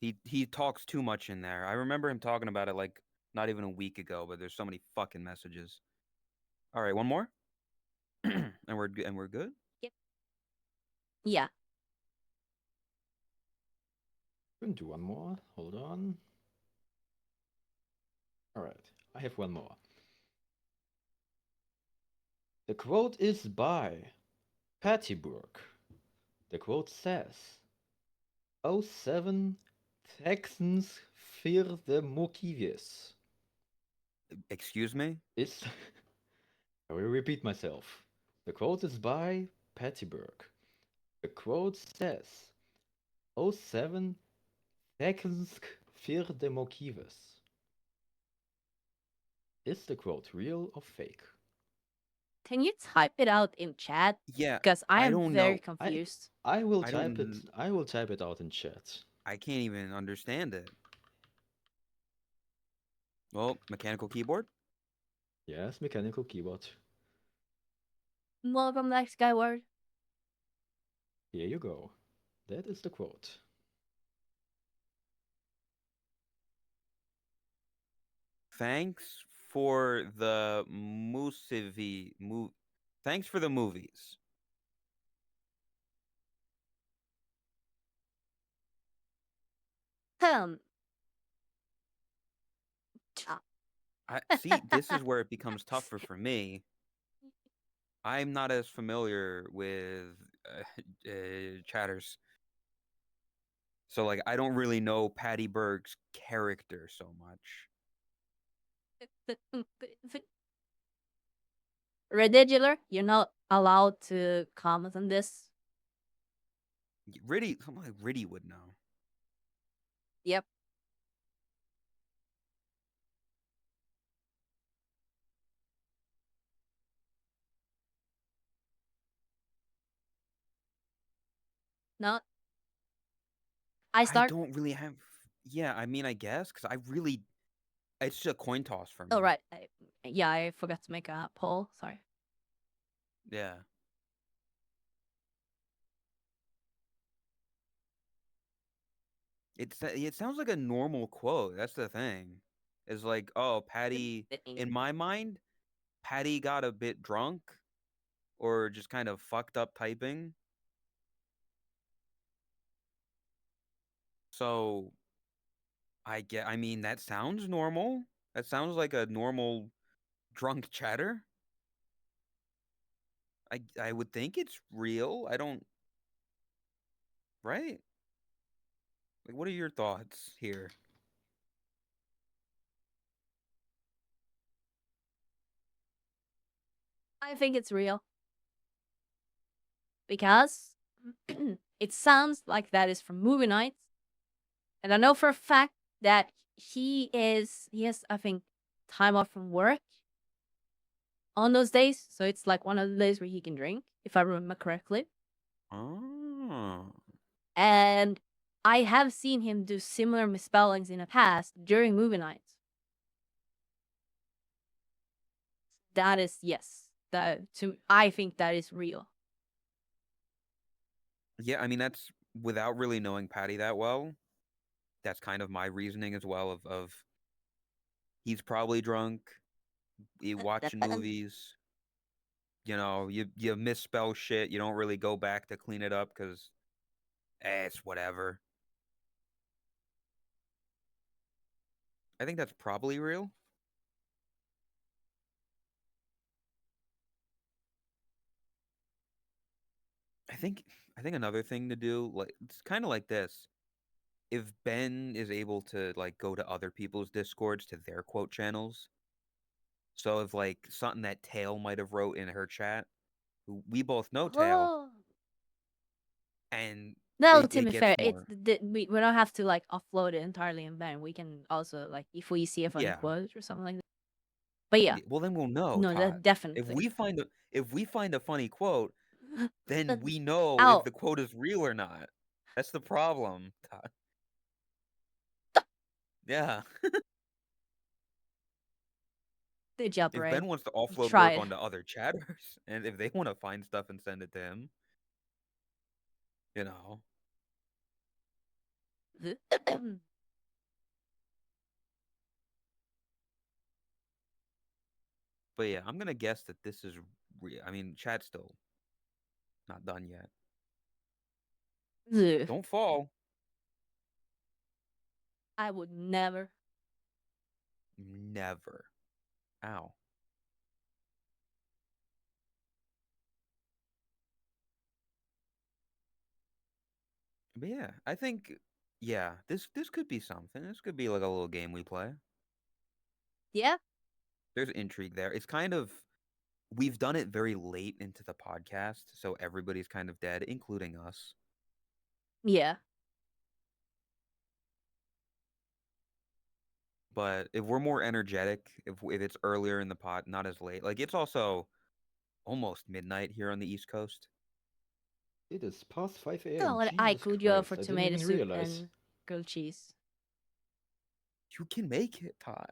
He talks too much in there. I remember him talking about it like not even a week ago, but there's so many fucking messages. All right, one more, and we're good. yeah. We can do one more. Hold on. Alright, I have one more. The quote is by Pattyburg. The quote says, "Oh 07 Texans für the Mokivis." Excuse me? Is I will repeat myself. The quote is by Pattyburg. The quote says, "Oh 07 Texans für the Mokivis." Is the quote real or fake? Can you type it out in chat? Yeah, Because I I am don't very know. confused. I will I type don't. it. I will type it out in chat. I can't even understand it. Well, mechanical keyboard. Yes, mechanical keyboard. Welcome back, Skyward. Here you go. That is the quote. Thanks for the Thanks for the movies. Um. See, this is where it becomes tougher for me. I'm not as familiar with chatters. So like I don't really know Patty Berg's character so much. Redigilar, you're not allowed to comment on this. Someone like Riddy would know. Yep. No. I I start. don't really have. Yeah, I mean, I guess because I really, it's just a coin toss for me. Oh right. Yeah, I forgot to make a poll. Sorry. Yeah. It sounds like a normal quote. That's the thing. It's like, oh, Patty. In my mind, Patty got a bit drunk, or just kind of fucked up typing. So I mean, that sounds normal. That sounds like a normal drunk chatter. I would think it's real. I don't. Right? Like, what are your thoughts here? I think it's real because it sounds like that is from movie nights, and I know for a fact that he has, I think, time off from work on those days, so it's like one of the days where he can drink, if I remember correctly. Oh. And I have seen him do similar misspellings in the past during movie nights. That is yes. I think that is real. Yeah, I mean that's without really knowing Patty that well. That's kind of my reasoning as well of he's probably drunk, you watching movies, you misspell shit, you don't really go back to clean it up cuz it's whatever. I think that's probably real. I think I think another thing to do, like it's kind of like this. If Ben is able to like go to other people's discords to their quote channels, so if like something that Tail might have wrote in her chat, who we both know Tail, Oh. and No, it, to it be gets fair, it's more. we don't have to like offload it entirely in Ben. We can also like if we see a funny Yeah. quote or something like that. But yeah, Well, then we'll know, no, Todd. that definitely. If we find a funny quote, then we know if Ow. the quote is real or not. That's the problem, Todd. Yeah. Good job, If Ray. Ben wants to offload work Tried. onto other chatters, and if they want to find stuff and send it to him, you know. But yeah, I'm gonna guess that this is real. I mean, chat's still not done yet. Ugh. Don't fall. I would never. Never. Ow. But yeah, I think this could be something. This could be like a little game we play. Yeah. There's intrigue there. It's kind of we've done it very late into the podcast, so everybody's kind of dead, including us. Yeah. But if we're more energetic, if it's earlier in the pod, not as late. Like it's also almost midnight here on the East Coast. It is past 5 a.m. Oh, what I Jesus could go Christ, for I didn't tomato even soup realize. and grilled cheese. You can make it, Todd.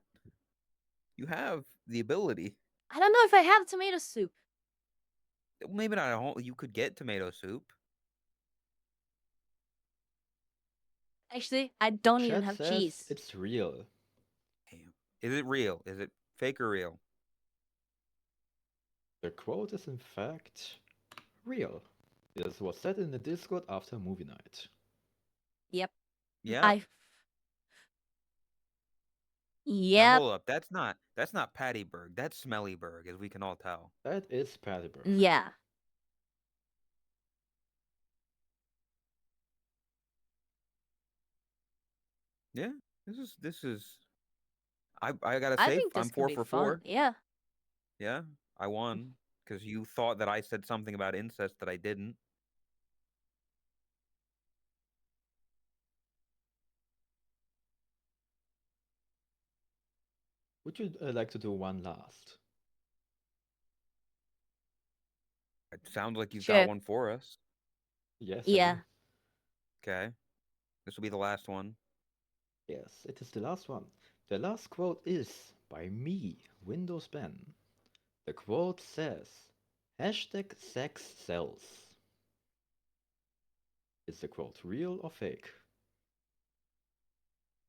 You have the ability. I don't know if I have tomato soup. Maybe not at home. You could get tomato soup. Actually, I don't even Chat have says cheese. it's real. Damn. Is it real? Is it fake or real? The quote is in fact real. This was said in the Discord after movie night. Yep. Yeah. Now Yep. hold up. That's not Pattyberg. That's Smellyberg, as we can all tell. That is Pattyberg. Yeah. Yeah, this is. I gotta I say, think this I'm could 4 be for fun. 4. Yeah. Yeah, I won because you thought that I said something about incest that I didn't. Would you like to do one last? It sounds like you've got Sure. one for us. Yes, I Yeah. do. Okay, this will be the last one. Yes, it is the last one. The last quote is by me, Windows Ben. The quote says, hashtag sex sells. Is the quote real or fake?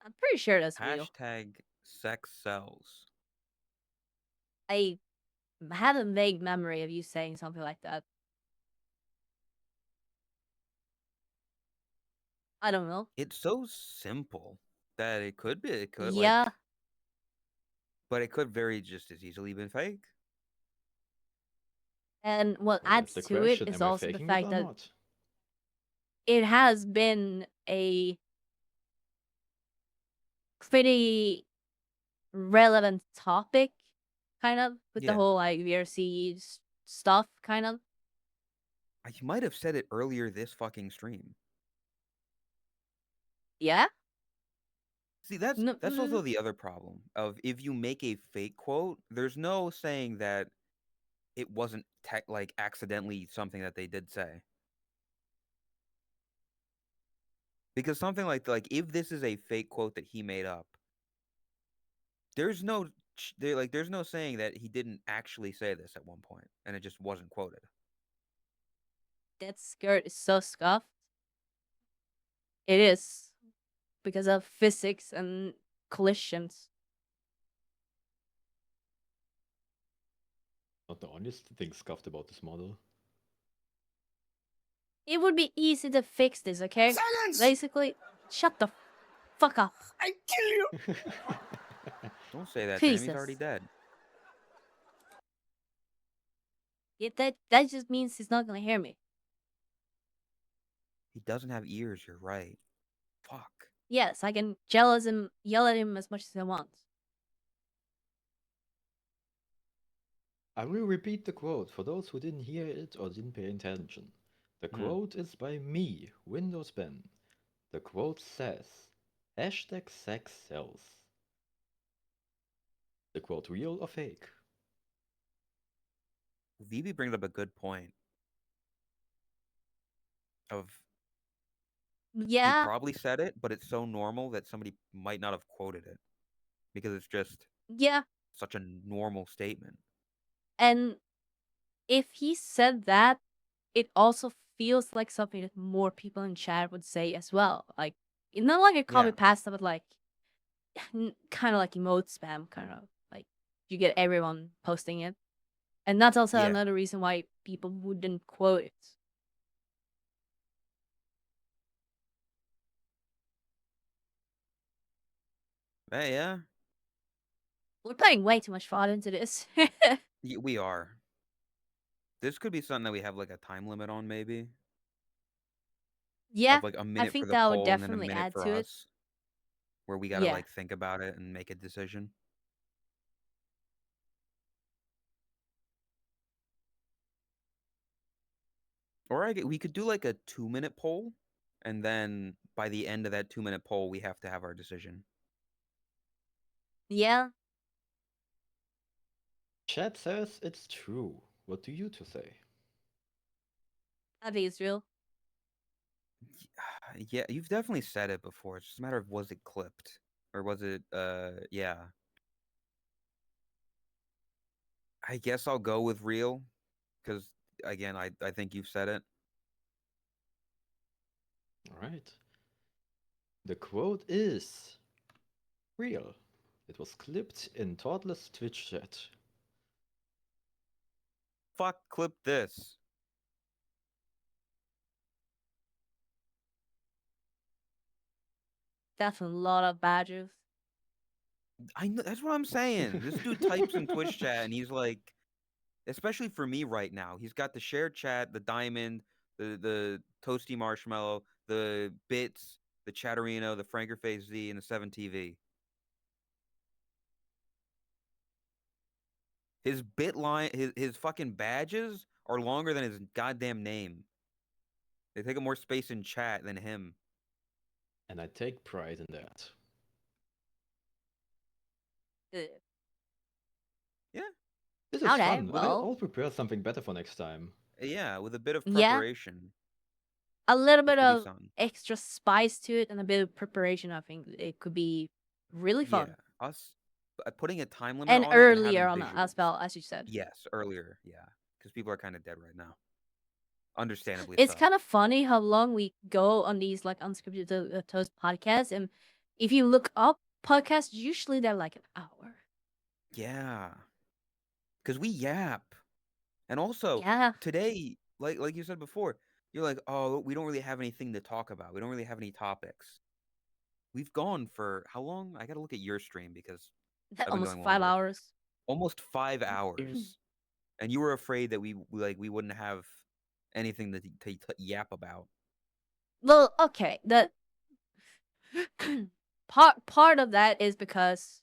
I'm pretty sure that's real. Hashtag sex sells. I had a vague memory of you saying something like that. I don't know. It's so simple that it could be. It could Yeah. but it could very just as easily been fake. And what Well, that's adds the to it question. is Am I also the faking it fact or that not? it has been a pretty relevant topic, kind of, with the Yeah, whole like VRC stuff, kind of. you might have said it earlier this fucking stream. Yeah. See, that's No, that's also the other problem of if you make a fake quote, there's no saying that it wasn't like accidentally something that they did say. Because something like if this is a fake quote that he made up, there's no there's no saying that he didn't actually say this at one point and it just wasn't quoted. that skirt is so scuffed. It is because of physics and collisions. Not the only thing scuffed about this model. It would be easy to fix this, okay? Silence! Basically, shut the fuck up. I kill you! Don't say that to him. He's Jesus. already dead. That just means he's not gonna hear me. He doesn't have ears. You're right. Fuck. Yes, I can yell at him as much as I want. I will repeat the quote for those who didn't hear it or didn't pay attention. The quote is by me, Windows Ben. The quote says, hashtag sex sells. The quote real or fake? VB brings up a good point. Of he Yeah, probably said it, but it's so normal that somebody might not have quoted it because it's just yeah. such a normal statement. And if he said that, it also feels like something that more people in chat would say as well. Like, it's not like a copy Yeah. pasta, but like, kind of like emote spam, kind of like you get everyone posting it. And that's also Yeah. another reason why people wouldn't quote it. Hey, yeah, We're putting way too much thought into this. we are. This could be something that we have like a time limit on, maybe Yeah, of like a I minute for think the that would poll and then a definitely minute add for to it. us, where we gotta Yeah. like think about it and make a decision. Or we could do like a 2-minute poll, and then by the end of that 2-minute poll, we have to have our decision. Yeah, Chat says it's true. What do you two say? I think it's real. Yeah, you've definitely said it before. It's just a matter of was it clipped or was it yeah. I guess I'll go with real because again, I think you've said it. Alright. The quote is real. It was clipped in Totless Twitch chat. Fuck, clip this. Definitely a lot of badgers. I know that's what I'm saying. This dude types in Twitch chat and he's like, especially for me right now, he's got the shared chat, the diamond, the toasty marshmallow, the bits, the Chatterino, the Frankerface Z, and the 7TV. His bit line, his fucking badges are longer than his goddamn name. They take up more space in chat than him. And I take pride in that. Ugh. Yeah. This is Alright, fun. well. I'll prepare something better for next time. Yeah, with a bit of Yeah. preparation. A little This bit could be of something. extra spice to it and a bit of preparation. I think it could be really fun. Yeah, us putting a time limit And on it and earlier having on as visuals. well, as you said. Yes, earlier. Yeah, because people are kind of dead right now. Understandably It's so. kind of funny how long we go on these like unscripted toast podcasts, and if you look up podcasts, usually they're like an hour. Yeah, because we yap, and also Yeah, today, like you said before, you're like, oh, we don't really have anything to talk about. We don't really have any topics. We've gone for how long? I gotta look at your stream because I've been almost going 5 longer. hours. Almost 5 hours, and you were afraid that we wouldn't have anything to yap about. Well, okay, that part of that is because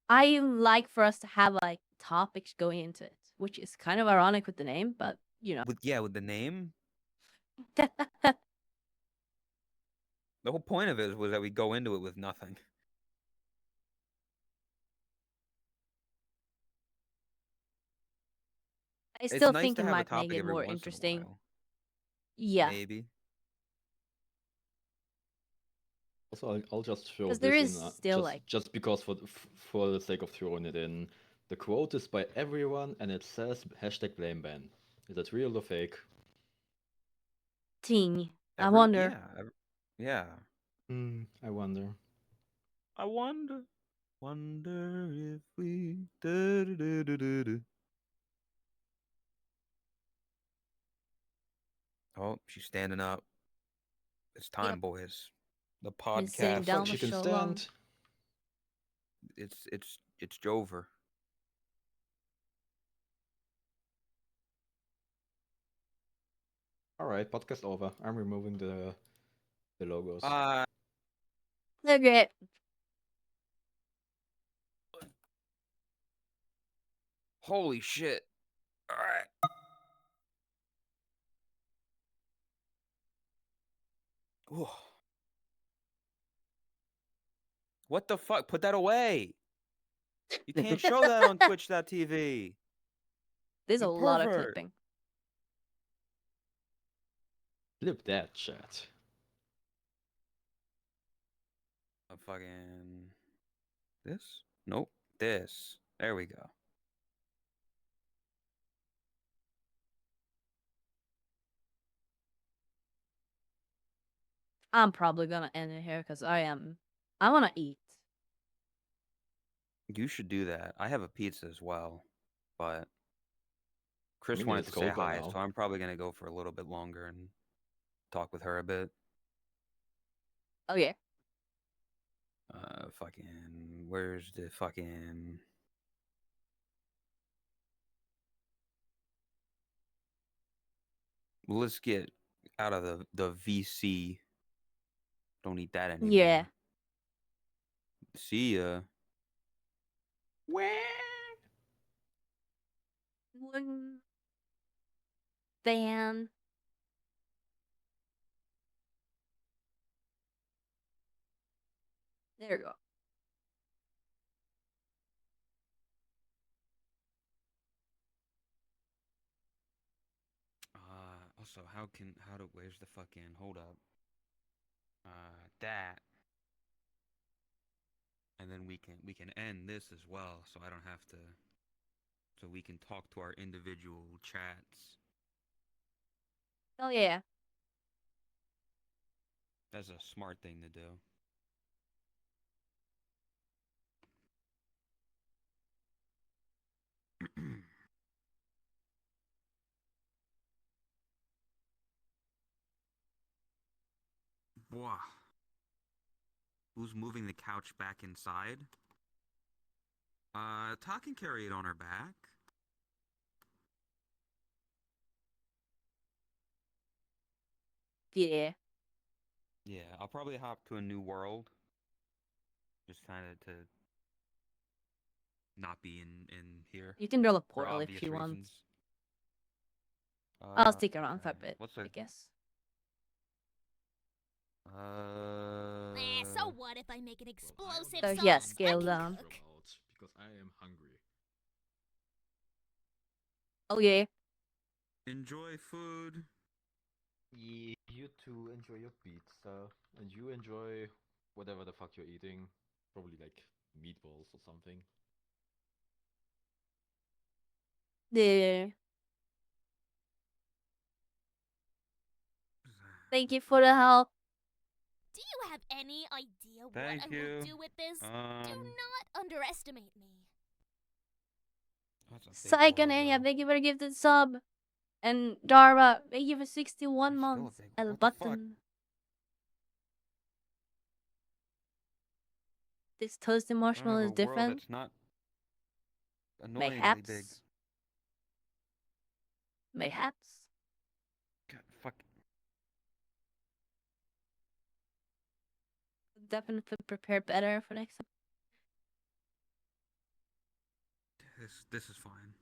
I like for us to have like topics going into it, which is kind of ironic with the name, but you know. With the name, the whole point of it was that we go into it with nothing. I It's still nice think to it have a might make topic it every more once in a interesting. while. Yeah, Maybe. Also, I'll just throw 'cause there this is in still like just because for the sake of throwing it in. The quote is by everyone and it says hashtag blame ban. Is that real or fake? ting. I wonder. Yeah. I wonder. I wonder if we do. Oh, she's standing up. It's time, Yep. boys. The Been sitting podcast. down Fuck, for she can so long. stand. It's Jover. All right, podcast over. I'm removing the logos. They're great. Holy shit. All right. Whew. What the fuck? Put that away. You can't show that on Twitch.tv. There's a You lot of pervert. clipping. Flip that, chat. A fucking this? Nope. This. There we go. I'm probably gonna end it here because I wanna eat. You should do that. I have a pizza as well, but I Chris mean, wanted it's to say cold by hi, now. so I'm probably gonna go for a little bit longer and talk with her a bit. Oh yeah. Fucking, where's the fucking? Let's get out of the VC. Don't need that anymore. Yeah. See ya. Dan. There you go. Also, where's the fucking, hold up. That. And then we can end this as well, so I don't have to, so we can talk to our individual chats. Oh yeah. That's a smart thing to do. Boah. Who's moving the couch back inside? Ta can carry it on her back. Yeah. Yeah, I'll probably hop to a new world, just kind of to not be in here You can build a for portal if obvious you want. reasons. I'll stick around for a Okay. bit, What's I a guess. So what if I make an explosive So sauce yeah, I scale can down. cook? Because I am hungry. Oh yeah. enjoy food? You two enjoy your pizza, and you enjoy whatever the fuck you're eating. Probably like meatballs or something. The Thank you for the help. Do you have any idea what Thank I you. will do with this? Do not underestimate me. That's a big Saikonenya, world, though. thank you for the gifted sub. And Darva, thank you for 61 That's still a months. big- El what the fuck? button. This toasted marshmallow is A world different. that's not annoyingly big. Mayhaps. Mayhaps. God, fuck. Definitely prepare better for next time. This is fine.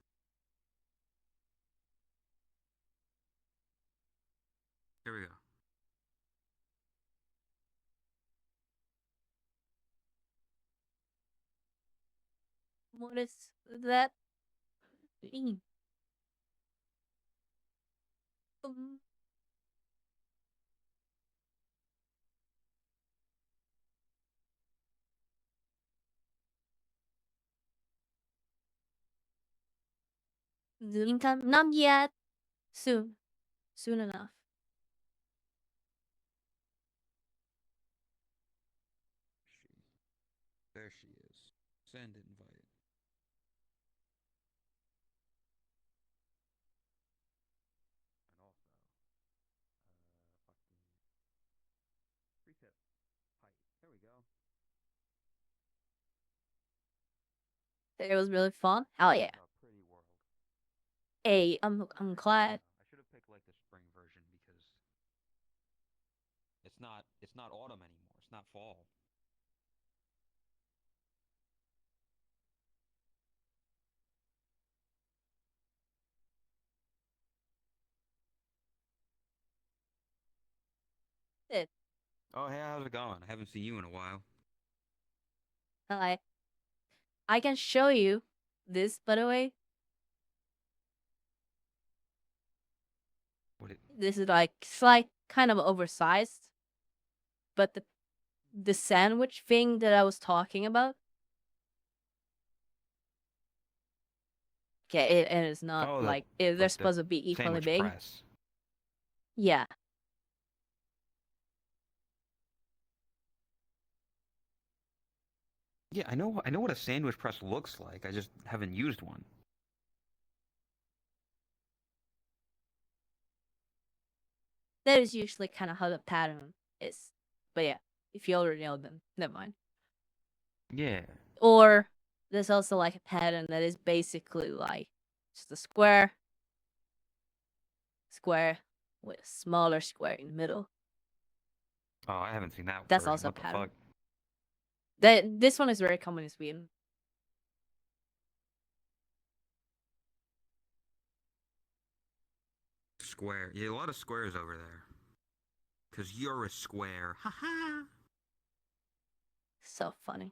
Here we go. What is that? Um, The meantime, not yet. Soon. Soon enough. There she is. Send invite. And also, fucking reset height. There we go. It was really fun. Hell yeah. This is a pretty world. Hey, I'm glad. I should have picked like the spring version because it's not autumn anymore. It's not fall. It. Oh hey, how's it going? I haven't seen you in a while. I can show you this, by the way. What it This is like slight kind of oversized. But the sandwich thing that I was talking about. Okay, it is not Oh, like like they're the supposed to be equally sandwich big. press. Yeah. Yeah, I know what a sandwich press looks like. I just haven't used one. That is usually kind of how the pattern is. But yeah, if you already know, then never mind. Yeah. Or there's also like a pattern that is basically like just a square with a smaller square in the middle. Oh, I haven't seen that That's version. also a What the pattern. fuck? This one is very common in Sweden. Square. Yeah, a lot of squares over there. Cause you're a square. Haha. So funny.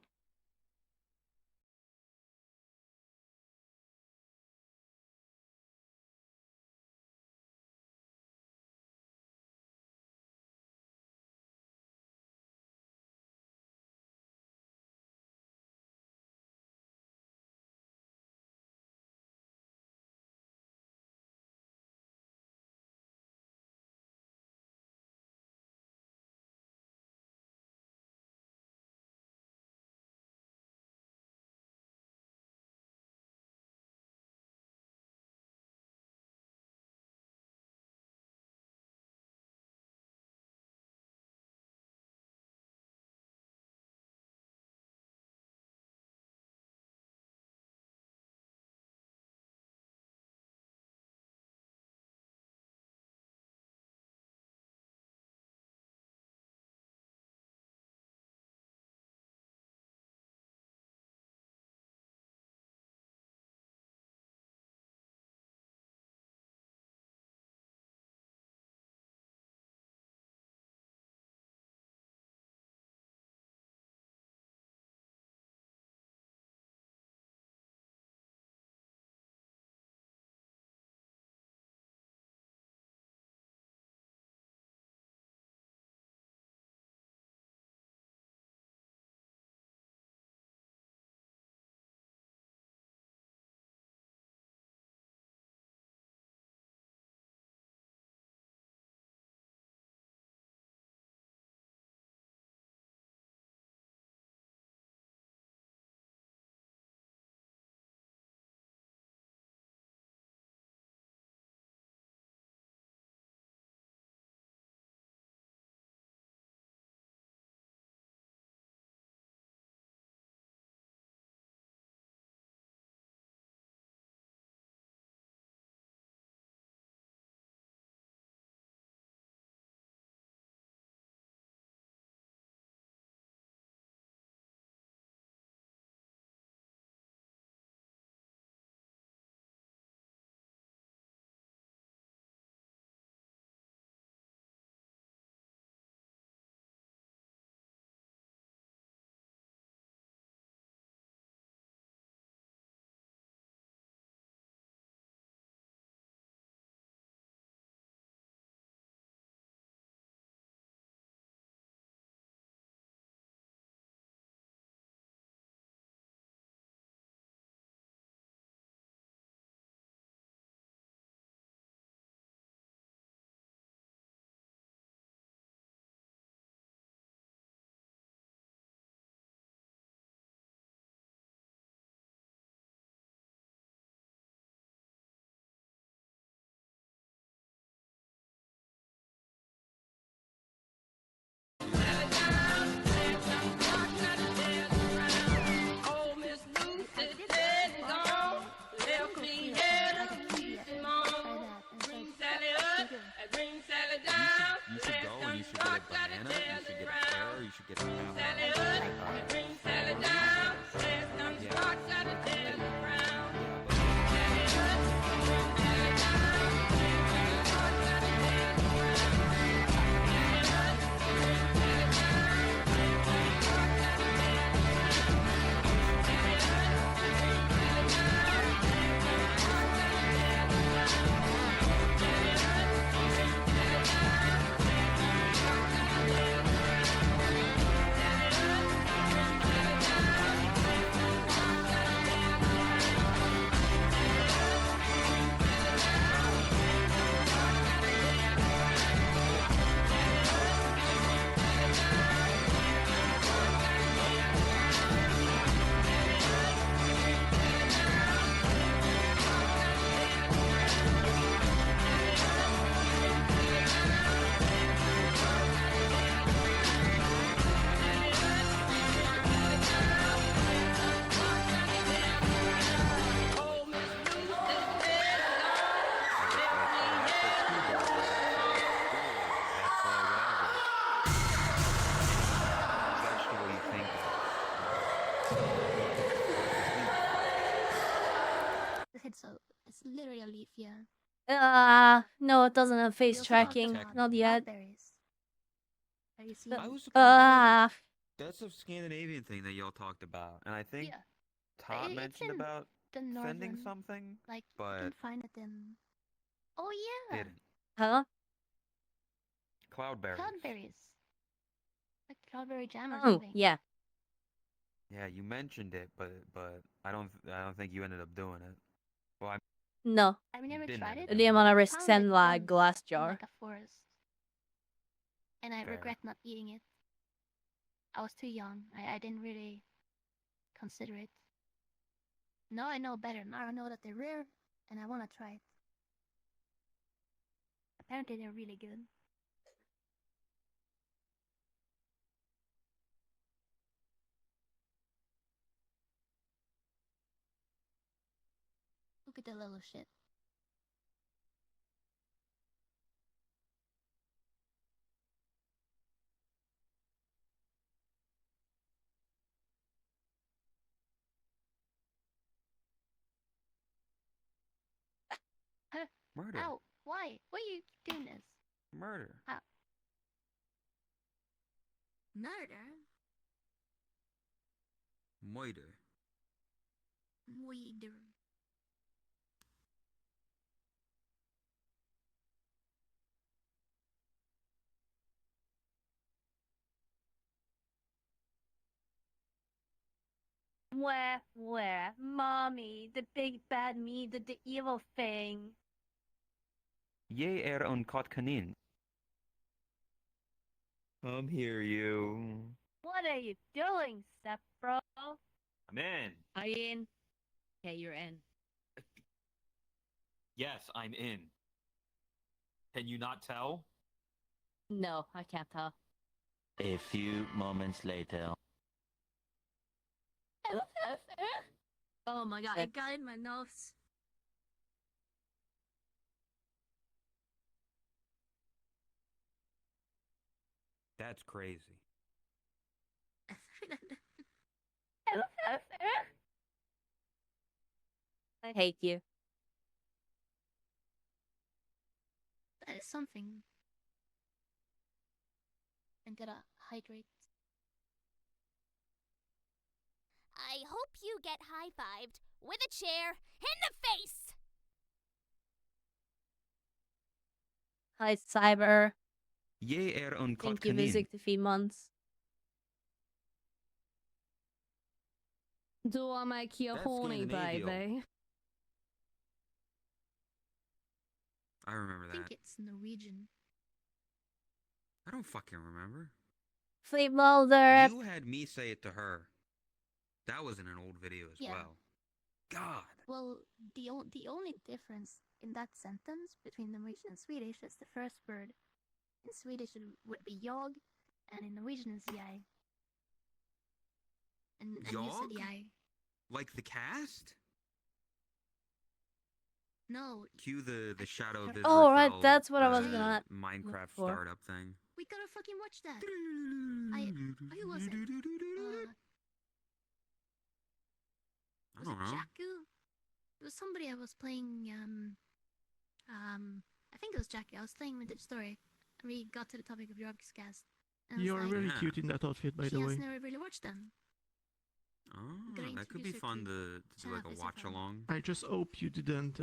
literally a leaf, yeah. No, it doesn't have We face also got tracking. Tech- Not yet. Cloudberries. Have you seen I was that's a Scandinavian thing that y'all talked about, and I think Yeah. Todd It's mentioned in about the sending northern, something, like, you but can find it in... Oh, yeah! didn't. Huh? Cloudberries. Cloudberries. Like cloudberry jam or Oh, something. yeah. Yeah, you mentioned it, but I don't think you ended up doing it. Well, I No. I've You never didn't tried end it. up The amount of risk Found send it like once glass in, jar. like a forest. And I Fair. regret not eating it. I was too young. I didn't really consider it. Now I know better. Now I know that they're rare, and I want to try it. Apparently they're really good. Look at that little shit. Murder. Ow! Why? Why are you doing this? Murder. Murder? Moiter. Murder. Where? Mommy, the big bad me, the evil thing. Ye unkot kanin. Come here, you. What are you doing, Sepro? I'm in. Are you in? Okay, you're in. Yes, I'm in. Can you not tell? No, I can't tell. A few moments later. Oh my god, it got in my nose. That's crazy. I hate you. That is something. And gotta hydrate. I hope you get high-fived with a chair in the face! Hi, Cyber. Ye unkot Thank you, kanin. Visit the few months. Do I make you That's horny, Scandinavian. baby? I remember I think that. it's Norwegian. I don't fucking remember. Flip Mulder. You had me say it to her. That was in an old video as Yeah. well. God. Well, the only difference in that sentence between Norwegian and Swedish is the first word. In Swedish it would be jag, and in Norwegian it's jeg. And you said Jag? jeg. Like the cast? No, Cue the Shadow of Israel. Oh, right, that's what I was gonna Minecraft look for. startup thing. we gotta fucking watch that. Who was it? I Was don't it know. Jakku? It was somebody I was playing. I think it was Jakku. I was playing Vintage Story, and we got to the topic of your cast. And I was You're like, really Yeah. cute in that outfit, by she the has way. never really watched them. Oh, gonna that could be introduce her fun to to do like a Chad watch Visitor. along. I just hope you didn't.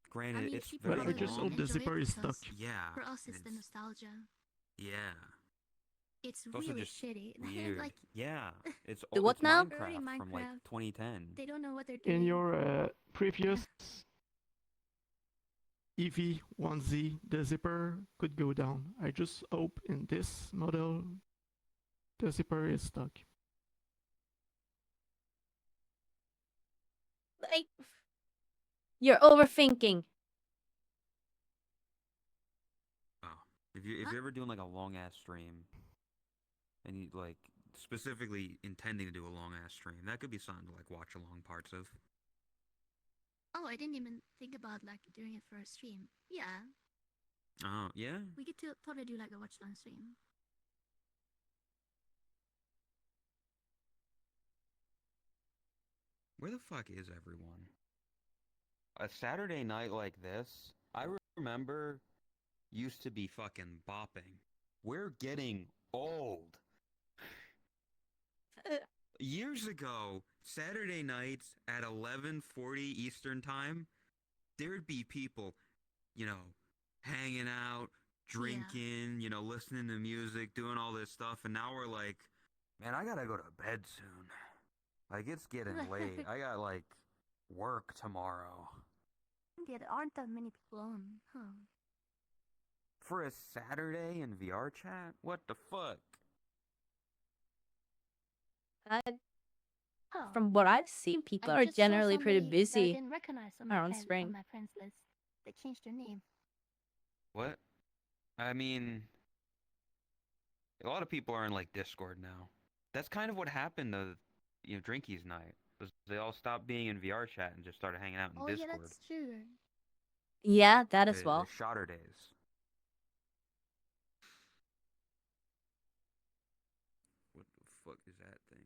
Granted, I mean, it's people very Well, I probably just long. hope the enjoy it zipper is because stuck. Yeah. For us, it's and the nostalgia. Yeah. It's also really just shitty. Weird. Like, yeah. It's The what it's now? Minecraft Early from like Minecraft. 2010. they don't know what they're doing. In your previous EV1Z, the zipper could go down. I just hope in this model, the zipper is stuck. Like, you're overthinking. Oh, if you're ever doing like a long ass stream, and you like specifically intending to do a long ass stream, that could be something to like watch along parts of. Oh, I didn't even think about like doing it for a stream. Yeah, Oh yeah. we could totally do like a watch long stream. Where the fuck is everyone? a Saturday night like this, I remember used to be fucking bopping. We're getting old. Years ago, Saturday nights at 11:40 Eastern time, there'd be people, hanging out, drinking, listening to music, doing all this stuff, and now we're like, man, I gotta go to bed soon. Like, it's getting late. I got, work tomorrow. Yeah, there aren't that many people on, huh? For a Saturday in VR chat? What the fuck? From what I've seen, people I are just saw generally pretty somebody that I busy didn't recognize on around on spring. my friends list. They changed their name. What? I mean, a lot of people are in, Discord now. That's kind of what happened to, Drinkies night. Was they all stopped being in VR chat and just started hanging out in Oh Discord. yeah, that's true. Yeah, that as The well. shotter days. What the fuck is that thing?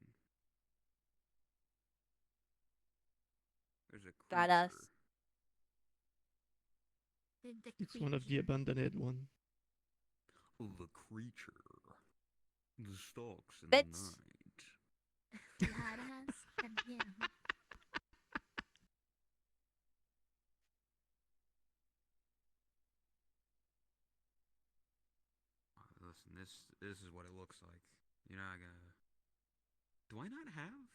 There's a creature. Badass. It's one of the abandoned one. The creature. The stalks in Bitch. the night. Badass. Yeah. Listen, this is what it looks like. You're not gonna. Do I not have?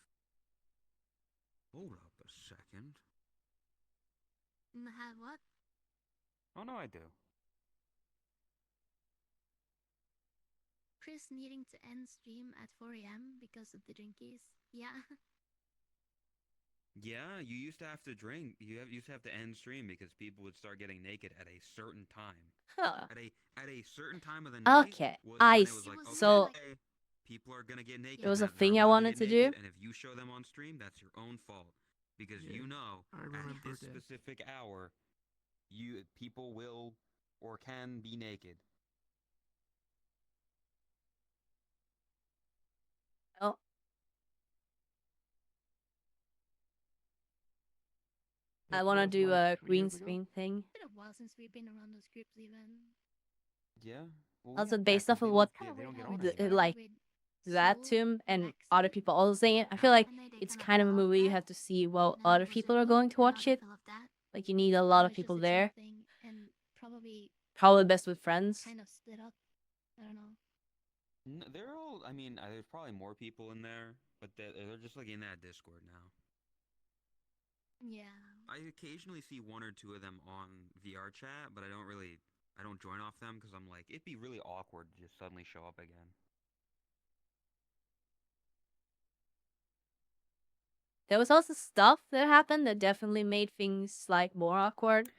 Hold up a second. Have what? Oh no, I do. Chris needing to end stream at 4 a.m. because of the drinkies. Yeah. Yeah, you used to have to drink. Used to have to end stream because people would start getting naked at a certain time. Huh. At a certain time of the night. Okay, Was I when it was see. like, okay, So people are gonna get naked. it was a now. They're thing I allowed wanted get to do. naked, and if you show them on stream, that's your own fault because Yeah, I at remember this that. specific hour, people will or can be naked. Oh, I want to do a green screen thing. It's been a while since we've been around those groups even. Yeah. Well, Also, yeah, based off they of don't what get- they don't get on the- anymore. like that Tim and other people also saying it, I feel like it's kind of a movie you have to see while other people are going to watch it. Like you need a lot of people there. And probably Best with friends. kind of split up. I don't know. They're all. I mean, there's probably more people in there, but they're just in that Discord now. Yeah. I occasionally see one or two of them on VR chat, but I don't join off them because I'm like, it'd be really awkward to just suddenly show up again. There was also stuff that happened that definitely made things more awkward.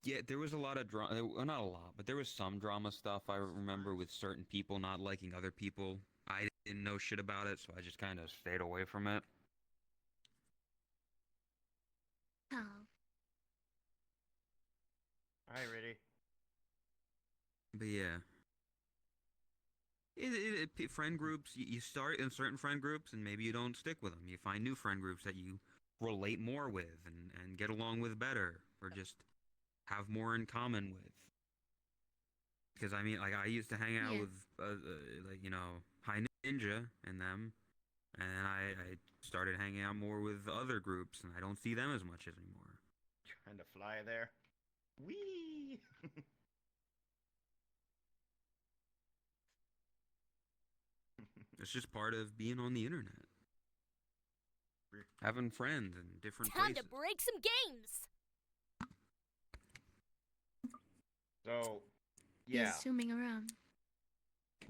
Yeah, there was a lot of drama. Well, not a lot, but there was some drama stuff I remember with certain people not liking other people. I didn't know shit about it, so I just kind of stayed away from it. Oh. Alright, ready. But yeah. Friend groups, you start in certain friend groups and maybe you don't stick with them. You find new friend groups that you relate more with and get along with better or just have more in common with. Because I mean, I used to hang out with, High Ninja and them, and then I started hanging out more with other groups, and I don't see them as much anymore. Trying to fly there. Whee! It's just part of being on the internet. Having friends in different Time places. to break some games. So, yeah. He's zooming around.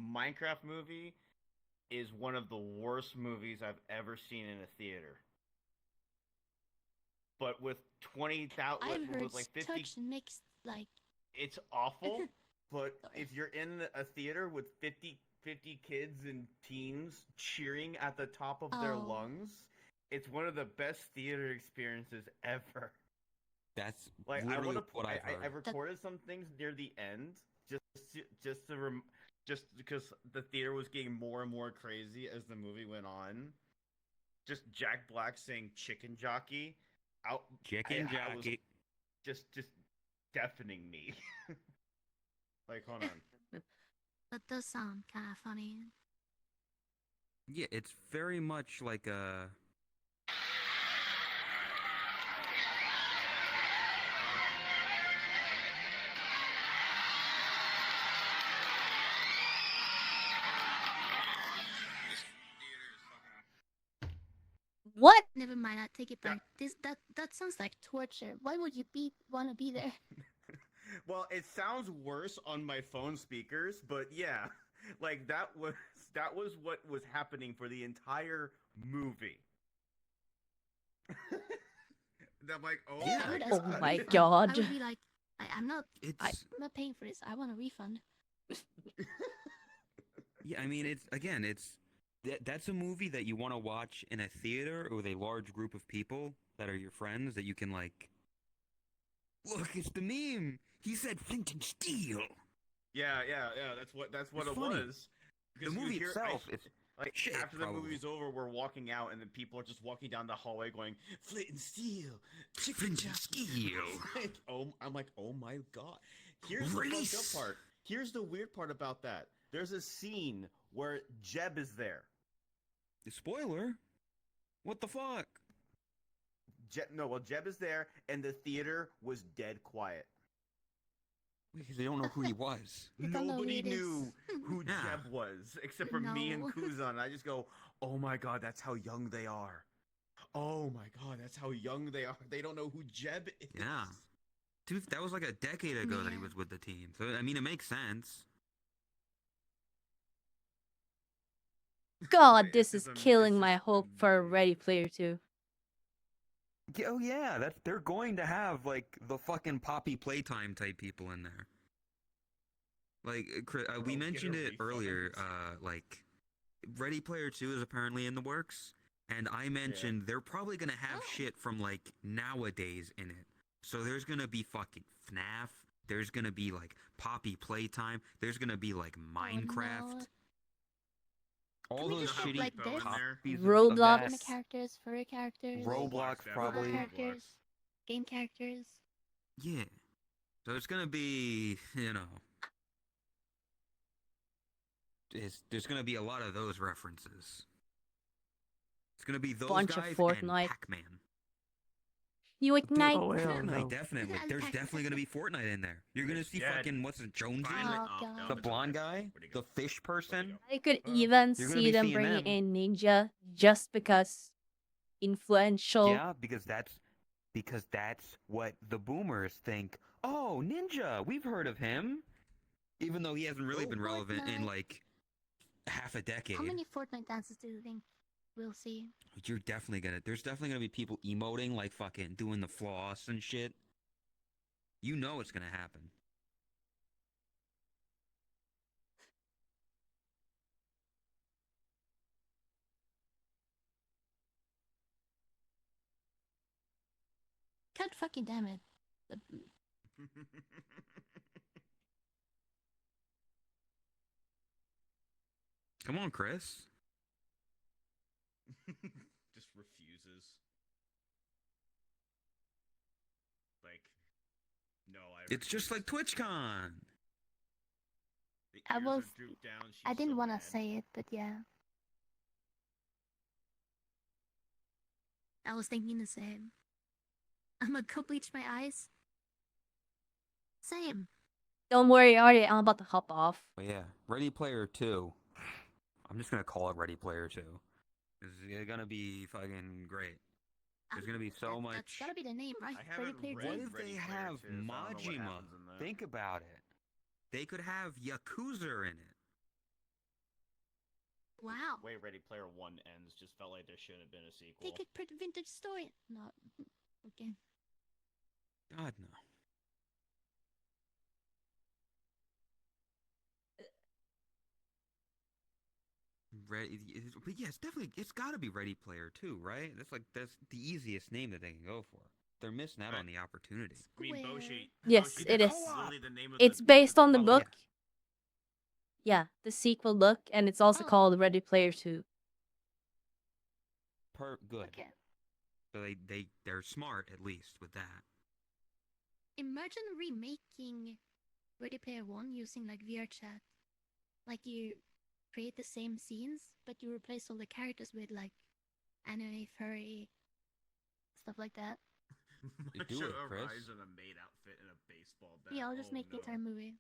Minecraft movie is one of the worst movies I've ever seen in a theater. But with 20,000, I've heard with 50, touch mixed it's awful. But if you're in a theater with 50 kids and teens cheering at the top of their lungs, it's one of the best theater experiences ever. That's literally what I've heard. I recorded some things near the end just because the theater was getting more and more crazy as the movie went on. Just Jack Black saying "chicken jockey," out. Chicken I was jockey. just deafening me. Like, hold on. That does sound kind of funny. Yeah, it's very much like a. What? Never mind, I take it Yeah. back. That sounds like torture. Why would you want to be there? Well, it sounds worse on my phone speakers, but yeah, like that was what was happening for the entire movie. I'm like, oh Yeah. my That's Oh god. my refund. god. I would be like, I'm not It's. paying for this. I want a refund. Yeah, I mean, it's that's a movie that you want to watch in a theater or with a large group of people that are your friends that you can like. Look, it's the meme. He said flint and steel. Yeah. That's what It's it funny. was. The Because you movie hear- itself, it's like shit, after the probably. movie's over, we're walking out, and then people are just walking down the hallway going flint and steel, Flint and steel. I'm like, oh my god. Here's the Release. fucked up part. Here's the weird part about that. There's a scene where Jeb is there. Spoiler. What the fuck? Jeb is there, and the theater was dead quiet. Because they don't know who he was. You don't know who Nobody it knew is. who Yeah. Jeb was, except for me and No. Kuzan. I just go, oh my god, that's how young they are. Oh my god, that's how young they are. They don't know who Jeb is. Yeah. Dude, that was like a decade ago that he Man. was with the team. So I mean, it makes sense. God, this It's is just killing it's my just hope for amazing. Ready Player 2. Oh yeah, they're going to have like the fucking Poppy Playtime type people in there. Like we Bro, mentioned get a it earlier. refund. Like Ready Player 2 is apparently in the works, and I mentioned they're probably gonna have shit from like nowadays in it. So there's gonna be fucking FNAF. There's gonna be like Poppy Playtime. There's gonna be like Minecraft. no. All we those just have, shitty like, this? copies of Roblox. that. Anime characters, furry characters, Roblox definitely. probably. mobile characters, game characters. Yeah. So it's gonna be, there's gonna be a lot of those references. It's gonna be those Bunch of guys and Fortnite. Pac-Man. You ignite. Oh, hell Fortnite, no. definitely. Yeah, There's Pac-Man. definitely gonna be Fortnite in there. You're gonna see Yeah. fucking what's it, Jonesy, Finally. Oh, God. the blonde guy, the fish person. I could Oh, even you're gonna see be them seeing bringing them. in Ninja just because influential. Yeah, because that's what the boomers think. Oh, Ninja, we've heard of him, even though he hasn't really been relevant in Fortnite. like half a decade. How many Fortnite dances do you think we'll see? There's definitely gonna be people emoting like fucking doing the floss and shit. You know it's gonna happen. God fucking damn it. Come on, Chris. Just refuses. Like, no, It's just like TwitchCon. The I ears was- are drooped down, she's I didn't so want to mad. say it, but yeah. I was thinking the same. I'm gonna go bleach my eyes. Same. Don't worry, Ari, I'm about to hop off. But yeah, Ready Player 2. I'm just gonna call it Ready Player 2. It's gonna be fucking great. There's gonna be so much. That's gotta be the name, right? I haven't Ready Player read What Two? if Ready they Player have 2, so I don't know what Majima? happens in that. Think about it. They could have Yakuza in it. Wow. Way Ready Player 1 ends just felt like there shouldn't have been a sequel. They could put vintage story. No. Okay. God no. But yeah, it's gotta be Ready Player 2, right? That's the easiest name that they can go for. They're missing out on the opportunity. I mean, Square. Boshi. Yes, Boshi, it that's is. literally the name of It's the- based on the Oh, book. Yeah, the sequel book, and it's also Oh. called Ready Player 2. Good. Okay. So they're smart at least with that. Imagine remaking Ready Player One using like VR chat. Like you create the same scenes, but you replace all the characters with like anime, furry, stuff like that. Do it, Chris. Rise in a maid outfit and a baseball bat. Yeah, I'll just make the no. entire movie.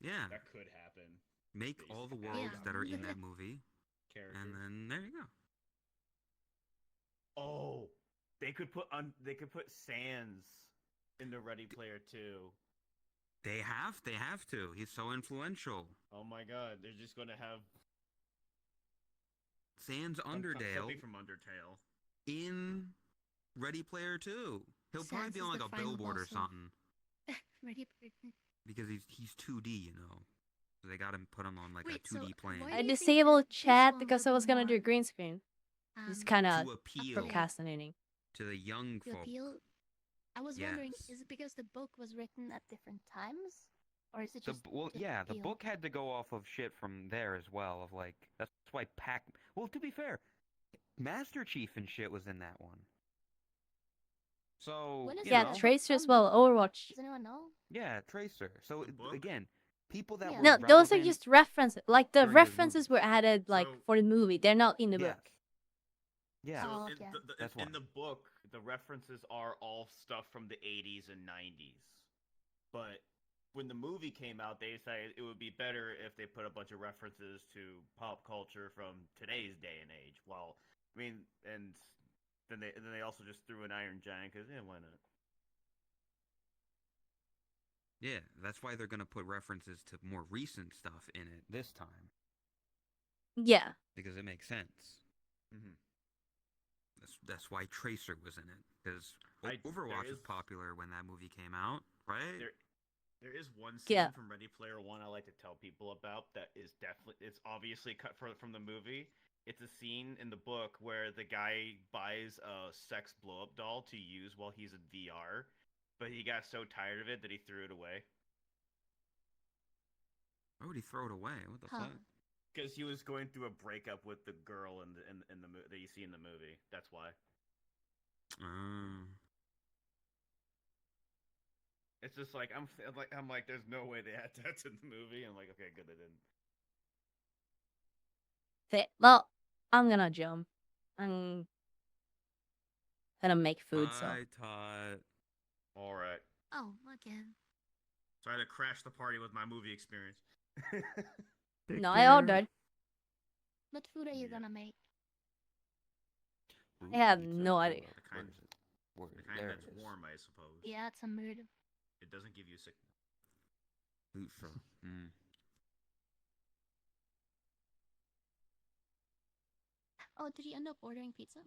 Yeah. That could happen. Make Based all the on worlds Yeah. that are in that movie, characters. and then there you go. Oh, they could put Sans in the Ready Player 2. They have to. He's so influential. Oh my god, they're just gonna have Sans Undertale something from Undertale. in Ready Player 2. He'll probably Sans be is on like the a final billboard or boss of- something Ready Player 2. because he's 2D, you know. So they got to put him on like Wait, a so 2D plane why I do you think disabled that this chat one because would I was be gonna do more, green screen. It's um, kind of to appeal procrastinating. to the young to folk. appeal? I was wondering, Yes. is it because the book was written at different times? Or is it just The appeal? book had to go off of shit from there as well. Of like, that's why Pac. Well, to be fair, Master Chief and shit was in that one. So When is you Yeah, know, that? Tracer as well. Overwatch. Does anyone know? yeah, Tracer. So The book? again, people that Yeah. were No, those are relevant just references. Like the during those references movies. were added like So- for the movie. They're not in the Yeah. book. Yeah. So Oh, in, okay. That's in why. the book, the references are all stuff from the 80s and 90s. But when the movie came out, they decided it would be better if they put a bunch of references to pop culture from today's day and age. Well, I mean, and then they also just threw an Iron Giant because why not? Yeah, that's why they're gonna put references to more recent stuff in it this time Yeah. because it makes sense. Mm-hmm. That's why Tracer was in it because There Overwatch was is- popular when that movie came out, right? There is one scene Yeah. from Ready Player One I like to tell people about that is definitely it's obviously cut from the movie. It's a scene in the book where the guy buys a sex blow-up doll to use while he's in VR, but he got so tired of it that he threw it away Why would he throw it away? What the Huh. fuck? because he was going through a breakup with the girl in the that you see in the movie. That's why. It's just like I'm like there's no way they had that in the movie. I'm like, okay, good they didn't. Well, I'm gonna jump. I'm gonna make food. So I taught. All right. Oh, again. So I had to crash the party with my movie experience. Take no, I care. ordered. What food are you Yeah. gonna make? I have no idea. The kind, Where the kind there that's it is. warm, I suppose. Yeah, it's a mood. It doesn't give you sick. Lufa. Mm. Oh, did you end up ordering pizza?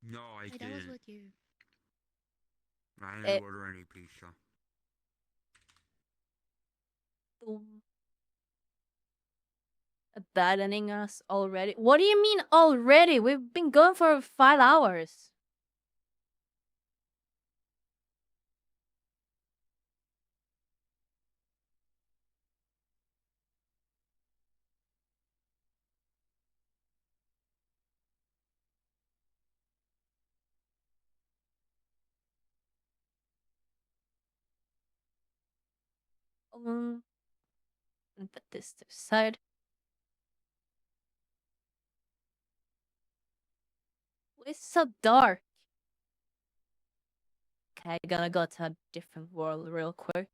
No, I Wait, that was didn't. with you. I Eh. didn't order any pizza. Abandoning us already? What do you mean already? We've been going for 5 hours. Put this to the side. It's so dark. Okay, gonna go to a different world real quick.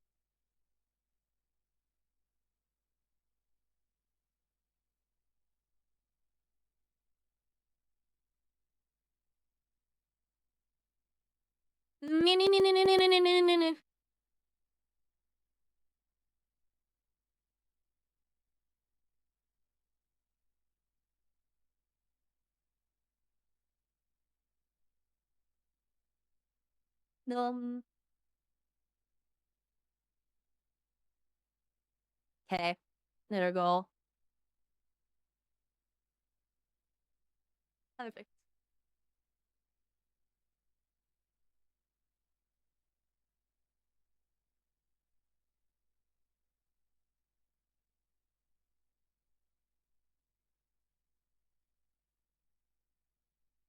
Okay, there we go. Perfect.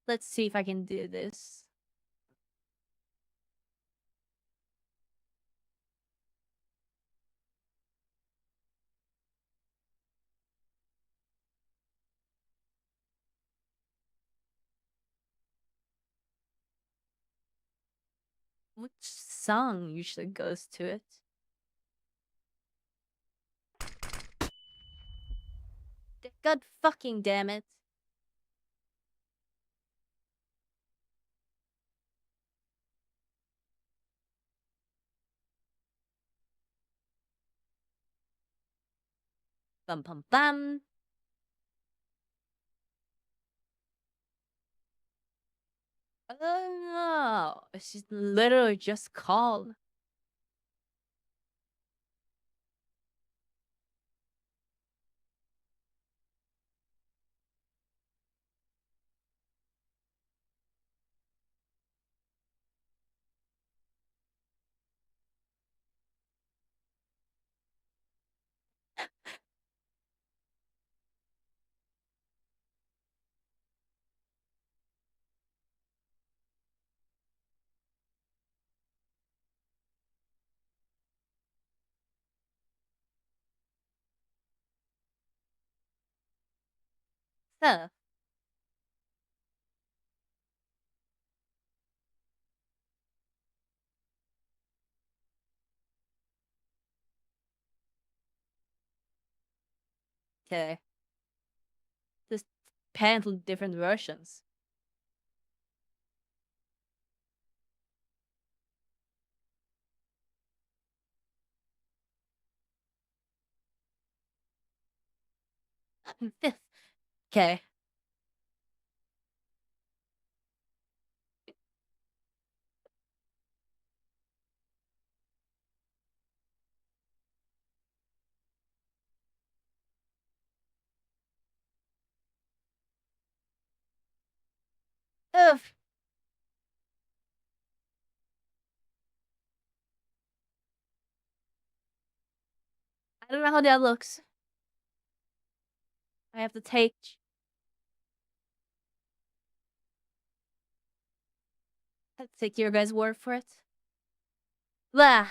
Let's see if I can do this. Which song usually goes to it? God fucking damn it. Bum bum bum. Oh no, she's literally just called. So, okay. Just apparently different versions. Okay. Ugh. I don't know how that looks. I have to take your guys' word for it. Blah.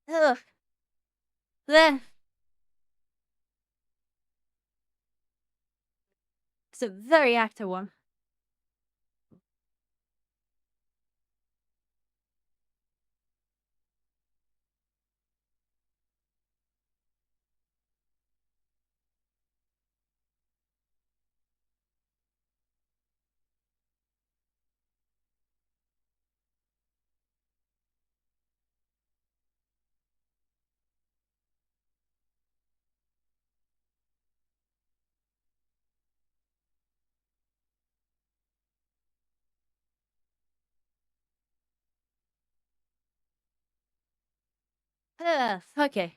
Ugh. Blah. It's a very active one. Okay.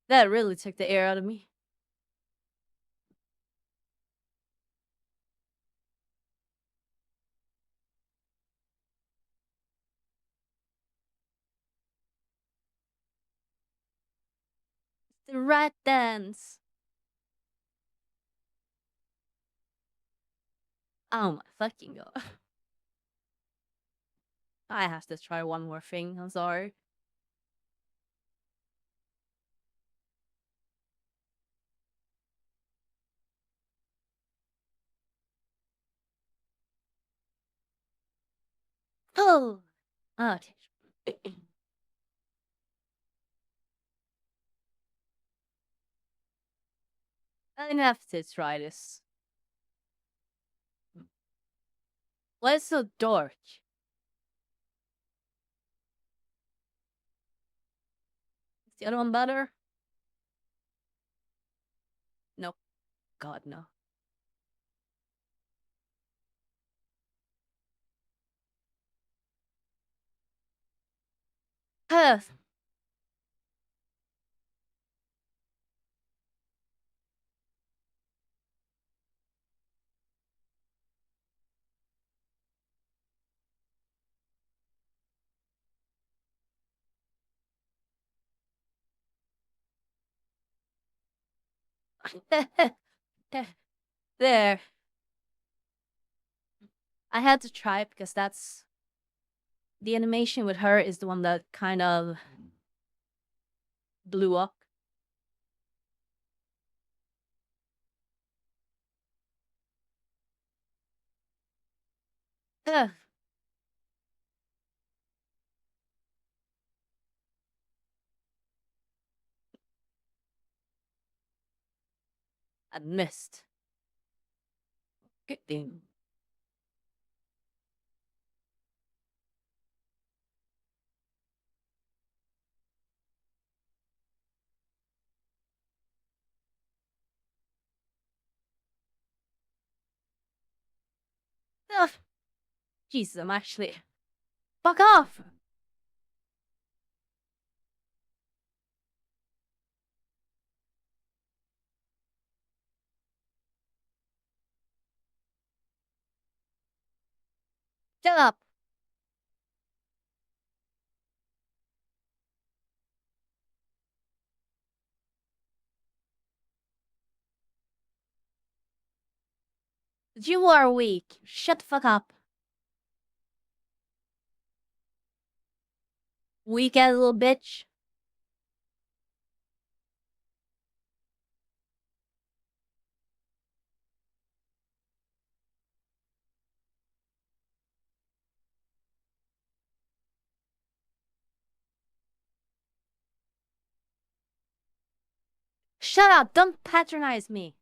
That really took the air out of me. The rat dance. Oh my fucking god. I have to try one more thing. I'm sorry. Oh. Okay. I have to try this. Why is it so dark? Is the other one better? No. God, no. There. I had to try it because that's the animation with her is the one that kind of blew up. Ugh. I missed. Good thing. Ugh. Jesus, I'm actually. Fuck off! Shut up! You are weak. Shut the fuck up. Weak ass little bitch. Shut up! Don't patronize me.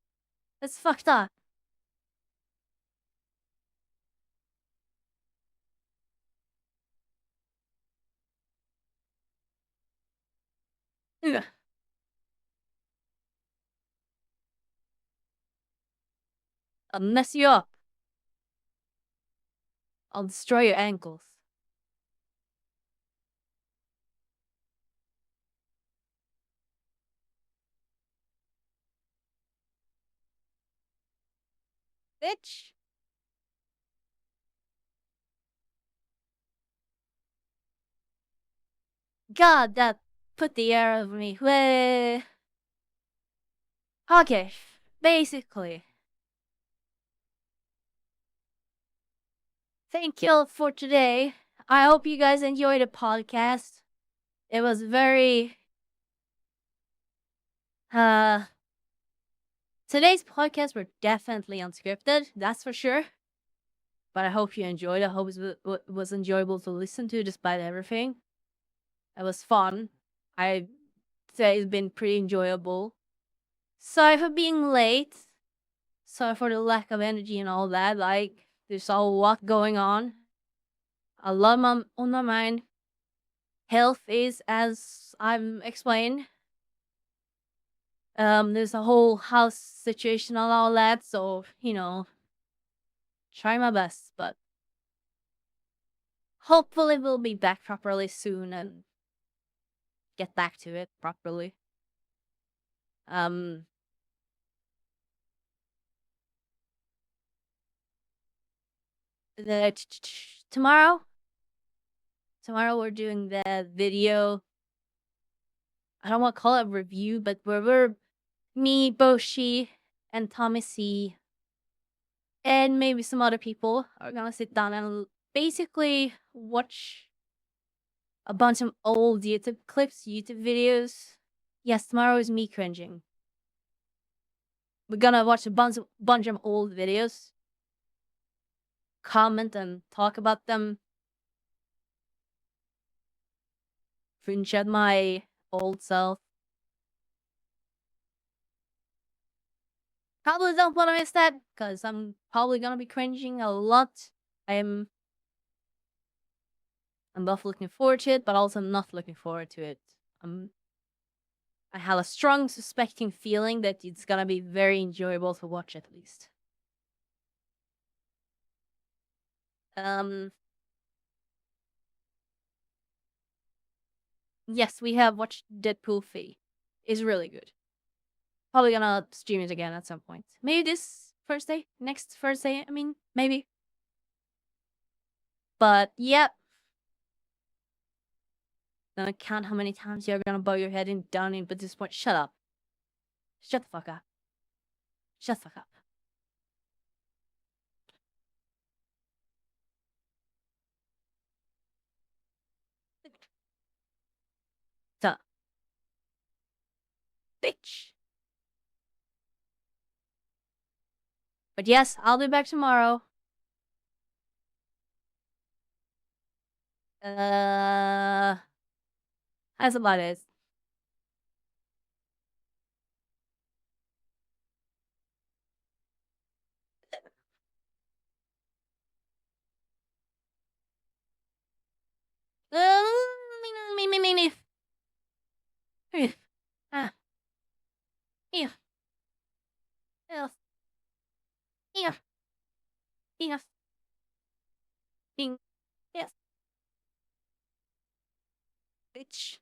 That's fucked up. Ugh. I'll mess you up. I'll destroy your ankles. Bitch. God, that put the air over me. Way. Okay, basically. Thank you all for today. I hope you guys enjoyed the podcast. It was very today's podcasts were definitely unscripted, that's for sure. But I hope you enjoyed it. I hope it was enjoyable to listen to despite everything. It was fun. I say it's been pretty enjoyable. Sorry for being late. Sorry for the lack of energy and all that. Like, there's a lot going on. A lot on my mind. Health is, as I've explained. There's a whole house situation and all that, so, try my best, but hopefully we'll be back properly soon and get back to it properly. Tomorrow we're doing the video. I don't want to call it a review, but we're me, Boshi, and Tommy C, and maybe some other people are gonna sit down and basically watch a bunch of old YouTube clips, YouTube videos. Yes, tomorrow is me cringing. We're gonna watch a bunch of old videos, comment and talk about them, cringe at my old self. Probably don't want to miss that because I'm probably gonna be cringing a lot. I'm both looking forward to it, but also not looking forward to it. I have a strong suspecting feeling that it's gonna be very enjoyable to watch at least. Yes, we have watched Deadpool 3. It's really good. Probably gonna stream it again at some point. Maybe this Thursday? Next Thursday, I mean, maybe. But, yep. Gonna count how many times you're gonna bow your head in down in, but this point, shut up. Shut the fuck up. Shut the fuck up. So, bitch. But yes, I'll be back tomorrow. That's about it. Ah. Here. Yes. Here. Yes. Ding. Yes. Bitch.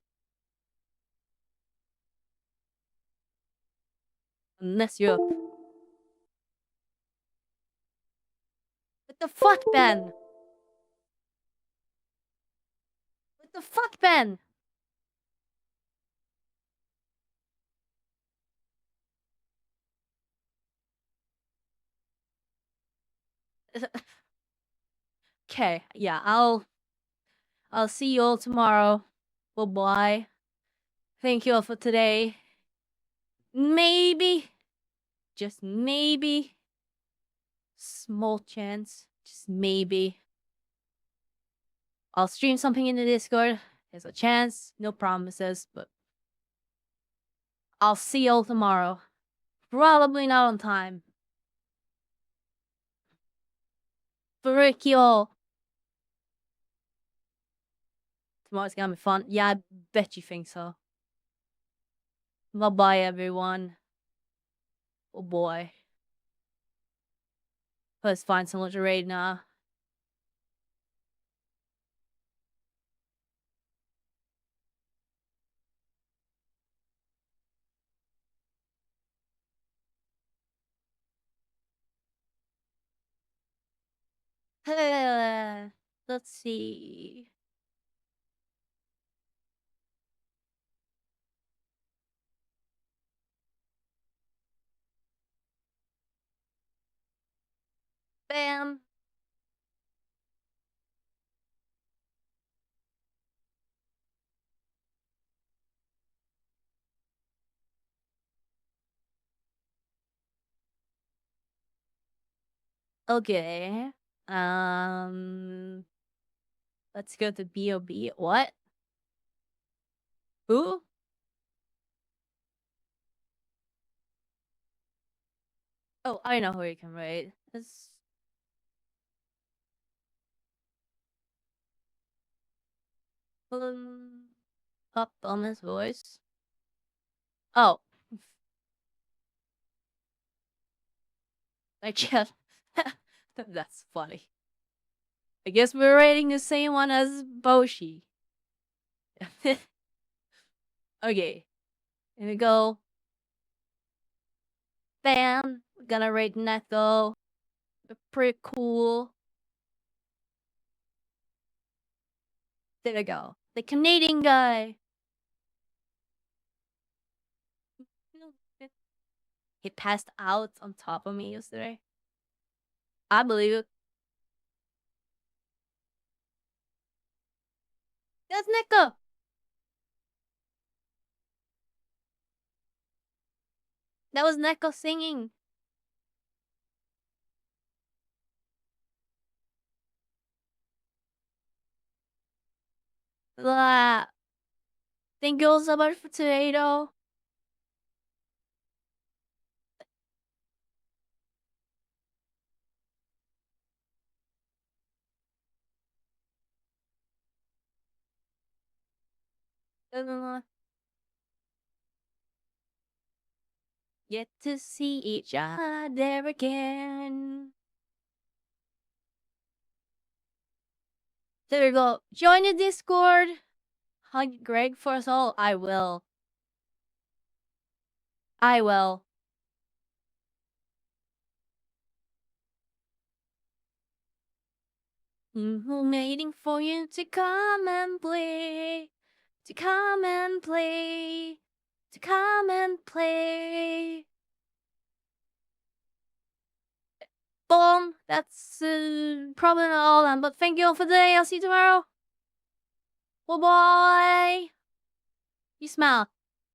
Mess you up. What the fuck, Ben? What the fuck, Ben? Okay, yeah, I'll see you all tomorrow. Bye-bye. Thank you all for today. Maybe, just maybe, small chance, just maybe, I'll stream something in the Discord. There's a chance, no promises, but I'll see you all tomorrow. Probably not on time. Frick you all. Tomorrow's gonna be fun. Yeah, I bet you think so. Bye-bye, everyone. Oh boy. Let's find someone to raid now. Let's see. Bam. Okay. Let's go to BOB. What? Who? Oh, I know who you can raid. It's up on his voice. Oh. I just that's funny. I guess we're rating the same one as Boshi. Okay. Here we go. Bam. We're gonna rate Neko. They're pretty cool. There we go. The Canadian guy. He passed out on top of me yesterday. I believe it. That's Neko. That was Neko singing. Blah. Think it was about potato. Get to see each other again. There you go. Join the Discord. Hug Greg for us all. I will. I will. Waiting for you to come and play. To come and play. To come and play. Boom. That's probably not all then, but thank you all for today. I'll see you tomorrow. Bye bye. You smile.